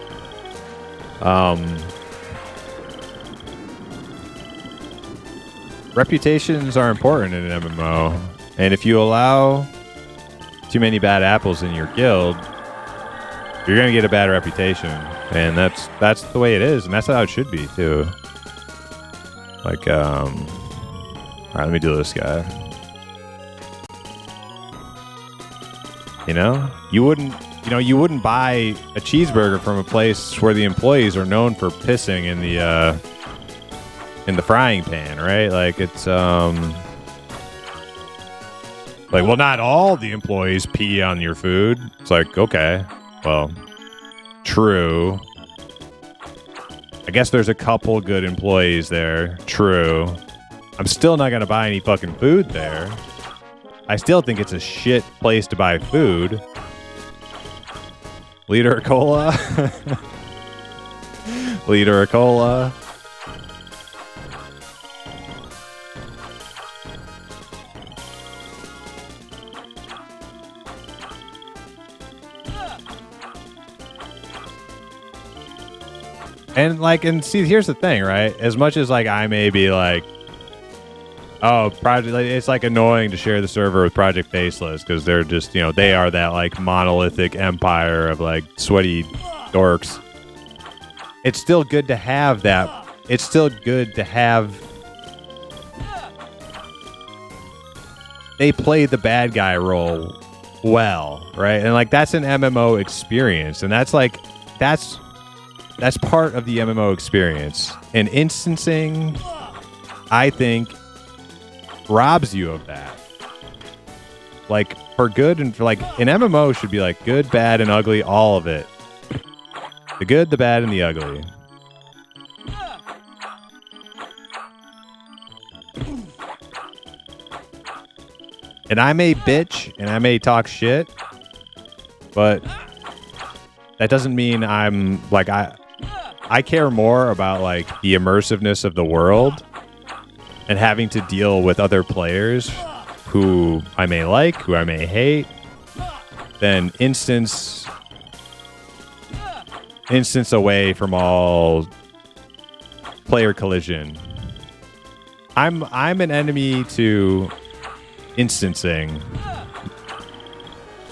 reputations are important in an MMO, and if you allow too many bad apples in your guild, you're gonna get a bad reputation, and that's the way it is, and that's how it should be too. Like, all right, let me do this guy. You wouldn't buy a cheeseburger from a place where the employees are known for pissing in the frying pan, right? Like it's like, well, not all the employees pee on your food. It's like, okay, well, true. I guess there's a couple good employees there. True. I'm still not gonna buy any fucking food there. I still think it's a shit place to buy food. Liter of cola. Liter of cola. And like, and see, here's the thing, right? As much as like I may be like, oh, Project, like, it's like annoying to share the server with Project Faceless because they're just, you know, they are that like monolithic empire of like sweaty dorks. It's still good to have that. It's still good to have. They play the bad guy role well, right? And like that's an MMO experience, and that's like that's part of the MMO experience. And instancing, I think, robs you of that. Like for good and for like an MMO should be like good, bad, and ugly, all of it. The good, the bad, and the ugly. And I may bitch and I may talk shit, but that doesn't mean I'm like I care more about like the immersiveness of the world and having to deal with other players who I may like, who I may hate, than instance away from all player collision. I'm an enemy to instancing.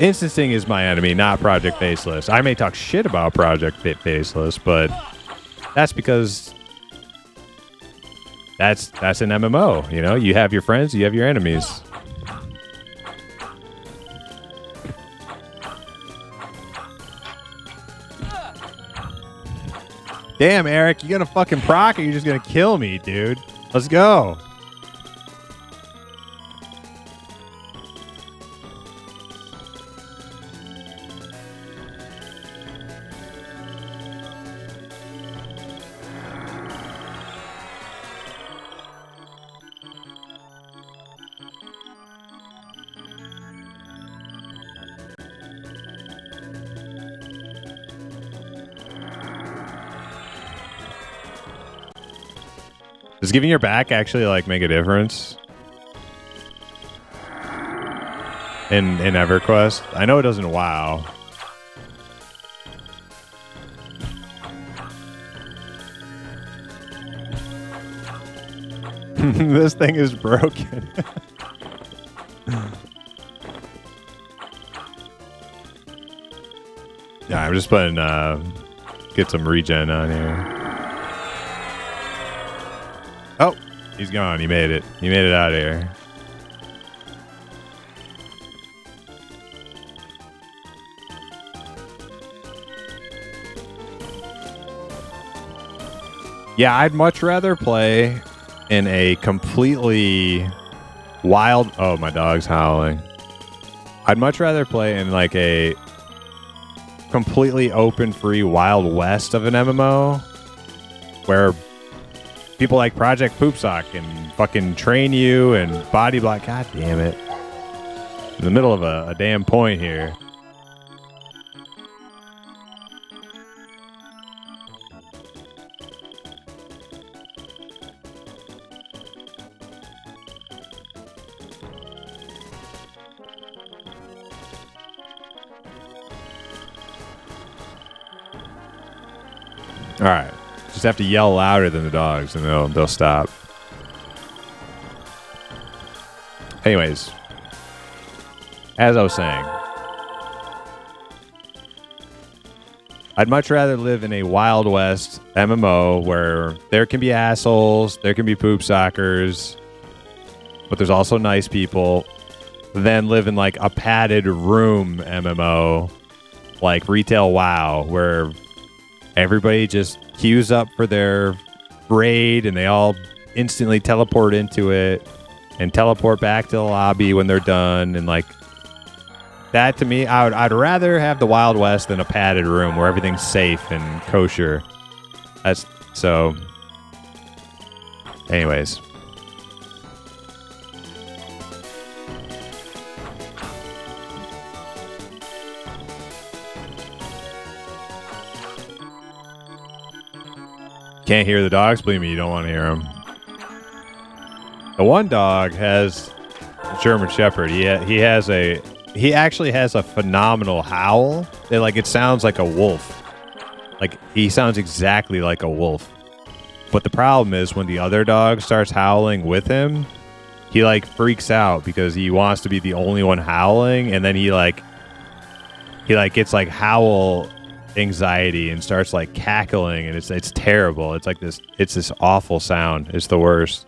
Instancing is my enemy, not Project Faceless. I may talk shit about Project Faceless, but that's because that's an MMO. You know, you have your friends, you have your enemies. Damn, Eric, you gonna fucking proc or you're just gonna kill me, dude? Let's go. Does giving your back actually like make a difference in EverQuest? I know it doesn't. WoW. This thing is broken. Yeah, I'm just putting get some regen on here. Oh, he's gone. He made it. He made it out of here. Yeah, I'd much rather play in a completely wild... Oh, my dog's howling. I'd much rather play in like a completely open, free Wild West of an MMO where people like Project Poopsock can fucking train you and body block. God damn it. In the middle of a damn point here. All right. Just have to yell louder than the dogs and they'll stop. Anyways, as I was saying, I'd much rather live in a Wild West MMO where there can be assholes, there can be poop sockers, but there's also nice people, than live in like a padded room MMO like Retail WoW where everybody just queues up for their raid and they all instantly teleport into it and teleport back to the lobby when they're done. And like that, to me, I'd rather have the Wild West than a padded room where everything's safe and kosher. That's so. Anyways. Can't hear the dogs? Believe me, you don't want to hear them. The one dog has a German Shepherd. He actually has a phenomenal howl. It sounds like a wolf. Like, he sounds exactly like a wolf. But the problem is when the other dog starts howling with him, he like freaks out because he wants to be the only one howling, and then he gets like howl anxiety and starts like cackling, and it's terrible. It's like this awful sound. It's the worst.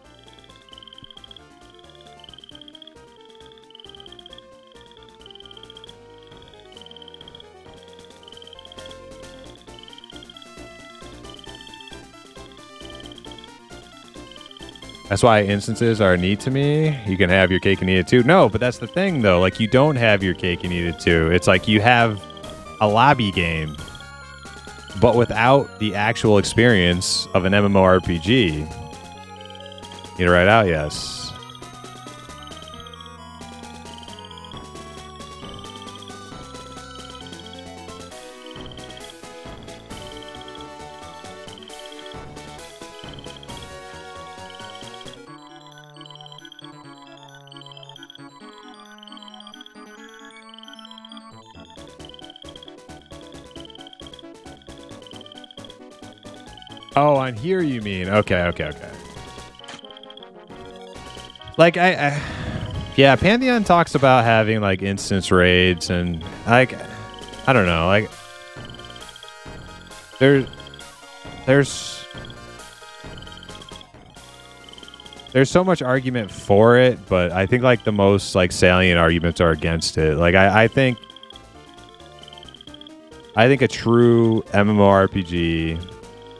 That's why instances are neat to me. You can have your cake and eat it too. No, but that's the thing though. Like, you don't have your cake and eat it too. It's like you have a lobby game, but without the actual experience of an MMORPG. Get it right out, yes. Oh, on here you mean? Okay. Like yeah, Pantheon talks about having like instance raids and like I don't know, like there's so much argument for it, but I think like the most like salient arguments are against it. Like I think a true MMORPG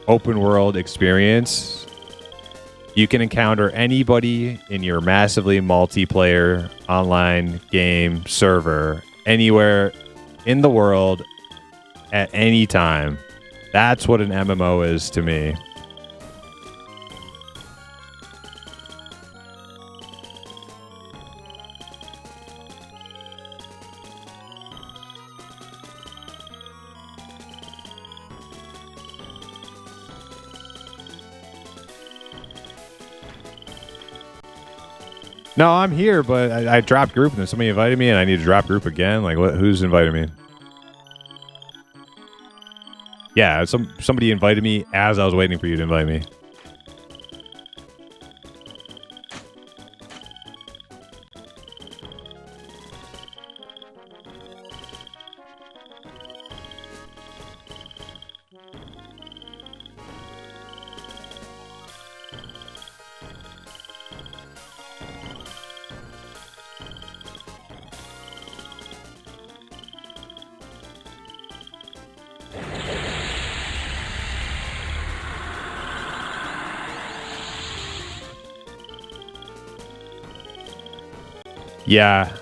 open world experience, you can encounter anybody in your massively multiplayer online game server anywhere in the world at any time. That's what an MMO is to me. No, I'm here, but I dropped group and then somebody invited me and I need to drop group again. Like, who's invited me? Yeah, somebody invited me as I was waiting for you to invite me. Yeah.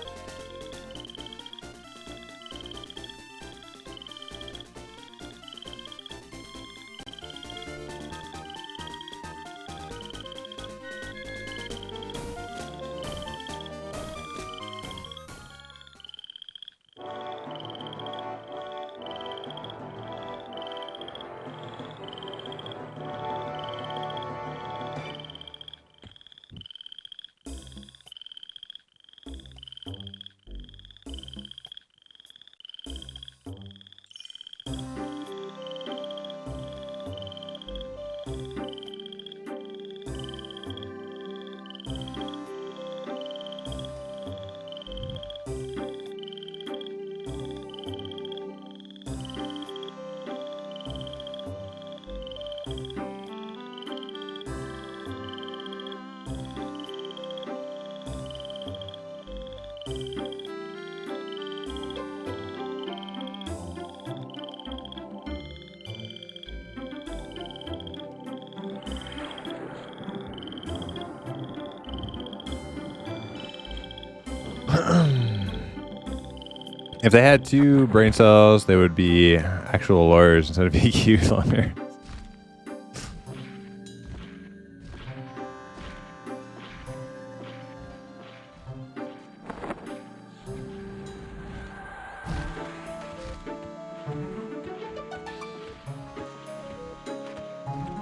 If they had 2 brain cells, they would be actual lawyers instead of BQ lawyers.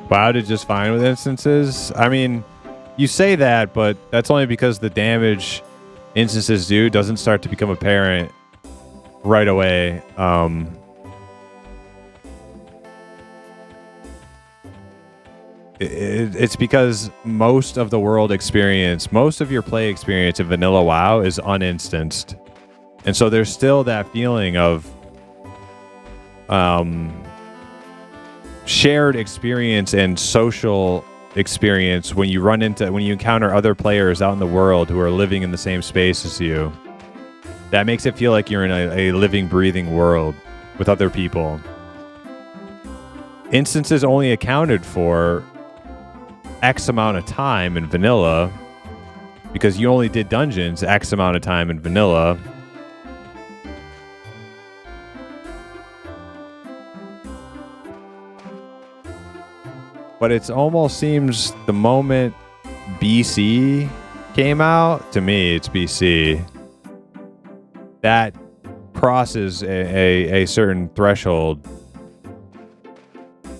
WoW did just fine with instances. I mean, you say that, but that's only because the damage instances do doesn't start to become apparent right away. It's because most of the world experience, most of your play experience in vanilla WoW is uninstanced. And so there's still that feeling of shared experience and social experience when you encounter other players out in the world who are living in the same space as you. That makes it feel like you're in a living, breathing world with other people. Instances only accounted for X amount of time in vanilla because you only did dungeons X amount of time in vanilla. But it almost seems the moment BC came out, to me, it's BC, that crosses a certain threshold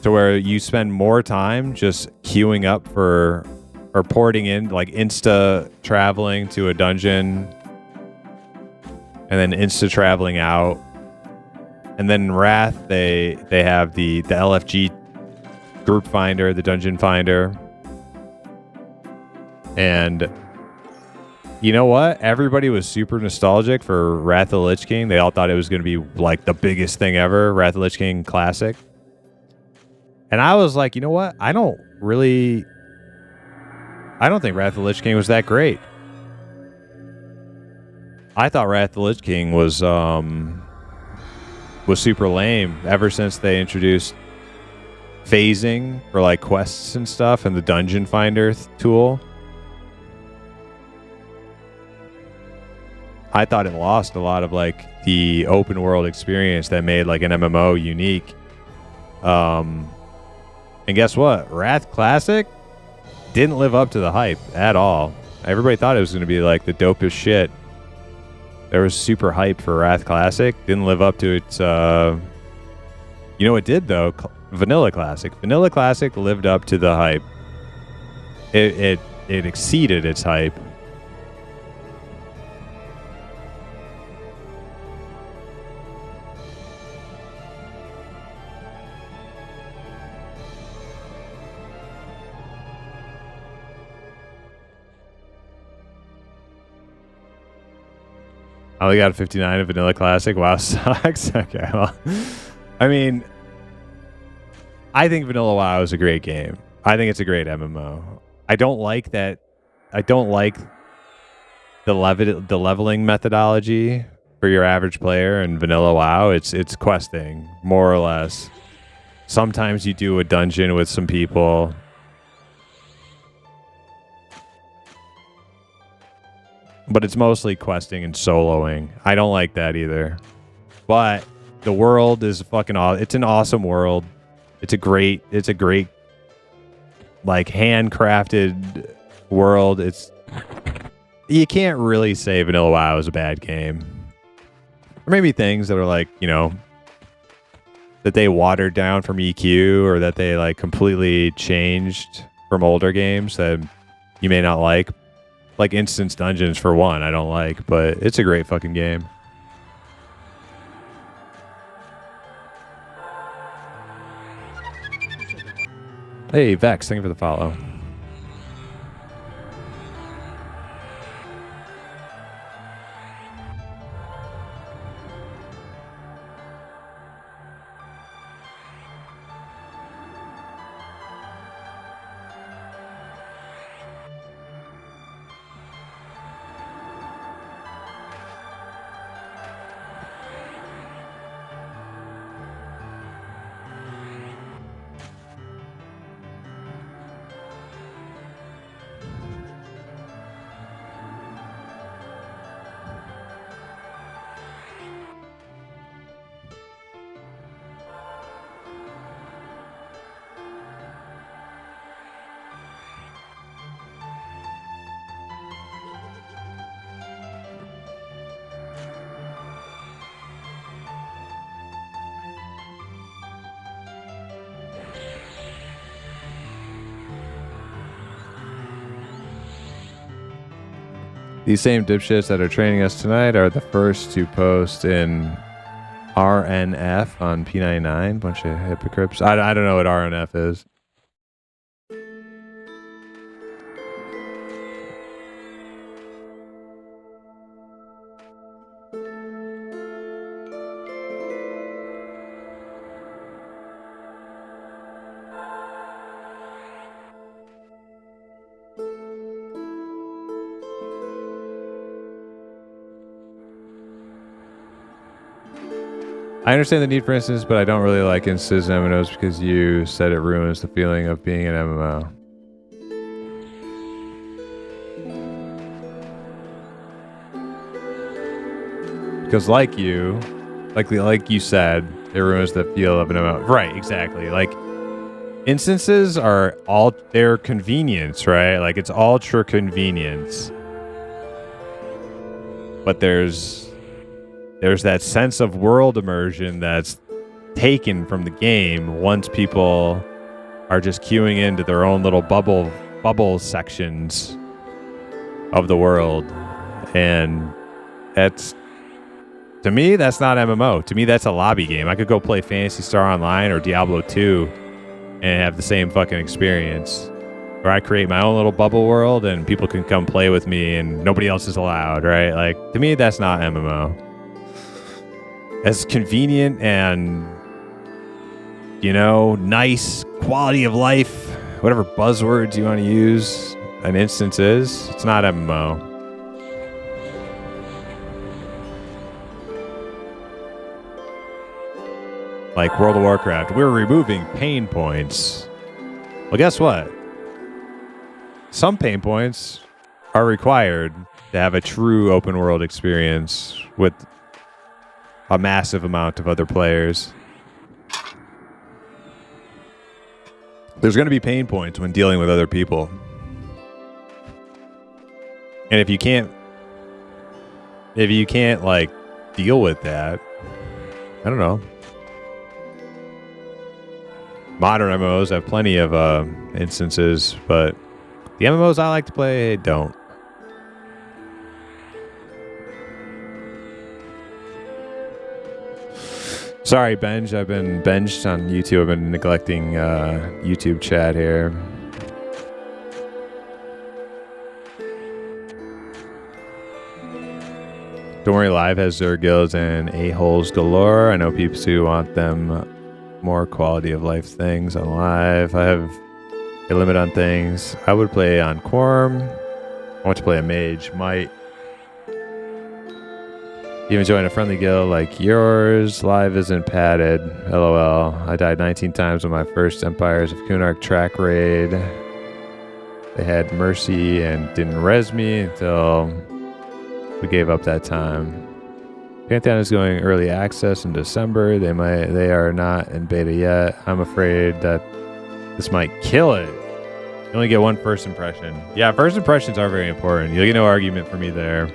to where you spend more time just queuing up for or porting in, like insta traveling to a dungeon and then insta traveling out. And then in Wrath, they have the LFG group finder, the dungeon finder. And you know what? Everybody was super nostalgic for Wrath of the Lich King. They all thought it was going to be like the biggest thing ever, Wrath of the Lich King Classic. And I was like, you know what? I don't think Wrath of the Lich King was that great. I thought Wrath of the Lich King was super lame ever since they introduced phasing for like quests and stuff and the dungeon finder tool. I thought it lost a lot of like the open world experience that made like an MMO unique. And guess what? Wrath Classic didn't live up to the hype at all. Everybody thought it was going to be like the dopest shit. There was super hype for Wrath Classic. Didn't live up to its... You know what it did, though? Vanilla Classic. Vanilla Classic lived up to the hype. It exceeded its hype. I only got a 59 in Vanilla Classic. Wow, sucks. Okay, well, I mean, I think Vanilla WoW is a great game. I think it's a great MMO. I don't like that. I don't like the leveling methodology for your average player in Vanilla WoW. It's questing, more or less. Sometimes you do a dungeon with some people. But it's mostly questing and soloing. I don't like that either. But the world is fucking awesome. It's an awesome world. It's a great like handcrafted world. You can't really say Vanilla WoW is a bad game. There may be things that are like, you know, that they watered down from EQ or that they like completely changed from older games that you may not like. Like Instance Dungeons, for one, I don't like, but it's a great fucking game. Hey, Vex, thank you for the follow. These same dipshits that are training us tonight are the first to post in RNF on P99. Bunch of hypocrites. I don't know what RNF is. I understand the need for instance, but I don't really like instances in MMOs because you said it ruins the feeling of being an MMO. Because like you said, it ruins the feel of an MMO. Right, exactly. Like, instances are they're convenience, right? Like, it's ultra convenience. But there's that sense of world immersion that's taken from the game once people are just queuing into their own little bubble sections of the world. And to me, that's not MMO. To me, that's a lobby game. I could go play Phantasy Star Online or Diablo 2 and have the same fucking experience. Where I create my own little bubble world and people can come play with me and nobody else is allowed, right? Like, to me, that's not MMO. As convenient and, nice quality of life, whatever buzzwords you want to use an instance is, it's not MMO. Like World of Warcraft, we're removing pain points. Well, guess what? Some pain points are required to have a true open world experience with a massive amount of other players. There's going to be pain points when dealing with other people. And if you can't like deal with that, I don't know. Modern MMOs have plenty of instances, but the MMOs I like to play don't. Sorry, Benj. I've been benched on YouTube. I've been neglecting YouTube chat here. Don't worry, Live has their guilds and a-holes galore. I know people who want them more quality of life things on Live. I have a limit on things. I would play on Quarm. I want to play a mage. Might even join a friendly guild like yours. Live isn't padded. LOL. I died 19 times on my first Empires of Kunark track raid. They had mercy and didn't res me until we gave up that time. Pantheon is going early access in December. They are not in beta yet. I'm afraid that this might kill it. You only get one first impression. Yeah, first impressions are very important. You'll get no argument for me there.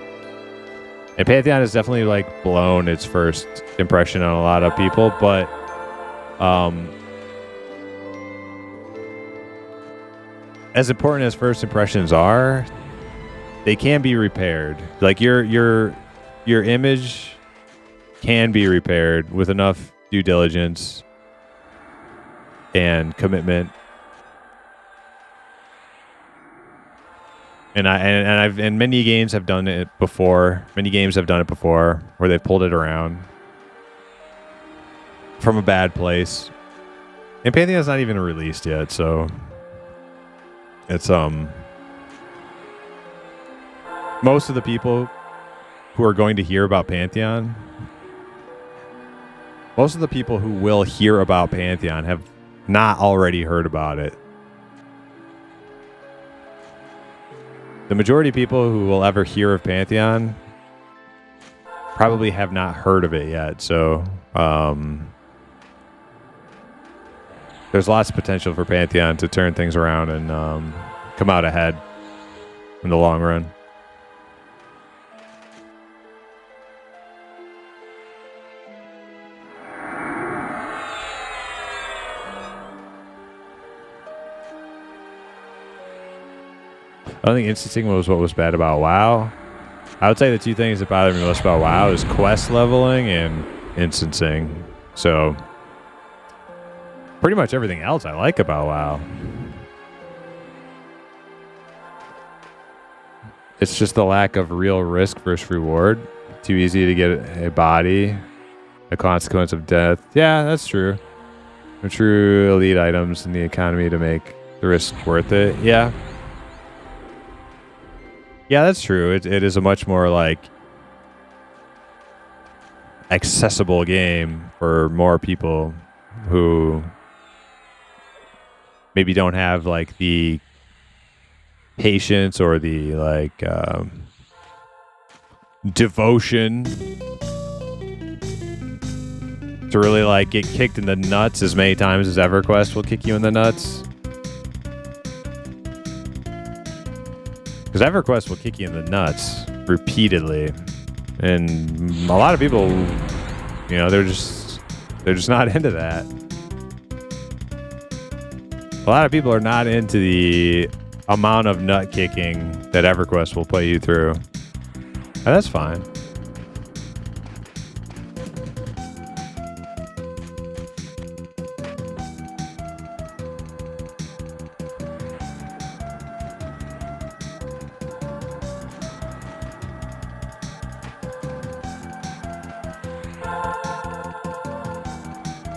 And Pantheon has definitely like blown its first impression on a lot of people, but as important as first impressions are, they can be repaired. Like your image can be repaired with enough due diligence and commitment. And many games have done it before. Many games have done it before where they've pulled it around from a bad place. And Pantheon's not even released yet, so it's most of the people who are going to hear about Pantheon, most of the people who will hear about Pantheon have not already heard about it. The majority of people who will ever hear of Pantheon probably have not heard of it yet. So there's lots of potential for Pantheon to turn things around and come out ahead in the long run. I don't think instancing was what was bad about WoW. I would say the two things that bother me most about WoW is quest leveling and instancing. So pretty much everything else I like about WoW. It's just the lack of real risk versus reward. Too easy to get a body, a consequence of death. Yeah, that's true. No true elite items in the economy to make the risk worth it. Yeah. Yeah, that's true. It is a much more like accessible game for more people who maybe don't have like the patience or the like devotion to really like get kicked in the nuts as many times as EverQuest will kick you in the nuts. Because EverQuest will kick you in the nuts repeatedly, and a lot of people, you know, they're just not into that. A lot of people are not into the amount of nut kicking that EverQuest will put you through, and that's fine.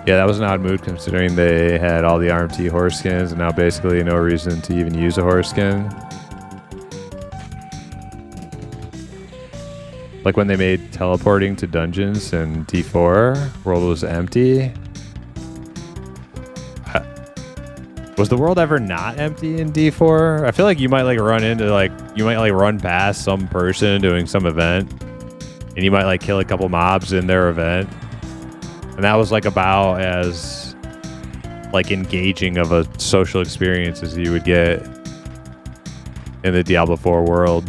Yeah, that was an odd move considering they had all the RMT horse skins and now basically no reason to even use a horse skin. Like when they made teleporting to dungeons in D4, world was empty. Was the world ever not empty in D4? I feel like you might like run into like, you might like run past some person doing some event and you might like kill a couple mobs in their event. And that was like about as like engaging of a social experience as you would get in the Diablo 4 world.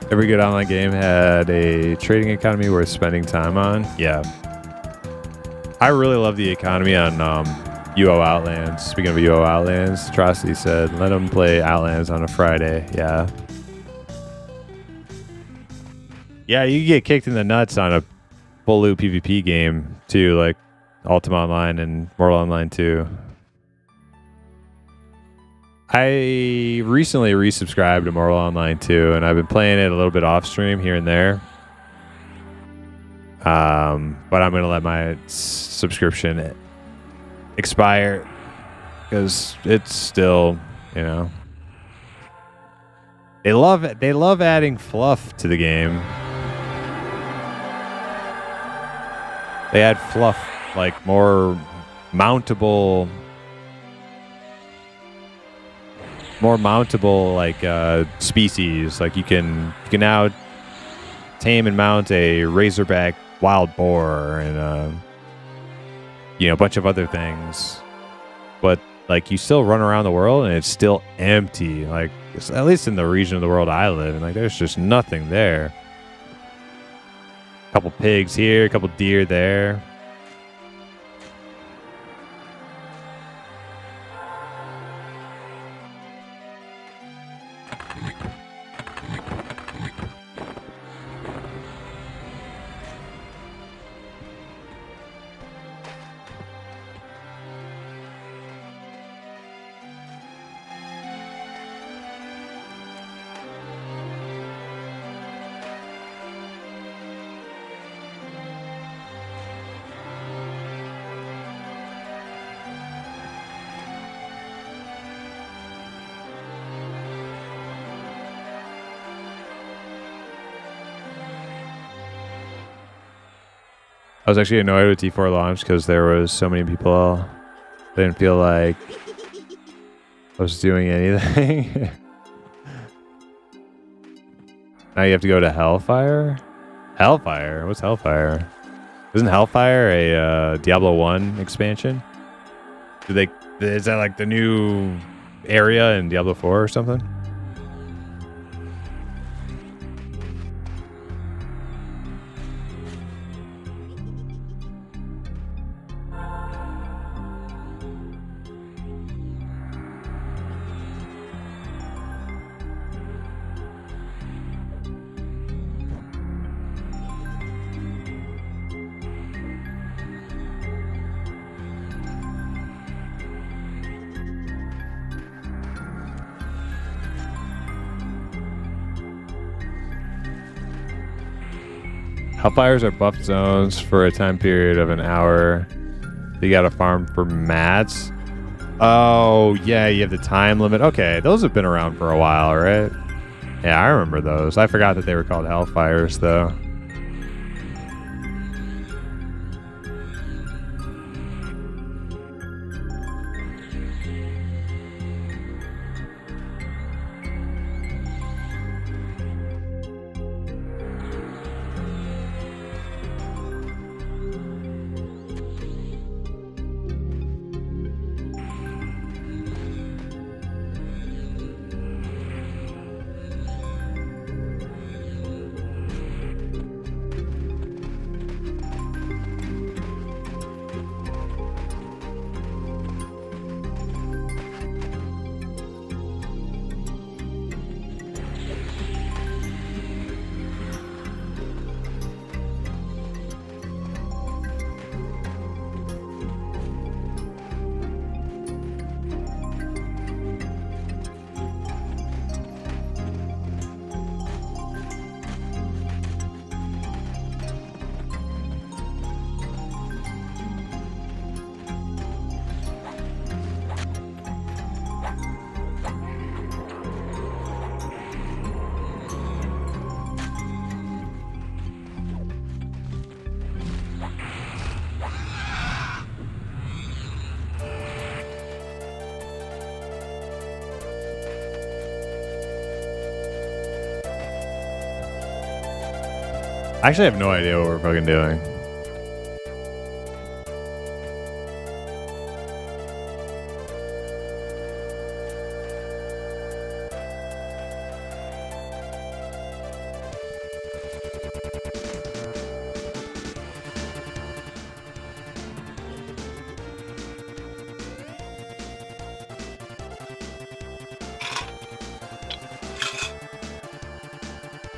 Every good online game had a trading economy worth spending time on. Yeah. I really love the economy on UO Outlands. Speaking of UO Outlands, Atrocity said, let them play Outlands on a Friday. Yeah. Yeah, you get kicked in the nuts on a full loot PvP game too, like Ultima Online and Mortal Online 2. I recently resubscribed to Mortal Online 2, and I've been playing it a little bit off stream here and there. But I'm gonna let my subscription expire because it's still, you know, they love adding fluff to the game. They add fluff, like more mountable like species. Like you can now tame and mount a razorback wild boar and you know, a bunch of other things, but like you still run around the world and it's still empty, like at least in the region of the world I live in. Like there's just nothing there. A couple pigs here, a couple deer there. I was actually annoyed with T4 launch because there was so many people. They didn't feel like I was doing anything. Now you have to go to Hellfire? Hellfire? What's Hellfire? Isn't Hellfire a Diablo 1 expansion? Is that like the new area in Diablo 4 or something? Hellfires are buff zones for a time period of an hour. You got to farm for mats. Oh, yeah, you have the time limit. Okay, those have been around for a while, right? Yeah, I remember those. I forgot that they were called Hellfires, though. I actually have no idea what we're fucking doing.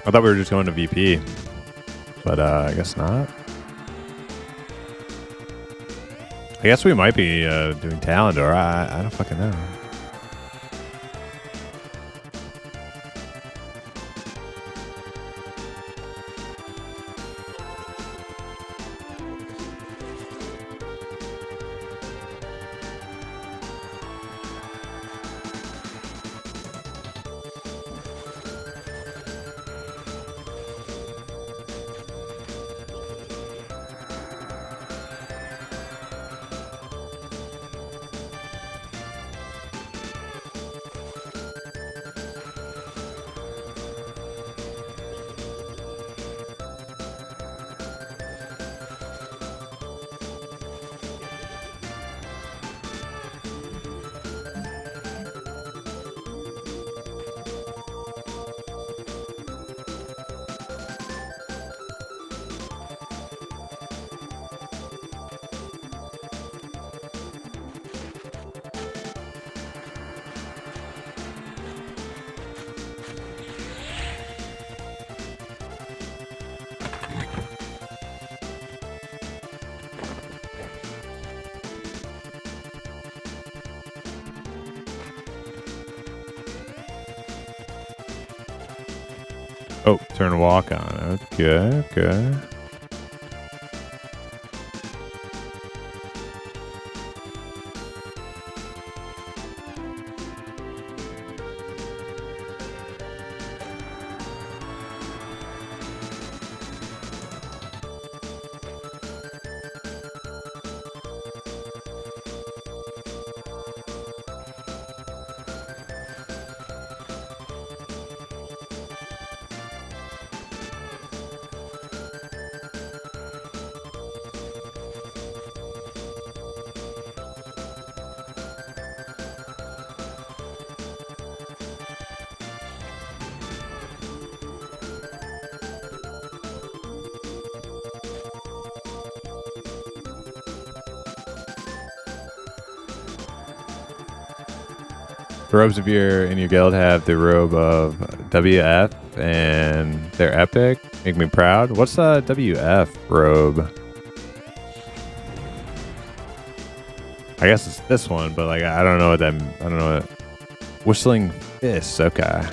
I thought we were just going to VP. But I guess not. I guess we might be doing Talendor. I don't fucking know. Oh, turn walk on. Okay, okay. The robes of in your guild have the robe of WF and they're epic. Make me proud. What's the WF robe? I guess it's this one, but like I don't know what that. I don't know what. Whistling fists. Okay.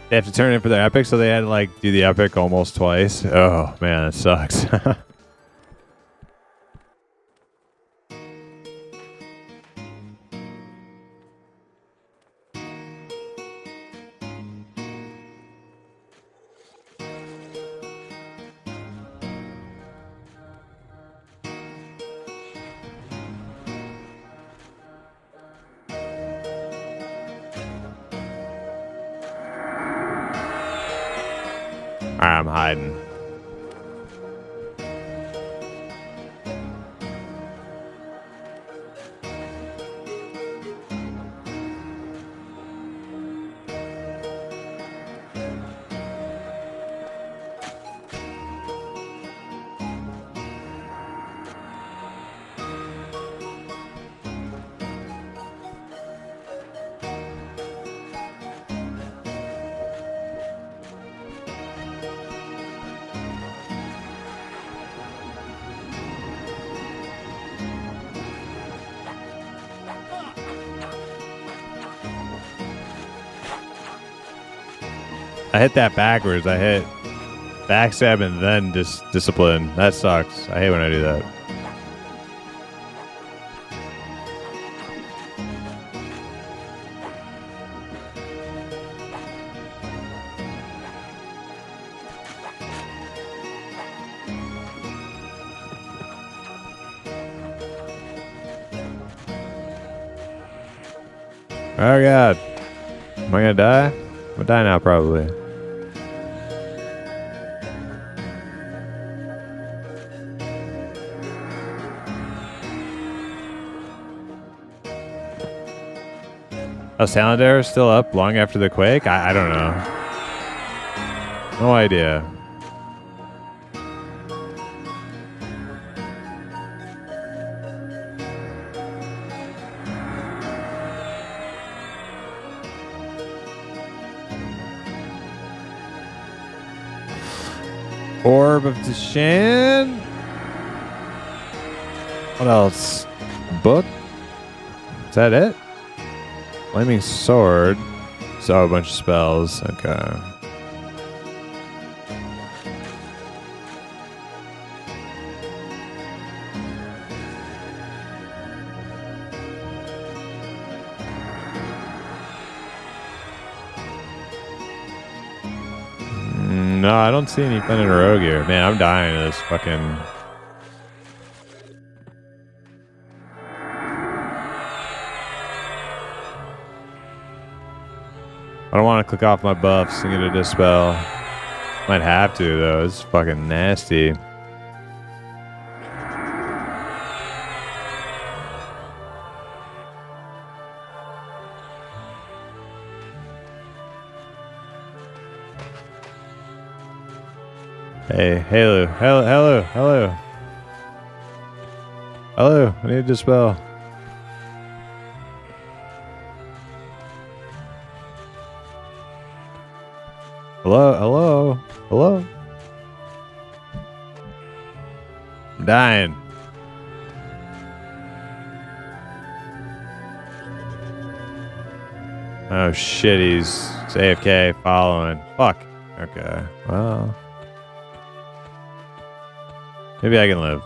They have to turn in for their epic, so they had to like do the epic almost twice. Oh man, that sucks. I'm hiding. I hit that backwards. I hit backstab and then discipline. That sucks. I hate when I do that. Oh god. Am I gonna die? I'm gonna die now probably. Oh, Salandar is still up long after the quake? I don't know. No idea. Orb of Deshan. What else? Book? Is that it? Flaming Sword. So a bunch of spells. Okay. No, I don't see any Fen and Rogue here. Man, I'm dying of this fucking... I don't want to click off my buffs and get a dispel. Might have to though. It's fucking nasty. Hey, hello, hello. Hello, I need a dispel. Hello. I'm dying. Oh shit, he's AFK following. Fuck. Okay, well. Maybe I can live.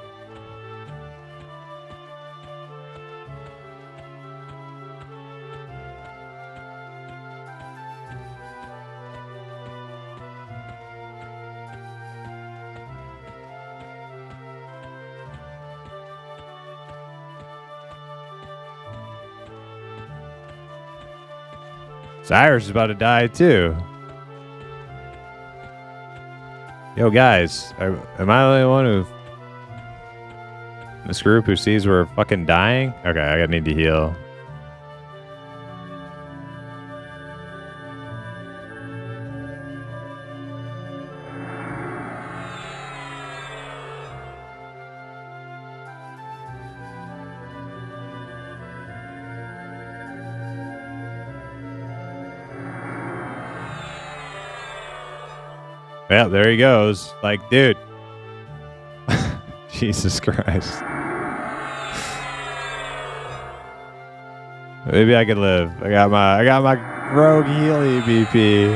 Cyrus is about to die too. Yo guys, am I the only one who... this group who sees we're fucking dying? Okay, I gotta need to heal. Yeah, there he goes. Like, dude. Jesus Christ. Maybe I could live. I got my rogue healy BP.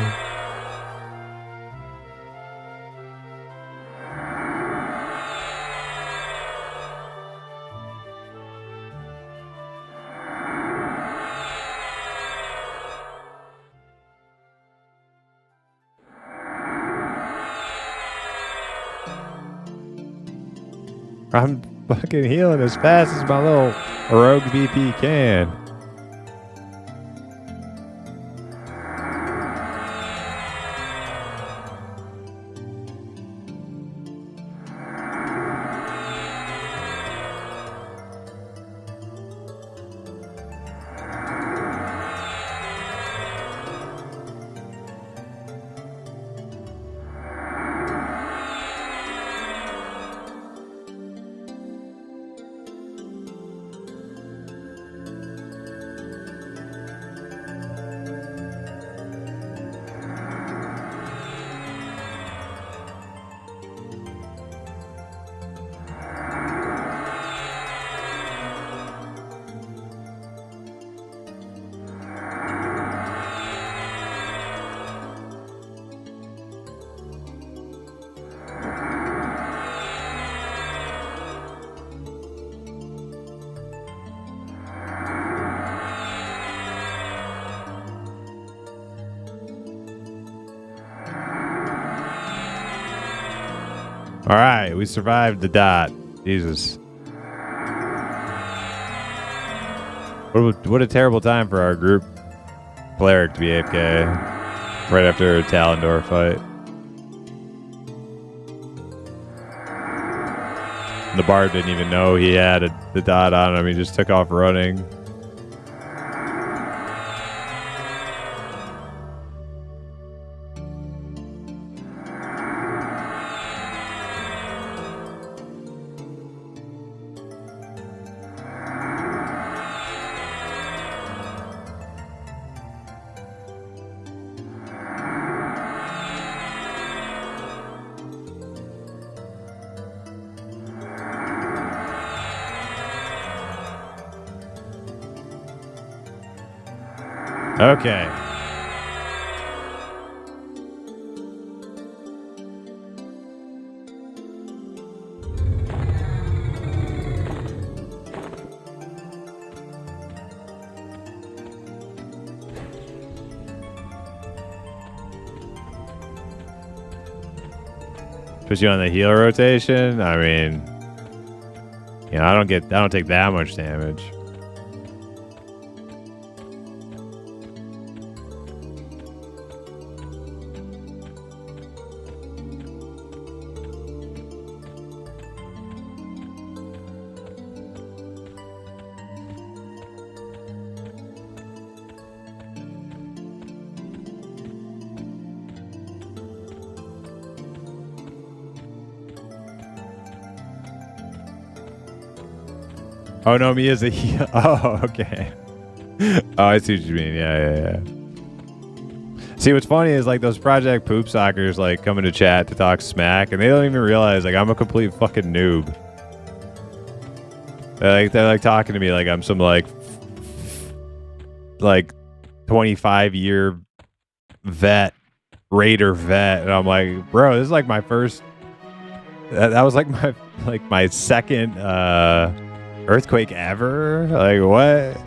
I'm fucking healing as fast as my little rogue BP can. All right, we survived the dot. Jesus. What a terrible time for our group cleric to be AFK right after a Talendor fight. The bard didn't even know he had the dot on him. He just took off running. Okay. Puts you on the heal rotation. I mean, you know, I don't take that much damage. Oh no, me as a heal. Oh, okay. Oh, I see what you mean. Yeah. See, what's funny is like those Project Poop Sockers like coming to chat to talk smack, and they don't even realize like I'm a complete fucking noob. They're like talking to me like I'm some like 25-year raider vet, and I'm like, bro, this is like my first. That was like my second earthquake ever. Like what?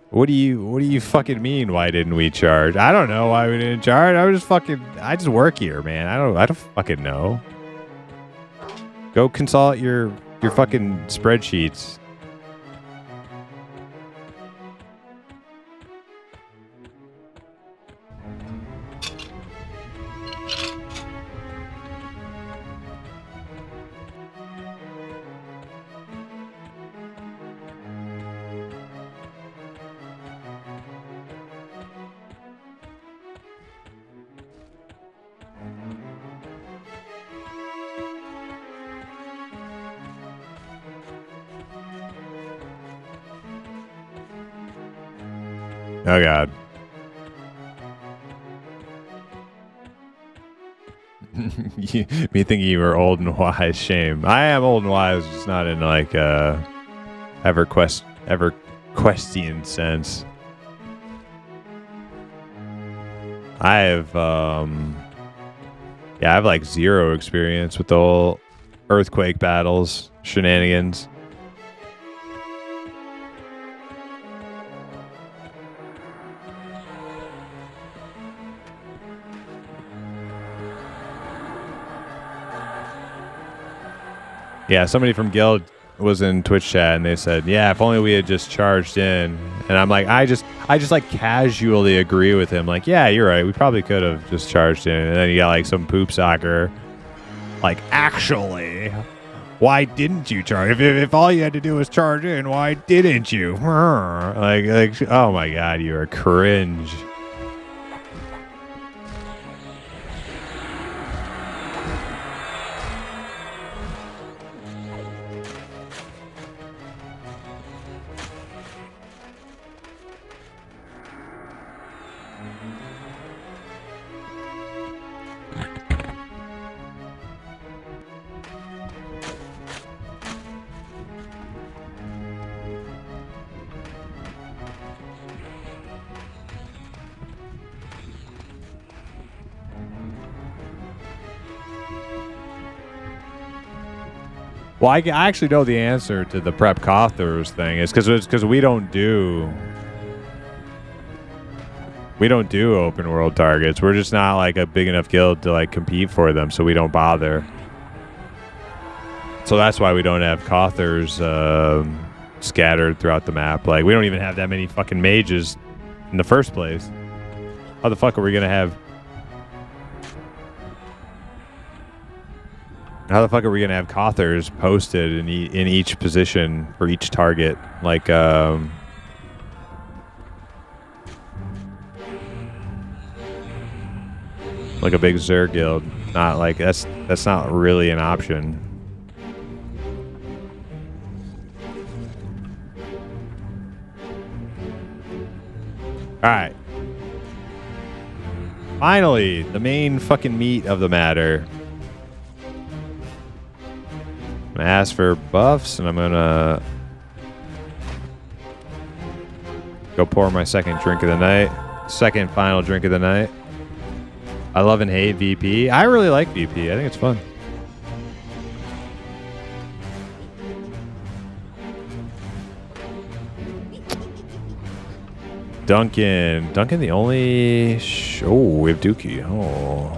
What do you fucking mean? Why didn't we charge? I don't know why we didn't charge. I just work here, man. I don't fucking know. Go consult your fucking spreadsheets. Oh god. Me thinking you were old and wise, shame. I am old and wise, just not in like ever questing sense. I have like zero experience with the whole earthquake battles shenanigans. Yeah, somebody from Guild was in Twitch chat and they said, yeah, if only we had just charged in. And I'm like, I just like casually agree with him. Like, yeah, you're right. We probably could have just charged in. And then you got like some poop soccer. Like, actually, why didn't you charge? If all you had to do was charge in, why didn't you? Like, oh my God, you are cringe. Well, I actually know the answer to the prep Cothers thing. It's because we don't do open world targets. We're just not like a big enough guild to like compete for them, so we don't bother. So that's why we don't have Cothers scattered throughout the map. Like, we don't even have that many fucking mages in the first place. How the fuck are we gonna have? How the fuck are we gonna have Cothers posted in each position for each target? Like, like a big Xur guild. Not like that's not really an option. All right. Finally, the main fucking meat of the matter. I'm gonna ask for buffs, and I'm gonna go pour my second drink of the night. Second final drink of the night. I love and hate VP. I really like VP. I think it's fun. Duncan the only... oh, we have Dookie. Oh.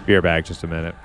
Be right back just a minute.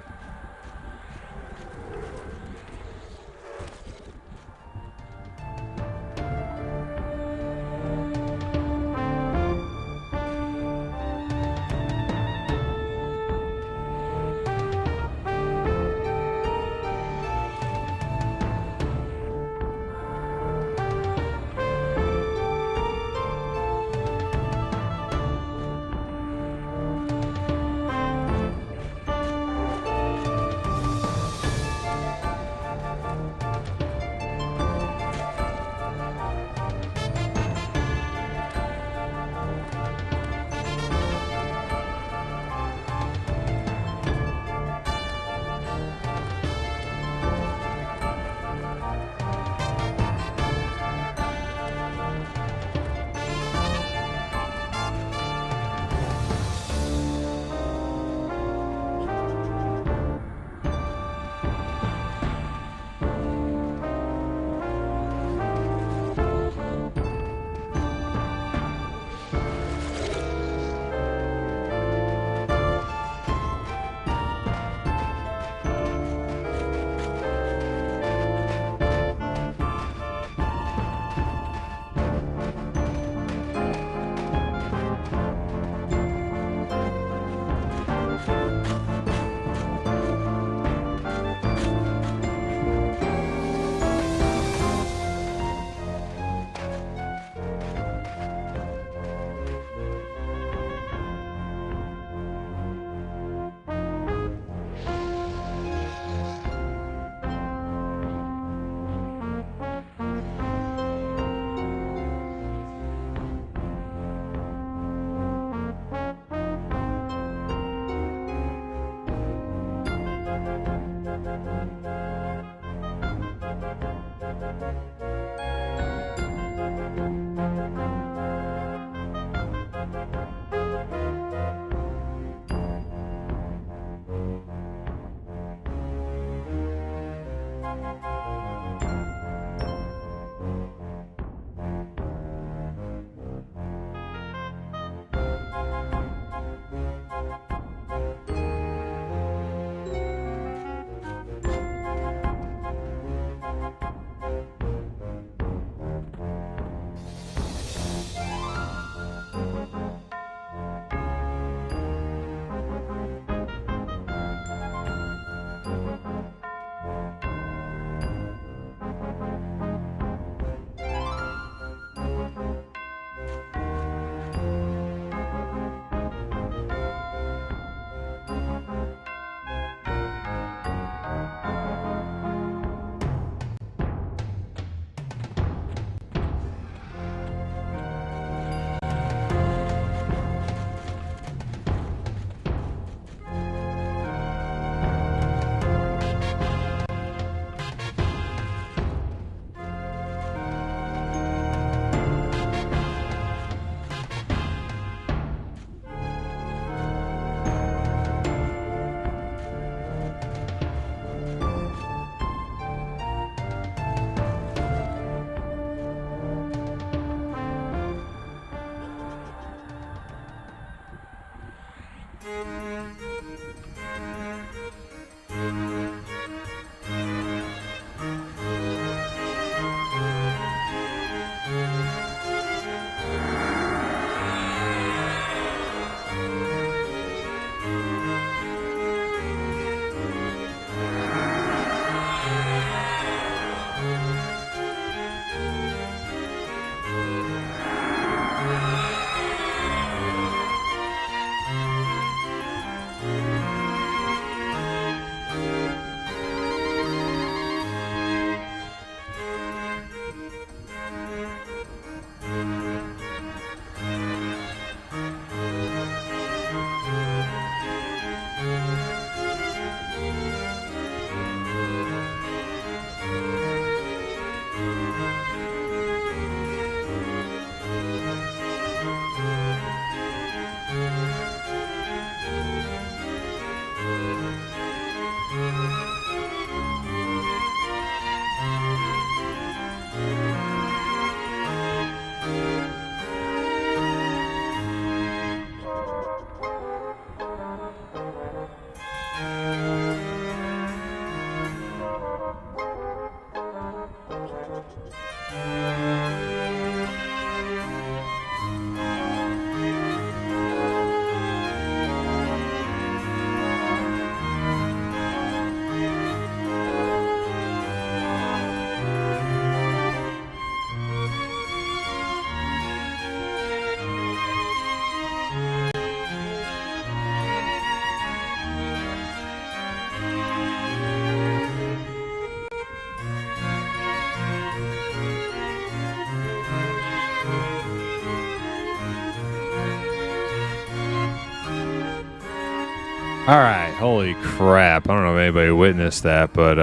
All right, holy crap. I don't know if anybody witnessed that, but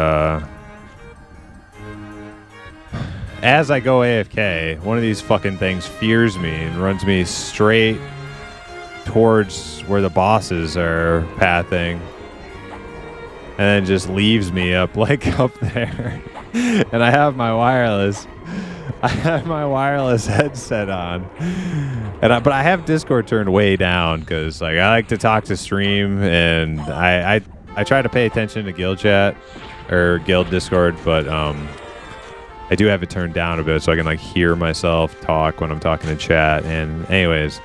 as I go AFK, one of these fucking things fears me and runs me straight towards where the bosses are pathing. And then just leaves me up like up there. And I have my wireless headset on. But I have Discord turned way down because like I like to talk to stream, and I try to pay attention to guild chat or guild Discord, but I do have it turned down a bit so I can like hear myself talk when I'm talking to chat. And anyways,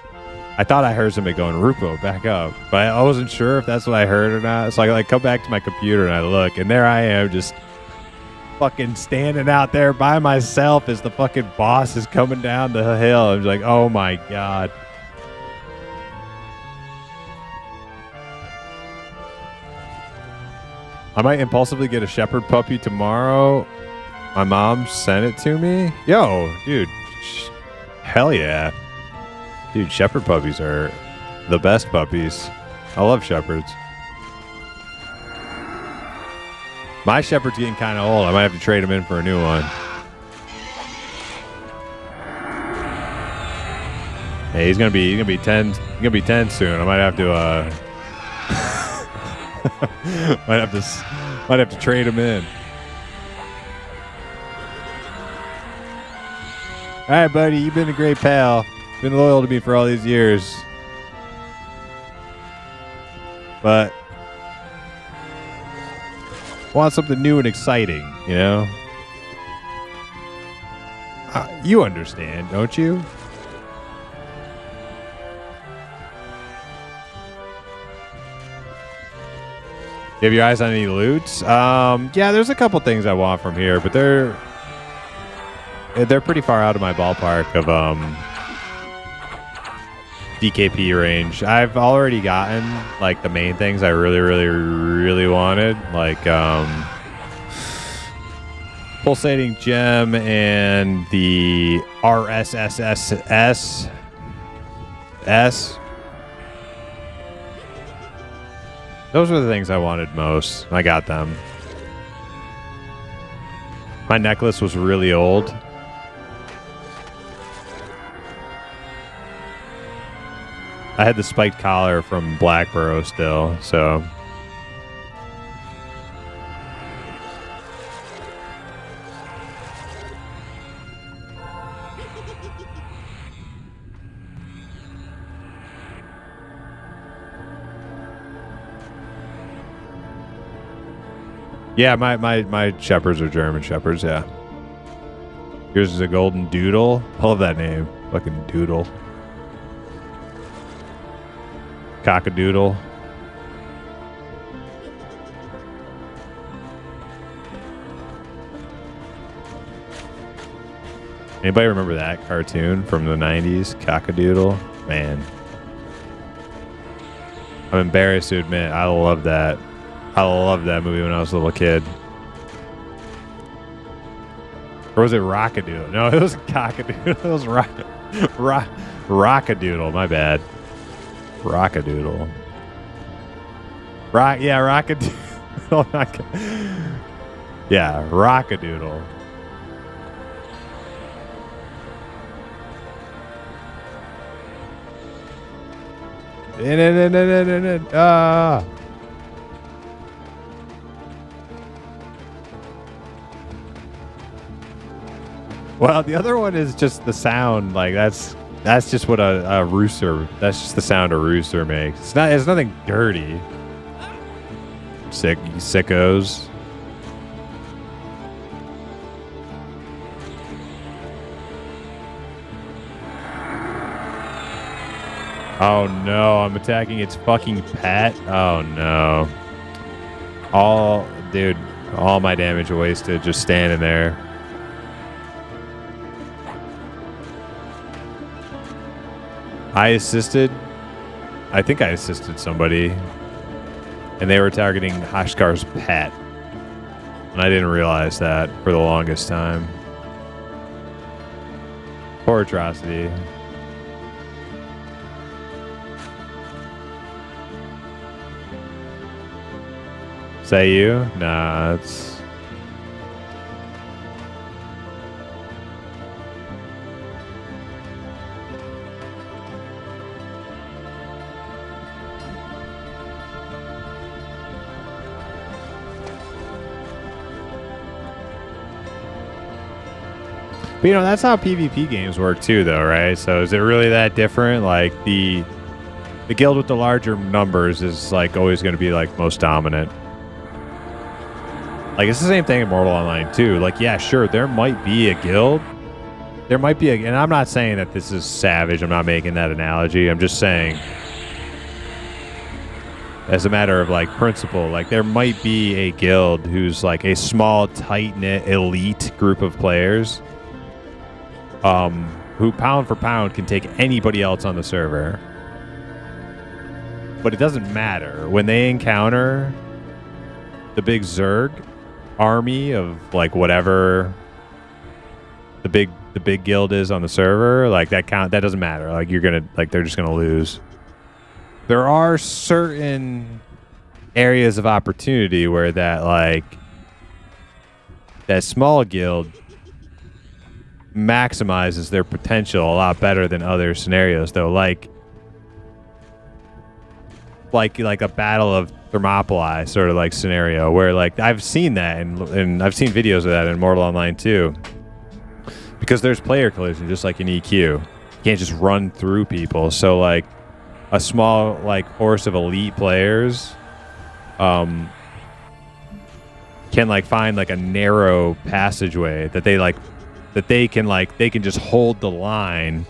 I thought I heard somebody going, Rupoe, back up. But I wasn't sure if that's what I heard or not. So I like come back to my computer and I look, and there I am just fucking standing out there by myself as the fucking boss is coming down the hill. I'm like, oh my god. I might impulsively get a shepherd puppy tomorrow. My mom sent it to me. Yo, dude. Hell yeah. Dude, shepherd puppies are the best puppies. I love shepherds. My shepherd's getting kind of old. I might have to trade him in for a new one. Hey, he's gonna be 10. He's gonna be 10 soon. I might have to might have to trade him in. All right, buddy. You've been a great pal. Been loyal to me for all these years. But want something new and exciting, you know? You understand, don't you? You have your eyes on any loots? Yeah, there's a couple things I want from here, but they're pretty far out of my ballpark of DKP range. I've already gotten like the main things I really wanted, like pulsating gem and the RSSSS. Those were the things I wanted most. I got them. My necklace was really old. I had the spiked collar from Blackborough still, so. Yeah, my shepherds are German shepherds, yeah. Yours is a golden doodle. I love that name. Fucking doodle. Cockadoodle. Anybody remember that cartoon from the 90s? Cockadoodle? Man. I'm embarrassed to admit, I love that. I loved that movie when I was a little kid. Or was it Rockadoodle? No, it was Cockadoodle. It was Rockadoodle. My bad. Rockadoodle. Yeah, Rockadoodle. Yeah, Rockadoodle. Well, the other one is just the sound. Like that's just what a rooster. That's just the sound a rooster makes. It's not. It's nothing dirty. Sickos. Oh no! I'm attacking its fucking pet. Oh no! All my damage wasted just standing there. I think I assisted somebody, and they were targeting Hashkar's pet. And I didn't realize that for the longest time. Poor atrocity. Say you? Nah, it's... But, you know, that's how PvP games work too, though, right? So is it really that different? Like, the guild with the larger numbers is, like, always going to be, like, most dominant. Like, it's the same thing in Mortal Online, too. Like, yeah, sure, there might be a guild. There might be a... And I'm not saying that this is savage. I'm not making that analogy. I'm just saying, as a matter of, like, principle, like, there might be a guild who's, like, a small, tight-knit, elite group of players who pound for pound can take anybody else on the server. But it doesn't matter. When they encounter the big Zerg army of, like, whatever the big guild is on the server, like, that doesn't matter. Like, they're just gonna lose. There are certain areas of opportunity where that small guild maximizes their potential a lot better than other scenarios, though. Like a Battle of Thermopylae sort of like scenario where, like, I've seen that and I've seen videos of that in Mortal Online too, because there's player collision just like in EQ. You can't just run through people. So, like, a small, like, horse of elite players can, like, find, like, a narrow passageway that they can just hold the line.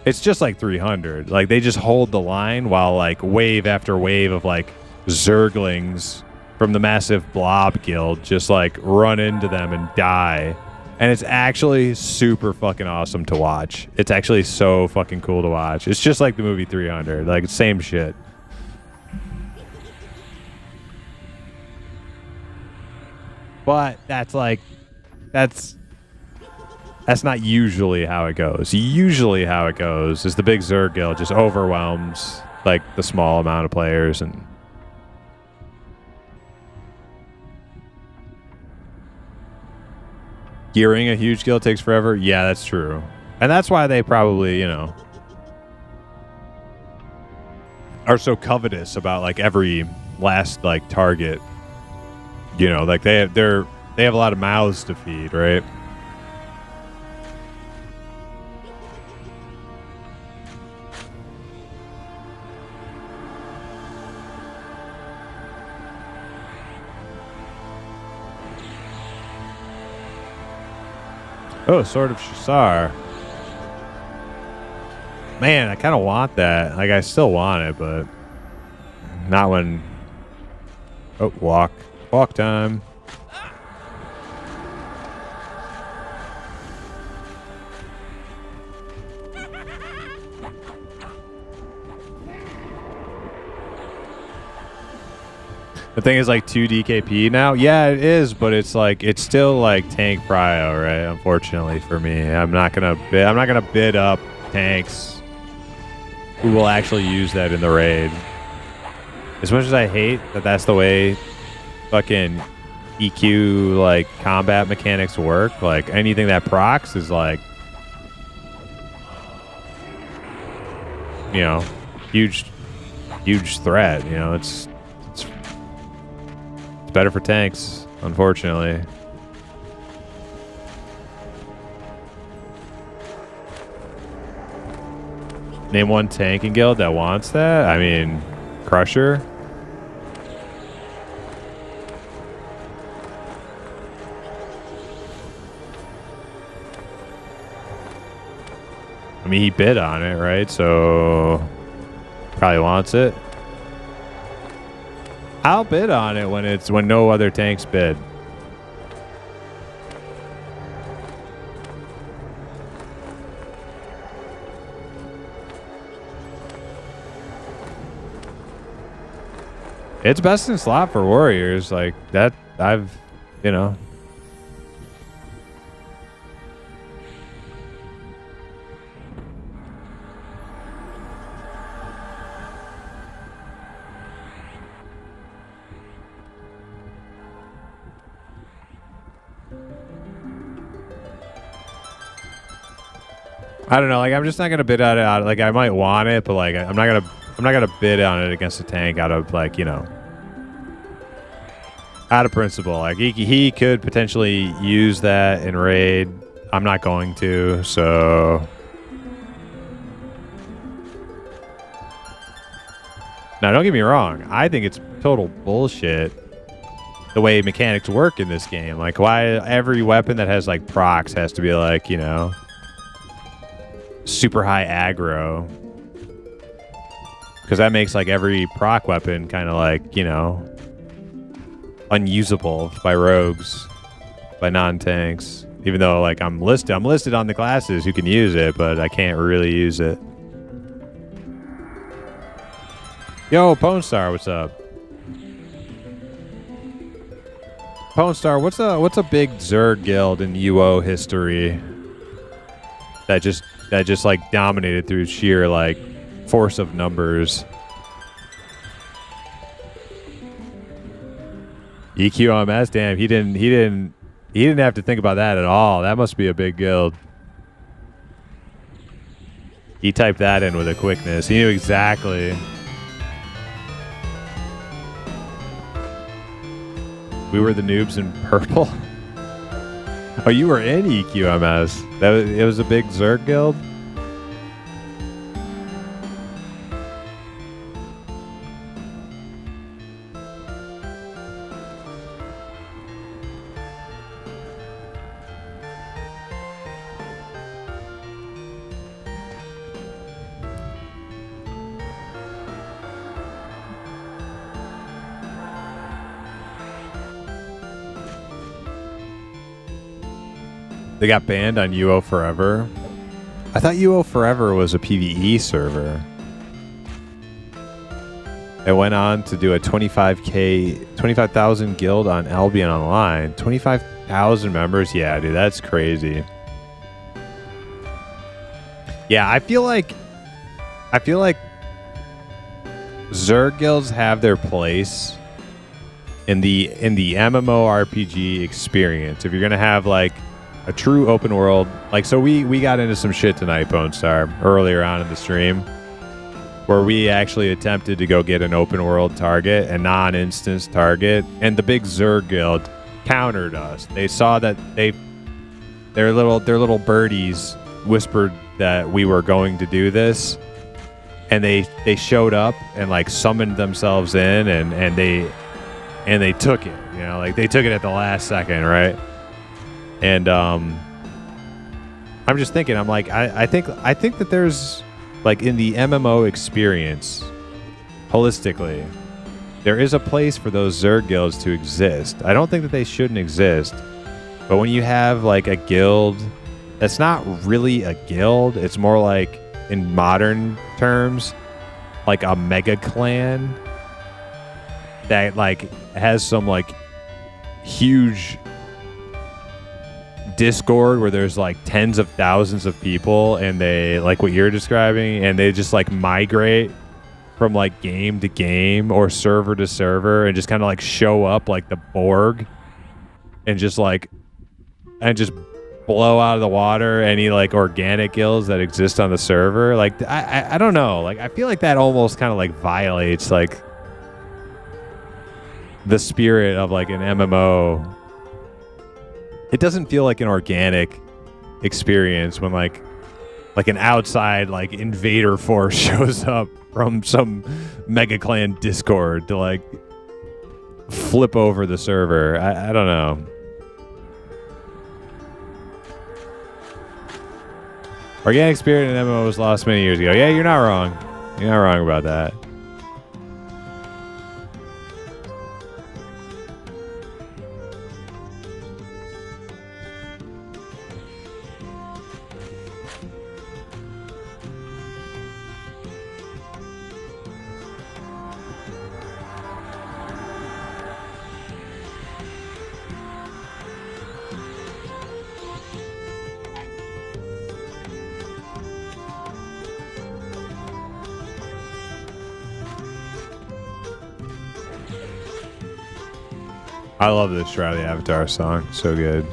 It's just like 300. Like, they just hold the line while, like, wave after wave of, like, Zerglings from the massive blob guild just, like, run into them and die. And it's actually super fucking awesome to watch. It's actually so fucking cool to watch. It's just like the movie 300. Like, same shit. But that's not usually how it goes. Usually how it goes is the big Zerg guild just overwhelms, like, the small amount of players. And gearing a huge guild takes forever. Yeah, that's true. And that's why they probably, you know, are so covetous about, like, every last, like, target. You know, like, they have a lot of mouths to feed, right? Oh, Sword of Shasar. Man, I kind of want that. Like, I still want it, but not when... Oh, walk. Walk time. The thing is, like, 2 DKP now. Yeah, it is, but it's like, it's still like tank prio, right? Unfortunately for me, I'm not gonna bid up tanks who will actually use that in the raid. As much as I hate that that's the way fucking EQ, like, combat mechanics work, like, anything that procs is, like, you know, huge threat. You know, it's better for tanks, unfortunately. Name one tanking guild that wants that. I mean, Crusher. I mean, he bid on it, right? So probably wants it. I'll bid on it when no other tanks bid. It's best in slot for warriors, like that. You know. I don't know. Like, I'm just not gonna bid on it. Like, I might want it, but like, I'm not gonna bid on it against a tank out of like, you know, out of principle. Like, he could potentially use that in raid. I'm not going to. So, now don't get me wrong. I think it's total bullshit the way mechanics work in this game. Like, why every weapon that has like procs has to be like, you know, super high aggro, because that makes like every proc weapon kind of like, you know, unusable by rogues, by non-tanks. Even though like I'm listed on the classes who can use it, but I can't really use it. Yo, Pone Star, what's up? Pone Star, what's a big Zerg guild in UO history that just like dominated through sheer like force of numbers? EQMS, damn, he didn't have to think about that at all. That must be a big guild. He typed that in with a quickness. He knew exactly. We were the noobs in purple. Oh, you were in EQMS. It was a big Zerg guild. They got banned on UO Forever. I thought UO Forever was a PvE server. It went on to do a 25,000 guild on Albion Online. 25,000 members? Yeah, dude, that's crazy. Yeah, I feel like Zerg guilds have their place in the MMORPG experience. If you're gonna have like a true open world, like, so we got into some shit tonight, Bone Star, earlier on in the stream, where we actually attempted to go get an open world target, a non-instance target, and the big Zerg guild countered us. They saw that their little birdies whispered that we were going to do this, and they showed up and like summoned themselves in, and they took it, you know, like they took it at the last second, right? And I'm just thinking, I'm like, I think that there's like in the MMO experience, holistically, there is a place for those Zerg guilds to exist. I don't think that they shouldn't exist, but when you have like a guild that's not really a guild, it's more like, in modern terms, like a mega clan that like has some like huge Discord where there's like tens of thousands of people, and they, like what you're describing, and they just like migrate from like game to game or server to server and just kind of like show up like the Borg and just blow out of the water any like organic guilds that exist on the server. Like I don't know, like I feel like that almost kind of like violates like the spirit of like an MMO. It doesn't feel like an organic experience when like an outside like invader force shows up from some mega clan Discord to like flip over the server. I don't know. Organic spirit in MMO was lost many years ago. Yeah, you're not wrong. You're not wrong about that. I love this Shroud of the Avatar song. So good.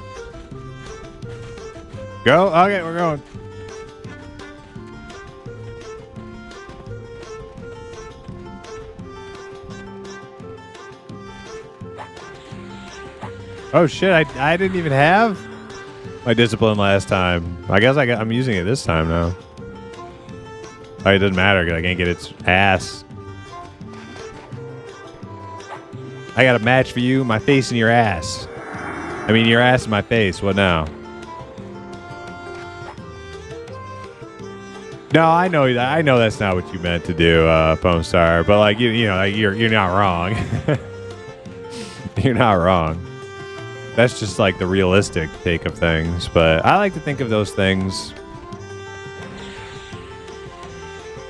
Go? Okay, we're going. Oh shit! I didn't even have my discipline last time. I guess I'm using it this time now. Oh, it doesn't matter because I can't get its ass. I got a match for you. My face and your ass. I mean, your ass and my face. What now? No, I know that. I know that's not what you meant to do, Foamstar. But like you know, like, you're not wrong. You're not wrong. That's just like the realistic take of things. But I like to think of those things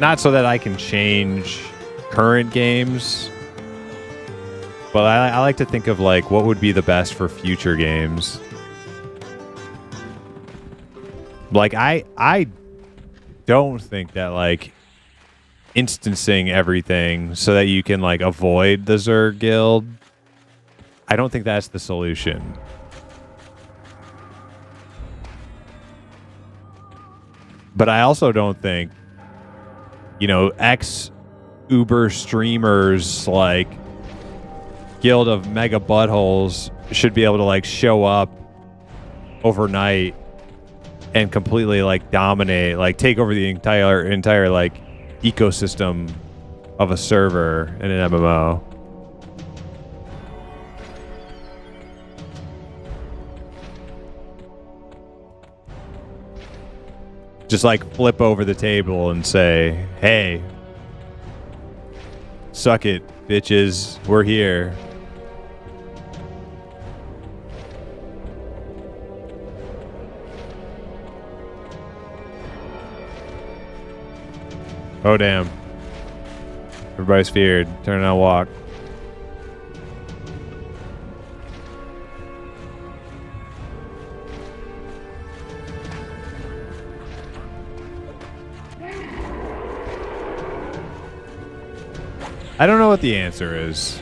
not so that I can change current games, but I like to think of like what would be the best for future games. Like I don't think that like instancing everything so that you can like avoid the Zerg guild, I don't think that's the solution. But I also don't think, you know, ex-Uber streamers like Guild of Mega Buttholes should be able to like show up overnight and completely like dominate, like take over the entire like ecosystem of a server in an MMO. Just like flip over the table and say, hey, suck it, bitches, we're here. Oh, damn. Everybody's feared. Turn and walk. I don't know what the answer is.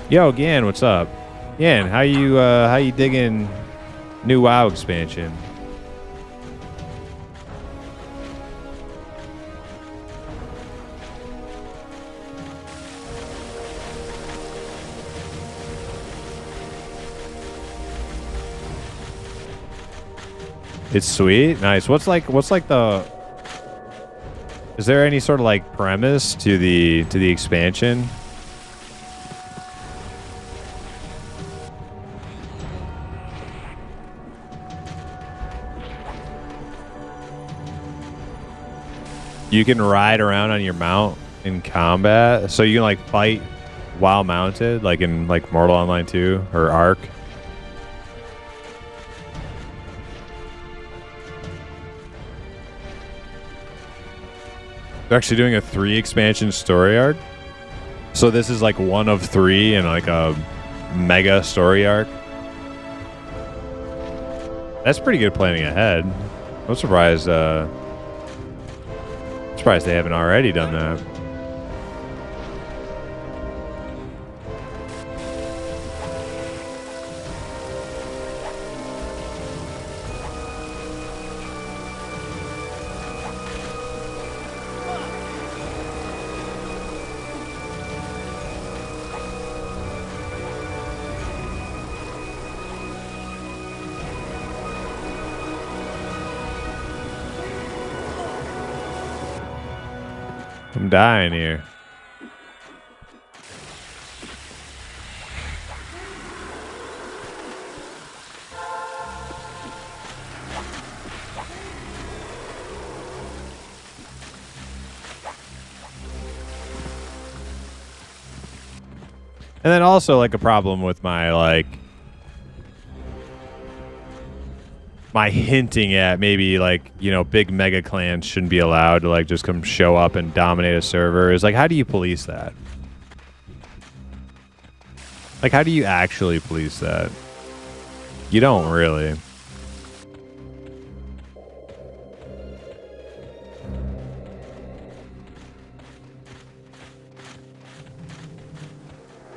Yo, Gan, what's up? Gan, how you digging new WoW expansion? It's sweet, nice. What's like the? Is there any sort of like premise to the expansion? You can ride around on your mount in combat, so you can like fight while mounted, like in like Mortal Online 2 or Arc. They're actually doing a 3 expansion story arc, so this is like one of 3 in like a mega story arc. That's pretty good planning ahead. I'm surprised. Surprised they haven't already done that. I'm dying here. And then also like a problem with my like my hinting at maybe like, you know, big mega clans shouldn't be allowed to like just come show up and dominate a server is like, how do you police that? Like, how do you actually police that? You don't really.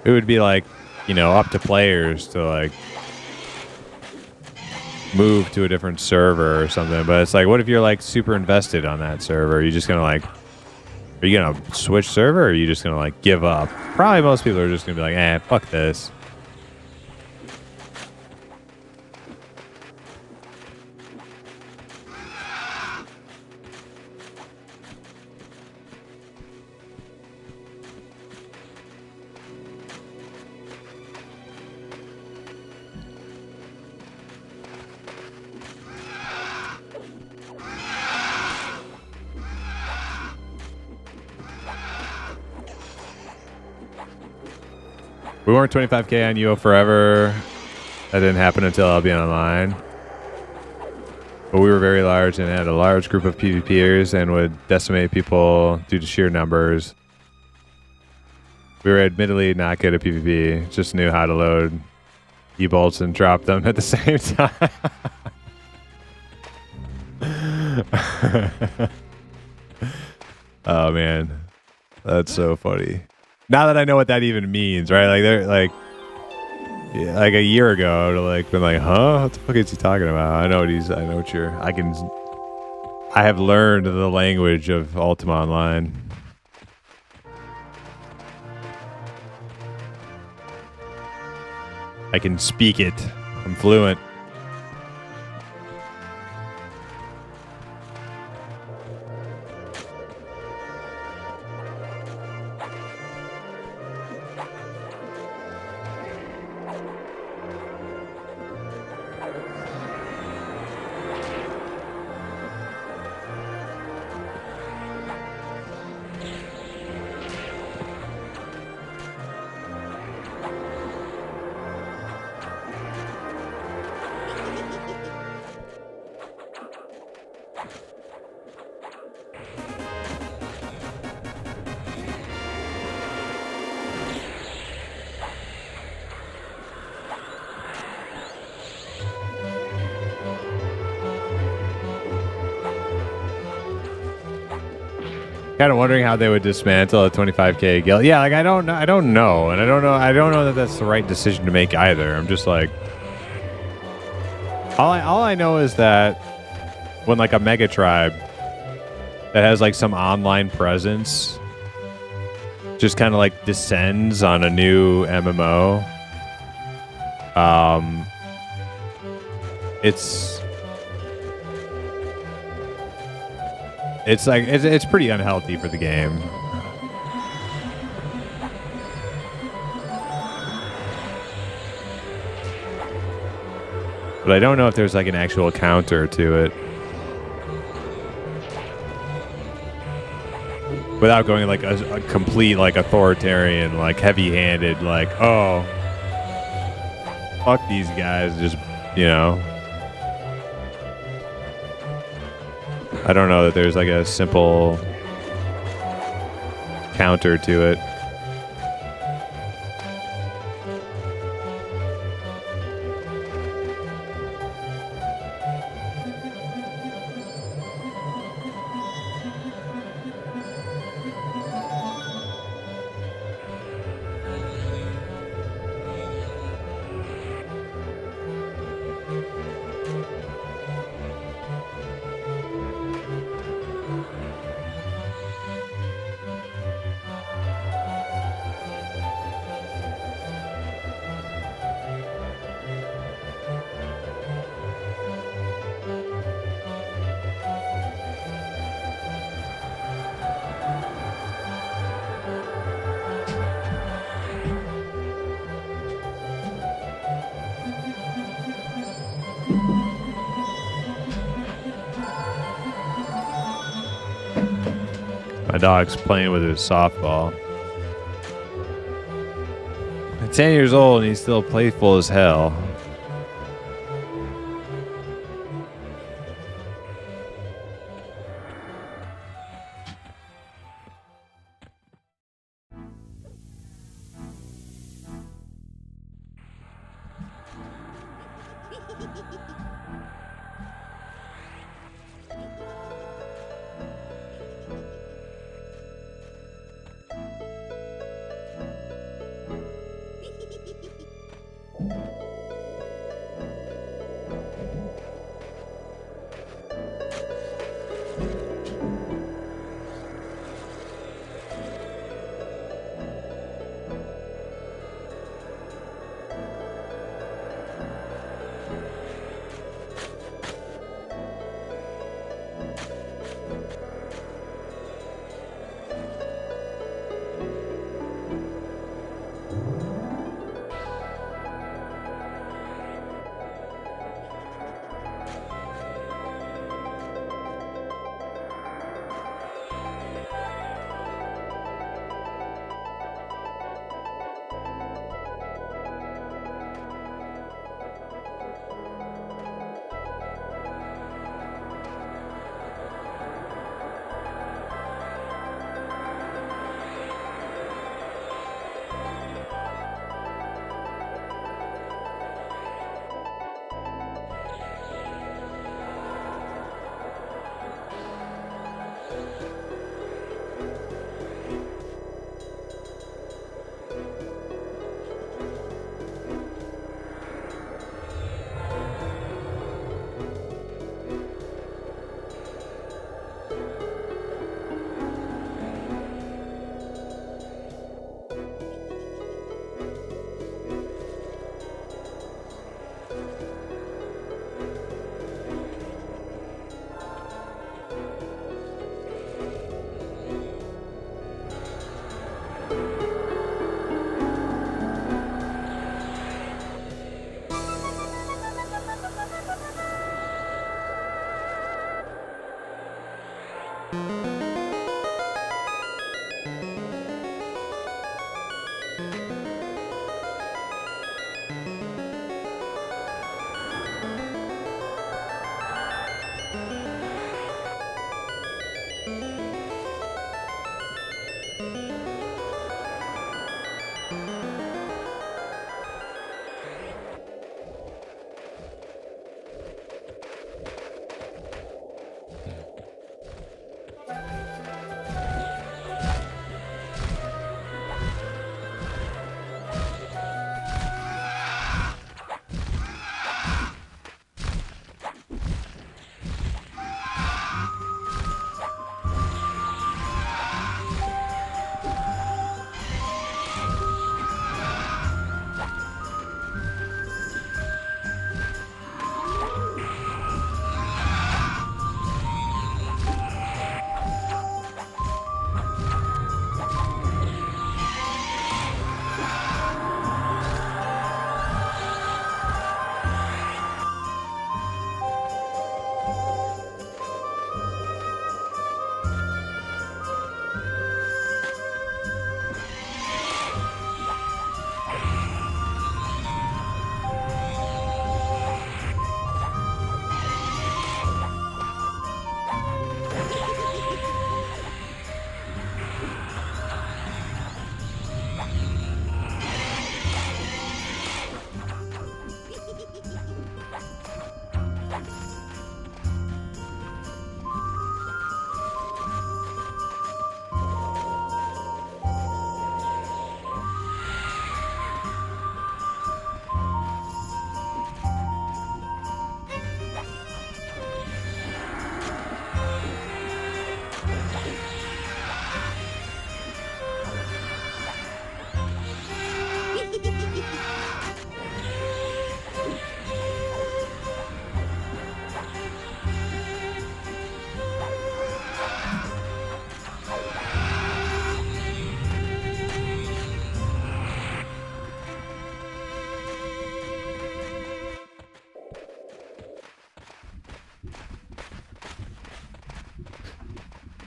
It would be like, you know, up to players to like move to a different server or something. But it's like, what if you're like super invested on that server? Are you just gonna like, are you gonna switch server, or are you just gonna like give up? Probably most people are just gonna be like, fuck this. We weren't 25k on UO forever. That didn't happen until I'll be online. But we were very large and had a large group of PvPers and would decimate people due to sheer numbers. We were admittedly not good at PvP, just knew how to load E-bolts and drop them at the same time. Oh man, that's so funny. Now that I know what that even means, right? Like they're like, yeah, like a year ago, I would have like been like, huh? What the fuck is he talking about? I know what you're. I have learned the language of Ultima Online. I can speak it. I'm fluent. Kind of wondering how they would dismantle a 25k guild. Yeah, like I don't know, and I don't know that that's the right decision to make either. I'm just like, all I know is that when like a mega tribe that has like some online presence just kind of like descends on a new MMO, it's like it's pretty unhealthy for the game. But I don't know if there's like an actual counter to it. Without going like a complete like authoritarian, like heavy-handed, like, oh, fuck these guys, just, you know. I don't know that there's like a simple counter to it. My dog's playing with his softball. He's 10 years old and he's still playful as hell.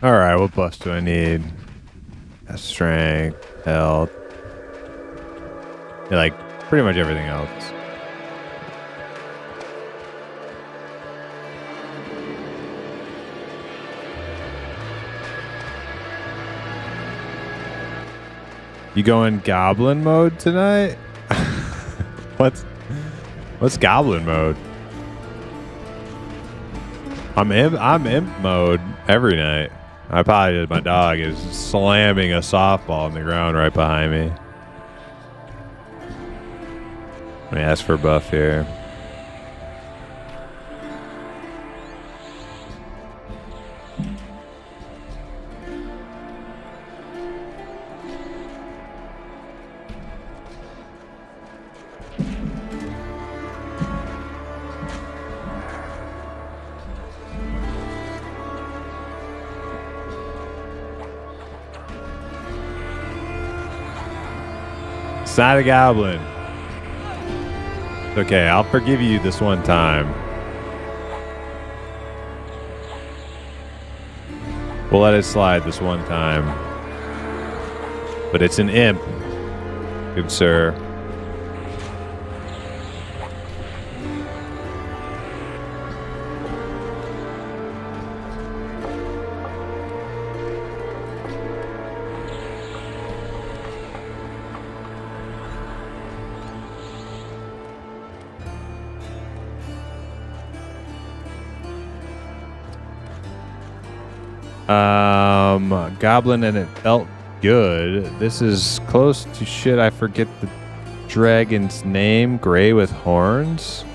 All right, what buffs do I need? Strength, health, yeah, like pretty much everything else. You going goblin mode tonight? What's goblin mode? I'm imp mode every night. I apologize. My dog is slamming a softball on the ground right behind me. Let me ask for a buff here. It's not a goblin. It's okay, I'll forgive you this one time. We'll let it slide this one time. But it's an imp, good sir. Goblin and it felt good. This is close to shit. I forget the dragon's name. Gray with horns?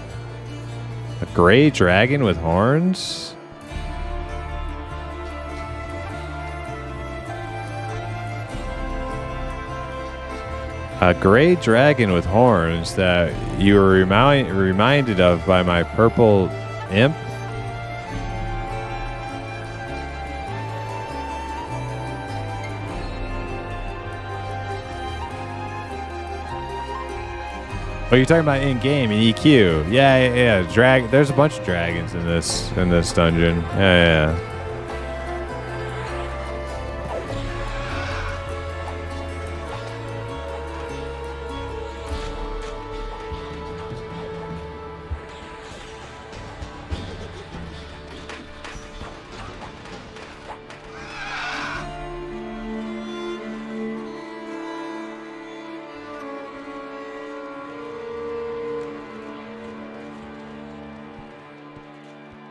A gray dragon with horns? A gray dragon with horns that you were reminded of by my purple imp? Oh, you're talking about in-game in EQ. Yeah. There's a bunch of dragons in this dungeon. Yeah.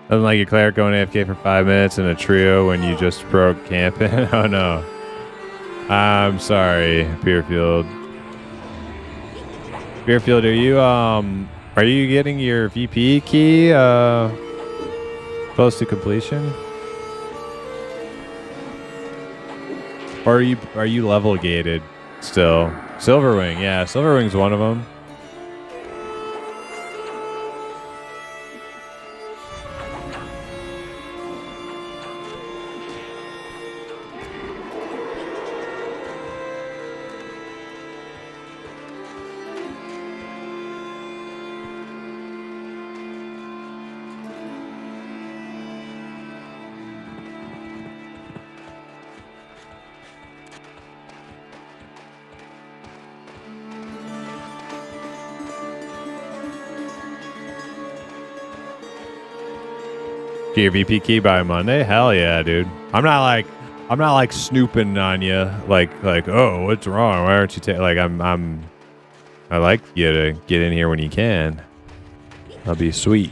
Nothing like your cleric going AFK for 5 minutes in a trio when you just broke camping. Oh no. I'm sorry, Peerfield. Peerfield, are you getting your VP key close to completion? Or are you level gated still? Silverwing, yeah, Silverwing's one of them. Get your VP key by Monday? Hell yeah, dude. I'm not like snooping on you like oh, what's wrong? Why aren't you I like you to get in here when you can. That'll be sweet.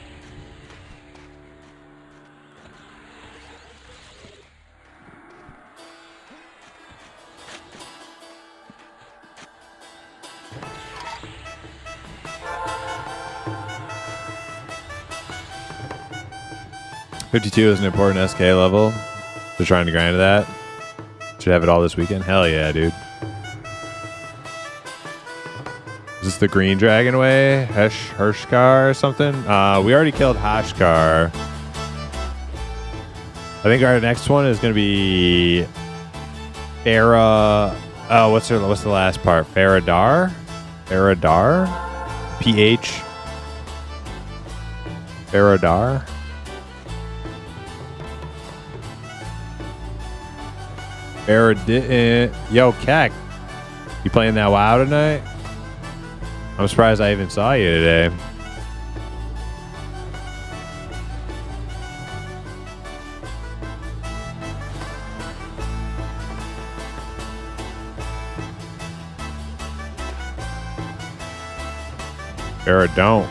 $52 is an important SK level. They're trying to grind to that. Should have it all this weekend. Hell yeah, dude. Is this the Green Dragon way? Hershkar or something? We already killed Hashkar. I think our next one is gonna be Farah. Oh, what's the last part? Faradar? PH. Faradar. Yo, Keck. You playing that WoW tonight? I'm surprised I even saw you today. Or don't.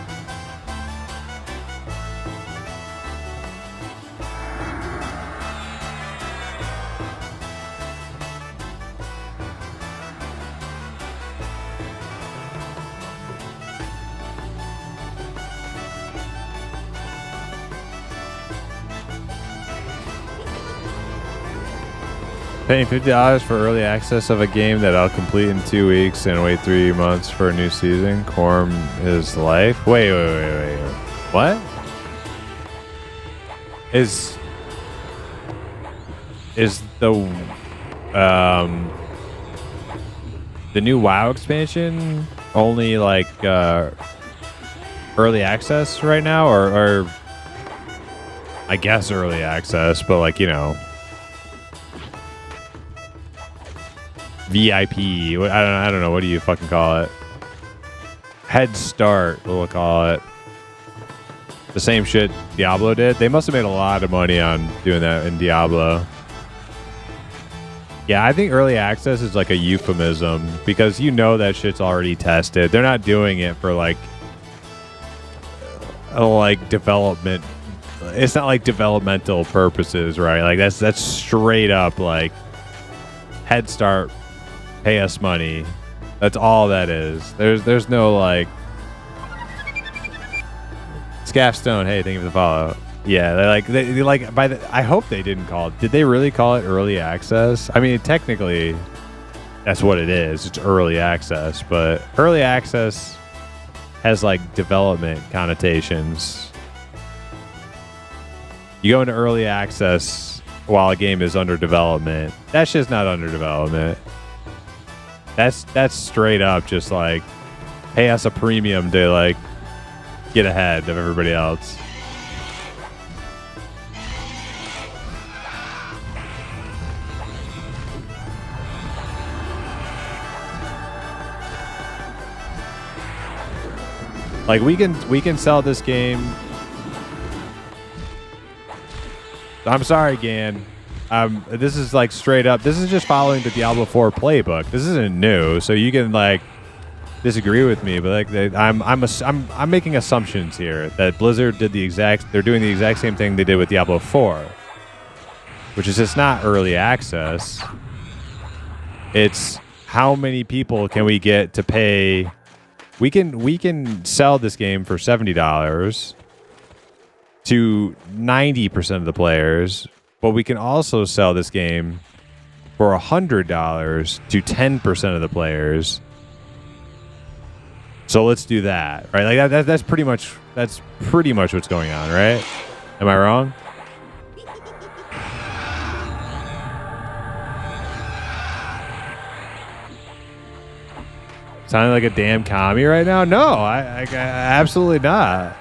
Paying $50 for early access of a game that I'll complete in 2 weeks and wait 3 months for a new season. Quarm is life. Wait. What? Is the new WoW expansion only like early access right now, or I guess early access, but like, you know, VIP. I don't know. What do you fucking call it? Head start, we'll call it. The same shit Diablo did. They must have made a lot of money on doing that in Diablo. Yeah, I think early access is like a euphemism because you know that shit's already tested. They're not doing it for like development. It's not like developmental purposes, right? Like that's straight up like head start. Pay us money. That's all that is. There's no like Scaffstone. Hey, thank you for the follow. Yeah, they like by the. I hope they didn't call it. Did they really call it early access? I mean, technically, that's what it is. It's early access, but early access has like development connotations. You go into early access while a game is under development. That shit's not under development. That's straight up just like pay us a premium to like get ahead of everybody else. Like we can sell this game. I'm sorry, Gan. This is like straight up. This is just following the Diablo 4 playbook. This isn't new, so you can like disagree with me, but like I'm making assumptions here that Blizzard they're doing the exact same thing they did with Diablo 4, which is it's not early access. It's how many people can we get to pay? We can sell this game for $70 to 90% of the players, but we can also sell this game for $100 to 10% of the players. So let's do that, right? Like that's pretty much what's going on, right? Am I wrong? Sounding like a damn commie right now? No, I absolutely not.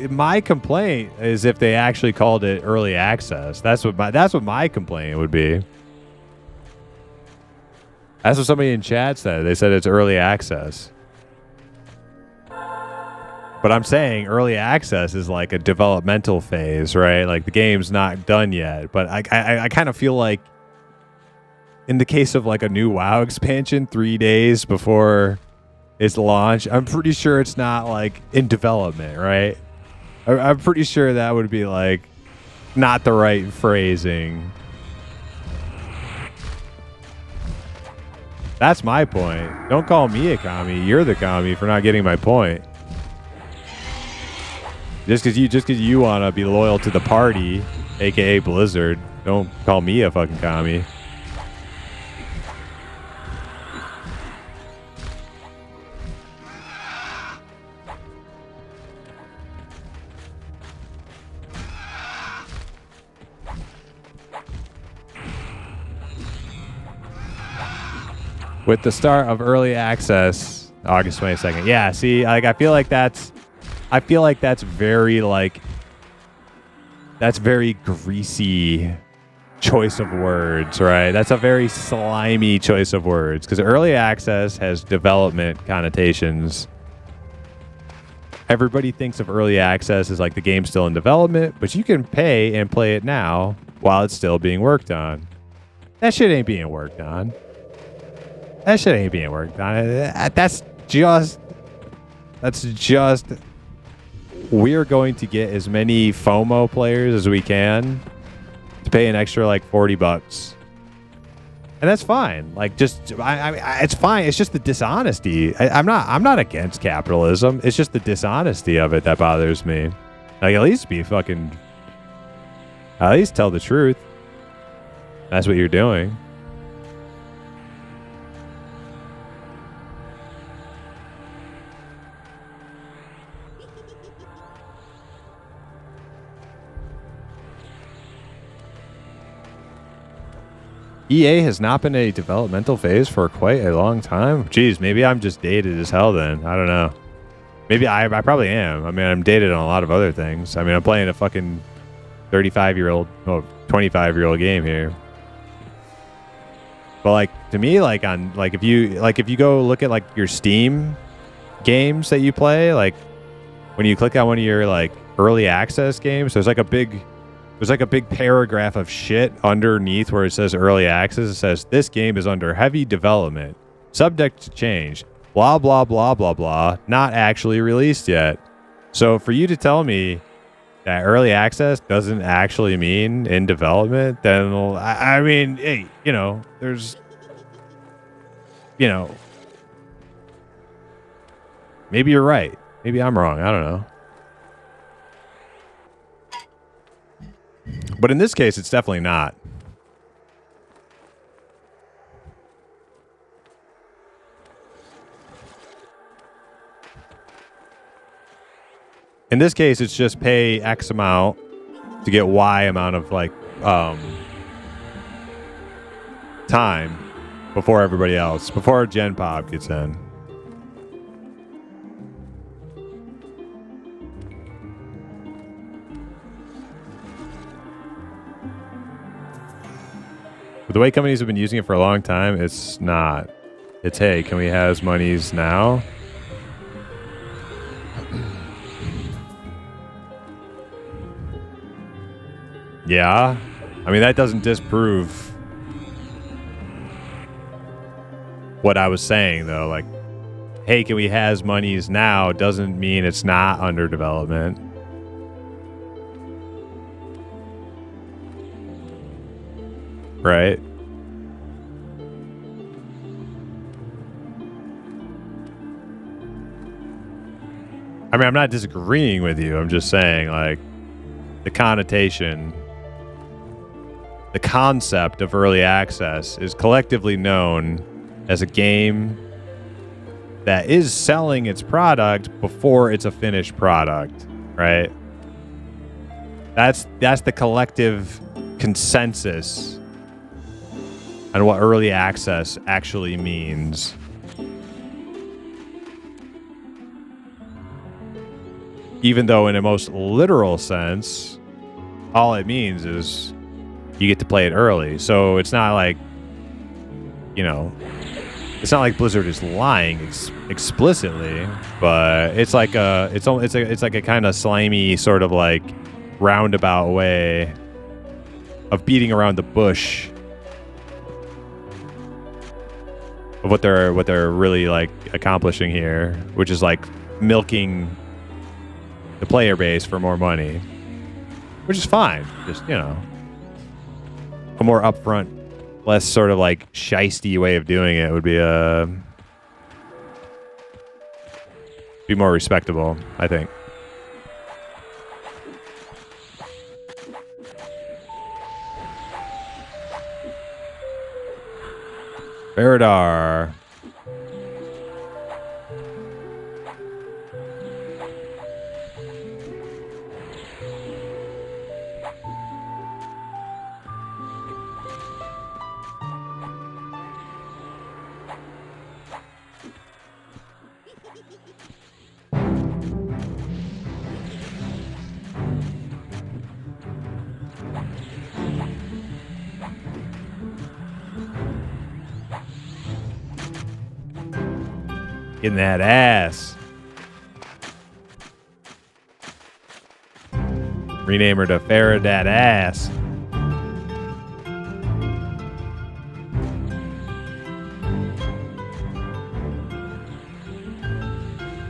My complaint is if they actually called it early access. That's what my complaint would be. That's what somebody in chat said. They said it's early access. But I'm saying early access is like a developmental phase, right? Like the game's not done yet. But I kind of feel like in the case of like a new WoW expansion 3 days before its launch, I'm pretty sure it's not like in development, right? I'm pretty sure that would be like not the right phrasing. That's my point. Don't call me a commie. You're the commie for not getting my point. Just because you want to be loyal to the party, aka Blizzard, don't call me a fucking commie. With the start of early access, August 22nd. Yeah, see, like I feel like that's very like that's very greasy choice of words, right? That's a very slimy choice of words because early access has development connotations. Everybody thinks of early access as like the game's still in development, but you can pay and play it now while it's still being worked on. That shit ain't being worked on. That shit ain't being worked on. That's just we're going to get as many FOMO players as we can to pay an extra like $40. And that's fine. Like just it's fine. It's just the dishonesty. I'm not against capitalism. It's just the dishonesty of it that bothers me. Like at least tell the truth. That's what you're doing. EA has not been a developmental phase for quite a long time. Jeez, maybe I'm just dated as hell then. I don't know. Maybe I probably am. I mean, I'm dated on a lot of other things. I mean, I'm playing a fucking 25-year-old game here. But like to me, like on like if you go look at like your Steam games that you play, like when you click on one of your like early access games, there's like a big paragraph of shit underneath where it says early access. It says this game is under heavy development, subject to change, blah blah blah blah blah, not actually released yet. So for you to tell me that early access doesn't actually mean in development, then I mean, hey, maybe you're right. Maybe I'm wrong. I don't know. But in this case, it's definitely not. In this case, it's just pay X amount to get Y amount of like time before everybody else, before Gen Pop gets in. But the way companies have been using it for a long time, it's not. It's, hey, can we have monies now? Yeah. I mean, that doesn't disprove what I was saying though, like, hey, can we has monies now doesn't mean it's not under development. Right? I mean, I'm not disagreeing with you. I'm just saying, like, the connotation, the concept of early access is collectively known as a game that is selling its product before it's a finished product, right? That's the collective consensus on what early access actually means. Even though in a most literal sense, all it means is you get to play it early. So it's not like, you know, it's not like Blizzard is lying explicitly, but it's like it's like a kind of slimy sort of like roundabout way of beating around the bush of what they're really like accomplishing here, which is like milking the player base for more money, which is fine. Just, you know, a more upfront, less sort of like shisty way of doing it would be more respectable, I think. Faradar. Getting that ass. Rename her to Farah that ass.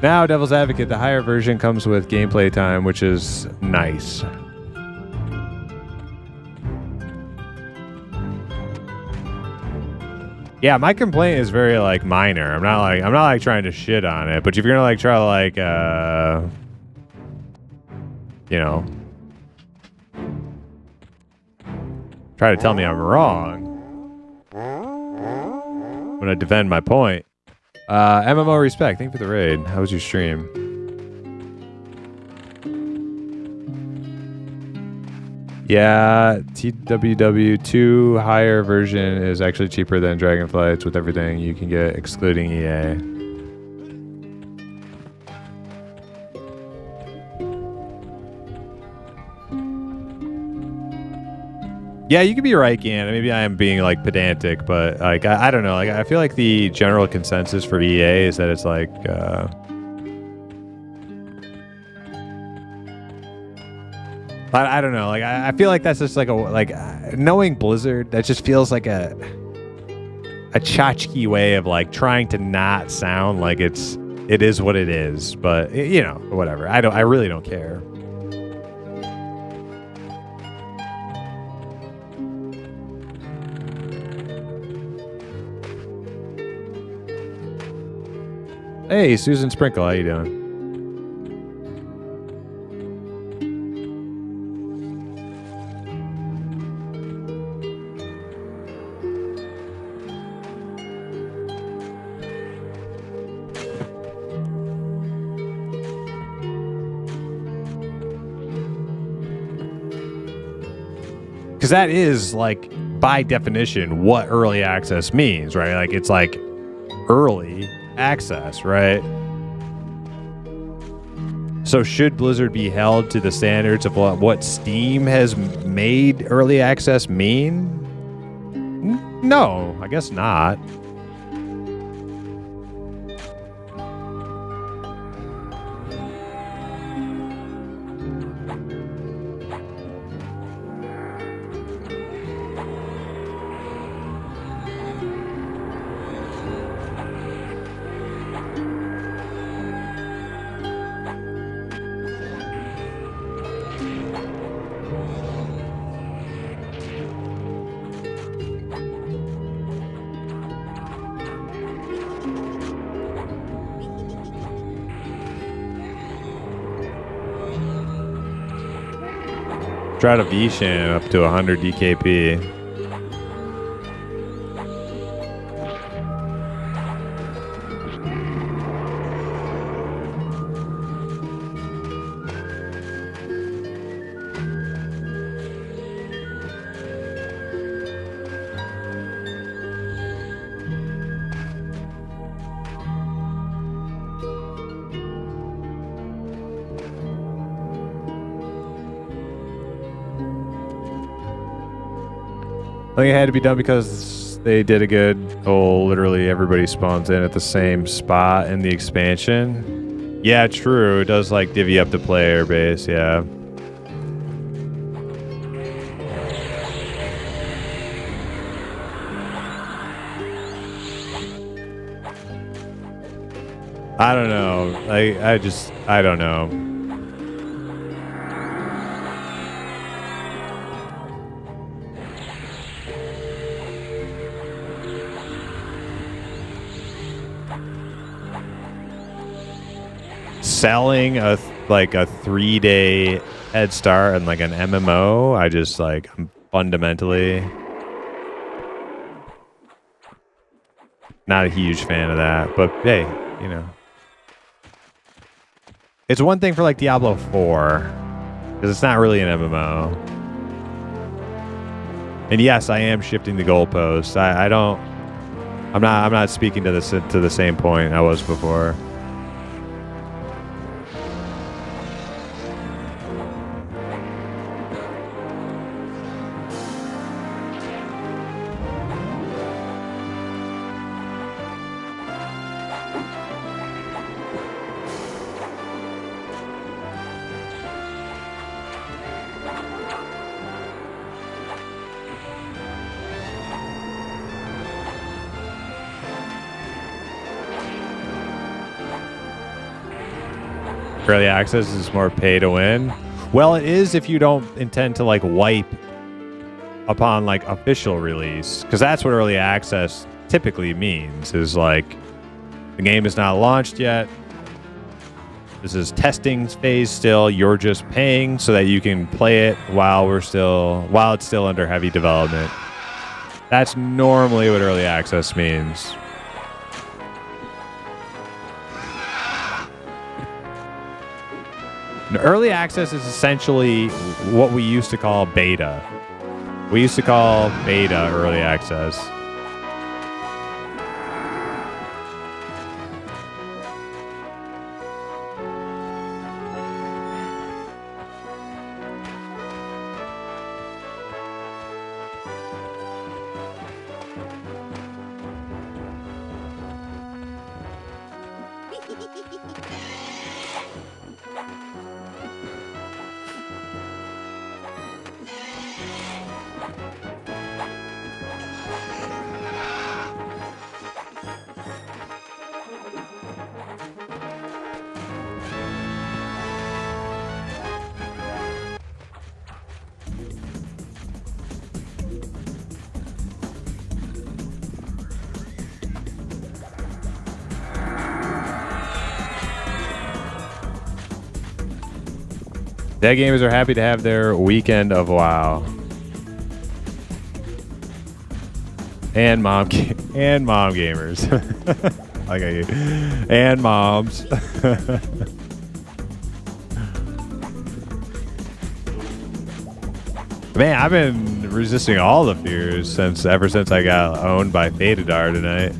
Now, Devil's Advocate, the higher version comes with gameplay time, which is nice. Yeah, my complaint is very like minor. I'm not like trying to shit on it, but if you're gonna like try to like you know, try to tell me I'm wrong, I'm gonna defend my point. MMO Respect, thank you for the raid. How was your stream? Yeah, TWW2 higher version is actually cheaper than Dragonflight's with everything you can get, excluding EA. Yeah, you could be right, Gan. Maybe I am being like pedantic, but like I don't know. Like I feel like the general consensus for EA is that it's like I don't know. Like I feel like that's just like knowing Blizzard, that just feels like a tchotchke way of like trying to not sound like it is what it is. But you know, whatever. I really don't care. Hey, Susan Sprinkle, how you doing? Because that is, like, by definition, what early access means, right? Like, it's like early access, right? So should Blizzard be held to the standards of what Steam has made early access mean? No, I guess not. Try to V-Shan up to 100 DKP. I think it had to be done because they did a good whole literally everybody spawns in at the same spot in the expansion. Yeah, true. It does like divvy up the player base, yeah. I don't know. I don't know. Selling a 3-day head start and like an MMO, I'm fundamentally not a huge fan of that. But hey, you know, it's one thing for like Diablo 4 because it's not really an MMO. And yes, I am shifting the goalposts. I'm not speaking to the same point I was before. Early access is more pay to win. Well, it is if you don't intend to like wipe upon like official release, because that's what early access typically means, is like the game is not launched yet. This is testing phase still. You're just paying so that you can play it while it's still under heavy development. That's normally what early access means. Early access is essentially what we used to call beta. We used to call beta early access. Dead gamers are happy to have their weekend of WoW. And mom gamers. And moms. Man, I've been resisting all the fears ever since I got owned by Fatadar tonight.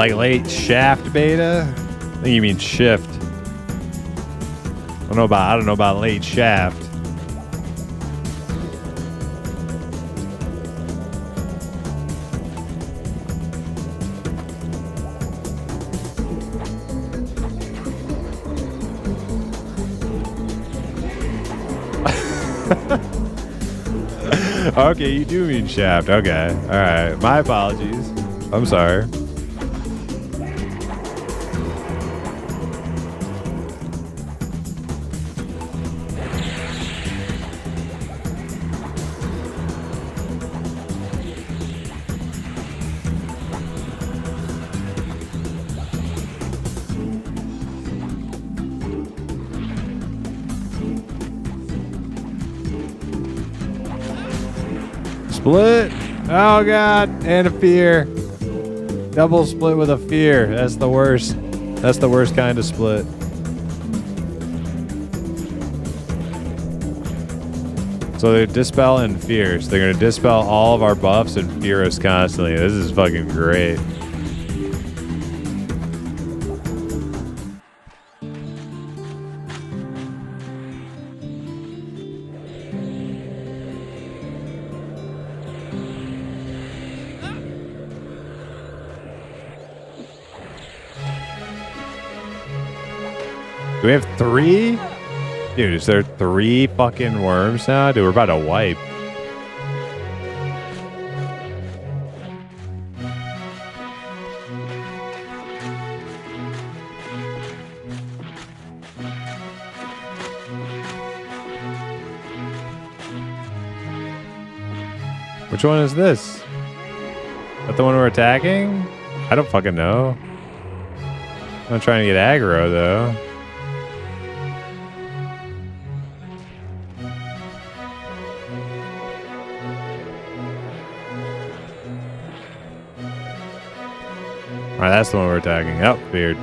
Like late shaft beta? I think you mean shift. I don't know about late shaft. Okay, you do mean shaft. Okay. All right. My apologies. I'm sorry. Split. Oh god, and a fear. Double split with a fear. That's the worst. That's the worst kind of split. So they dispel and fear. So they're gonna dispel all of our buffs and fear us constantly. This is fucking great. Do we have 3? Dude, is there 3 fucking worms now? Dude, we're about to wipe. Which one is this? Is that the one we're attacking? I don't fucking know. I'm not trying to get aggro, though. Alright, that's the one we're attacking. Oh, weird.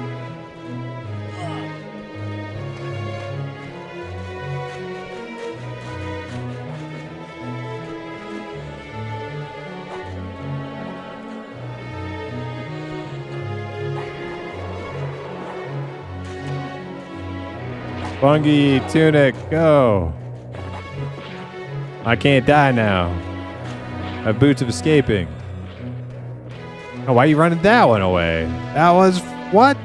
Fungi, tunic, go! I can't die now. I have boots of escaping. Oh, why are you running that one away? That was... what?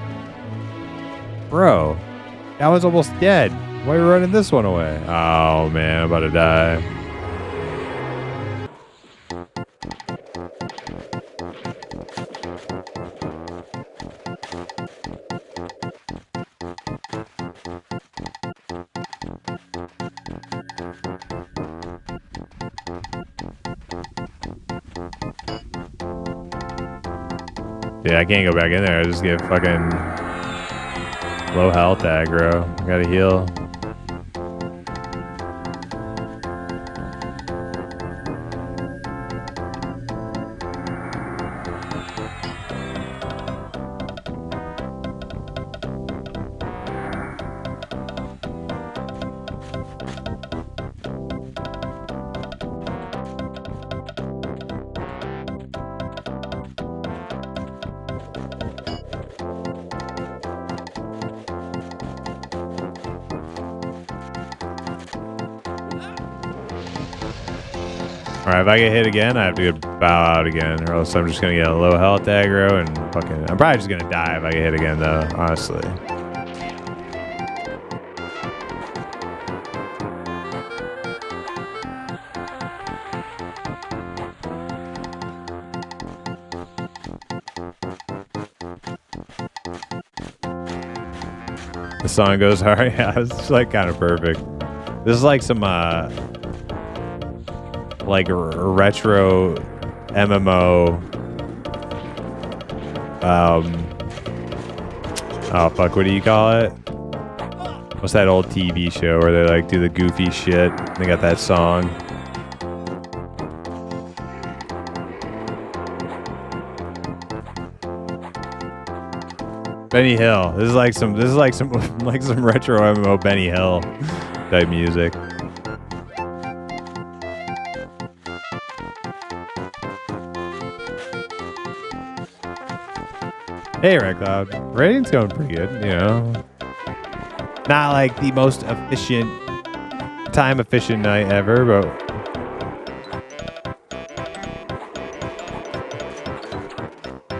Bro. That was almost dead. Why are you running this one away? Oh, man. I'm about to die. Yeah, I can't go back in there. I just get fucking low health aggro. I gotta heal. Alright, if I get hit again, I have to bow out again, or else I'm just gonna get a low health aggro and fucking... I'm probably just gonna die if I get hit again, though, honestly. The song goes, alright, yeah, it's like kind of perfect. This is like some, like retro MMO. Oh fuck, what do you call it? What's that old TV show where they like do the goofy shit? They got that song. Benny Hill. This is like some like some retro MMO Benny Hill type music. Hey, Red Cloud. Rating's going pretty good, you know. Not like the most time efficient night ever, but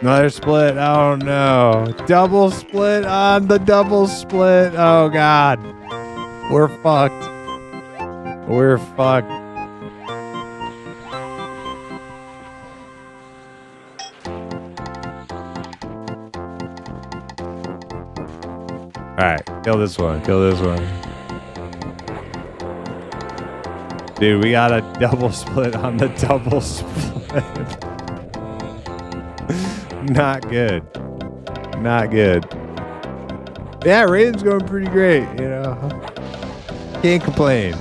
another split. Oh no. Double split on the double split. Oh god. We're fucked. We're fucked. Alright, kill this one. Kill this one. Dude, we got a double split on the double split. Not good. Not good. Yeah, rating's going pretty great, you know. Can't complain.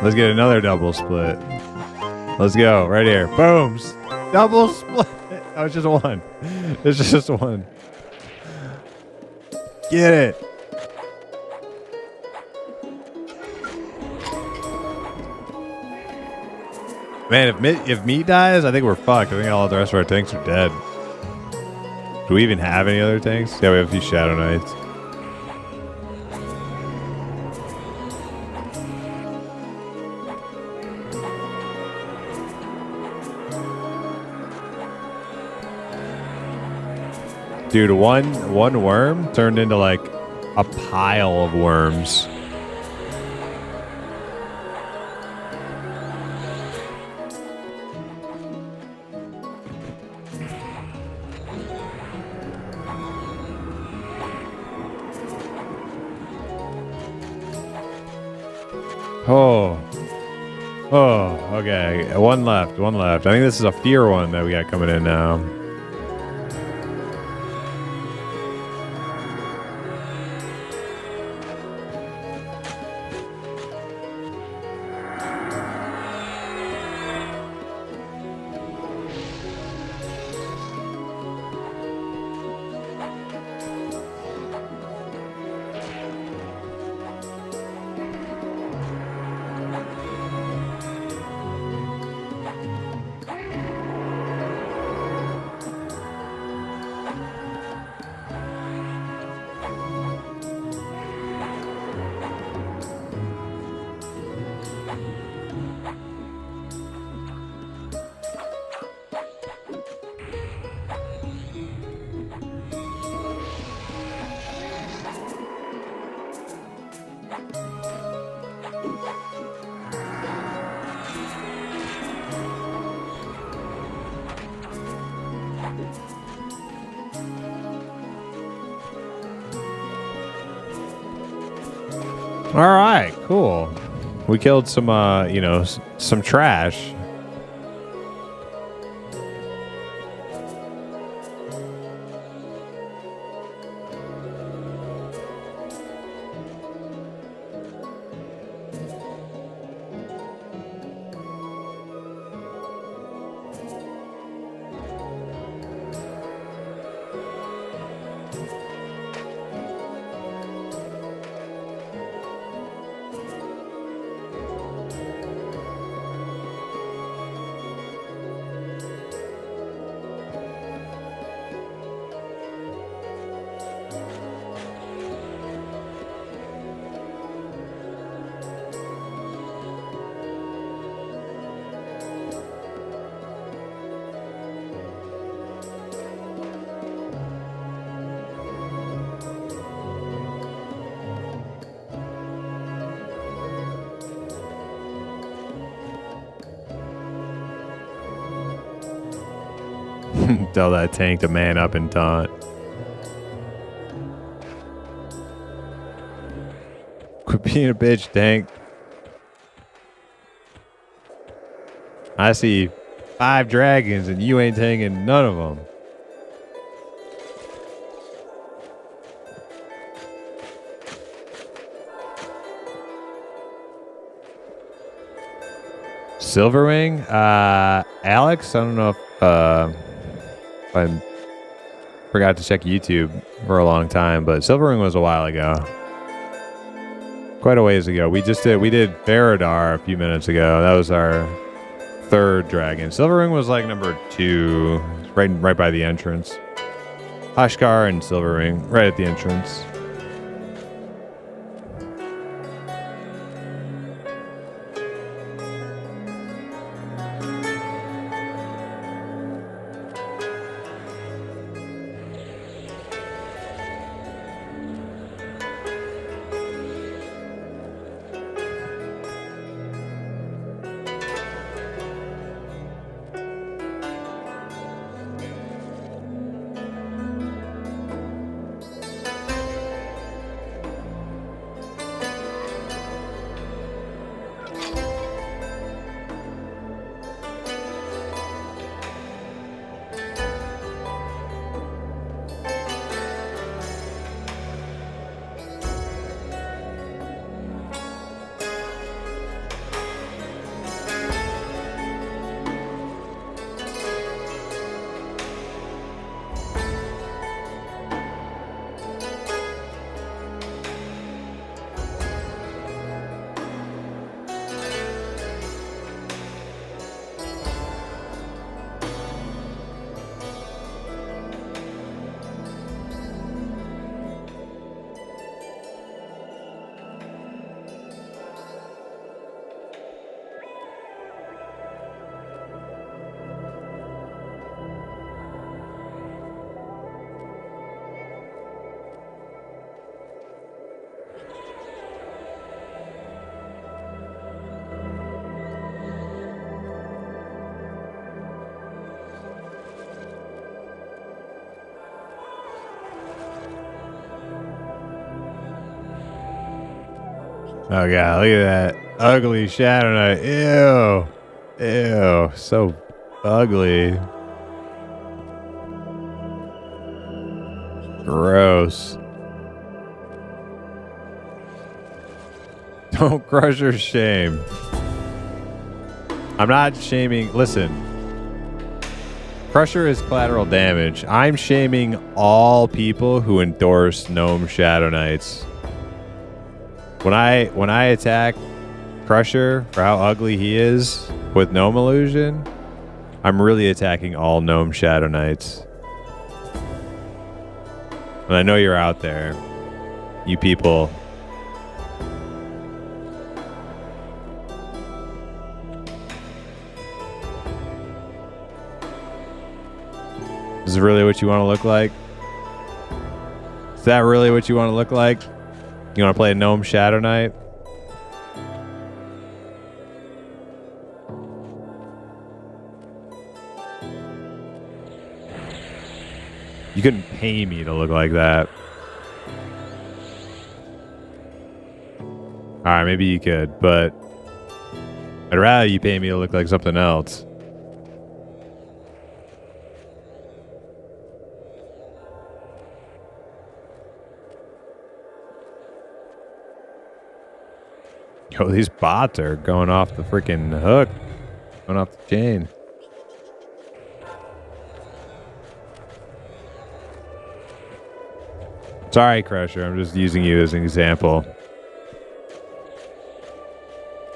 Let's get another double split. Let's go. Right here. Booms. Double split. Oh, it's just one. It's just one. Get it. Man, if meat dies, I think we're fucked. I think all the rest of our tanks are dead. Do we even have any other tanks? Yeah, we have a few Shadow Knights. Dude, one worm turned into like a pile of worms. Oh, okay. One left. I think this is a fear one that we got coming in now. All right, cool. We killed some, some trash. Tell that tank to man up and taunt. Quit being a bitch, tank. I see 5 dragons and you ain't taking none of them. Silverwing? Alex? I don't know if I forgot to check YouTube for a long time, but Silverwing was a while ago. Quite a ways ago. We did Faradar a few minutes ago. That was our 3rd dragon. Silverwing was like number 2, right by the entrance. Hushkar and Silverwing, right at the entrance. Oh god, look at that ugly Shadow Knight. Ew, so ugly. Gross. Don't crush her shame. I'm not shaming. Listen. Crusher is collateral damage. I'm shaming all people who endorse Gnome Shadow Knights. When I attack Crusher for how ugly he is with Gnome Illusion, I'm really attacking all Gnome Shadow Knights. And I know you're out there, you people. Is this really what you want to look like? Is that really what you want to look like? You want to play a Gnome Shadow Knight? You couldn't pay me to look like that. Alright, maybe you could, but I'd rather you pay me to look like something else. Yo, these bots are going off the freaking hook. Going off the chain. Sorry, Crusher. I'm just using you as an example.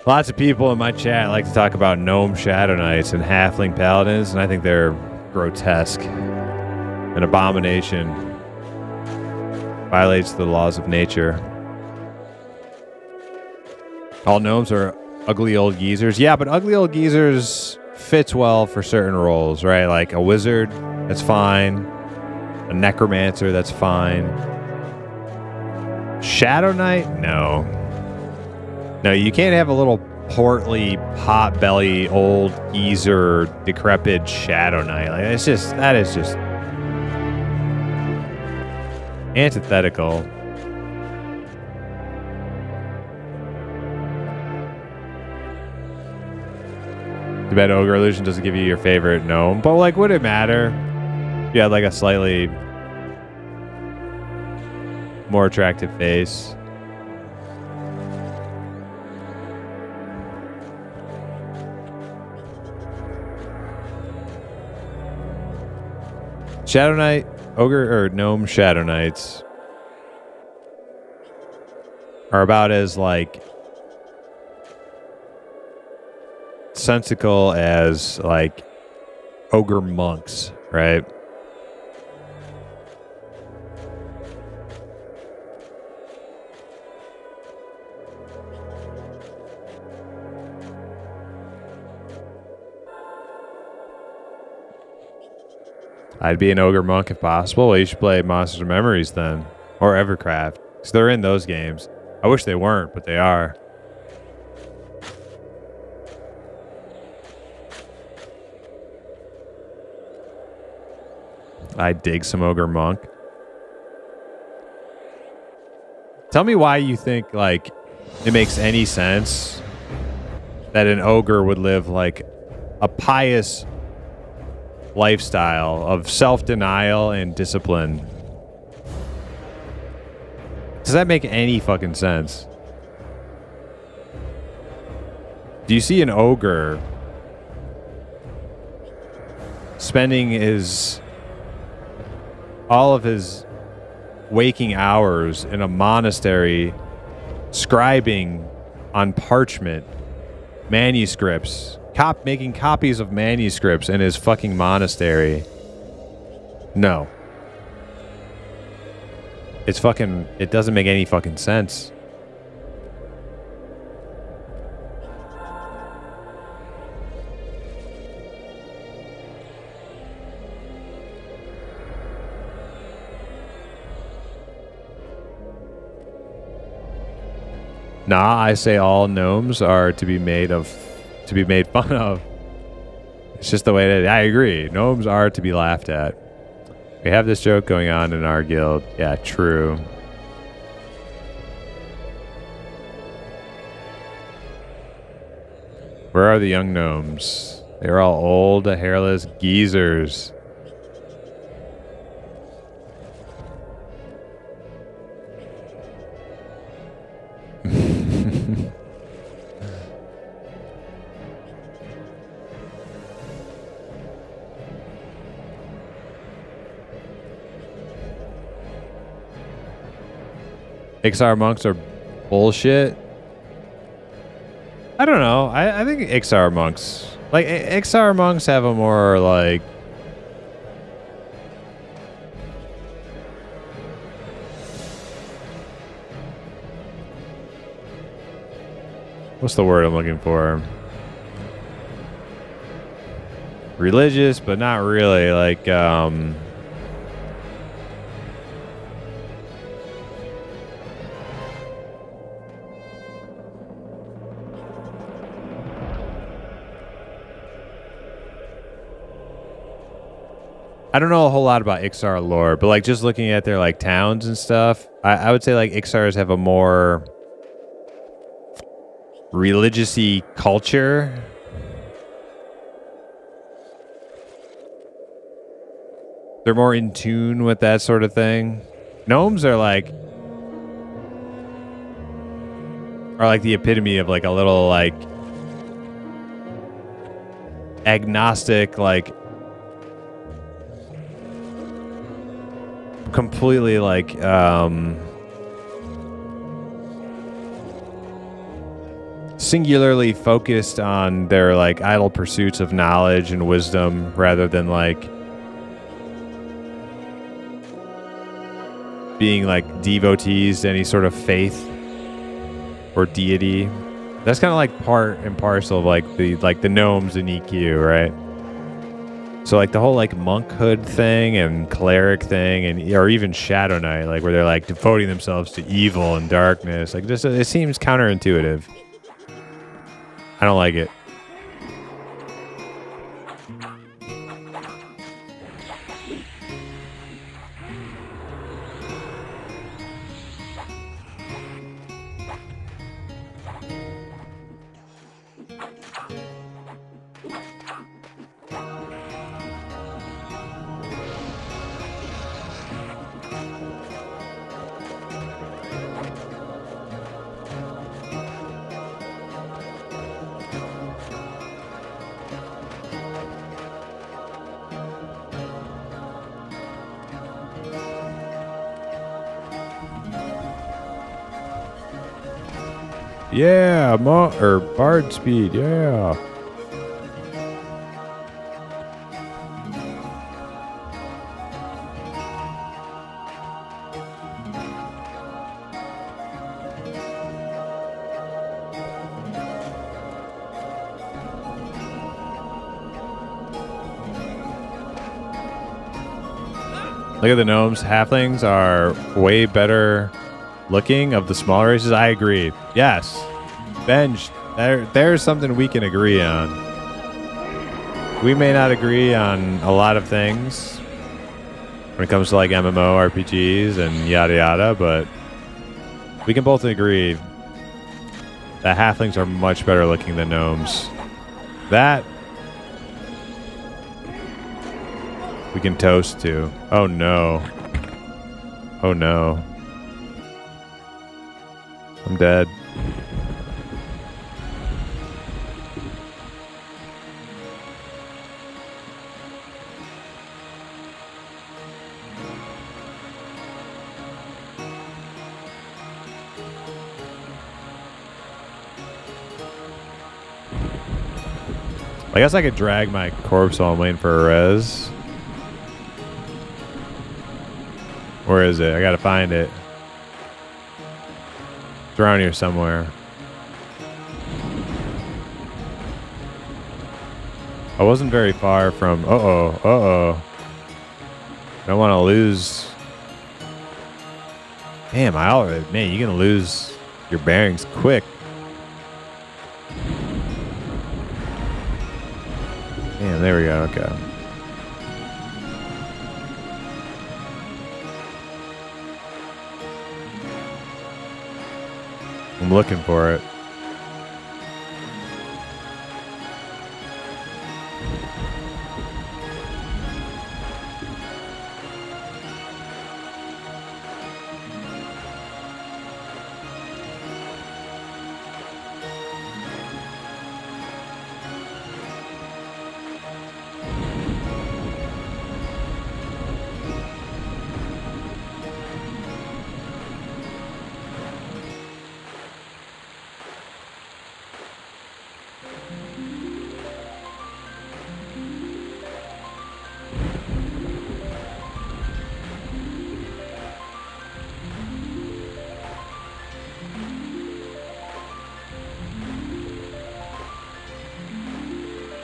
Lots of people in my chat like to talk about Gnome Shadow Knights and Halfling Paladins, and I think they're grotesque. An abomination. Violates the laws of nature. All gnomes are ugly old geezers. Yeah, but ugly old geezers fits well for certain roles, right? Like a wizard, that's fine. A necromancer, that's fine. Shadow Knight? No. No, you can't have a little portly, pot-belly, old geezer, decrepit Shadow Knight. Like, that is just antithetical. Too bad Ogre Illusion doesn't give you your favorite gnome. But, like, would it matter if you had, like, a slightly more attractive face? Shadow Knight, Ogre, or Gnome Shadow Knights are about as, like, sensical as, like, Ogre Monks, right? I'd be an Ogre Monk if possible. Well, you should play Monsters and Memories then. Or Evercraft. Because they're in those games. I wish they weren't, but they are. I dig some Ogre Monk. Tell me why you think, like, it makes any sense that an ogre would live, like, a pious lifestyle of self-denial and discipline. Does that make any fucking sense? Do you see an ogre spending all of his waking hours in a monastery scribing on parchment manuscripts, making copies of manuscripts in his fucking monastery? No. It doesn't make any fucking sense. Nah, I say all gnomes are to be made fun of. It's just the way that I agree. Gnomes are to be laughed at. We have this joke going on in our guild. Yeah, true. Where are the young gnomes? They're all old, hairless geezers. Ixar monks are bullshit. I don't know. I think Ixar monks, like, Ixar monks have a more, like, what's the word I'm looking for? Religious, but not really. Like, I don't know a whole lot about Ixar lore, but, like, just looking at their, like, towns and stuff, I would say, like, Ixars have a more religious-y culture. They're more in tune with that sort of thing. Gnomes are like the epitome of, like, a little, like, agnostic, like, completely, like, singularly focused on their, like, idle pursuits of knowledge and wisdom rather than, like, being, like, devotees to any sort of faith or deity. That's kind of like part and parcel of, like, the gnomes in EQ, right? So, like, the whole, like, monkhood thing and cleric thing, and or even Shadow Knight, like, where they're, like, devoting themselves to evil and darkness, like, just it seems counterintuitive. I don't like it. Yeah, or bard speed. Yeah. Look at the gnomes. Halflings are way better looking of the smaller races. I agree. Yes. Benj, there's something we can agree on. We may not agree on a lot of things when it comes to like MMO, RPGs, and yada yada, but we can both agree that halflings are much better looking than gnomes. That we can toast to. Oh no. Oh no. I'm dead. I guess I could drag my corpse while I'm waiting for a res. Where is it? I gotta find it. It's around here somewhere. I wasn't very far from... Uh-oh. Don't want to lose... Damn, man, you're gonna lose your bearings quick. Damn, there we go. Okay. I'm looking for it.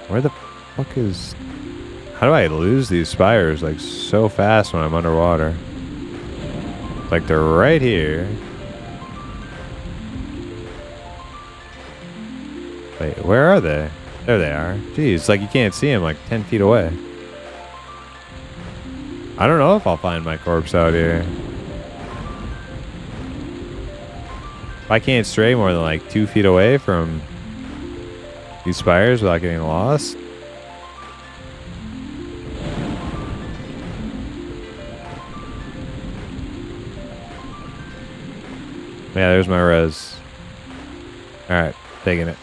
Where the fuck is... How do I lose these spires like so fast when I'm underwater? Like they're right here. Wait, where are they? There they are. Jeez, like you can't see them like 10 feet away. I don't know if I'll find my corpse out here. If I can't stray more than like 2 feet away from these spires without getting lost. Yeah, there's my res. Alright, taking it.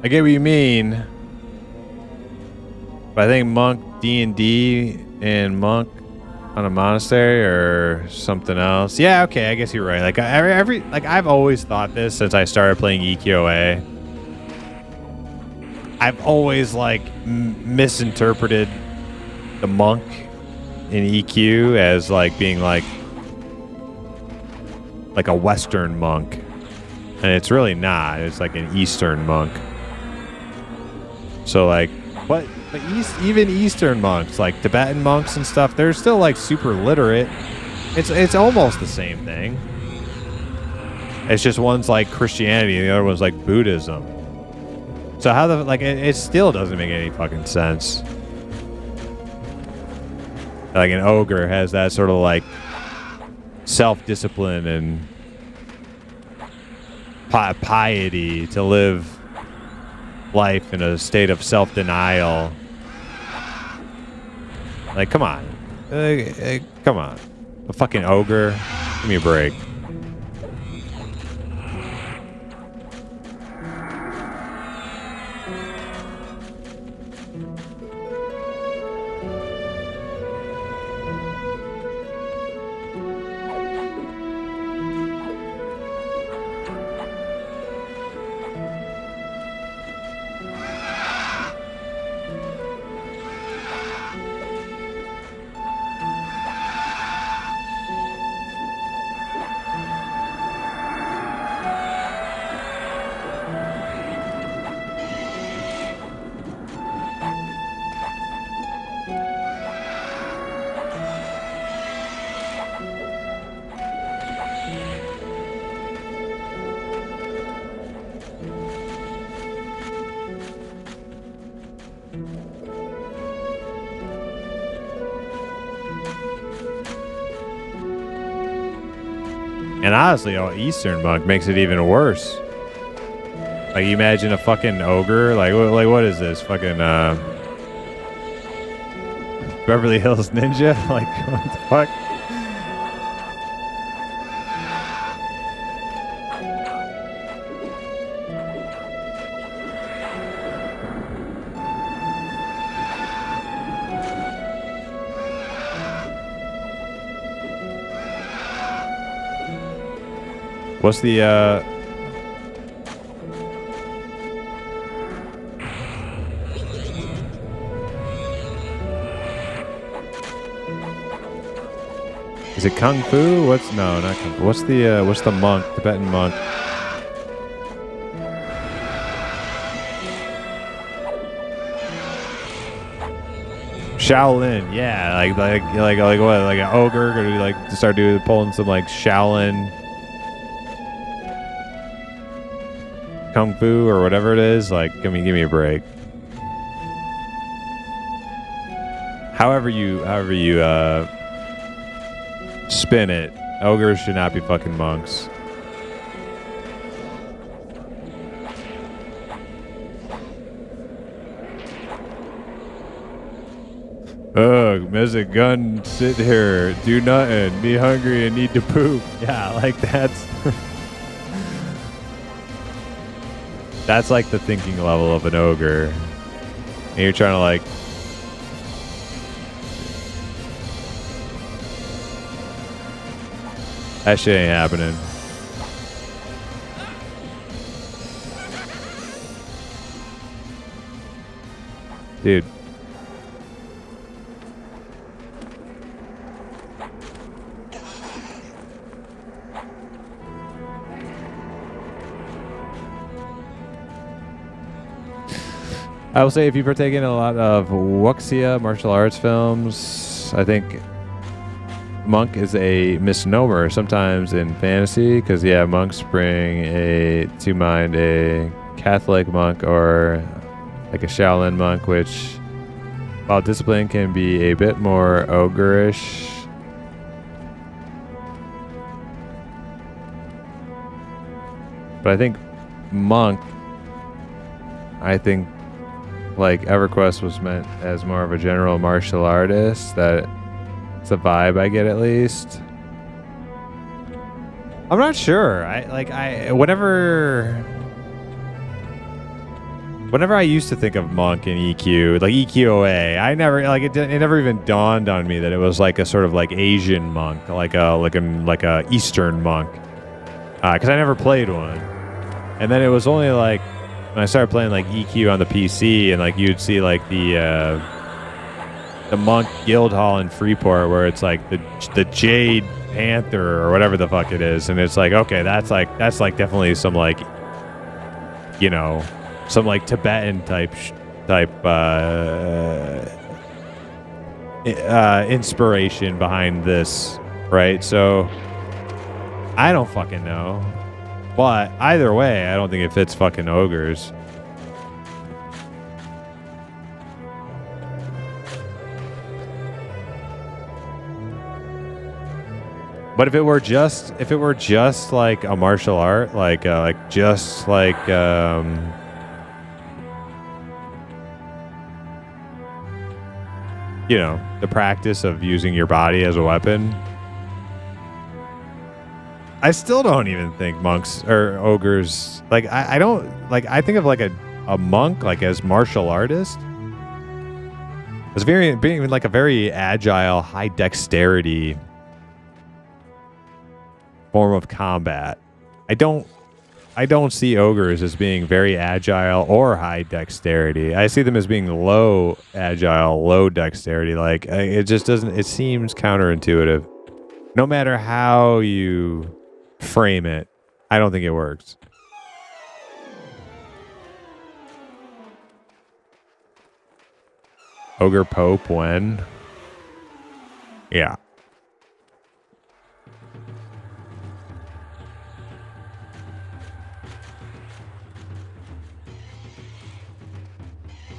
I get what you mean, but I think monk D&D and monk on a monastery or something else. Yeah, okay, I guess you're right. Like I've always thought this since I started playing EQOA. I've always like misinterpreted the monk in EQ as like being like a Western monk, and it's really not. It's like an Eastern monk. So like, but even Eastern monks, like Tibetan monks and stuff, they're still like super literate. It's almost the same thing. It's just one's like Christianity and the other one's like Buddhism. So how the like it still doesn't make any fucking sense. Like an ogre has that sort of like self-discipline and piety to live life in a state of self-denial. Like, come on. Come on. A fucking ogre? Give me a break. And honestly, Eastern monk makes it even worse. Like, you imagine a fucking ogre. Like what is this? Fucking Beverly Hills Ninja? Like, what the fuck? What's the is it Kung Fu? What's no, not Kung Fu. What's the monk, Tibetan monk? Shaolin, yeah, like what? Like an ogre gonna like start pulling some like Shaolin Kung Fu or whatever it is. Like, give me a break. However you spin it, ogres should not be fucking monks. Ugh, Mizzy Gun, sit here, do nothing, be hungry and need to poop. Yeah, like that's that's like the thinking level of an ogre. And you're trying to like that shit ain't happening. Dude. I will say, if you partake in a lot of wuxia martial arts films, I think monk is a misnomer sometimes in fantasy, because yeah, monks bring to mind a Catholic monk or like a Shaolin monk, which, while discipline can be a bit more ogreish, but I think monk, like EverQuest was meant as more of a general martial artist. That's the vibe I get, at least. I'm not sure. Whenever I used to think of monk and EQ, like EQOA, I never like it never even dawned on me that it was like a sort of like Asian monk, like a Eastern monk, because I never played one. And then it was only like when I started playing like EQ on the PC, and like you'd see like the Monk Guild Hall in Freeport, where it's like the Jade Panther or whatever the fuck it is, and it's like, okay, that's like definitely some like, you know, some like Tibetan type inspiration behind this right? So I don't fucking know. But either way, I don't think it fits fucking ogres. But if it were just like a martial art, like just like you know, the practice of using your body as a weapon, I still don't even think monks or ogres, like I don't, like I think of like a monk like as martial artist as being like a very agile, high dexterity form of combat. I don't see ogres as being very agile or high dexterity. I see them as being low agile, low dexterity. Like it just doesn't, it seems counterintuitive. No matter how you frame it, I don't think it works. Ogre Pope when? Yeah.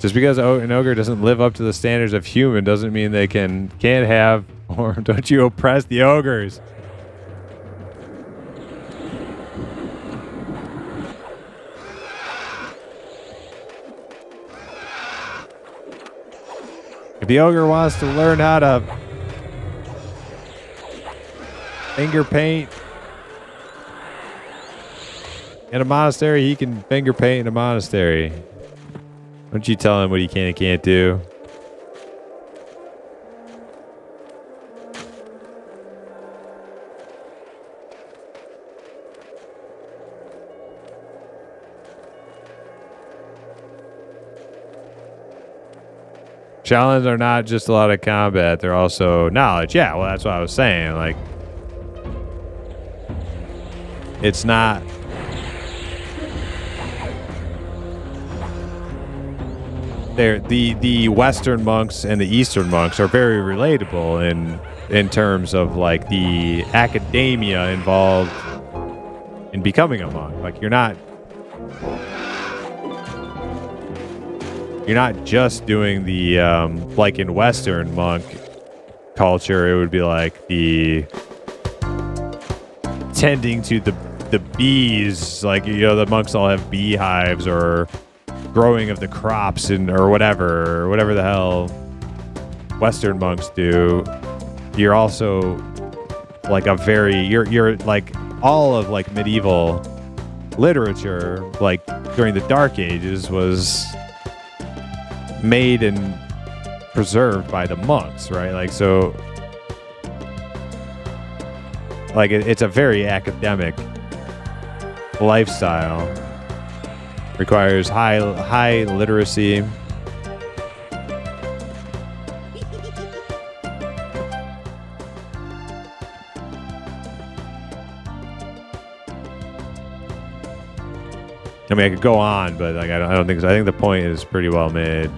Just because an ogre doesn't live up to the standards of human doesn't mean they can't have, or don't you oppress the ogres. If the ogre wants to learn how to finger paint in a monastery, he can finger paint in a monastery. Don't you tell him what he can and can't do. Challenges are not just a lot of combat, they're also knowledge. Yeah, well, that's what I was saying. Like, it's not... The Western monks and the Eastern monks are very relatable in terms of like the academia involved in becoming a monk. Like you're not just doing the like in Western monk culture, it would be like the tending to the bees, like, you know, the monks all have beehives, or growing of the crops or whatever the hell Western monks do. You're also like you're like all of like medieval literature, like during the Dark Ages, was made and preserved by the monks, right? Like, so like it's a very academic lifestyle. Requires high literacy. I mean, I could go on, but like I don't think so. I think the point is pretty well made.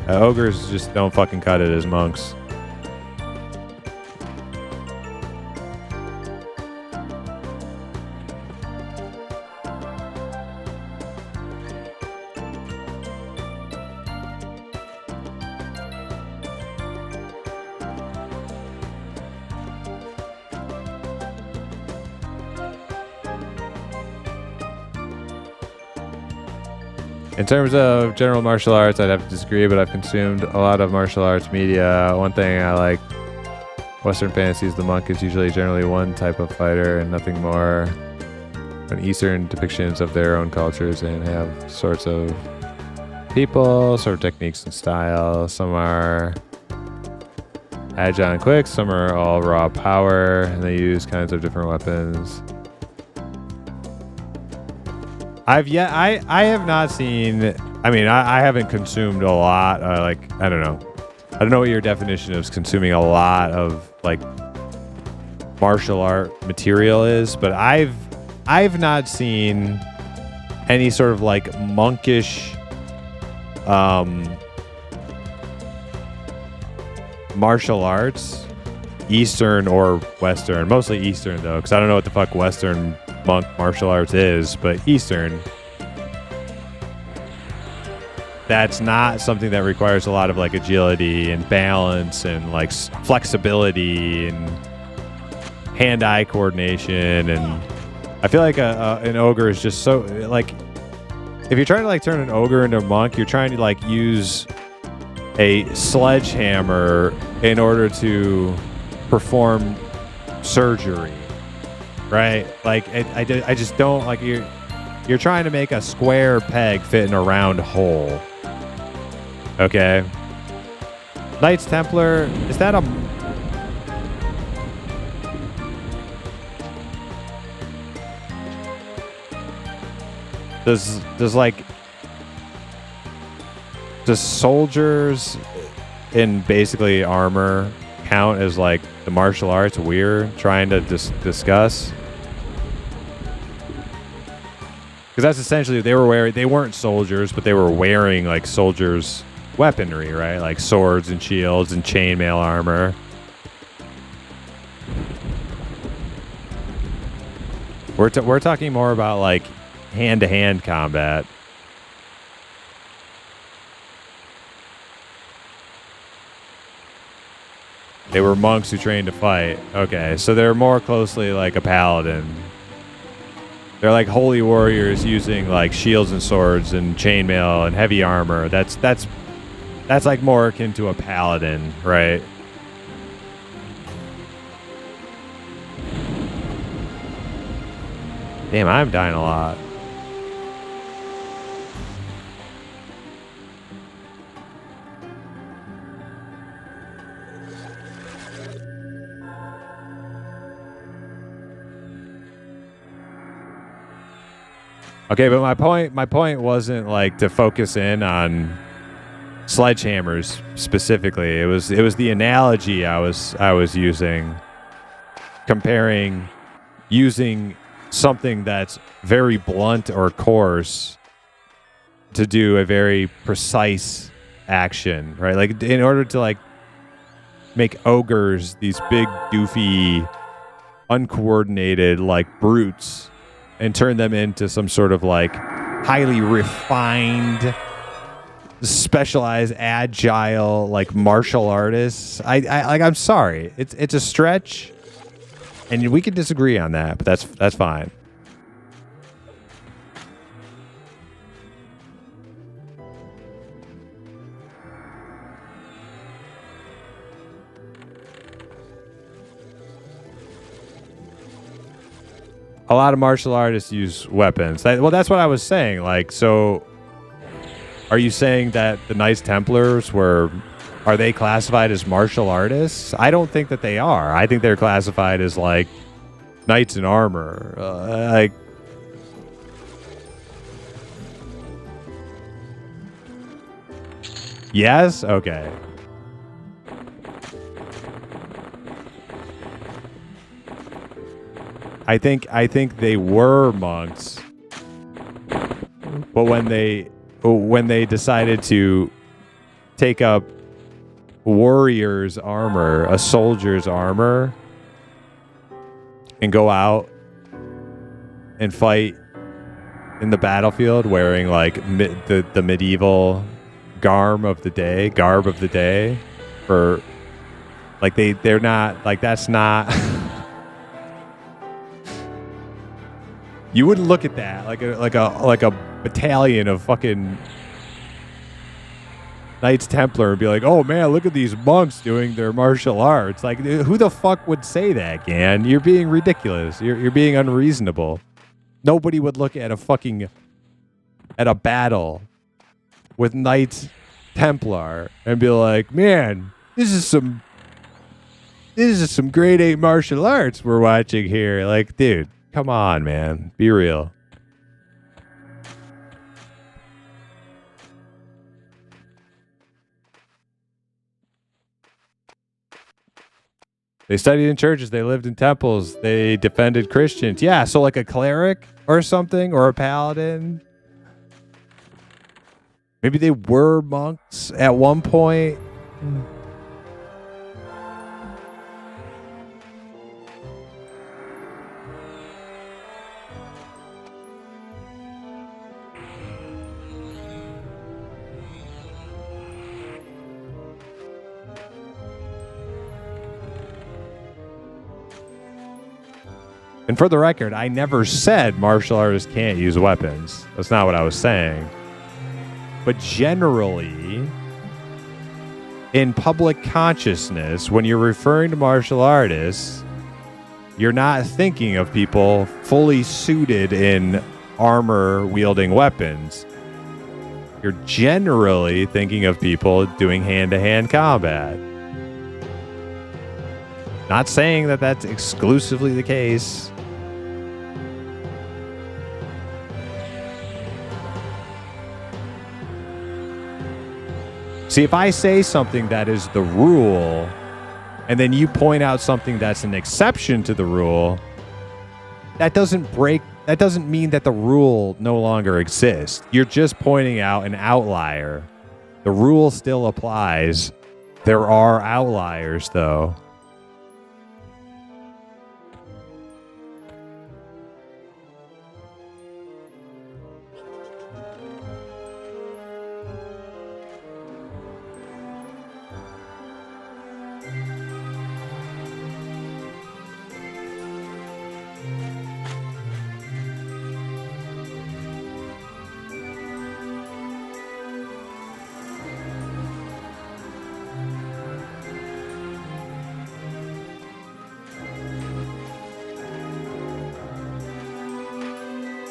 Ogres just don't fucking cut it as monks. In terms of general martial arts, I'd have to disagree, but I've consumed a lot of martial arts media. One thing I like, Western fantasies, the monk is usually generally one type of fighter and nothing more. And Eastern depictions of their own cultures and have sorts of people, sort of techniques and style. Some are agile and quick, some are all raw power, and they use kinds of different weapons. I have not seen, I mean, I haven't consumed a lot, like, I don't know what your definition of consuming a lot of, like, martial art material is, but I've not seen any sort of, like, monkish, martial arts Eastern or Western. Mostly Eastern, though, because I don't know what the fuck Western monk martial arts is, but Eastern. That's not something that requires a lot of like agility and balance and like flexibility and hand-eye coordination. And I feel like an ogre is just so like, if you're trying to like turn an ogre into a monk, you're trying to like use a sledgehammer in order to perform surgery, right? Like I just don't like you're trying to make a square peg fit in a round hole. Okay. Knights Templar, is that a... Does like... Does soldiers in basically armor count as like the martial arts we're trying to discuss? Because that's essentially, they weren't soldiers, but they were wearing like soldiers' weaponry, right? Like swords and shields and chainmail armor. We're talking more about like hand-to-hand combat. They were monks who trained to fight. Okay, so they're more closely like a paladin. They're like holy warriors using like shields and swords and chainmail and heavy armor. That's like more akin to a paladin, right? Damn, I'm dying a lot. Okay, but my point wasn't like to focus in on sledgehammers specifically. It was the analogy I was using, comparing using something that's very blunt or coarse to do a very precise action, right? Like in order to like make ogres these big doofy uncoordinated like brutes and turn them into some sort of like highly refined, specialized, agile, like martial artists. I'm sorry. It's a stretch, and we can disagree on that, but that's fine. A lot of martial artists use weapons. Well, that's what I was saying. Like, so are you saying that the Knights Templars are they classified as martial artists? I don't think that they are. I think they're classified as like knights in armor. Like, yes? Okay. I think they were monks, but when they decided to take up warrior's armor, a soldier's armor, and go out and fight in the battlefield wearing like the medieval garb of the day, for like they're not like, that's not. You wouldn't look at that like a battalion of fucking Knights Templar and be like, oh man, look at these monks doing their martial arts. Like, who the fuck would say that, Gan? You're being ridiculous. You're being unreasonable. Nobody would look at a battle with Knights Templar and be like, man, this is some grade 8 martial arts we're watching here. Like, dude. Come on, man. Be real. They studied in churches. They lived in temples. They defended Christians. Yeah, so like a cleric or something, or a paladin. Maybe they were monks at one point. And for the record, I never said martial artists can't use weapons. That's not what I was saying. But generally, in public consciousness, when you're referring to martial artists, you're not thinking of people fully suited in armor-wielding weapons. You're generally thinking of people doing hand-to-hand combat. Not saying that that's exclusively the case. See, if I say something that is the rule, and then you point out something that's an exception to the rule, that doesn't mean that the rule no longer exists. You're just pointing out an outlier. The rule still applies. There are outliers, though.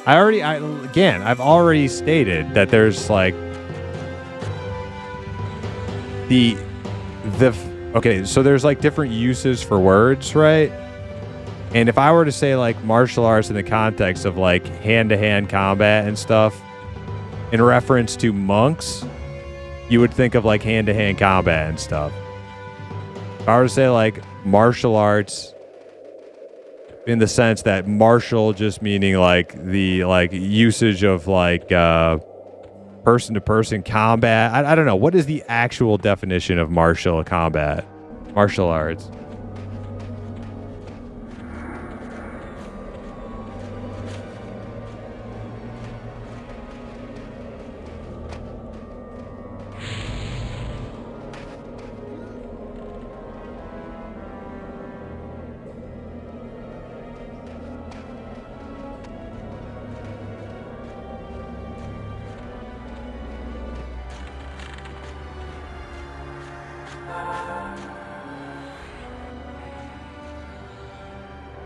I've already stated that there's like okay, so there's like different uses for words, right? And if I were to say like martial arts in the context of like hand-to-hand combat and stuff, in reference to monks, you would think of like hand-to-hand combat and stuff. If I were to say like martial arts in the sense that martial just meaning like the like usage of like person-to-person combat. I don't know. What is the actual definition of martial combat? Martial arts.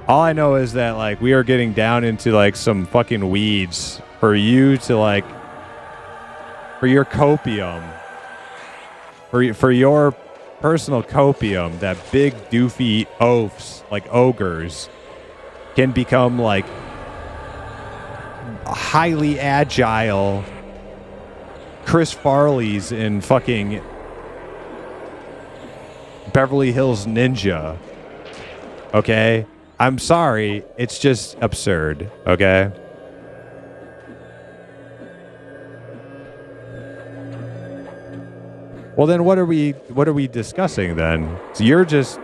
All I know is that like we are getting down into like some fucking weeds for you to like for your copium, for your personal copium, that big doofy oafs like ogres can become like highly agile Chris Farley's in fucking Beverly Hills Ninja. Okay? I'm sorry, it's just absurd, okay? Well then what are we discussing then? So you're just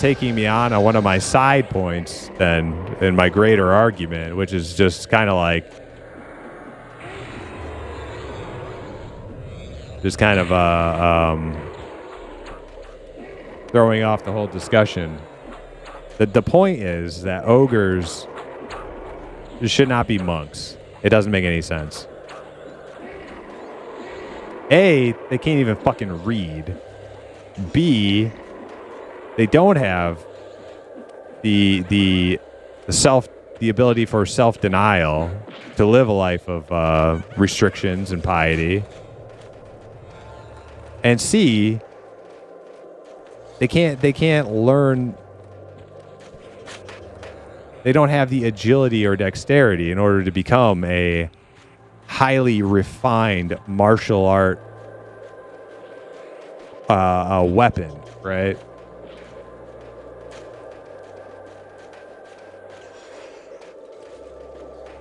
taking me on one of my side points then in my greater argument, which is just kind of like throwing off the whole discussion. The point is that ogres should not be monks. It doesn't make any sense. A, they can't even fucking read. B, they don't have the ability for self-denial to live a life of restrictions and piety. And C, they can't learn. They don't have the agility or dexterity in order to become a highly refined martial art weapon, right?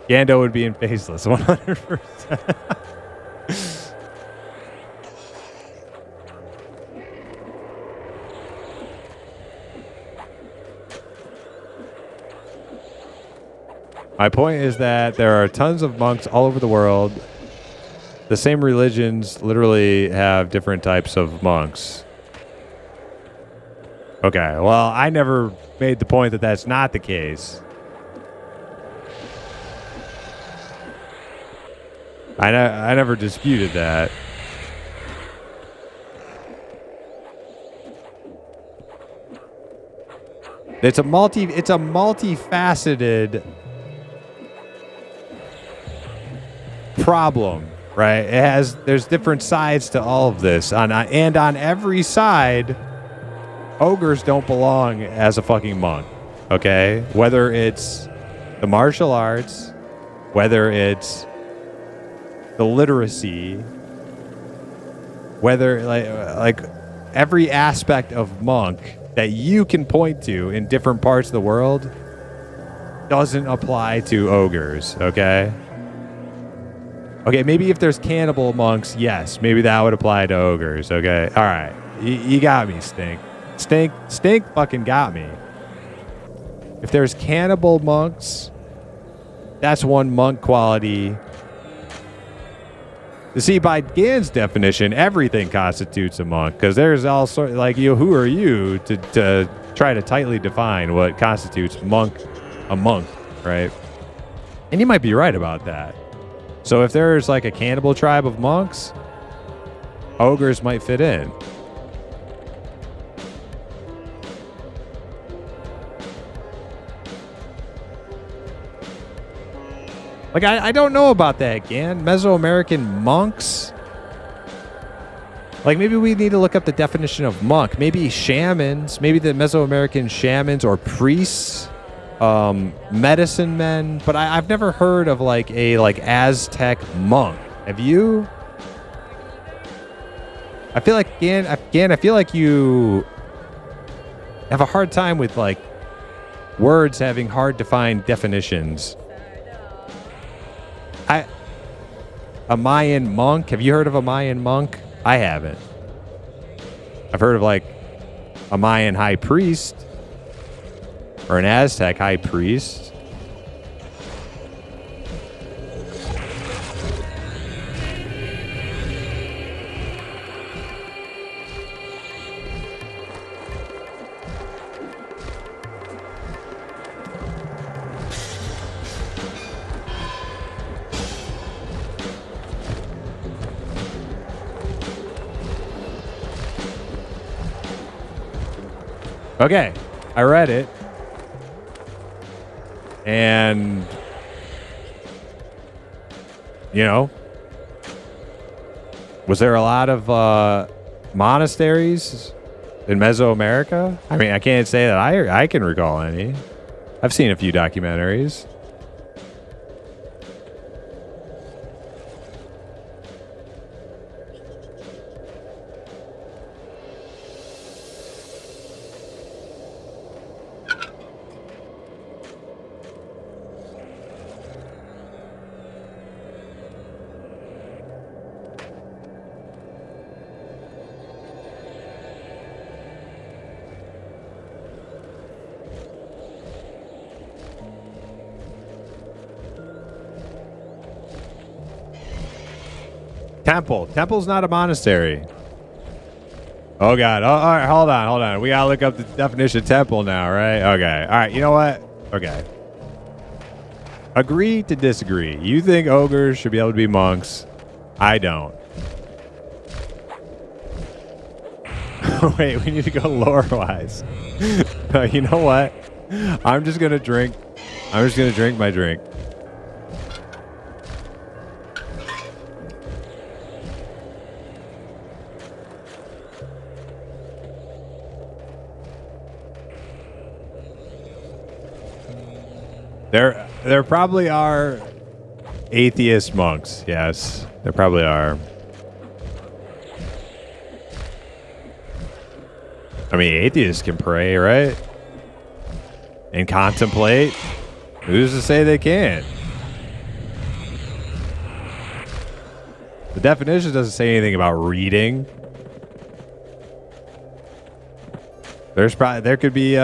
Gando would be in faceless, 100%. My point is that there are tons of monks all over the world. The same religions literally have different types of monks. Okay, well, I never made the point that that's not the case. I never disputed that. It's a multifaceted problem, right? There's different sides to all of this. And on every side, ogres don't belong as a fucking monk, okay? Whether it's the martial arts, whether it's the literacy, whether like every aspect of monk that you can point to in different parts of the world doesn't apply to ogres, okay? Okay, maybe if there's cannibal monks, yes, maybe that would apply to ogres, okay? All right, you got me, Stink. Stink fucking got me. If there's cannibal monks, that's one monk quality. You see, by Gan's definition, everything constitutes a monk, because there's all sorts, like, who are you to try to tightly define what constitutes a monk, right? And you might be right about that. So if there's like a cannibal tribe of monks, ogres might fit in. Like, I don't know about that, Gan. Mesoamerican monks? Like, maybe we need to look up the definition of monk. Maybe shamans. Maybe the Mesoamerican shamans or priests. Medicine men. But I've never heard of, like, a, Aztec monk. Have you? I feel like, Gan, I feel like you have a hard time with, like, words having hard-to-find definitions. A Mayan monk? Have you heard of a Mayan monk? I haven't. I've heard of like a Mayan high priest or an Aztec high priest. Okay, I read it, and, was there a lot of monasteries in Mesoamerica? I mean, I can't say that I can recall any. I've seen a few documentaries. Temple. Temple's not a monastery. Oh, God. Oh, all right, hold on. We gotta look up the definition of temple now, right? Okay. All right, you know what? Okay. Agree to disagree. You think ogres should be able to be monks. I don't. Wait, we need to go lore-wise. You know what? I'm just gonna drink my drink. There probably are atheist monks. Yes, there probably are. I mean, atheists can pray, right? And contemplate. Who's to say they can't? The definition doesn't say anything about reading. There could be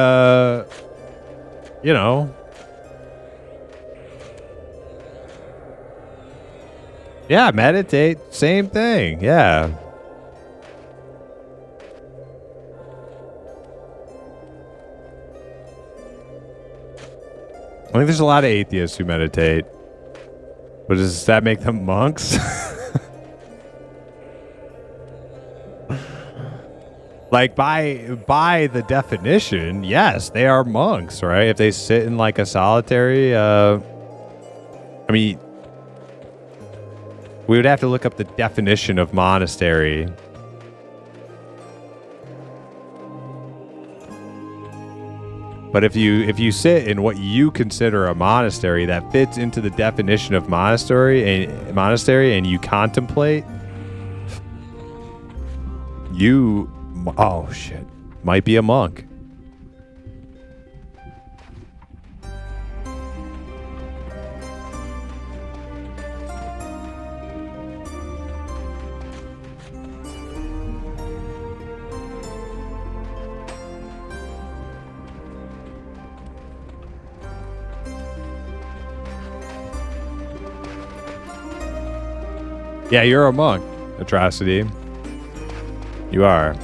yeah, meditate. Same thing. Yeah. I think there's a lot of atheists who meditate. But does that make them monks? Like by the definition, yes, they are monks, right? If they sit in like a solitary, I mean, we would have to look up the definition of monastery. But if you sit in what you consider a monastery that fits into the definition of monastery and you contemplate, you might be a monk. Yeah, you're a monk, Atrocity. You are.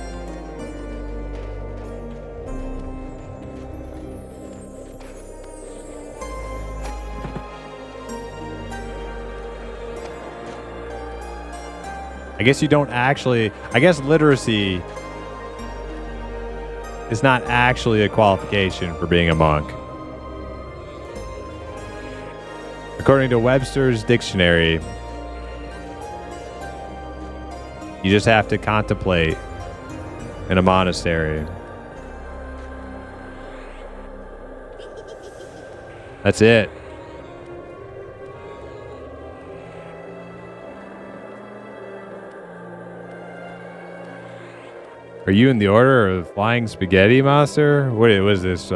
I guess you don't actually... I guess literacy is not actually a qualification for being a monk. According to Webster's dictionary, you just have to contemplate in a monastery. That's it. Are you in the order of Flying Spaghetti Monster? What was this?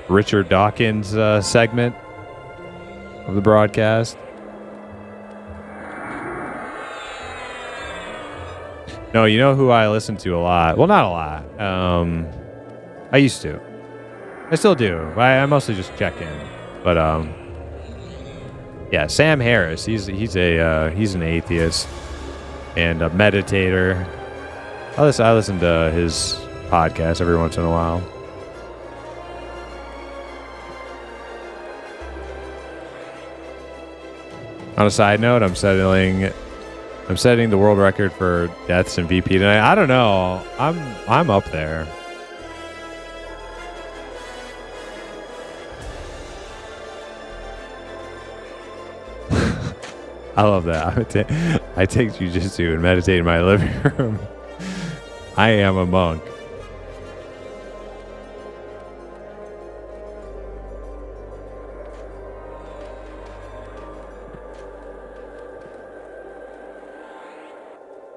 Richard Dawkins segment of the broadcast? No, you know who I listen to a lot? Well, not a lot. I used to. I still do. I mostly just check in. But yeah, Sam Harris. He's an atheist and a meditator. I listen to his podcast every once in a while. On a side note, I'm setting the world record for deaths in VP tonight. I don't know. I'm up there. I love that. I take jujitsu and meditate in my living room. I am a monk.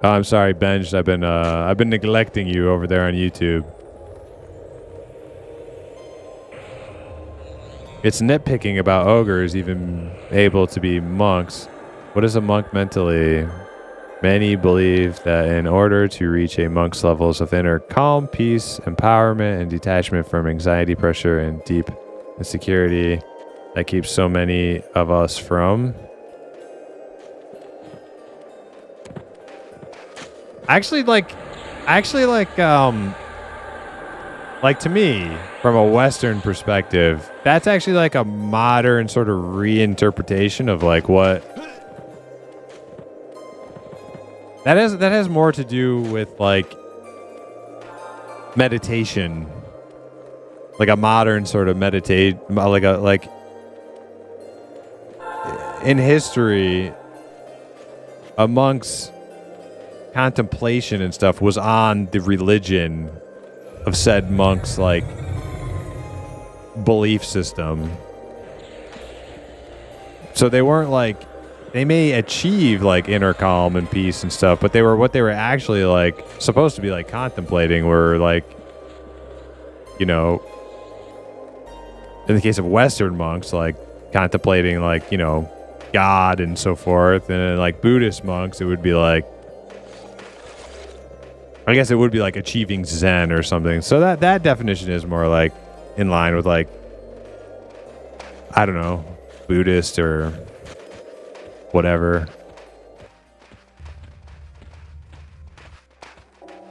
Oh, I'm sorry, Benj. I've been neglecting you over there on YouTube. It's nitpicking about ogres even able to be monks. What is a monk mentally? Many believe that in order to reach a monk's levels of inner calm, peace, empowerment, and detachment from anxiety, pressure, and deep insecurity that keeps so many of us from... Actually, to me, from a Western perspective, that's actually like a modern sort of reinterpretation of like what that has more to do with like meditation, like a modern sort of like in history, amongst contemplation and stuff was on the religion of said monks, like belief system. So they weren't like, they may achieve like inner calm and peace and stuff, but what they were actually like supposed to be like contemplating were like, you know, in the case of Western monks, like contemplating like, you know, God and so forth. And then like Buddhist monks, it would be like, I guess it would be like achieving Zen or something. So that definition is more like in line with like, I don't know, Buddhist or whatever.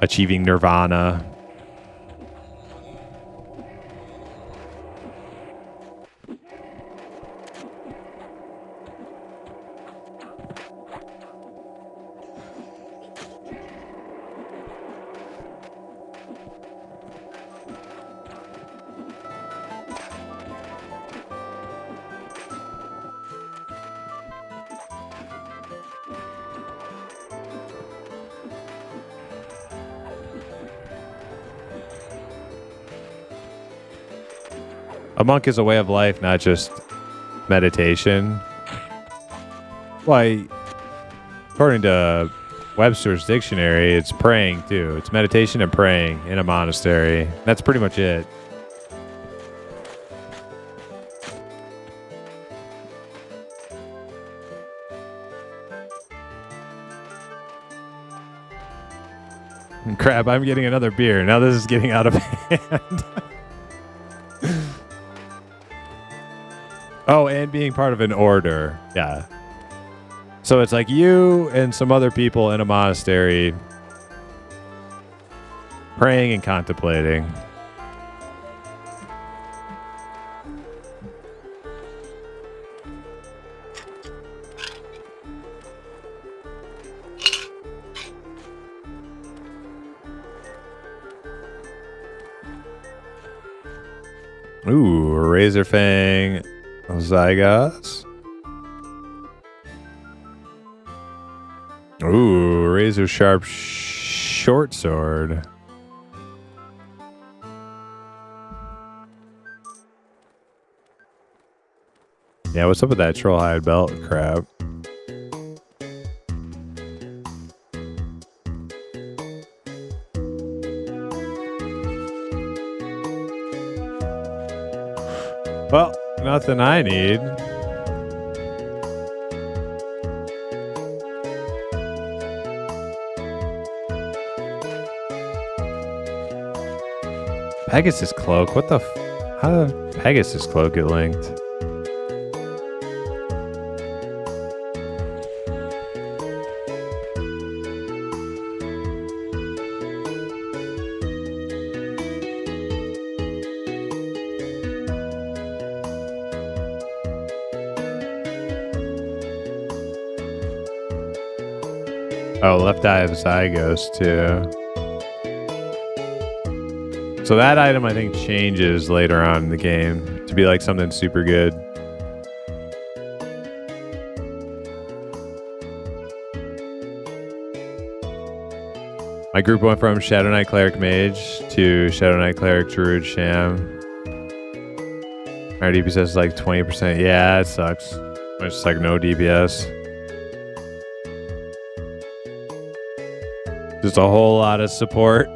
Achieving nirvana. A monk is a way of life, not just meditation. Why, according to Webster's dictionary, it's praying too. It's meditation and praying in a monastery. That's pretty much it. Crap, I'm getting another beer. Now this is getting out of hand. Oh, and being part of an order. Yeah. So it's like you and some other people in a monastery praying and contemplating. Ooh, Razorfang Zygots. Ooh, Razor Sharp Short Sword. Yeah, what's up with that Trollhide belt crap? Well, nothing I need. Pegasus Cloak? What the how did Pegasus Cloak get linked? Oh, Left Eye of Zygos too. So that item I think changes later on in the game to be like something super good. My group went from Shadow Knight Cleric Mage to Shadow Knight Cleric Druid Sham. Our DPS is like 20%. Yeah, it sucks. It's just like no DPS. Just a whole lot of support.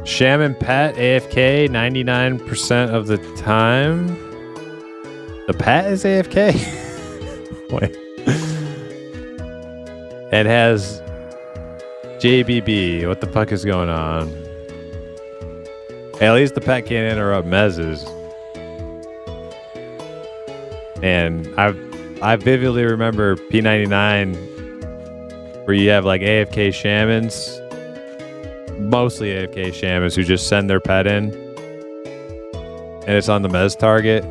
Shaman Pet AFK 99% of the time. The pet is AFK? Wait. It has JBB. What the fuck is going on? Hey, at least the pet can't interrupt mezzes. And I vividly remember P99 where you have like AFK shamans. Mostly AFK shamans who just send their pet in and it's on the mez target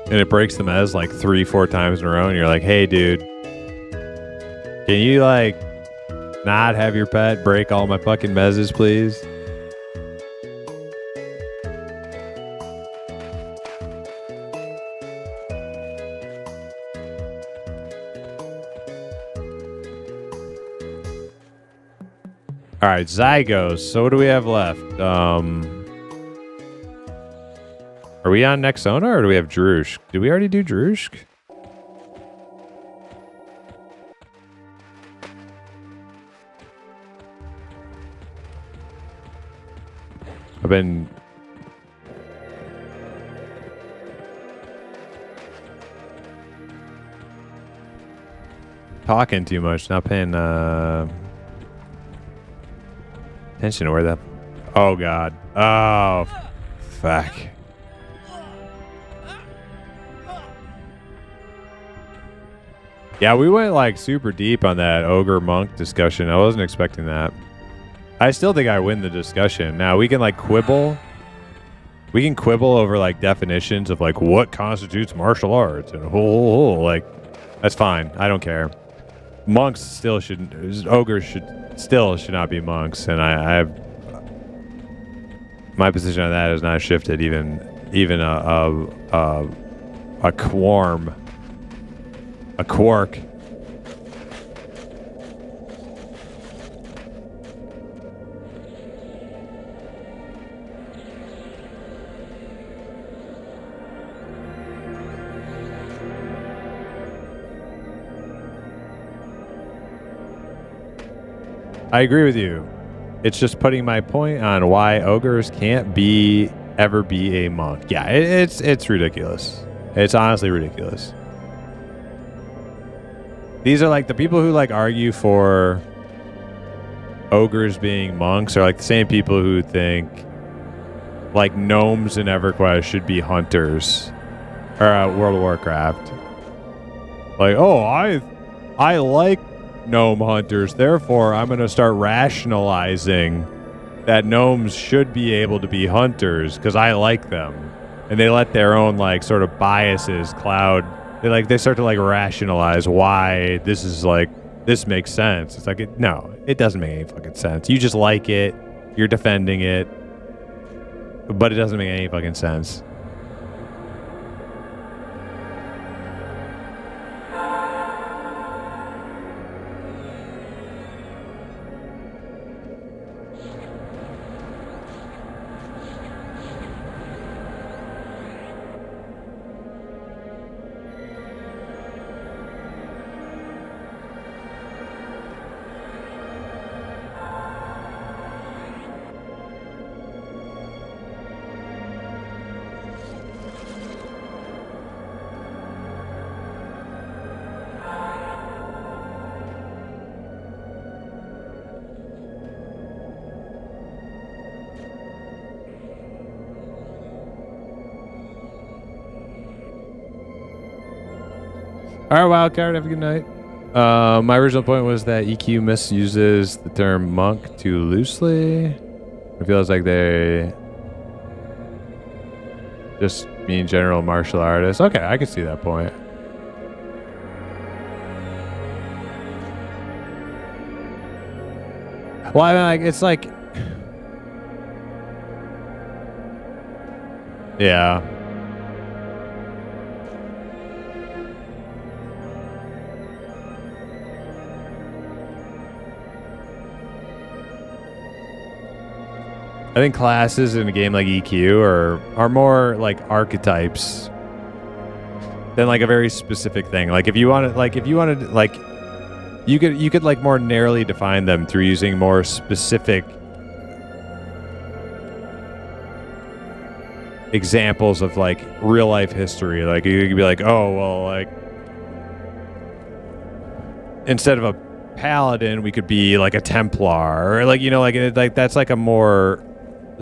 and it breaks the mez like 3-4 times in a row and you're like, hey dude, can you like not have your pet break all my fucking mezzes please? All right, Zygos. So what do we have left? Are we on Nexona or do we have Drushk? Did we already do Drushk? I've been talking too much, not paying attention to where that... Oh, God. Oh, fuck. Yeah, we went like super deep on that ogre monk discussion. I wasn't expecting that. I still think I win the discussion. Now we can like quibble. We can quibble over like definitions of like what constitutes martial arts and like that's fine. I don't care. Monks still shouldn't. Ogres should not be monks, and I have my position on that has not shifted even a quarm, a quark. I agree with you. It's just putting my point on why ogres can't ever be a monk. Yeah, it's ridiculous. It's honestly ridiculous. These are like the people who like argue for ogres being monks are like the same people who think like gnomes in EverQuest should be hunters or World of Warcraft. Like, oh, I like gnome hunters, therefore I'm going to start rationalizing that gnomes should be able to be hunters because I like them, and they let their own like sort of biases cloud. They start to like rationalize why this is like this makes sense. It's like no, it doesn't make any fucking sense. You just like it, you're defending it, but it doesn't make any fucking sense. All right, Wildcard, have a good night. My original point was that EQ misuses the term monk too loosely. It feels like they just mean general martial artists. Okay, I can see that point. Well, I mean, like, it's like... Yeah. I think classes in a game like EQ are more like archetypes than like a very specific thing. Like if you wanted you could like more narrowly define them through using more specific examples of like real life history. Like you could be like, oh well, like instead of a paladin, we could be like a Templar, or like, you know, like that's like a more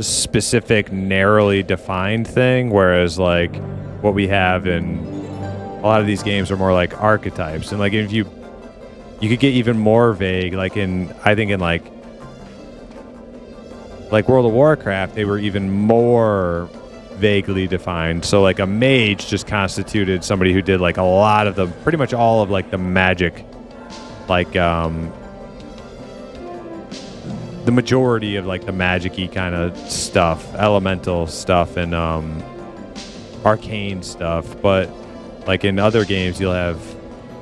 specific, narrowly defined thing, whereas like what we have in a lot of these games are more like archetypes. And like if you could get even more vague, like I think in like World of Warcraft, they were even more vaguely defined. So like a mage just constituted somebody who did like a lot of pretty much all of like the magic, like the majority of like the magic-y kind of stuff, elemental stuff, and arcane stuff. But like in other games, you'll have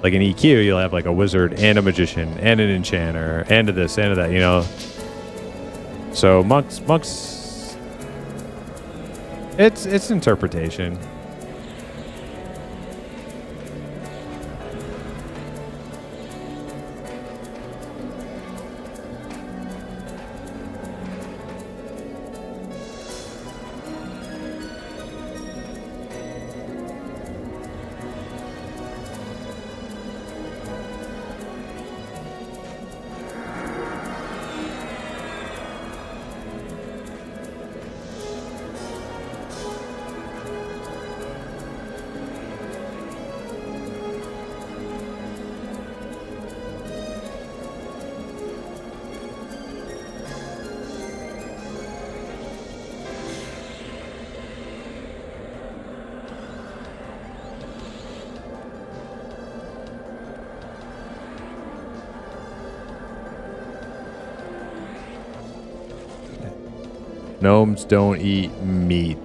like in EQ, you'll have like a wizard and a magician and an enchanter and a this and a that, you know. So monks, it's interpretation. Gnomes don't eat meat.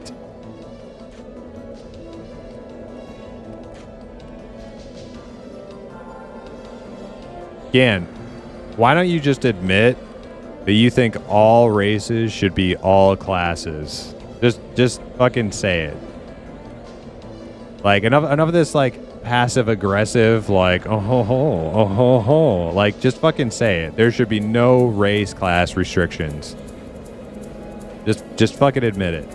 Again, why don't you just admit that you think all races should be all classes? Just fucking say it. Like enough of this like passive aggressive like oh ho. Like just fucking say it. There should be no race class restrictions. Just fucking admit it.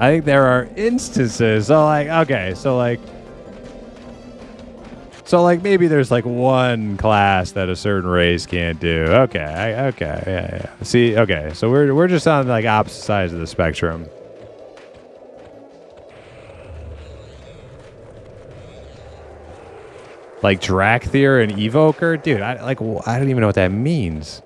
I think there are instances. So like, okay, so like maybe there's like one class that a certain race can't do. Okay, yeah. See, okay, so we're just on like opposite sides of the spectrum. Like Drakthir and Evoker, dude. I don't even know what that means.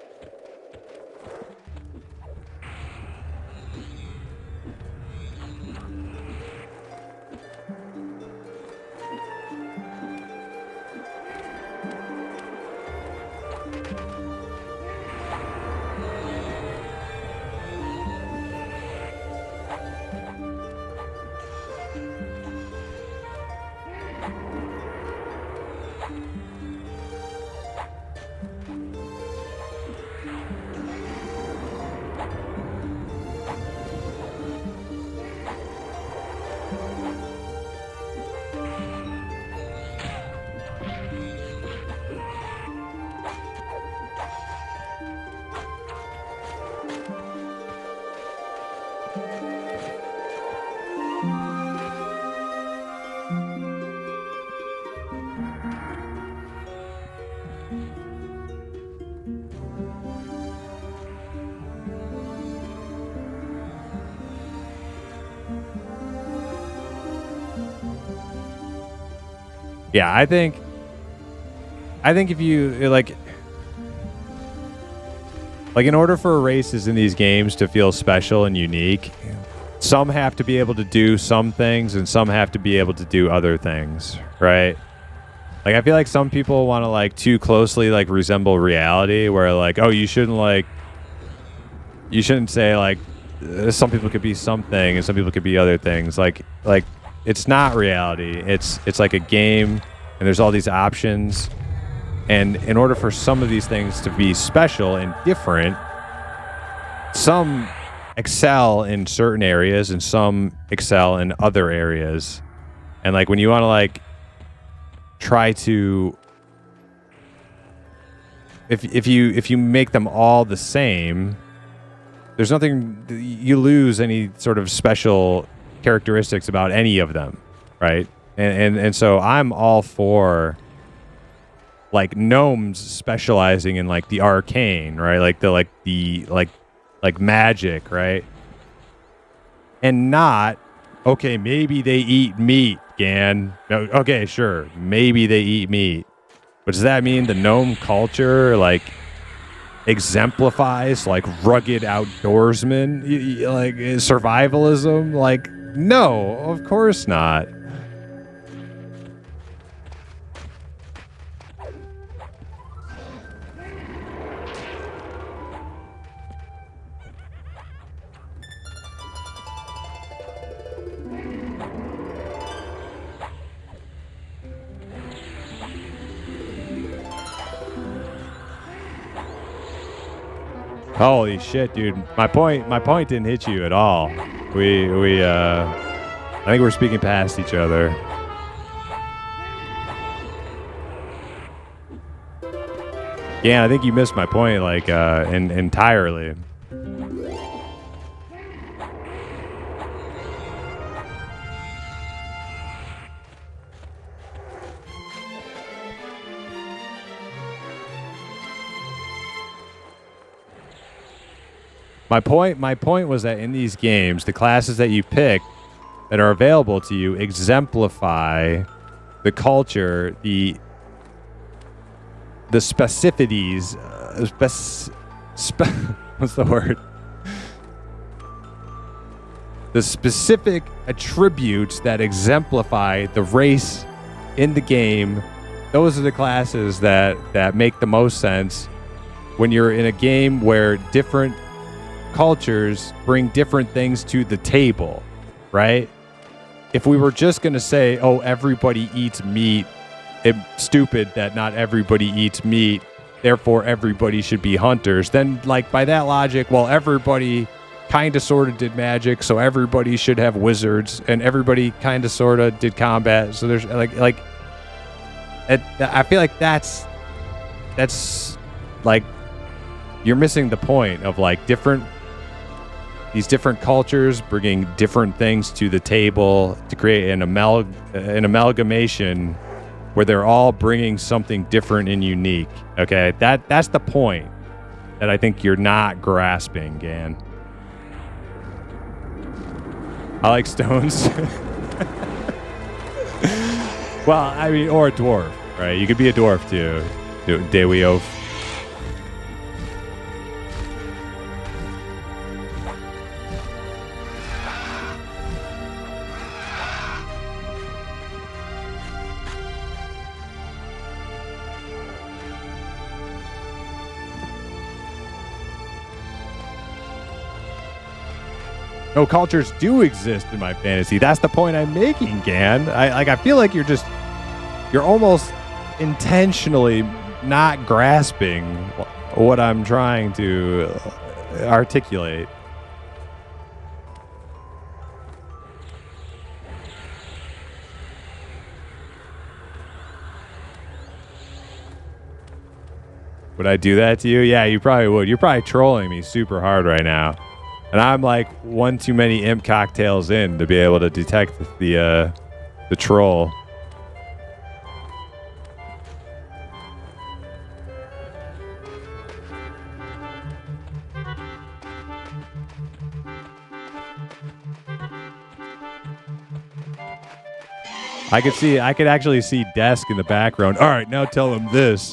Yeah, I think if you like in order for races in these games to feel special and unique, some have to be able to do some things and some have to be able to do other things, right? Like I feel like some people want to like too closely like resemble reality where like, oh, you shouldn't say like some people could be something and some people could be other things. Like it's not reality. It's like a game and there's all these options. And in order for some of these things to be special and different, some excel in certain areas and some excel in other areas. And like when you want to like try to if you make them all the same, there's nothing, you lose any sort of special characteristics about any of them, right? And so I'm all for like gnomes specializing in like the arcane, right? Like the magic, right? And not, okay, maybe they eat meat, Gan. No, okay, sure, maybe they eat meat. But does that mean the gnome culture like exemplifies like rugged outdoorsmen, like survivalism? Like, no, of course not. Holy shit, dude. My point didn't hit you at all. I think we're speaking past each other. Yeah, I think you missed my point like entirely. My point was that in these games, the classes that you pick that are available to you exemplify the culture, the specificities, what's the word? The specific attributes that exemplify the race in the game. Those are the classes that make the most sense when you're in a game where different cultures bring different things to the table, right? If we were just going to say, oh, everybody eats meat, it's stupid that not everybody eats meat, therefore everybody should be hunters, then like by that logic, well, everybody kind of sort of did magic, so everybody should have wizards, and everybody kind of sort of did combat, so there's like I feel like that's like you're missing the point of like these different cultures bringing different things to the table to create an amalgamation where they're all bringing something different and unique. Okay, that's the point that I think you're not grasping, Gan. I like stones. Well, I mean, or a dwarf, right? You could be a dwarf too. Dewiof. No, cultures do exist in my fantasy. That's the point I'm making, Gan. I feel like you're almost intentionally not grasping what I'm trying to articulate. Would I do that to you? Yeah, you probably would. You're probably trolling me super hard right now. And I'm like one too many imp cocktails in to be able to detect the troll. I could actually see Desk in the background. All right, now tell him this.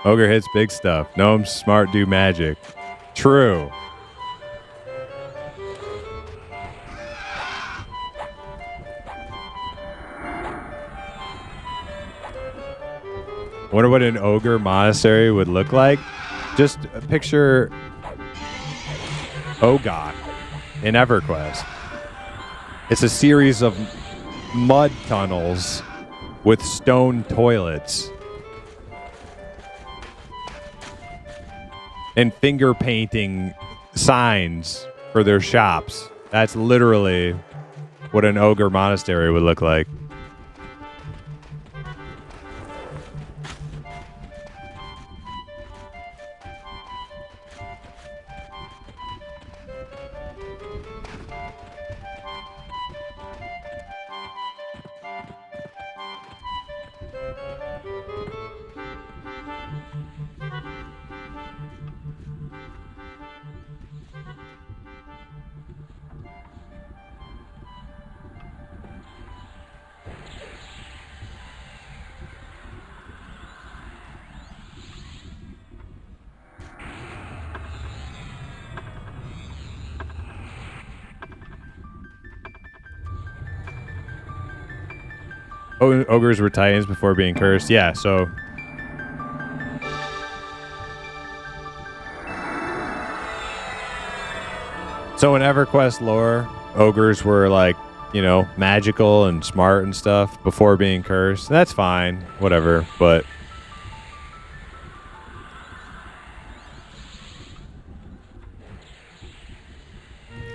Ogre hits big stuff. Gnomes smart do magic. True. Wonder what an ogre monastery would look like. Just picture Ogot in EverQuest. It's a series of mud tunnels with stone toilets and finger painting signs for their shops. That's literally what an ogre monastery would look like. Ogres were titans before being cursed. Yeah, so in EverQuest lore, ogres were like you know, magical and smart and stuff before being cursed. That's fine, whatever. But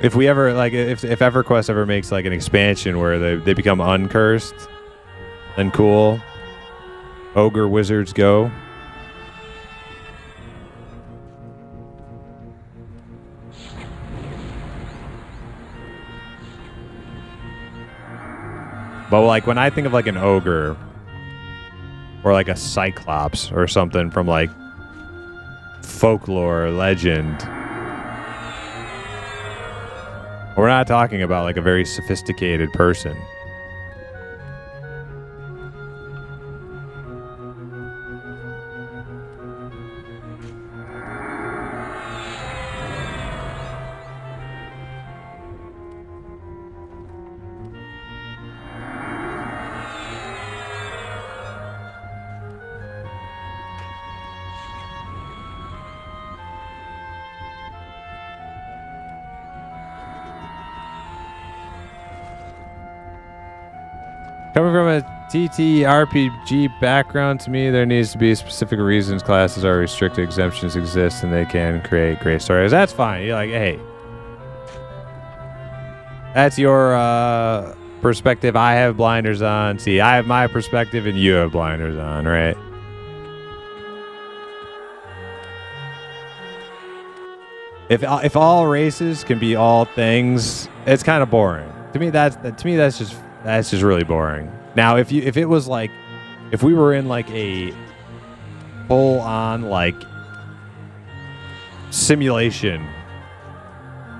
if we ever like, if EverQuest ever makes like an expansion where they become uncursed, then cool. Ogre wizards go. But like when I think of like an ogre or like a cyclops or something from like folklore or legend, we're not talking about like a very sophisticated person. Coming from a TTRPG background, to me, there needs to be specific reasons classes are restricted, exemptions exist, and they can create great stories. That's fine. You're like, hey, that's your perspective. I have blinders on. See, I have my perspective, and you have blinders on, right? If all races can be all things, it's kind of boring. To me, that's just really boring. Now, if it was like, if we were in like a full on like simulation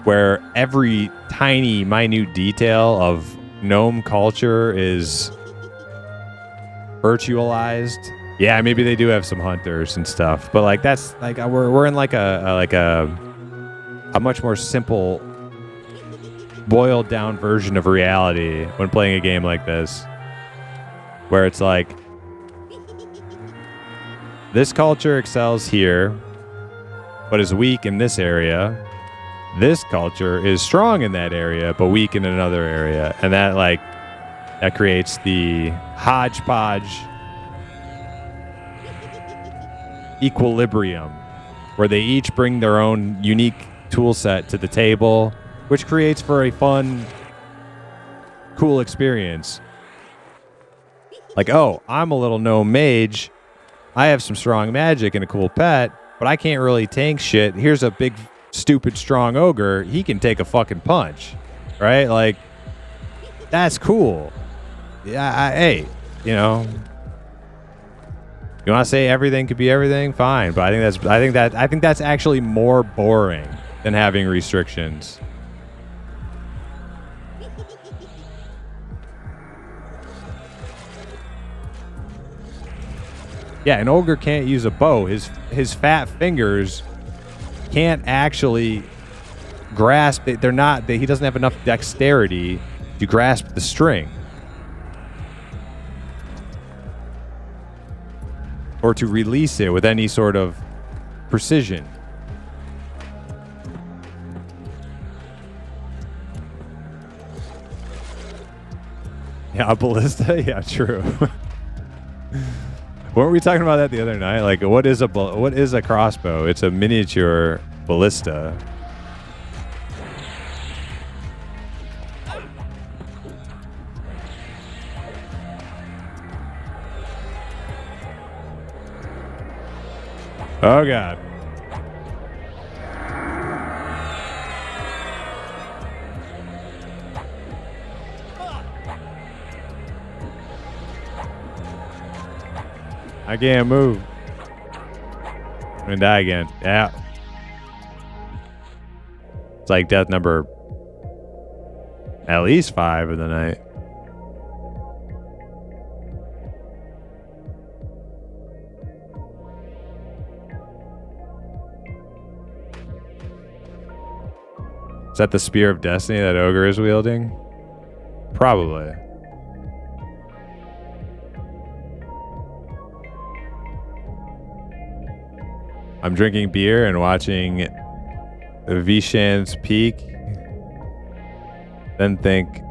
where every tiny minute detail of gnome culture is virtualized, yeah, maybe they do have some hunters and stuff, but like that's like we're in like a much more simple, boiled down version of reality when playing a game like this, where it's like this culture excels here but is weak in this area, this culture is strong in that area but weak in another area, and that creates the hodgepodge equilibrium where they each bring their own unique tool set to the table, which creates for a fun, cool experience. Like, oh, I'm a little gnome mage. I have some strong magic and a cool pet, but I can't really tank shit. Here's a big, stupid, strong ogre. He can take a fucking punch, right? Like, that's cool. Yeah, hey, you know, you want to say everything could be everything? Fine, but I think that's actually more boring than having restrictions. Yeah, an ogre can't use a bow. His fat fingers can't actually grasp it. He doesn't have enough dexterity to grasp the string or to release it with any sort of precision. Yeah, a ballista? Yeah, true. Weren't we talking about that the other night? Like, what is a crossbow? It's a miniature ballista. Oh, God. I can't move. I'm gonna die again. Yeah. It's like death number at least 5 of the night. Is that the Spear of Destiny that Ogre is wielding? Probably. I'm drinking beer and watching Vishan's Peak. Then think,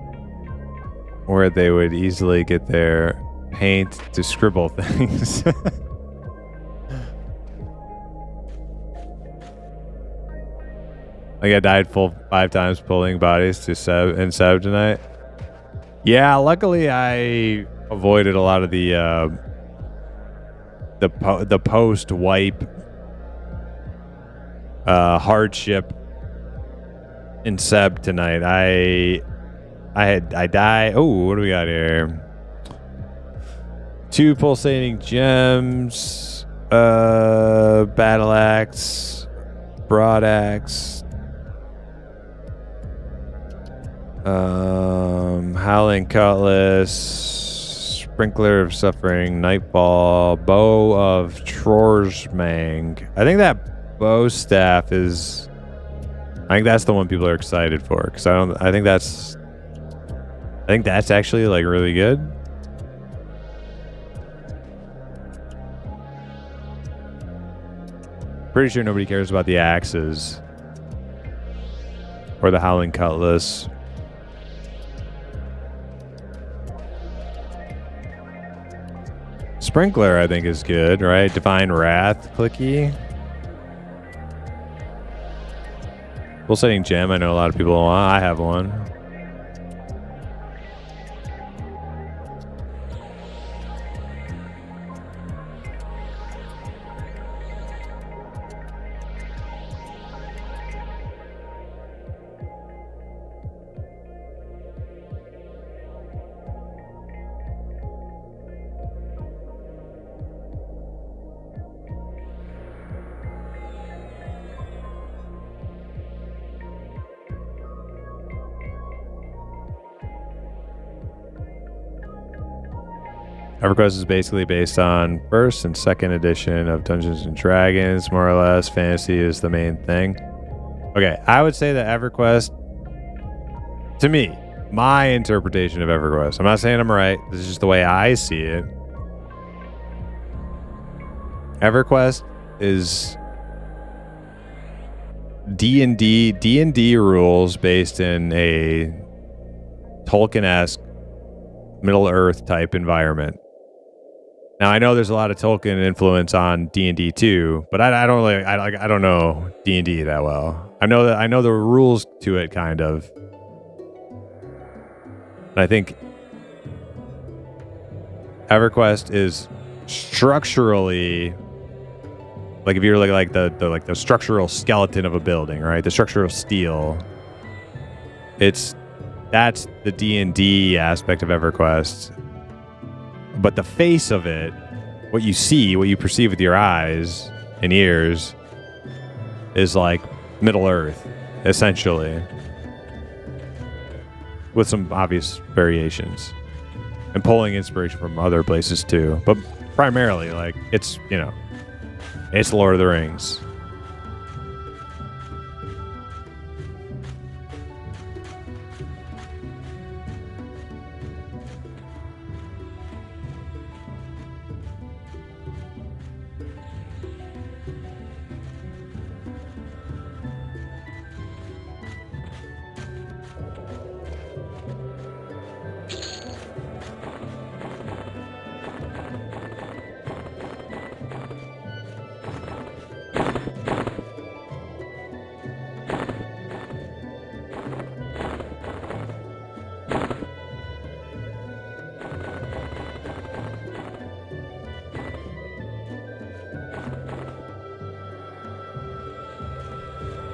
where they would easily get their paint to scribble things. Like I died full 5 times pulling bodies to Seb tonight. Yeah, luckily I avoided a lot of the post wipe hardship in Seb tonight. I die. Oh, what do we got here? 2 pulsating gems, battle axe, broad axe, howling cutlass, sprinkler of suffering, nightfall, bow of Trorsmang. I think that bow staff is. I think that's the one people are excited for because I think that's actually like really good. Pretty sure nobody cares about the axes or the howling cutlass. Sprinkler, I think, is good, right? Divine Wrath, clicky. Pulsating gem, I know a lot of people want. I have one. EverQuest is basically based on first and second edition of Dungeons and Dragons, more or less. Fantasy is the main thing. Okay, I would say that EverQuest, to me, my interpretation of EverQuest, I'm not saying I'm right, this is just the way I see it. EverQuest is D&D rules based in a Tolkien-esque Middle-earth type environment. Now I know there's a lot of Tolkien influence on D&D too, but I don't know D&D that well. I know the rules to it kind of. And I think EverQuest is structurally like if you're like the structural skeleton of a building, right? The structural steel. That's the D&D aspect of EverQuest. But the face of it, what you see, what you perceive with your eyes and ears, is like Middle Earth, essentially. With some obvious variations. And pulling inspiration from other places too. But primarily, like, it's Lord of the Rings.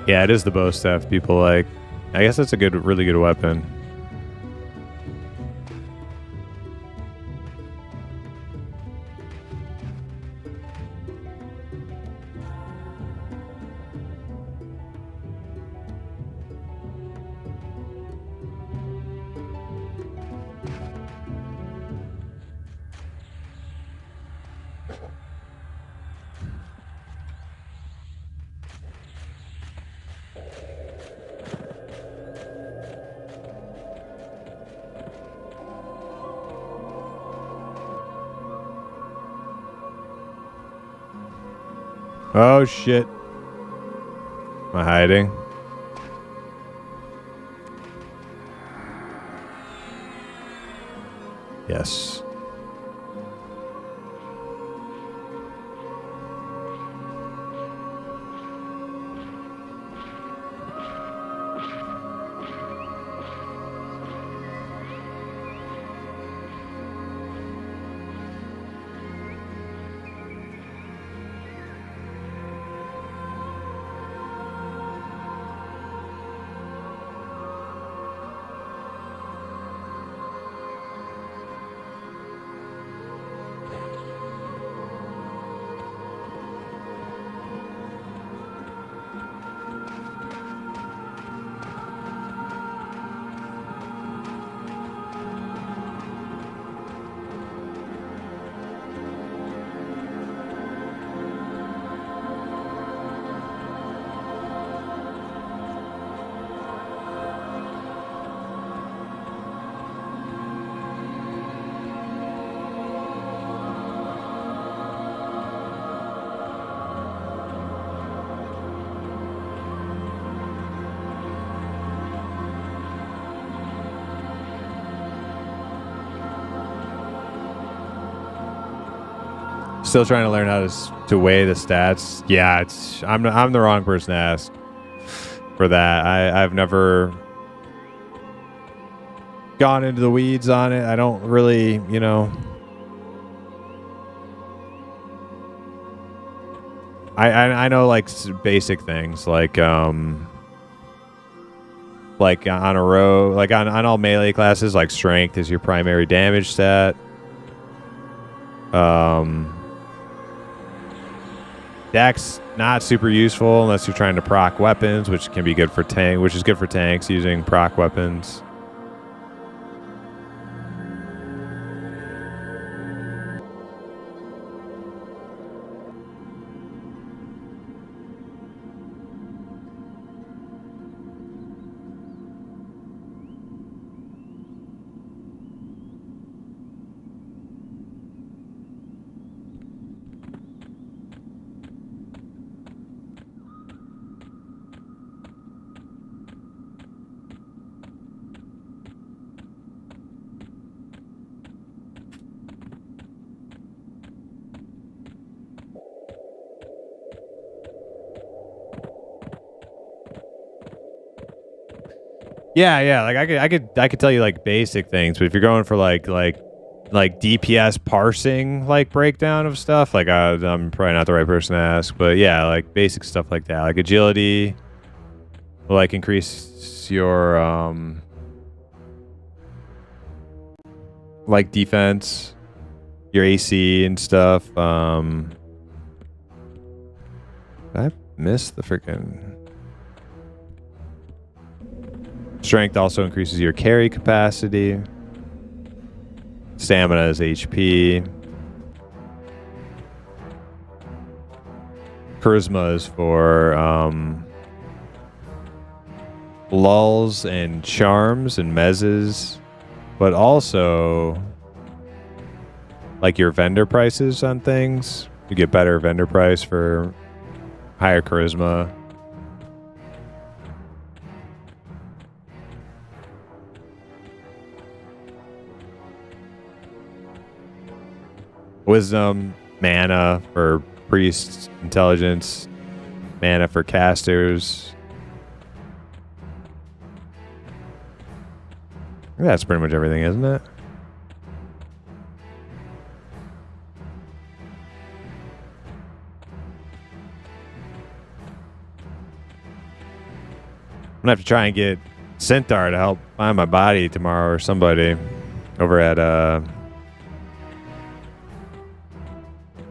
Yeah, it is the bow staff people like. I guess that's a really good weapon. Oh shit. Am I hiding? Yes. Still trying to learn how to weigh the stats. Yeah, I'm the wrong person to ask for that. I've never gone into the weeds on it. I don't really, you know. I know like basic things like on a row, like on all melee classes, like strength is your primary damage stat. Dex not super useful unless you're trying to proc weapons, which can be good for which is good for tanks using proc weapons. Yeah. Like I could tell you like basic things, but if you're going for like DPS parsing like breakdown of stuff, like I'm probably not the right person to ask. But yeah, like basic stuff like that, like agility will like increase your like defense, your AC and stuff. I missed the freaking. Strength also increases your carry capacity. Stamina is HP. Charisma is for lulls and charms and mezzes, but also like your vendor prices on things. You get better vendor price for higher charisma. Wisdom, mana for priests, intelligence, mana for casters. That's pretty much everything, isn't it? I'm gonna have to try and get Centaur to help find my body tomorrow, or somebody over at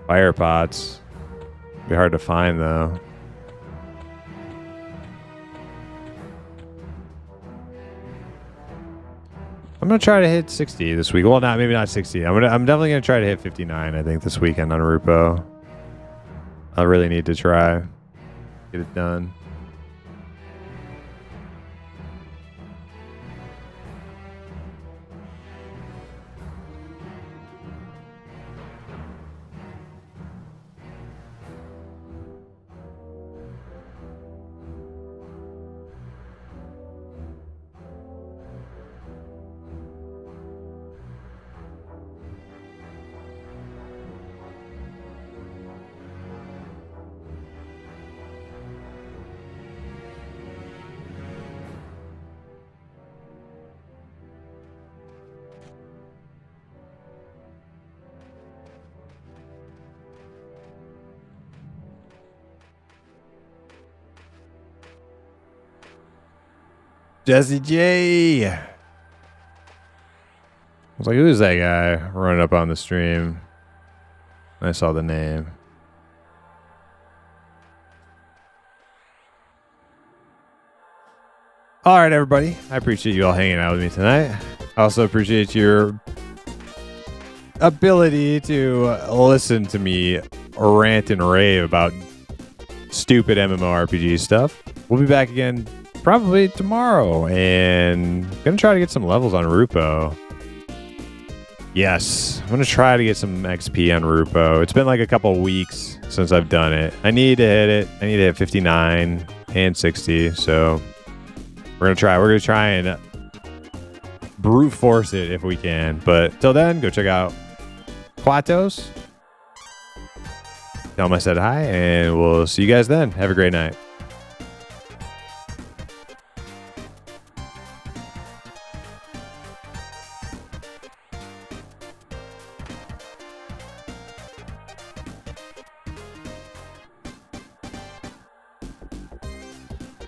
Fire pots. Be hard to find though. I'm gonna try to hit 60 this week. Well, maybe not 60. I'm definitely gonna try to hit 59. I think this weekend on Rupoe. I really need to try get it done. Jesse J. I was like, who's that guy running up on the stream? I saw the name. All right, everybody. I appreciate you all hanging out with me tonight. I also appreciate your ability to listen to me rant and rave about stupid MMORPG stuff. We'll be back again probably tomorrow, and gonna try to get some levels on Rupoe. Yes, I'm gonna try to get some XP on Rupoe. It's been like a couple weeks since I've done it. I need to hit it. I need to hit 59 and 60, so we're gonna try. We're gonna try and brute force it if we can. But till then, go check out Quatos. Tell them I said hi, and we'll see you guys then. Have a great night.